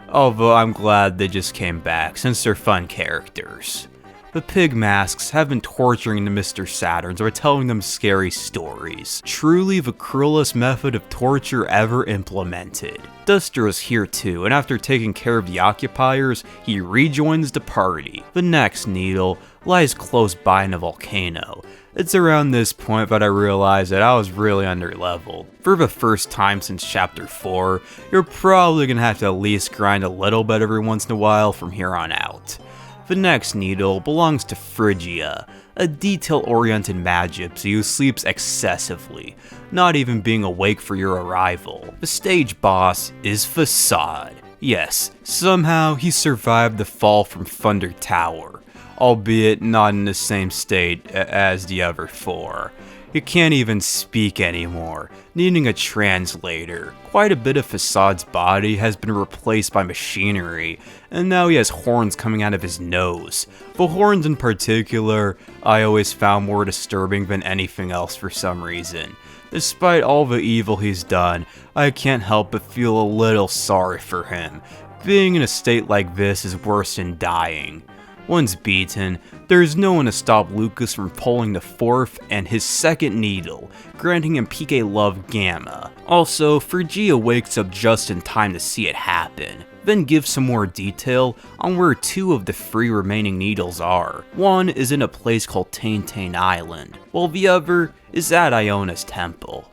Although I'm glad they just came back, since they're fun characters. The pig masks have been torturing the Mr. Saturns by telling them scary stories. Truly the cruelest method of torture ever implemented. Duster is here too, and after taking care of the occupiers, he rejoins the party. The next needle lies close by in a volcano. It's around this point that I realized that I was really underleveled. For the first time since chapter 4, you're probably gonna have to at least grind a little bit every once in a while from here on out. The next needle belongs to Phrygia, a detail-oriented magipsy who sleeps excessively, not even being awake for your arrival. The stage boss is Facade. Yes, somehow he survived the fall from Thunder Tower, albeit not in the same state as the other 4. He can't even speak anymore, needing a translator. Quite a bit of Facade's body has been replaced by machinery, and now he has horns coming out of his nose. The horns in particular, I always found more disturbing than anything else for some reason. Despite all the evil he's done, I can't help but feel a little sorry for him. Being in a state like this is worse than dying. Once beaten, there is no one to stop Lucas from pulling the 4th and his 2nd needle, granting him PK Love Gamma. Also, Phrygia wakes up just in time to see it happen, then gives some more detail on where 2 of the 3 remaining needles are. One is in a place called Tain Island, while the other is at Iona's temple.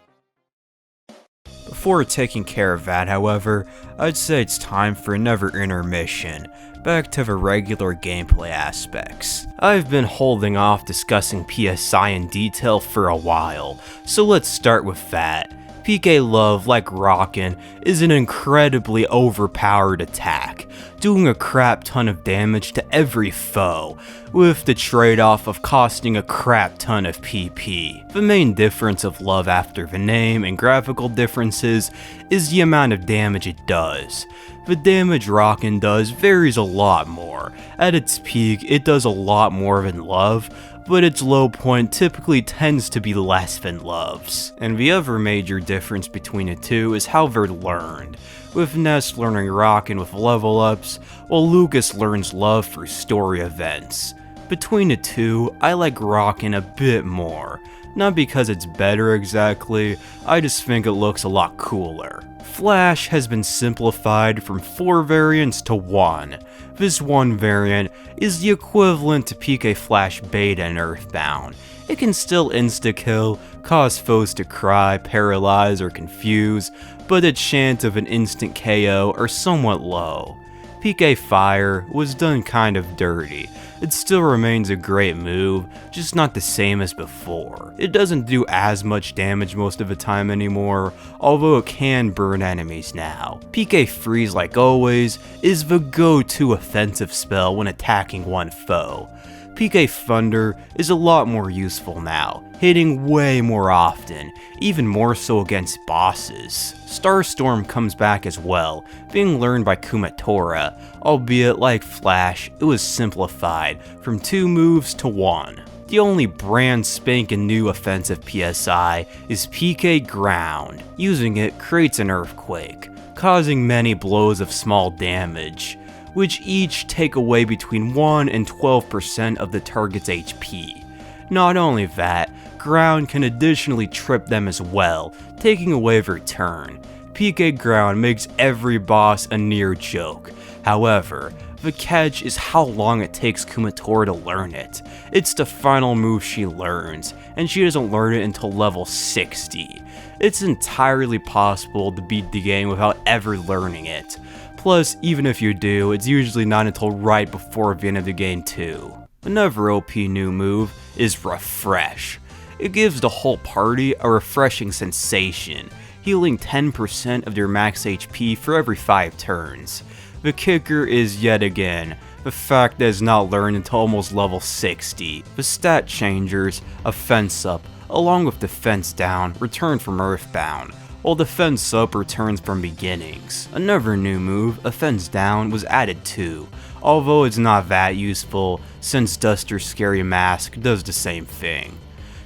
Before taking care of that, however, I'd say it's time for another intermission. Back to the regular gameplay aspects. I've been holding off discussing PSI in detail for a while, so let's start with that. PK Love, like Rockin', is an incredibly overpowered attack, doing a crap ton of damage to every foe, with the trade-off of costing a crap ton of PP. The main difference of Love after the name and graphical differences is the amount of damage it does. The damage Rockin' does varies a lot more. At its peak, it does a lot more than Love, but its low point typically tends to be less than Love's. And the other major difference between the two is how they're learned, with Ness learning Rockin' with level ups, while Lucas learns Love through story events. Between the two, I like Rockin' a bit more. Not because it's better exactly, I just think it looks a lot cooler. Flash has been simplified from 4 variants to 1. This one variant is the equivalent to PK Flash Beta in Earthbound. It can still insta-kill, cause foes to cry, paralyze, or confuse, but the chance of an instant KO are somewhat low. PK Fire was done kind of dirty. It still remains a great move, just not the same as before. It doesn't do as much damage most of the time anymore, although it can burn enemies now. PK Freeze, like always, is the go-to offensive spell when attacking one foe. PK Thunder is a lot more useful now, hitting way more often, even more so against bosses. Starstorm comes back as well, being learned by Kumatora, albeit like Flash, it was simplified from 2 moves to 1. The only brand spanking new offensive PSI is PK Ground. Using it creates an earthquake, causing many blows of small damage. which each take away between 1 and 12% of the target's HP. Not only that, ground can additionally trip them as well, taking away their turn. PK ground makes every boss a near joke. However, the catch is how long it takes Kumatora to learn it. It's the final move she learns, and she doesn't learn it until level 60. It's entirely possible to beat the game without ever learning it. Plus, even if you do, it's usually not until right before the end of the game too. Another OP new move is Refresh. It gives the whole party a refreshing sensation, healing 10% of their max HP for every 5 turns. The kicker is yet again, the fact that it's not learned until almost level 60. The stat changers, Offense Up, along with Defense Down, return from Earthbound, while Defense Up returns from Beginnings. Another new move, Offense Down, was added too, although it's not that useful since Duster's Scary Mask does the same thing.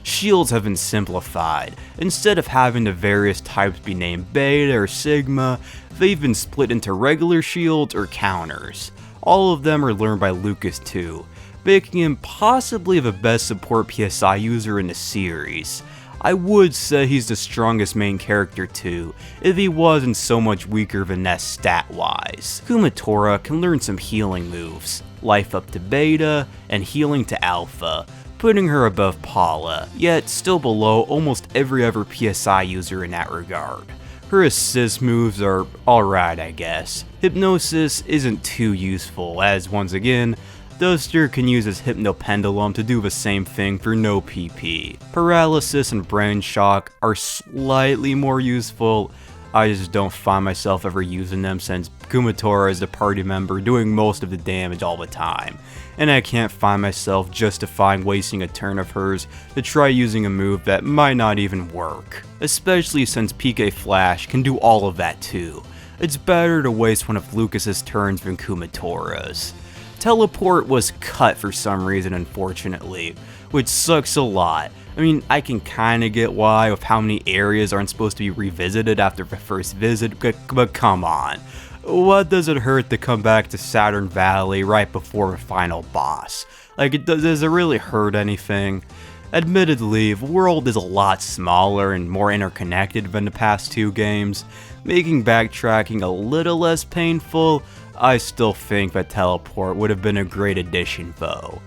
Shields have been simplified. Instead of having the various types be named Beta or Sigma, they've been split into regular shields or counters. All of them are learned by Lucas too, making him possibly the best support PSI user in the series. I would say he's the strongest main character too, if he wasn't so much weaker than Ness stat-wise. Kumatora can learn some healing moves, Life Up to Beta, and Healing to Alpha, putting her above Paula, yet still below almost every other PSI user in that regard. Her assist moves are alright, I guess. Hypnosis isn't too useful, as once again, Duster can use his Hypno Pendulum to do the same thing for no PP. Paralysis and Brain Shock are slightly more useful. I just don't find myself ever using them since Kumatora is the party member doing most of the damage all the time, and I can't find myself justifying wasting a turn of hers to try using a move that might not even work. Especially since PK Flash can do all of that too. It's better to waste one of Lucas's turns than Kumatora's. Teleport was cut for some reason, unfortunately, which sucks a lot. I mean, I can kinda get why with how many areas aren't supposed to be revisited after the first visit, but come on. What does it hurt to come back to Saturn Valley right before the final boss? Like, does it really hurt anything? Admittedly, the world is a lot smaller and more interconnected than the past 2 games, making backtracking a little less painful. I still think that teleport would have been a great addition though.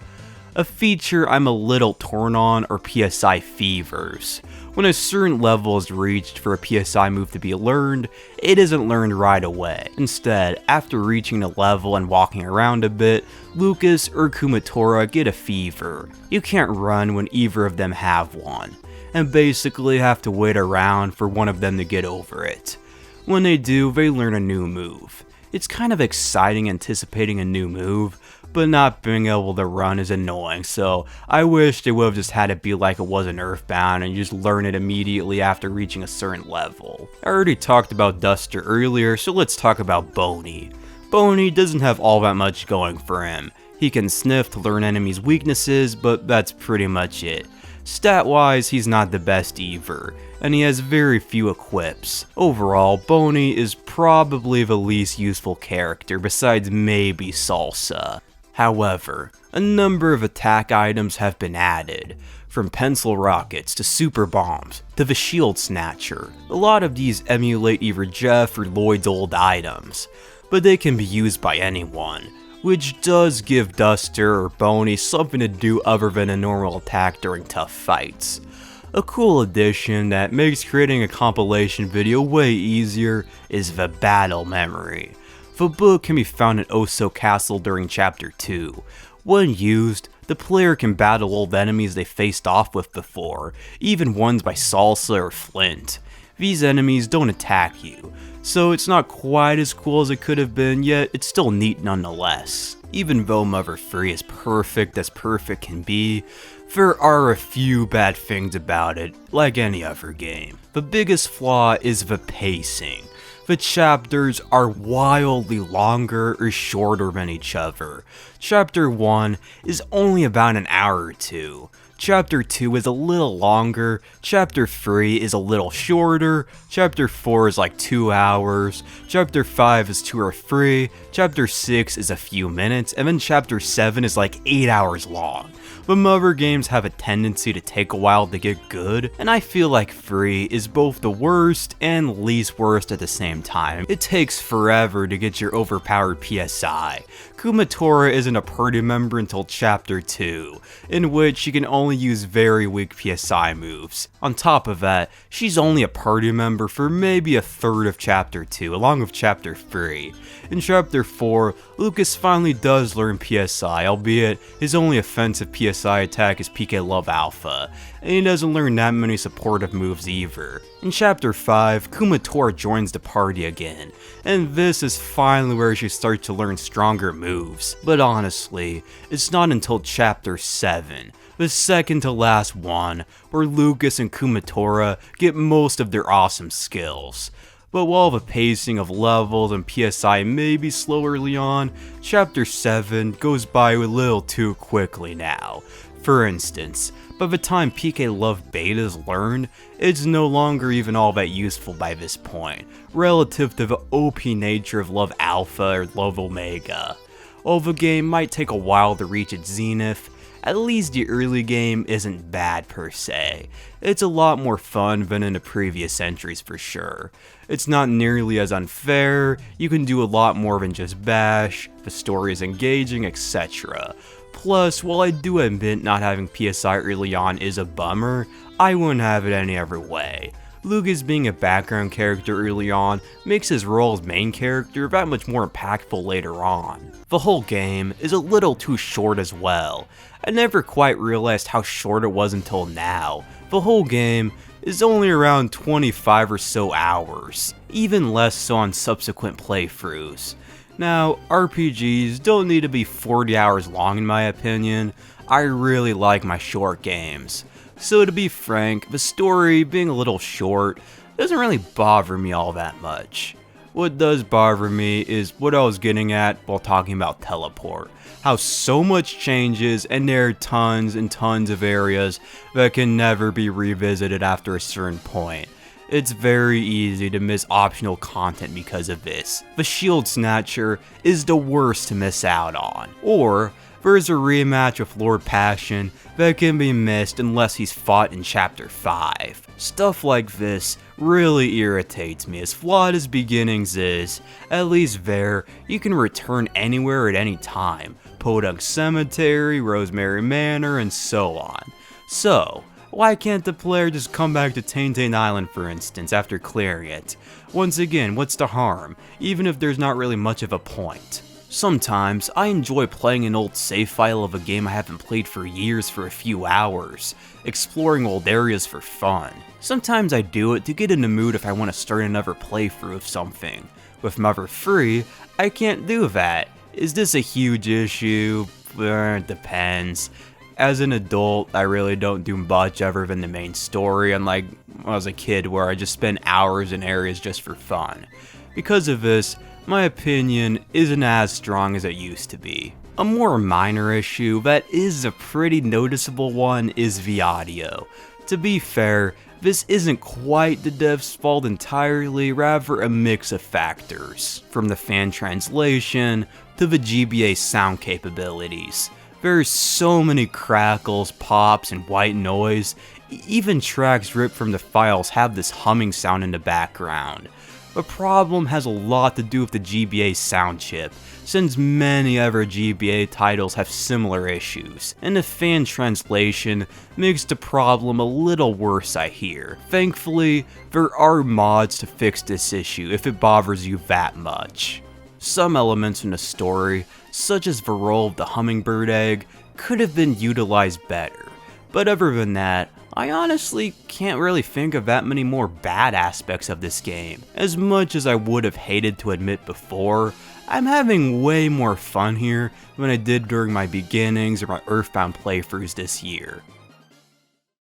A feature I'm a little torn on are PSI Fevers. When a certain level is reached for a PSI move to be learned, it isn't learned right away. Instead, after reaching a level and walking around a bit, Lucas or Kumatora get a fever. You can't run when either of them have one, and basically have to wait around for one of them to get over it. When they do, they learn a new move. It's kind of exciting anticipating a new move, but not being able to run is annoying, so I wish they would have just had it be like it was in Earthbound and you just learn it immediately after reaching a certain level. I already talked about Duster earlier, so let's talk about Boney. Boney doesn't have all that much going for him. He can sniff to learn enemies' weaknesses, but that's pretty much it. Stat-wise, he's not the best either, and he has very few equips. Overall, Boney is probably the least useful character besides maybe Salsa. However, a number of attack items have been added, from pencil rockets to super bombs to the shield snatcher. A lot of these emulate either Jeff or Lloyd's old items, but they can be used by anyone, which does give Duster or Boney something to do other than a normal attack during tough fights. A cool addition that makes creating a compilation video way easier is the battle memory. The book can be found in Oso Castle during Chapter 2. When used, the player can battle old enemies they faced off with before, even ones by Salsa or Flint. These enemies don't attack you, so it's not quite as cool as it could have been, yet it's still neat nonetheless. Even though Mother 3 is perfect as perfect can be, there are a few bad things about it, like any other game. The biggest flaw is the pacing. The chapters are wildly longer or shorter than each other. Chapter 1 is only about an hour or two. Chapter 2 is a little longer, Chapter 3 is a little shorter, Chapter 4 is like 2 hours, Chapter 5 is 2 or 3, Chapter 6 is a few minutes, and then Chapter 7 is like 8 hours long. But other games have a tendency to take a while to get good, and I feel like 3 is both the worst and least worst at the same time. It takes forever to get your overpowered PSI. Kumatora isn't a party member until Chapter 2, in which she can only use very weak PSI moves. On top of that, she's only a party member for maybe a third of Chapter 2, along with Chapter 3. In Chapter 4, Lucas finally does learn PSI, albeit his only offensive PSI attack is PK Love Alpha, and he doesn't learn that many supportive moves either. In Chapter 5, Kumatora joins the party again, and this is finally where she starts to learn stronger moves. But honestly, it's not until Chapter 7, the second to last one, where Lucas and Kumatora get most of their awesome skills. But while the pacing of levels and PSI may be slow early on, Chapter 7 goes by a little too quickly now. For instance, by the time PK Love Beta is learned, it's no longer even all that useful by this point, relative to the OP nature of Love Alpha or Love Omega. While the game might take a while to reach its zenith, at least the early game isn't bad per se. It's a lot more fun than in the previous entries for sure. It's not nearly as unfair, you can do a lot more than just bash, the story is engaging, etc. Plus, while I do admit not having PSI early on is a bummer, I wouldn't have it any other way. Lucas being a background character early on makes his role as main character that much more impactful later on. The whole game is a little too short as well. I never quite realized how short it was until now. The whole game is only around 25 or so hours, even less so on subsequent playthroughs. Now, RPGs don't need to be 40 hours long in my opinion. I really like my short games. So to be frank, the story being a little short doesn't really bother me all that much. What does bother me is what I was getting at while talking about Teleport. How so much changes and there are tons and tons of areas that can never be revisited after a certain point. It's very easy to miss optional content because of this. The Shield Snatcher is the worst to miss out on. Or there's a rematch with Lord Passion that can be missed unless he's fought in Chapter 5. Stuff like this really irritates me. As flawed as Beginnings is, at least there, you can return anywhere at any time. Podunk Cemetery, Rosemary Manor, and so on. So, why can't the player just come back to Taintain Island for instance after clearing it? Once again, what's the harm, even if there's not really much of a point? Sometimes, I enjoy playing an old save file of a game I haven't played for years for a few hours, exploring old areas for fun. Sometimes I do it to get in the mood if I want to start another playthrough of something. With Mother 3, I can't do that. Is this a huge issue? It depends. As an adult, I really don't do much other than the main story, unlike when I was a kid where I just spent hours in areas just for fun. Because of this, my opinion isn't as strong as it used to be. A more minor issue that is a pretty noticeable one is the audio. To be fair, this isn't quite the dev's fault entirely, rather a mix of factors, from the fan translation to the GBA sound capabilities. There's so many crackles, pops, and white noise. Even tracks ripped from the files have this humming sound in the background. The problem has a lot to do with the GBA sound chip, since many other GBA titles have similar issues, and the fan translation makes the problem a little worse I hear. Thankfully, there are mods to fix this issue if it bothers you that much. Some elements in the story, such as the role of the hummingbird egg, could have been utilized better, but other than that, I honestly can't really think of that many more bad aspects of this game. As much as I would have hated to admit before, I'm having way more fun here than I did during my beginnings or my Earthbound playthroughs this year.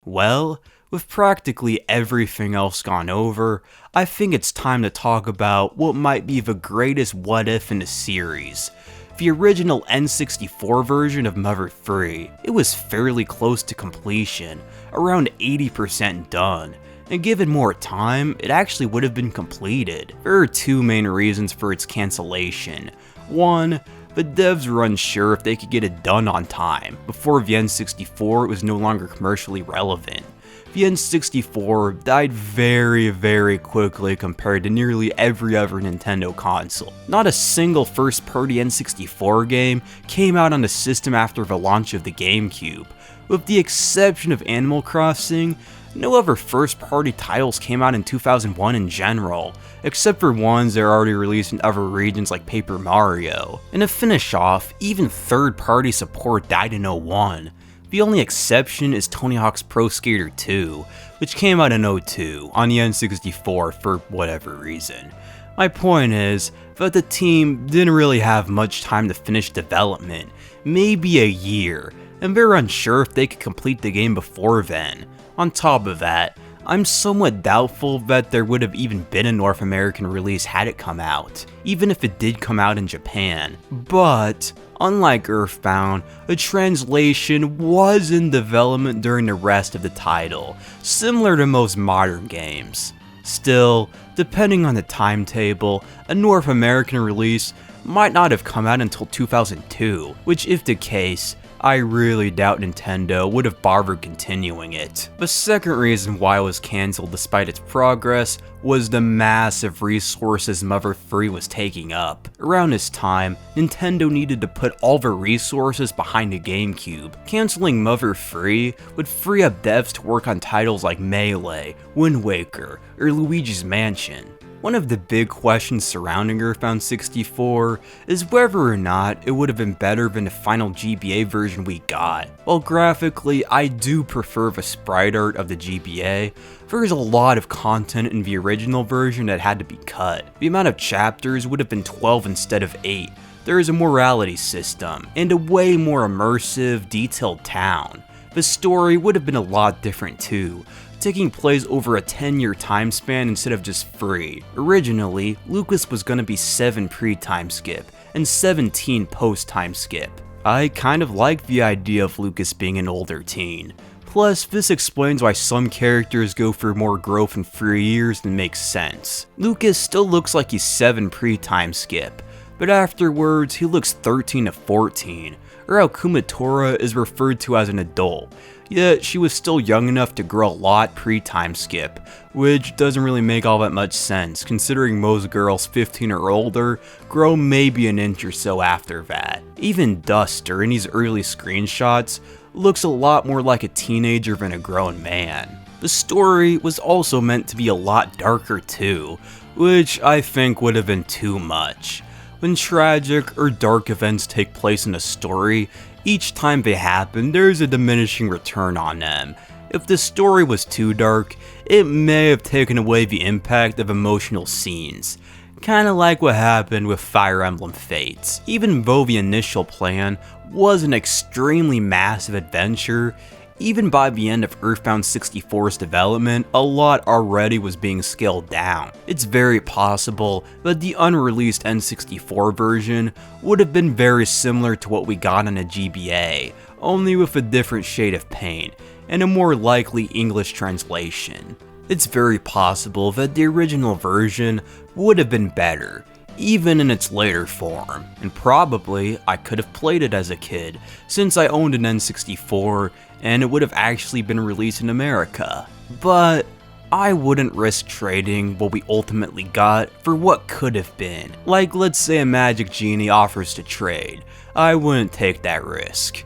Well, with practically everything else gone over, I think it's time to talk about what might be the greatest what if in the series. the original N64 version of Mother 3, it was fairly close to completion, around 80% done, and given more time, it actually would have been completed. There are two main reasons for its cancellation. One, the devs were unsure if they could get it done on time. Before the N64, it was no longer commercially relevant. The N64 died very quickly compared to nearly every other Nintendo console. Not a single first-party N64 game came out on the system after the launch of the GameCube. With the exception of Animal Crossing, no other first-party titles came out in 2001 in general, except for ones that are already released in other regions like Paper Mario. And to finish off, even third-party support died in 01. The only exception is Tony Hawk's Pro Skater 2, which came out in 02 on the N64 for whatever reason. My point is that the team didn't really have much time to finish development, maybe a year, and they're unsure if they could complete the game before then. On top of that, I'm somewhat doubtful that there would have even been a North American release had it come out, even if it did come out in Japan. But, unlike Earthbound, a translation was in development during the rest of the title, similar to most modern games. Still, depending on the timetable, a North American release might not have come out until 2002, which if the case, I really doubt Nintendo would have bothered continuing it. The second reason why it was cancelled despite its progress was the massive resources Mother 3 was taking up. Around this time, Nintendo needed to put all the resources behind the GameCube. Cancelling Mother 3 would free up devs to work on titles like Melee, Wind Waker, or Luigi's Mansion. One of the big questions surrounding Earthbound 64 is whether or not it would have been better than the final GBA version we got. While graphically, I do prefer the sprite art of the GBA, there is a lot of content in the original version that had to be cut. The amount of chapters would have been 12 instead of 8. There is a morality system, and a way more immersive, detailed town. The story would have been a lot different too, taking place over a 10-year time span instead of just 3. Originally, Lucas was gonna be 7 pre-time skip, and 17 post-time skip. I kind of like the idea of Lucas being an older teen. Plus, this explains why some characters go for more growth in 3 years and makes sense. Lucas still looks like he's 7 pre-time skip, but afterwards he looks 13 to 14, or how Kumatora is referred to as an adult. Yet she was still young enough to grow a lot pre-time skip, which doesn't really make all that much sense considering most girls 15 or older grow maybe an inch or so after that. Even Duster in these early screenshots looks a lot more like a teenager than a grown man. The story was also meant to be a lot darker too, which I think would have been too much. When tragic or dark events take place in a story, each time they happen, there's a diminishing return on them. If the story was too dark, it may have taken away the impact of emotional scenes. Kinda like what happened with Fire Emblem Fates. Even though the initial plan was an extremely massive adventure, even by the end of Earthbound 64's development, a lot already was being scaled down. It's very possible that the unreleased N64 version would have been very similar to what we got on a GBA, only with a different shade of paint, and a more likely English translation. It's very possible that the original version would have been better, even in its later form, and probably I could have played it as a kid, since I owned an N64 and it would have actually been released in America. But I wouldn't risk trading what we ultimately got for what could have been. Like, let's say a Magic Genie offers to trade. I wouldn't take that risk.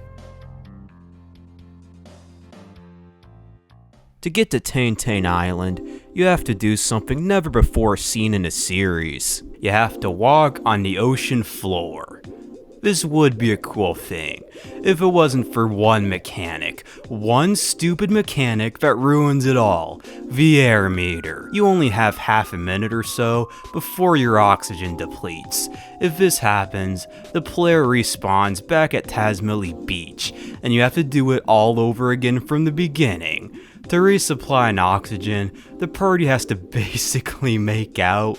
To get to Tane Island, you have to do something never before seen in a series. You have to walk on the ocean floor. This would be a cool thing, if it wasn't for one mechanic. One stupid mechanic that ruins it all. The air meter. You only have half a minute or so before your oxygen depletes. If this happens, the player respawns back at Tasmeli Beach, and you have to do it all over again from the beginning. To resupply an oxygen, the party has to basically make out,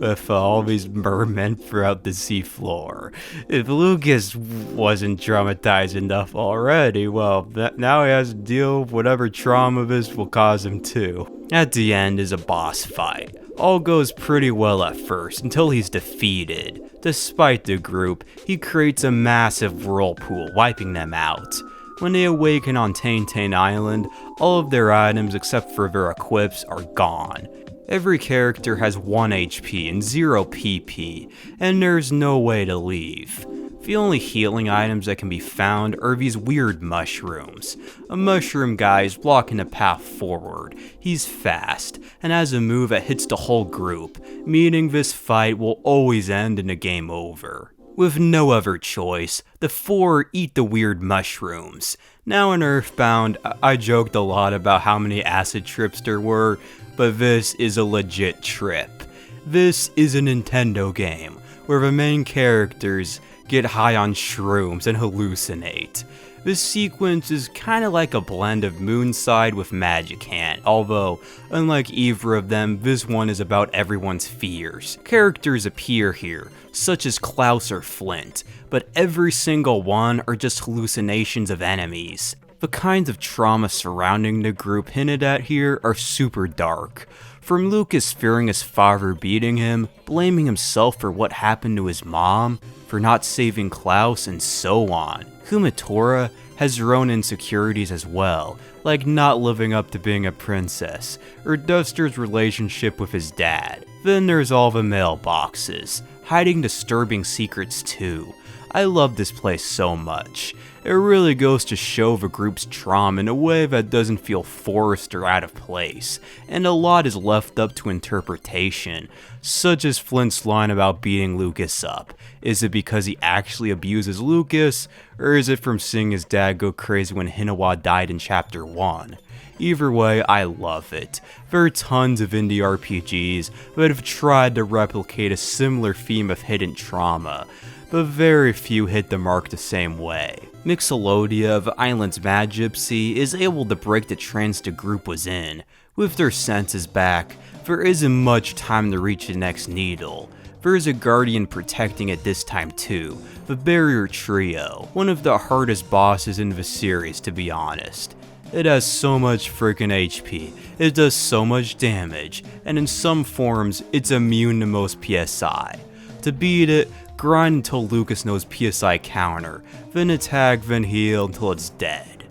with all these mermen throughout the seafloor. If Lucas wasn't traumatized enough already, well, now he has to deal with whatever trauma this will cause him too. At the end is a boss fight. All goes pretty well at first until he's defeated. Despite the group, he creates a massive whirlpool, wiping them out. When they awaken on Taintain Island, all of their items except for their equips are gone. Every character has 1 HP and 0 PP, and there's no way to leave. The only healing items that can be found are these weird mushrooms. A mushroom guy is blocking the path forward. He's fast, and has a move that hits the whole group, meaning this fight will always end in a game over. With no other choice, the 4 eat the weird mushrooms. Now in Earthbound, I joked a lot about how many acid trips there were, but this is a legit trip. This is a Nintendo game, where the main characters get high on shrooms and hallucinate. This sequence is kinda like a blend of Moonside with Magicant, although, unlike either of them, this one is about everyone's fears. Characters appear here, such as Klaus or Flint, but every single one are just hallucinations of enemies. The kinds of trauma surrounding the group hinted at here are super dark. From Lucas fearing his father beating him, blaming himself for what happened to his mom, for not saving Klaus, and so on. Kumatora has her own insecurities as well, like not living up to being a princess, or Duster's relationship with his dad. Then there's all the mailboxes, hiding disturbing secrets too. I love this place so much. It really goes to show the group's trauma in a way that doesn't feel forced or out of place, and a lot is left up to interpretation, such as Flint's line about beating Lucas up. Is it because he actually abuses Lucas, or is it from seeing his dad go crazy when Hinawa died in Chapter 1? Either way, I love it. There are tons of indie RPGs that have tried to replicate a similar theme of hidden trauma, but very few hit the mark the same way. Mixolodia of Island's Magypsy is able to break the trance the group was in. With their senses back, there isn't much time to reach the next needle. There is a guardian protecting it this time too, the Barrier Trio, one of the hardest bosses in the series to be honest. It has so much freaking HP, it does so much damage, and in some forms, it's immune to most PSI. To beat it, grind until Lucas knows PSI counter, then attack, then heal until it's dead.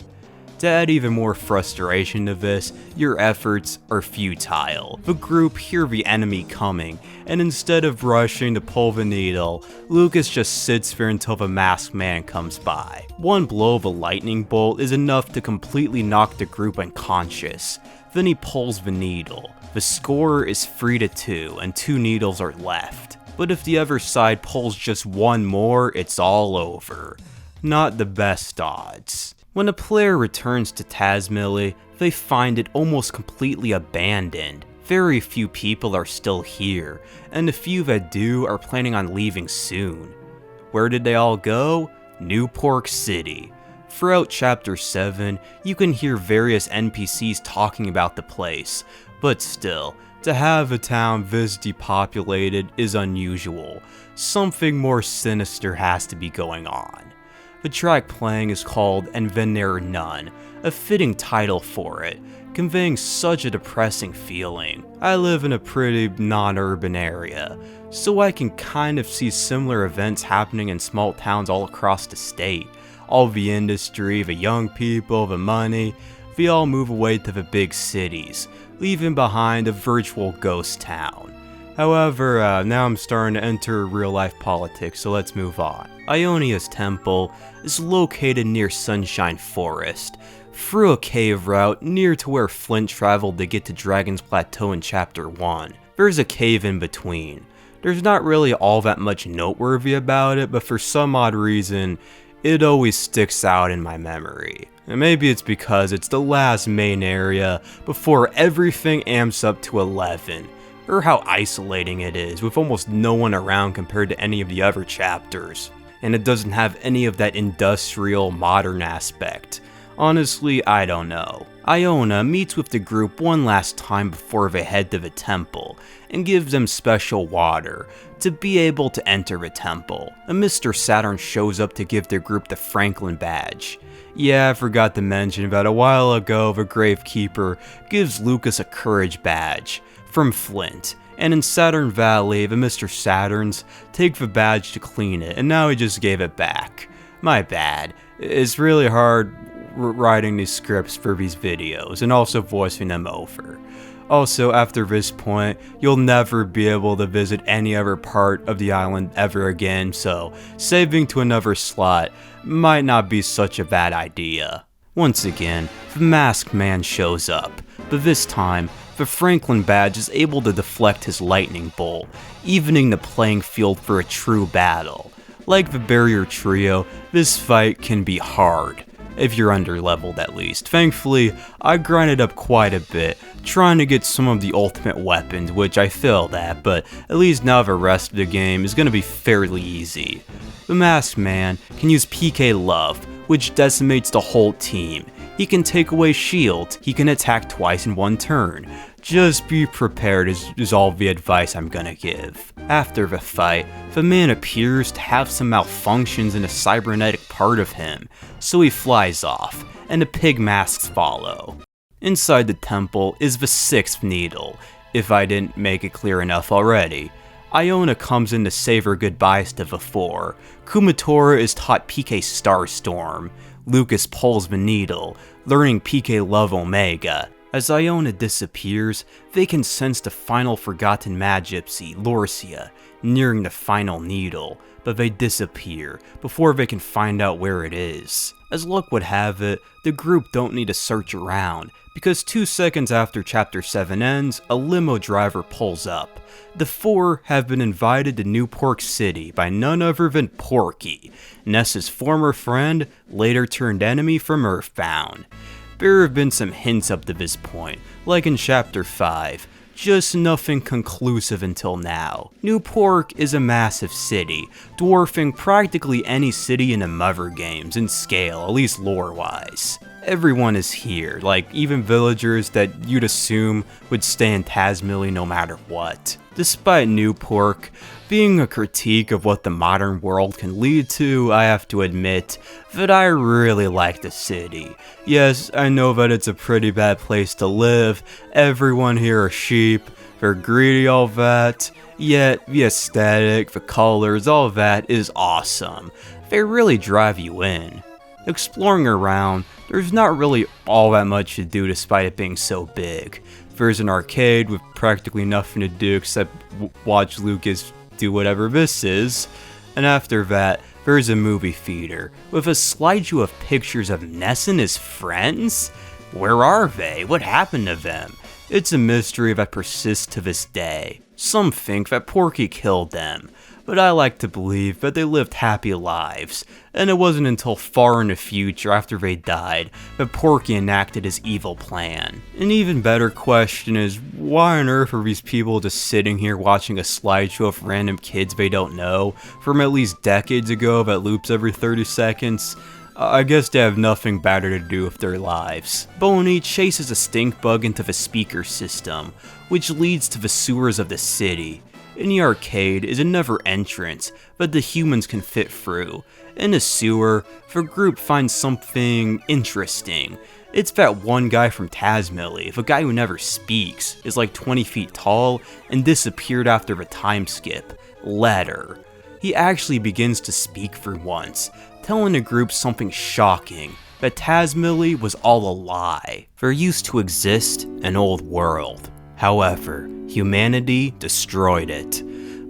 To add even more frustration to this, your efforts are futile. The group hear the enemy coming, and instead of rushing to pull the needle, Lucas just sits there until the masked man comes by. One blow of a lightning bolt is enough to completely knock the group unconscious. Then he pulls the needle. The score is 3-2, and 2 needles are left. But if the other side pulls just one more, it's all over. Not the best odds. When a player returns to Tazmily, they find it almost completely abandoned. Very few people are still here, and the few that do are planning on leaving soon. Where did they all go? New Pork City. Throughout Chapter 7, you can hear various NPCs talking about the place, but still, to have a town this depopulated is unusual. Something more sinister has to be going on. The track playing is called And Then There Are None, a fitting title for it, conveying such a depressing feeling. I live in a pretty non-urban area, so I can kind of see similar events happening in small towns all across the state. All the industry, the young people, the money, they all move away to the big cities, leaving behind a virtual ghost town. However, now I'm starting to enter real-life politics, so let's move on. Ionia's temple is located near Sunshine Forest, through a cave route near to where Flint traveled to get to Dragon's Plateau in Chapter 1. There's a cave in between. There's not really all that much noteworthy about it, but for some odd reason, it always sticks out in my memory. And maybe it's because it's the last main area before everything amps up to 11. Or how isolating it is, with almost no one around compared to any of the other chapters. And it doesn't have any of that industrial, modern aspect. Honestly, I don't know. Iona meets with the group one last time before they head to the temple, and gives them special water to be able to enter the temple. And Mr. Saturn shows up to give their group the Franklin badge. Yeah, I forgot to mention that a while ago the Gravekeeper gives Lucas a courage badge from Flint, and in Saturn Valley the Mr. Saturns take the badge to clean it, and now he just gave it back. My bad. It's really hard writing these scripts for these videos and also voicing them over. Also, after this point, you'll never be able to visit any other part of the island ever again, so saving to another slot might not be such a bad idea. Once again, the masked man shows up, but this time, the Franklin badge is able to deflect his lightning bolt, evening the playing field for a true battle. Like the barrier trio, this fight can be hard, if you're under-leveled at least. Thankfully, I grinded up quite a bit, trying to get some of the ultimate weapons, which I failed at, but at least now the rest of the game is going to be fairly easy. The masked man can use PK Love, which decimates the whole team. He can take away shields, he can attack twice in one turn. Just be prepared is all the advice I'm gonna give. After the fight, the man appears to have some malfunctions in a cybernetic part of him, so he flies off, and the pig masks follow. Inside the temple is the 6th needle, if I didn't make it clear enough already. Iona comes in to say her goodbyes to the 4. Kumatora is taught PK Starstorm. Lucas pulls the needle, learning PK Love Omega. As Iona disappears, they can sense the final forgotten Magypsy, Lorcia, nearing the final needle, but they disappear before they can find out where it is. As luck would have it, the group don't need to search around, because 2 seconds after Chapter 7 ends, a limo driver pulls up. The 4 have been invited to New Pork City by none other than Porky, Ness's former friend, later turned enemy from Earthbound. There have been some hints up to this point, like in Chapter 5, just nothing conclusive until now. New Pork is a massive city, dwarfing practically any city in the Mother games in scale, at least lore-wise. Everyone is here, like even villagers that you'd assume would stay in SatValley no matter what. Despite New Pork being a critique of what the modern world can lead to, I have to admit that I really like the city. Yes, I know that it's a pretty bad place to live, everyone here are sheep, they're greedy, all that, yet the aesthetic, the colors, all that is awesome. They really drive you in. Exploring around, there's not really all that much to do despite it being so big. There's an arcade with practically nothing to do except watch Lucas do whatever this is, and after that, there's a movie theater with a slideshow of pictures of Ness and his friends? Where are they? What happened to them? It's a mystery that persists to this day. Some think that Porky killed them, but I like to believe that they lived happy lives, and it wasn't until far in the future after they died that Porky enacted his evil plan. An even better question is, why on earth are these people just sitting here watching a slideshow of random kids they don't know from at least decades ago that loops every 30 seconds? I guess they have nothing better to do with their lives. Boney chases a stink bug into the speaker system, which leads to the sewers of the city. In the arcade is another entrance that the humans can fit through. In the sewer, the group finds something interesting. It's that one guy from SatValley, the guy who never speaks, is like 20 feet tall and disappeared after the time skip. Letter. He actually begins to speak for once, telling the group something shocking, that SatValley was all a lie. There used to exist an old world. However, humanity destroyed it.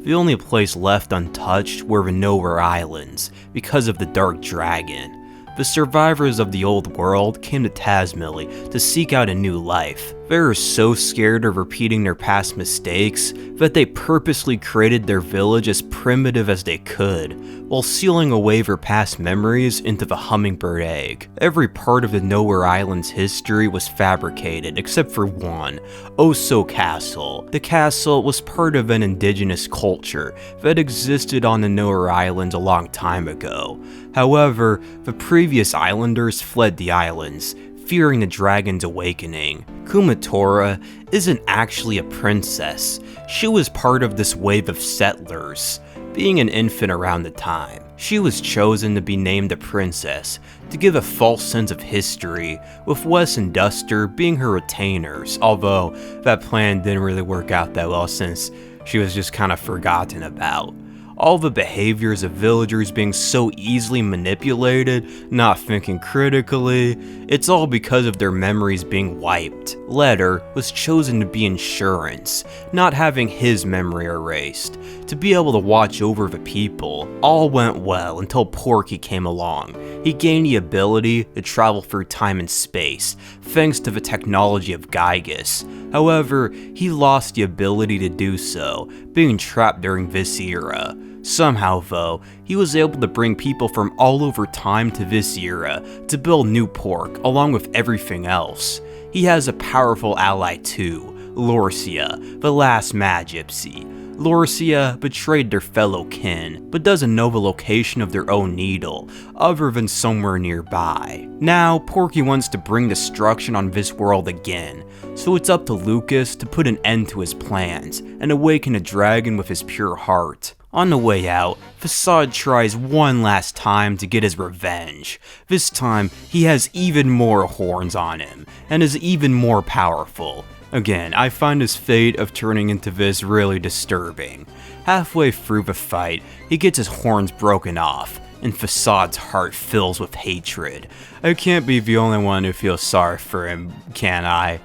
The only place left untouched were the Nowhere Islands, because of the Dark Dragon. The survivors of the old world came to SatValley to seek out a new life. They're so scared of repeating their past mistakes that they purposely created their village as primitive as they could, while sealing away their past memories into the hummingbird egg. Every part of the Nowhere Island's history was fabricated, except for one, Oso Castle. The castle was part of an indigenous culture that existed on the Nowhere Islands a long time ago. However, the previous islanders fled the islands, fearing the dragon's awakening. Kumatora isn't actually a princess. She was part of this wave of settlers. Being an infant around the time, she was chosen to be named a princess to give a false sense of history, with Wes and Duster being her retainers, although that plan didn't really work out that well since she was just kind of forgotten about. All the behaviors of villagers being so easily manipulated, not thinking critically, it's all because of their memories being wiped. Letter was chosen to be insurance, not having his memory erased, to be able to watch over the people. All went well until Porky came along. He gained the ability to travel through time and space, thanks to the technology of Giygas. However, he lost the ability to do so, being trapped during this era. Somehow though, he was able to bring people from all over time to this era to build New Pork along with everything else. He has a powerful ally too, Lorcia, the last Magipsy. Lorcia betrayed their fellow kin, but doesn't know the location of their own needle, other than somewhere nearby. Now, Porky wants to bring destruction on this world again, so it's up to Lucas to put an end to his plans and awaken a dragon with his pure heart. On the way out, Facade tries one last time to get his revenge. This time, he has even more horns on him, and is even more powerful. Again, I find his fate of turning into this really disturbing. Halfway through the fight, he gets his horns broken off, and Facade's heart fills with hatred. I can't be the only one who feels sorry for him, can I?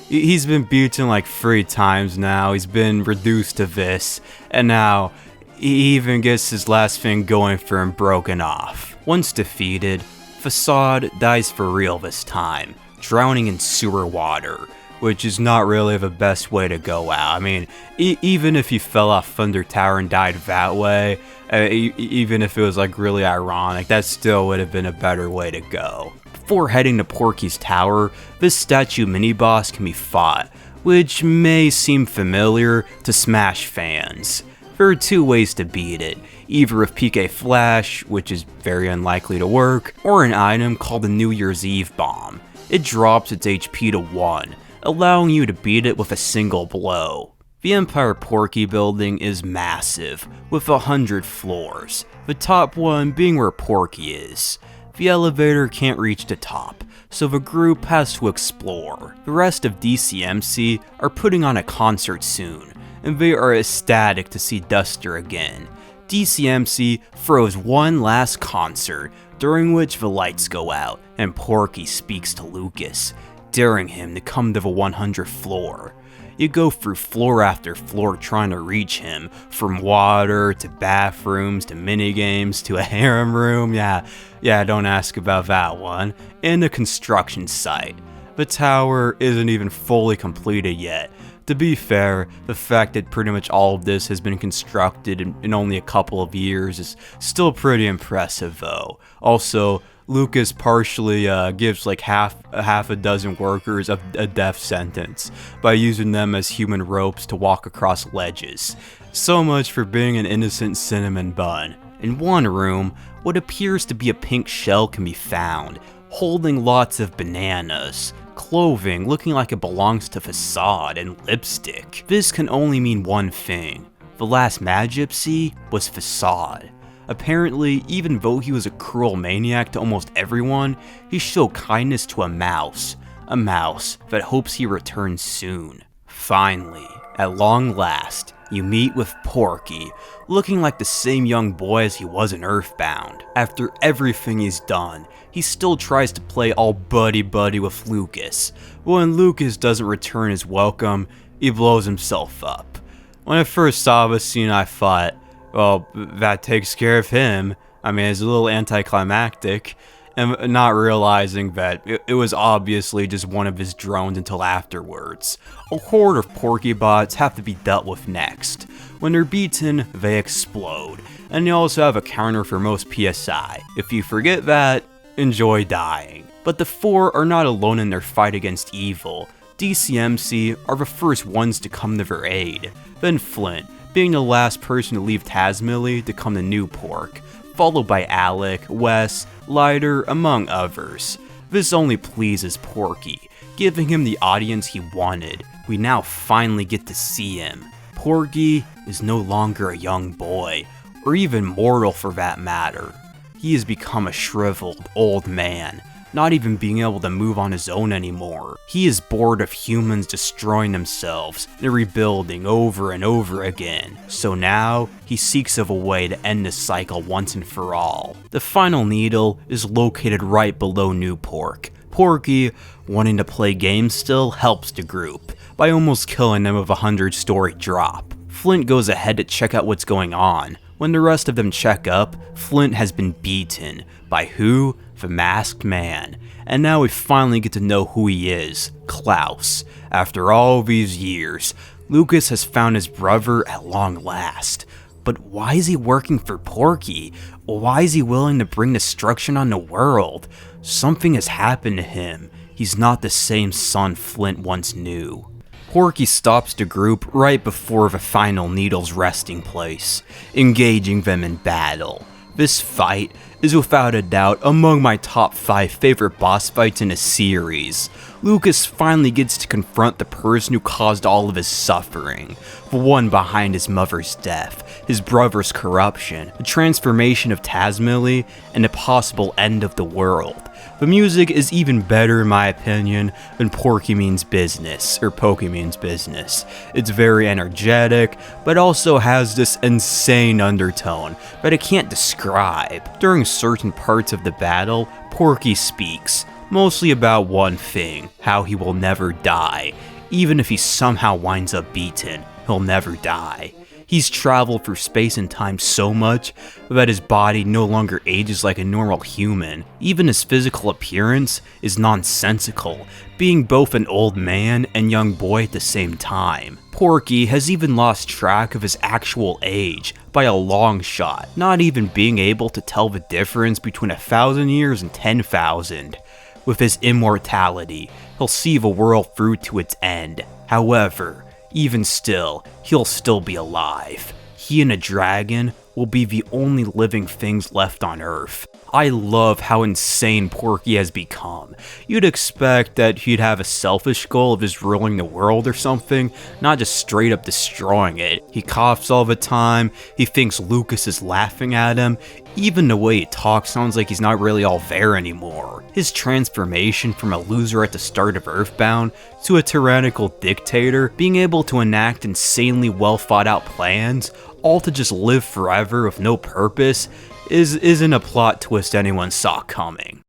He's been beaten like 3 times now, he's been reduced to this, and now he even gets his last thing going for him broken off. Once defeated, Facade dies for real this time, drowning in sewer water, which is not really the best way to go out. I mean, even if he fell off Thunder Tower and died that way, even if it was like really ironic, that still would have been a better way to go. Before heading to Porky's Tower, this statue mini-boss can be fought, which may seem familiar to Smash fans. There are 2 ways to beat it, either with PK Flash, which is very unlikely to work, or an item called the New Year's Eve Bomb. It drops its HP to 1, allowing you to beat it with a single blow. The Empire Porky building is massive, with 100 floors, the top one being where Porky is. The elevator can't reach the top, so the group has to explore. The rest of DCMC are putting on a concert soon, and they are ecstatic to see Duster again. DCMC throws one last concert, during which the lights go out, and Porky speaks to Lucas, daring him to come to the 100th floor. You go through floor after floor trying to reach him, from water, to bathrooms, to minigames, to a harem room, yeah, don't ask about that one, and a construction site. The tower isn't even fully completed yet. To be fair, the fact that pretty much all of this has been constructed in only a couple of years is still pretty impressive though. Also, Lucas partially gives like half a dozen workers a death sentence by using them as human ropes to walk across ledges. So much for being an innocent cinnamon bun. In one room, what appears to be a pink shell can be found, holding lots of bananas, clothing looking like it belongs to Facade, and lipstick. This can only mean one thing. The last Magipsy was Facade. Apparently, even though he was a cruel maniac to almost everyone, he showed kindness to a mouse that hopes he returns soon. Finally, at long last, you meet with Porky, looking like the same young boy as he was in Earthbound. After everything he's done, he still tries to play all buddy-buddy with Lucas. When Lucas doesn't return his welcome, he blows himself up. When I first saw this scene, I thought, well, that takes care of him. I mean, it's a little anticlimactic. and not realizing that it was obviously just one of his drones until afterwards. A horde of Porky bots have to be dealt with next. When they're beaten, they explode, and they also have a counter for most PSI. If you forget that, enjoy dying. But the four are not alone in their fight against evil. DCMC are the first ones to come to their aid, then Flint, being the last person to leave SatValley to come to New Pork, followed by Alec, Wes, Lighter, among others. This only pleases Porky, giving him the audience he wanted. We now finally get to see him. Porky is no longer a young boy, or even mortal for that matter. He has become a shriveled old man, not even being able to move on his own anymore. He is bored of humans destroying themselves and rebuilding over and over again. So now, he seeks of a way to end this cycle once and for all. The final needle is located right below New Pork. Porky, wanting to play games still, helps the group by almost killing them with a 100-story drop. Flint goes ahead to check out what's going on. When the rest of them check up, Flint has been beaten. By who? The Masked Man. And now we finally get to know who he is, Klaus. After all these years, Lucas has found his brother at long last. But why is he working for Porky? Why is he willing to bring destruction on the world? Something has happened to him. He's not the same son Flint once knew. Porky stops the group right before the final needle's resting place, engaging them in battle. This fight is without a doubt among my top 5 favorite boss fights in a series. Lucas finally gets to confront the person who caused all of his suffering, the one behind his mother's death, his brother's corruption, the transformation of SatValley, and the possible end of the world. The music is even better in my opinion than Porky Means Business, or Pokey Means Business. It's very energetic, but also has this insane undertone that I can't describe. During certain parts of the battle, Porky speaks, mostly about one thing, how he will never die. Even if he somehow winds up beaten, he'll never die. He's traveled through space and time so much that his body no longer ages like a normal human. Even his physical appearance is nonsensical, being both an old man and young boy at the same time. Porky has even lost track of his actual age by a long shot, not even being able to tell the difference between 1,000 years and 10,000. With his immortality, he'll see the world through to its end. However, even still, he'll still be alive. He and a dragon will be the only living things left on Earth. I love how insane Porky has become. You'd expect that he'd have a selfish goal of just ruling the world or something, not just straight up destroying it. He coughs all the time, he thinks Lucas is laughing at him, even the way he talks sounds like he's not really all there anymore. His transformation from a loser at the start of Earthbound to a tyrannical dictator, being able to enact insanely well thought out plans, all to just live forever with no purpose, isn't a plot twist anyone saw coming.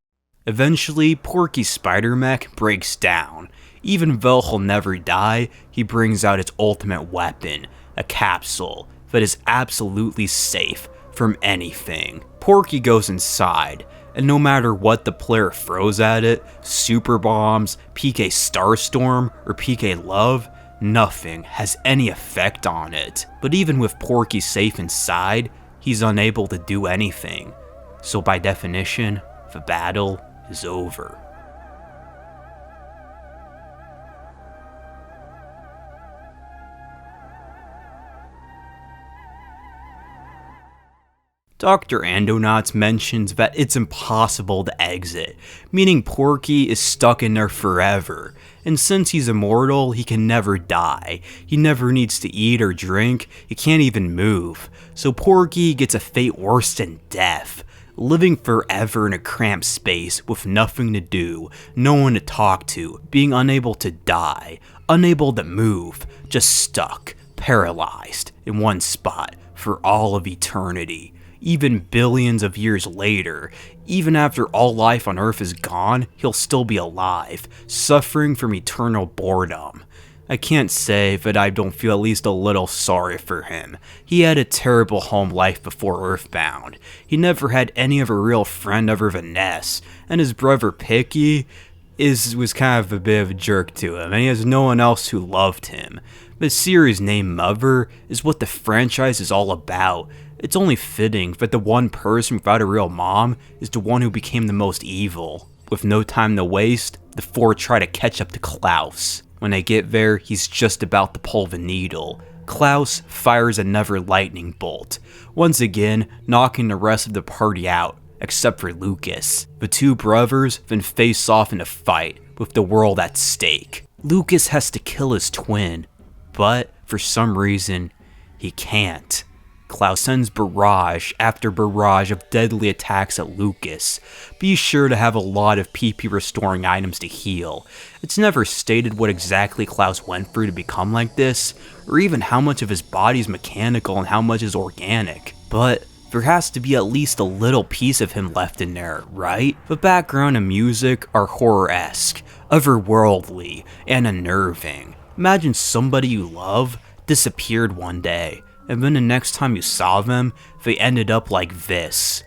Eventually, Porky's spider mech breaks down. Even though he'll never die, he brings out its ultimate weapon, a capsule that is absolutely safe from anything. Porky goes inside, and no matter what the player throws at it, super bombs, PK Starstorm, or PK Love, nothing has any effect on it. But even with Porky safe inside, he's unable to do anything. So by definition, the battle is over. Dr. Andonauts mentions that it's impossible to exit, meaning Porky is stuck in there forever, and since he's immortal, he can never die. He never needs to eat or drink, he can't even move, so Porky gets a fate worse than death, living forever in a cramped space with nothing to do, no one to talk to, being unable to die, unable to move, just stuck, paralyzed, in one spot, for all of eternity. Even billions of years later, even after all life on Earth is gone, he'll still be alive, suffering from eternal boredom. I can't say that I don't feel at least a little sorry for him. He had a terrible home life before Earthbound. He never had any of a real friend other than Ness, and his brother Pippi was kind of a bit of a jerk to him, and he has no one else who loved him. The series named Mother is what the franchise is all about. It's only fitting that the one person without a real mom is the one who became the most evil. With no time to waste, the four try to catch up to Klaus. When they get there, he's just about to pull the needle. Klaus fires another lightning bolt, once again knocking the rest of the party out, except for Lucas. The two brothers then face off in a fight, with the world at stake. Lucas has to kill his twin, but for some reason, he can't. Klaus sends barrage after barrage of deadly attacks at Lucas. Be sure to have a lot of PP restoring items to heal. It's never stated what exactly Klaus went through to become like this, or even how much of his body is mechanical and how much is organic. But there has to be at least a little piece of him left in there, right? The background and music are horror-esque, otherworldly, and unnerving. Imagine somebody you love disappeared one day, and then the next time you saw them, they ended up like this.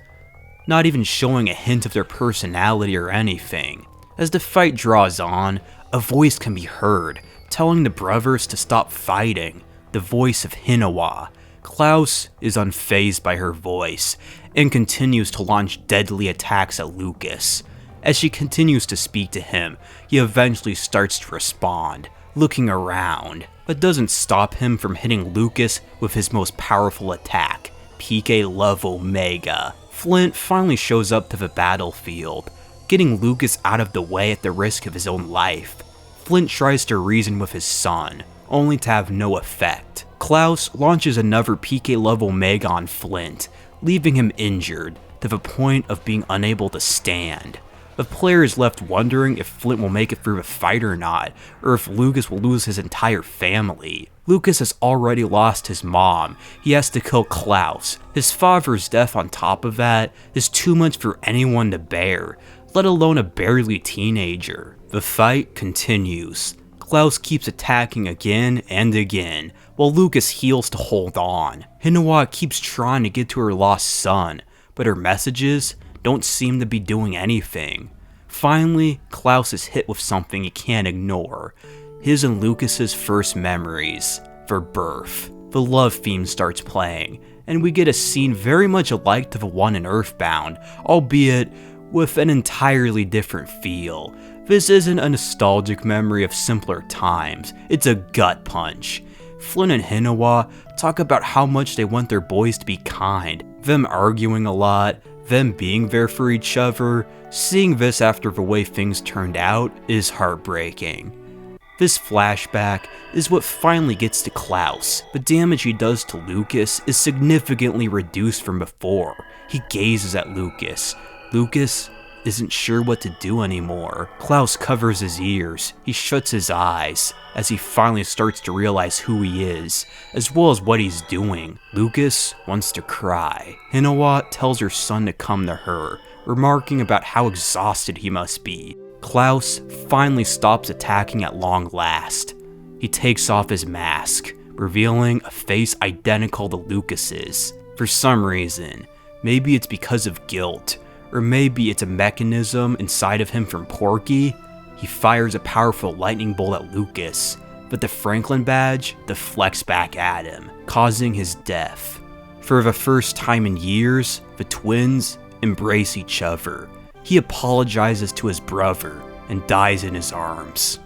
Not even showing a hint of their personality or anything. As the fight draws on, a voice can be heard, telling the brothers to stop fighting. The voice of Hinawa. Klaus is unfazed by her voice, and continues to launch deadly attacks at Lucas. As she continues to speak to him, he eventually starts to respond, looking around, but doesn't stop him from hitting Lucas with his most powerful attack, PK Love Omega. Flint finally shows up to the battlefield, getting Lucas out of the way at the risk of his own life. Flint tries to reason with his son, only to have no effect. Klaus launches another PK Love Omega on Flint, leaving him injured to the point of being unable to stand. The player is left wondering if Flint will make it through the fight or not, or if Lucas will lose his entire family. Lucas has already lost his mom. He has to kill Klaus. His father's death on top of that is too much for anyone to bear, let alone a barely teenager. The fight continues. Klaus keeps attacking again and again, while Lucas heals to hold on. Hinawa keeps trying to get to her lost son, but her messages don't seem to be doing anything. Finally, Klaus is hit with something he can't ignore. His and Lucas's first memories, their birth. The love theme starts playing, and we get a scene very much alike to the one in Earthbound, albeit with an entirely different feel. This isn't a nostalgic memory of simpler times, it's a gut punch. Flint and Hinawa talk about how much they want their boys to be kind, them arguing a lot, them being there for each other. Seeing this after the way things turned out is heartbreaking. This flashback is what finally gets to Klaus. The damage he does to Lucas is significantly reduced from before. He gazes at Lucas. Lucas isn't sure what to do anymore. Klaus covers his ears. He shuts his eyes as he finally starts to realize who he is, as well as what he's doing. Lucas wants to cry. Hinawa tells her son to come to her, remarking about how exhausted he must be. Klaus finally stops attacking at long last. He takes off his mask, revealing a face identical to Lucas's. For some reason, maybe it's because of guilt, or maybe it's a mechanism inside of him from Porky, he fires a powerful lightning bolt at Lucas, but the Franklin badge deflects back at him, causing his death. For the first time in years, the twins embrace each other. He apologizes to his brother and dies in his arms.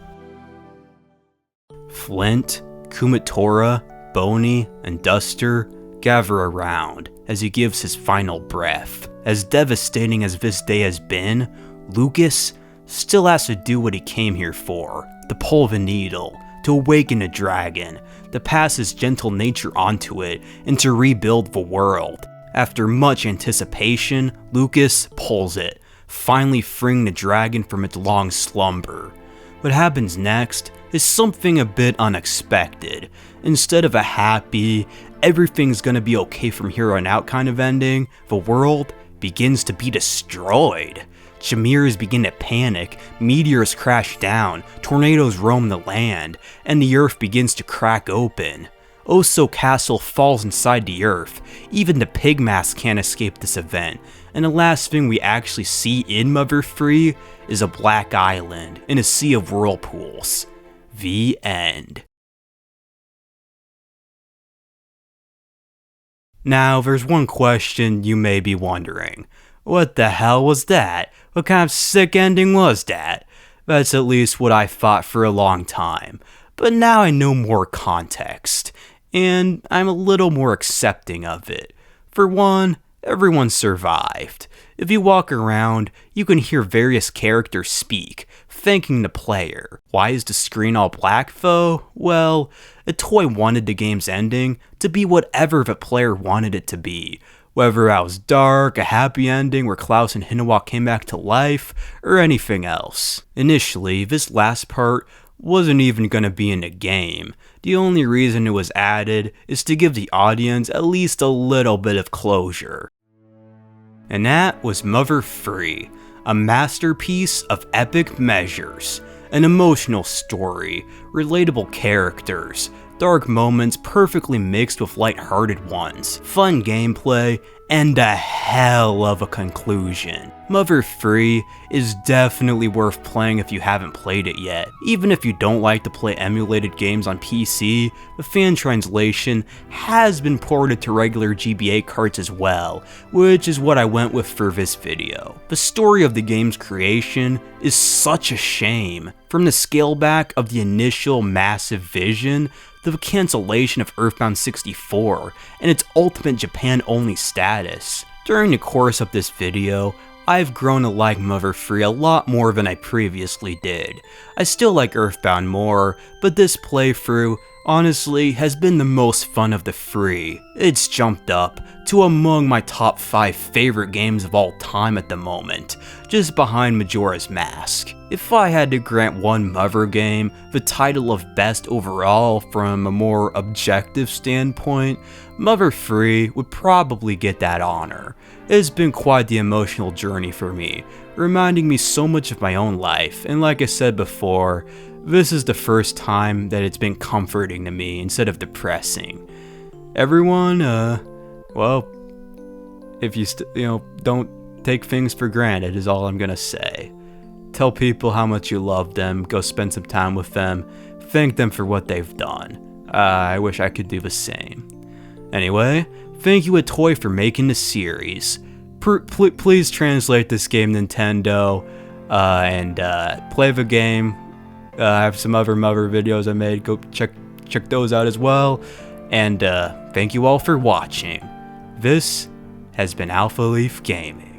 Flint, Kumatora, Boney, and Duster gather around as he gives his final breath. As devastating as this day has been, Lucas still has to do what he came here for, to pull the needle, to awaken a dragon, to pass his gentle nature onto it, and to rebuild the world. After much anticipation, Lucas pulls it, finally freeing the dragon from its long slumber. What happens next is something a bit unexpected. Instead of a happy, everything's gonna be okay from here on out kind of ending, the world begins to be destroyed. Chimera's begin to panic, meteors crash down, tornadoes roam the land, and the earth begins to crack open. Oso Castle falls inside the earth. Even the pig mask can't escape this event, and the last thing we actually see in Mother 3 is a black island in a sea of whirlpools. The end. Now, there's one question you may be wondering. What the hell was that? What kind of sick ending was that? That's at least what I thought for a long time. But now I know more context, and I'm a little more accepting of it. For one, everyone survived. If you walk around, you can hear various characters speak, thanking the player. Why is the screen all black though? Well, Itoi wanted the game's ending to be whatever the player wanted it to be. Whether that was dark, a happy ending where Klaus and Hinawa came back to life, or anything else. Initially, this last part wasn't even going to be in the game. The only reason it was added is to give the audience at least a little bit of closure. And that was Mother 3, a masterpiece of epic measures, an emotional story, relatable characters, dark moments perfectly mixed with lighthearted ones, fun gameplay, and a hell of a conclusion. Mother 3 is definitely worth playing if you haven't played it yet. Even if you don't like to play emulated games on PC, the fan translation has been ported to regular GBA carts as well, which is what I went with for this video. The story of the game's creation is such a shame. From the scale back of the initial massive vision, the cancellation of Earthbound 64, and its ultimate Japan-only status. During the course of this video, I've grown to like Mother 3 a lot more than I previously did. I still like Earthbound more, but this playthrough, honestly, has been the most fun of the three. It's jumped up to among my top 5 favorite games of all time at the moment, just behind Majora's Mask. If I had to grant one Mother game the title of best overall from a more objective standpoint, Mother 3 would probably get that honor. It's been quite the emotional journey for me, reminding me so much of my own life, and like I said before, this is the first time that it's been comforting to me instead of depressing. Everyone, well, if you don't take things for granted is all I'm gonna say. Tell people how much you love them, go spend some time with them, thank them for what they've done. I wish I could do the same. Anyway, thank you Itoi for making the series. Please translate this game, Nintendo, and play the game. I have some other Mother videos I made, go check those out as well. And thank you all for watching. This has been Alpha Leaf Gaming.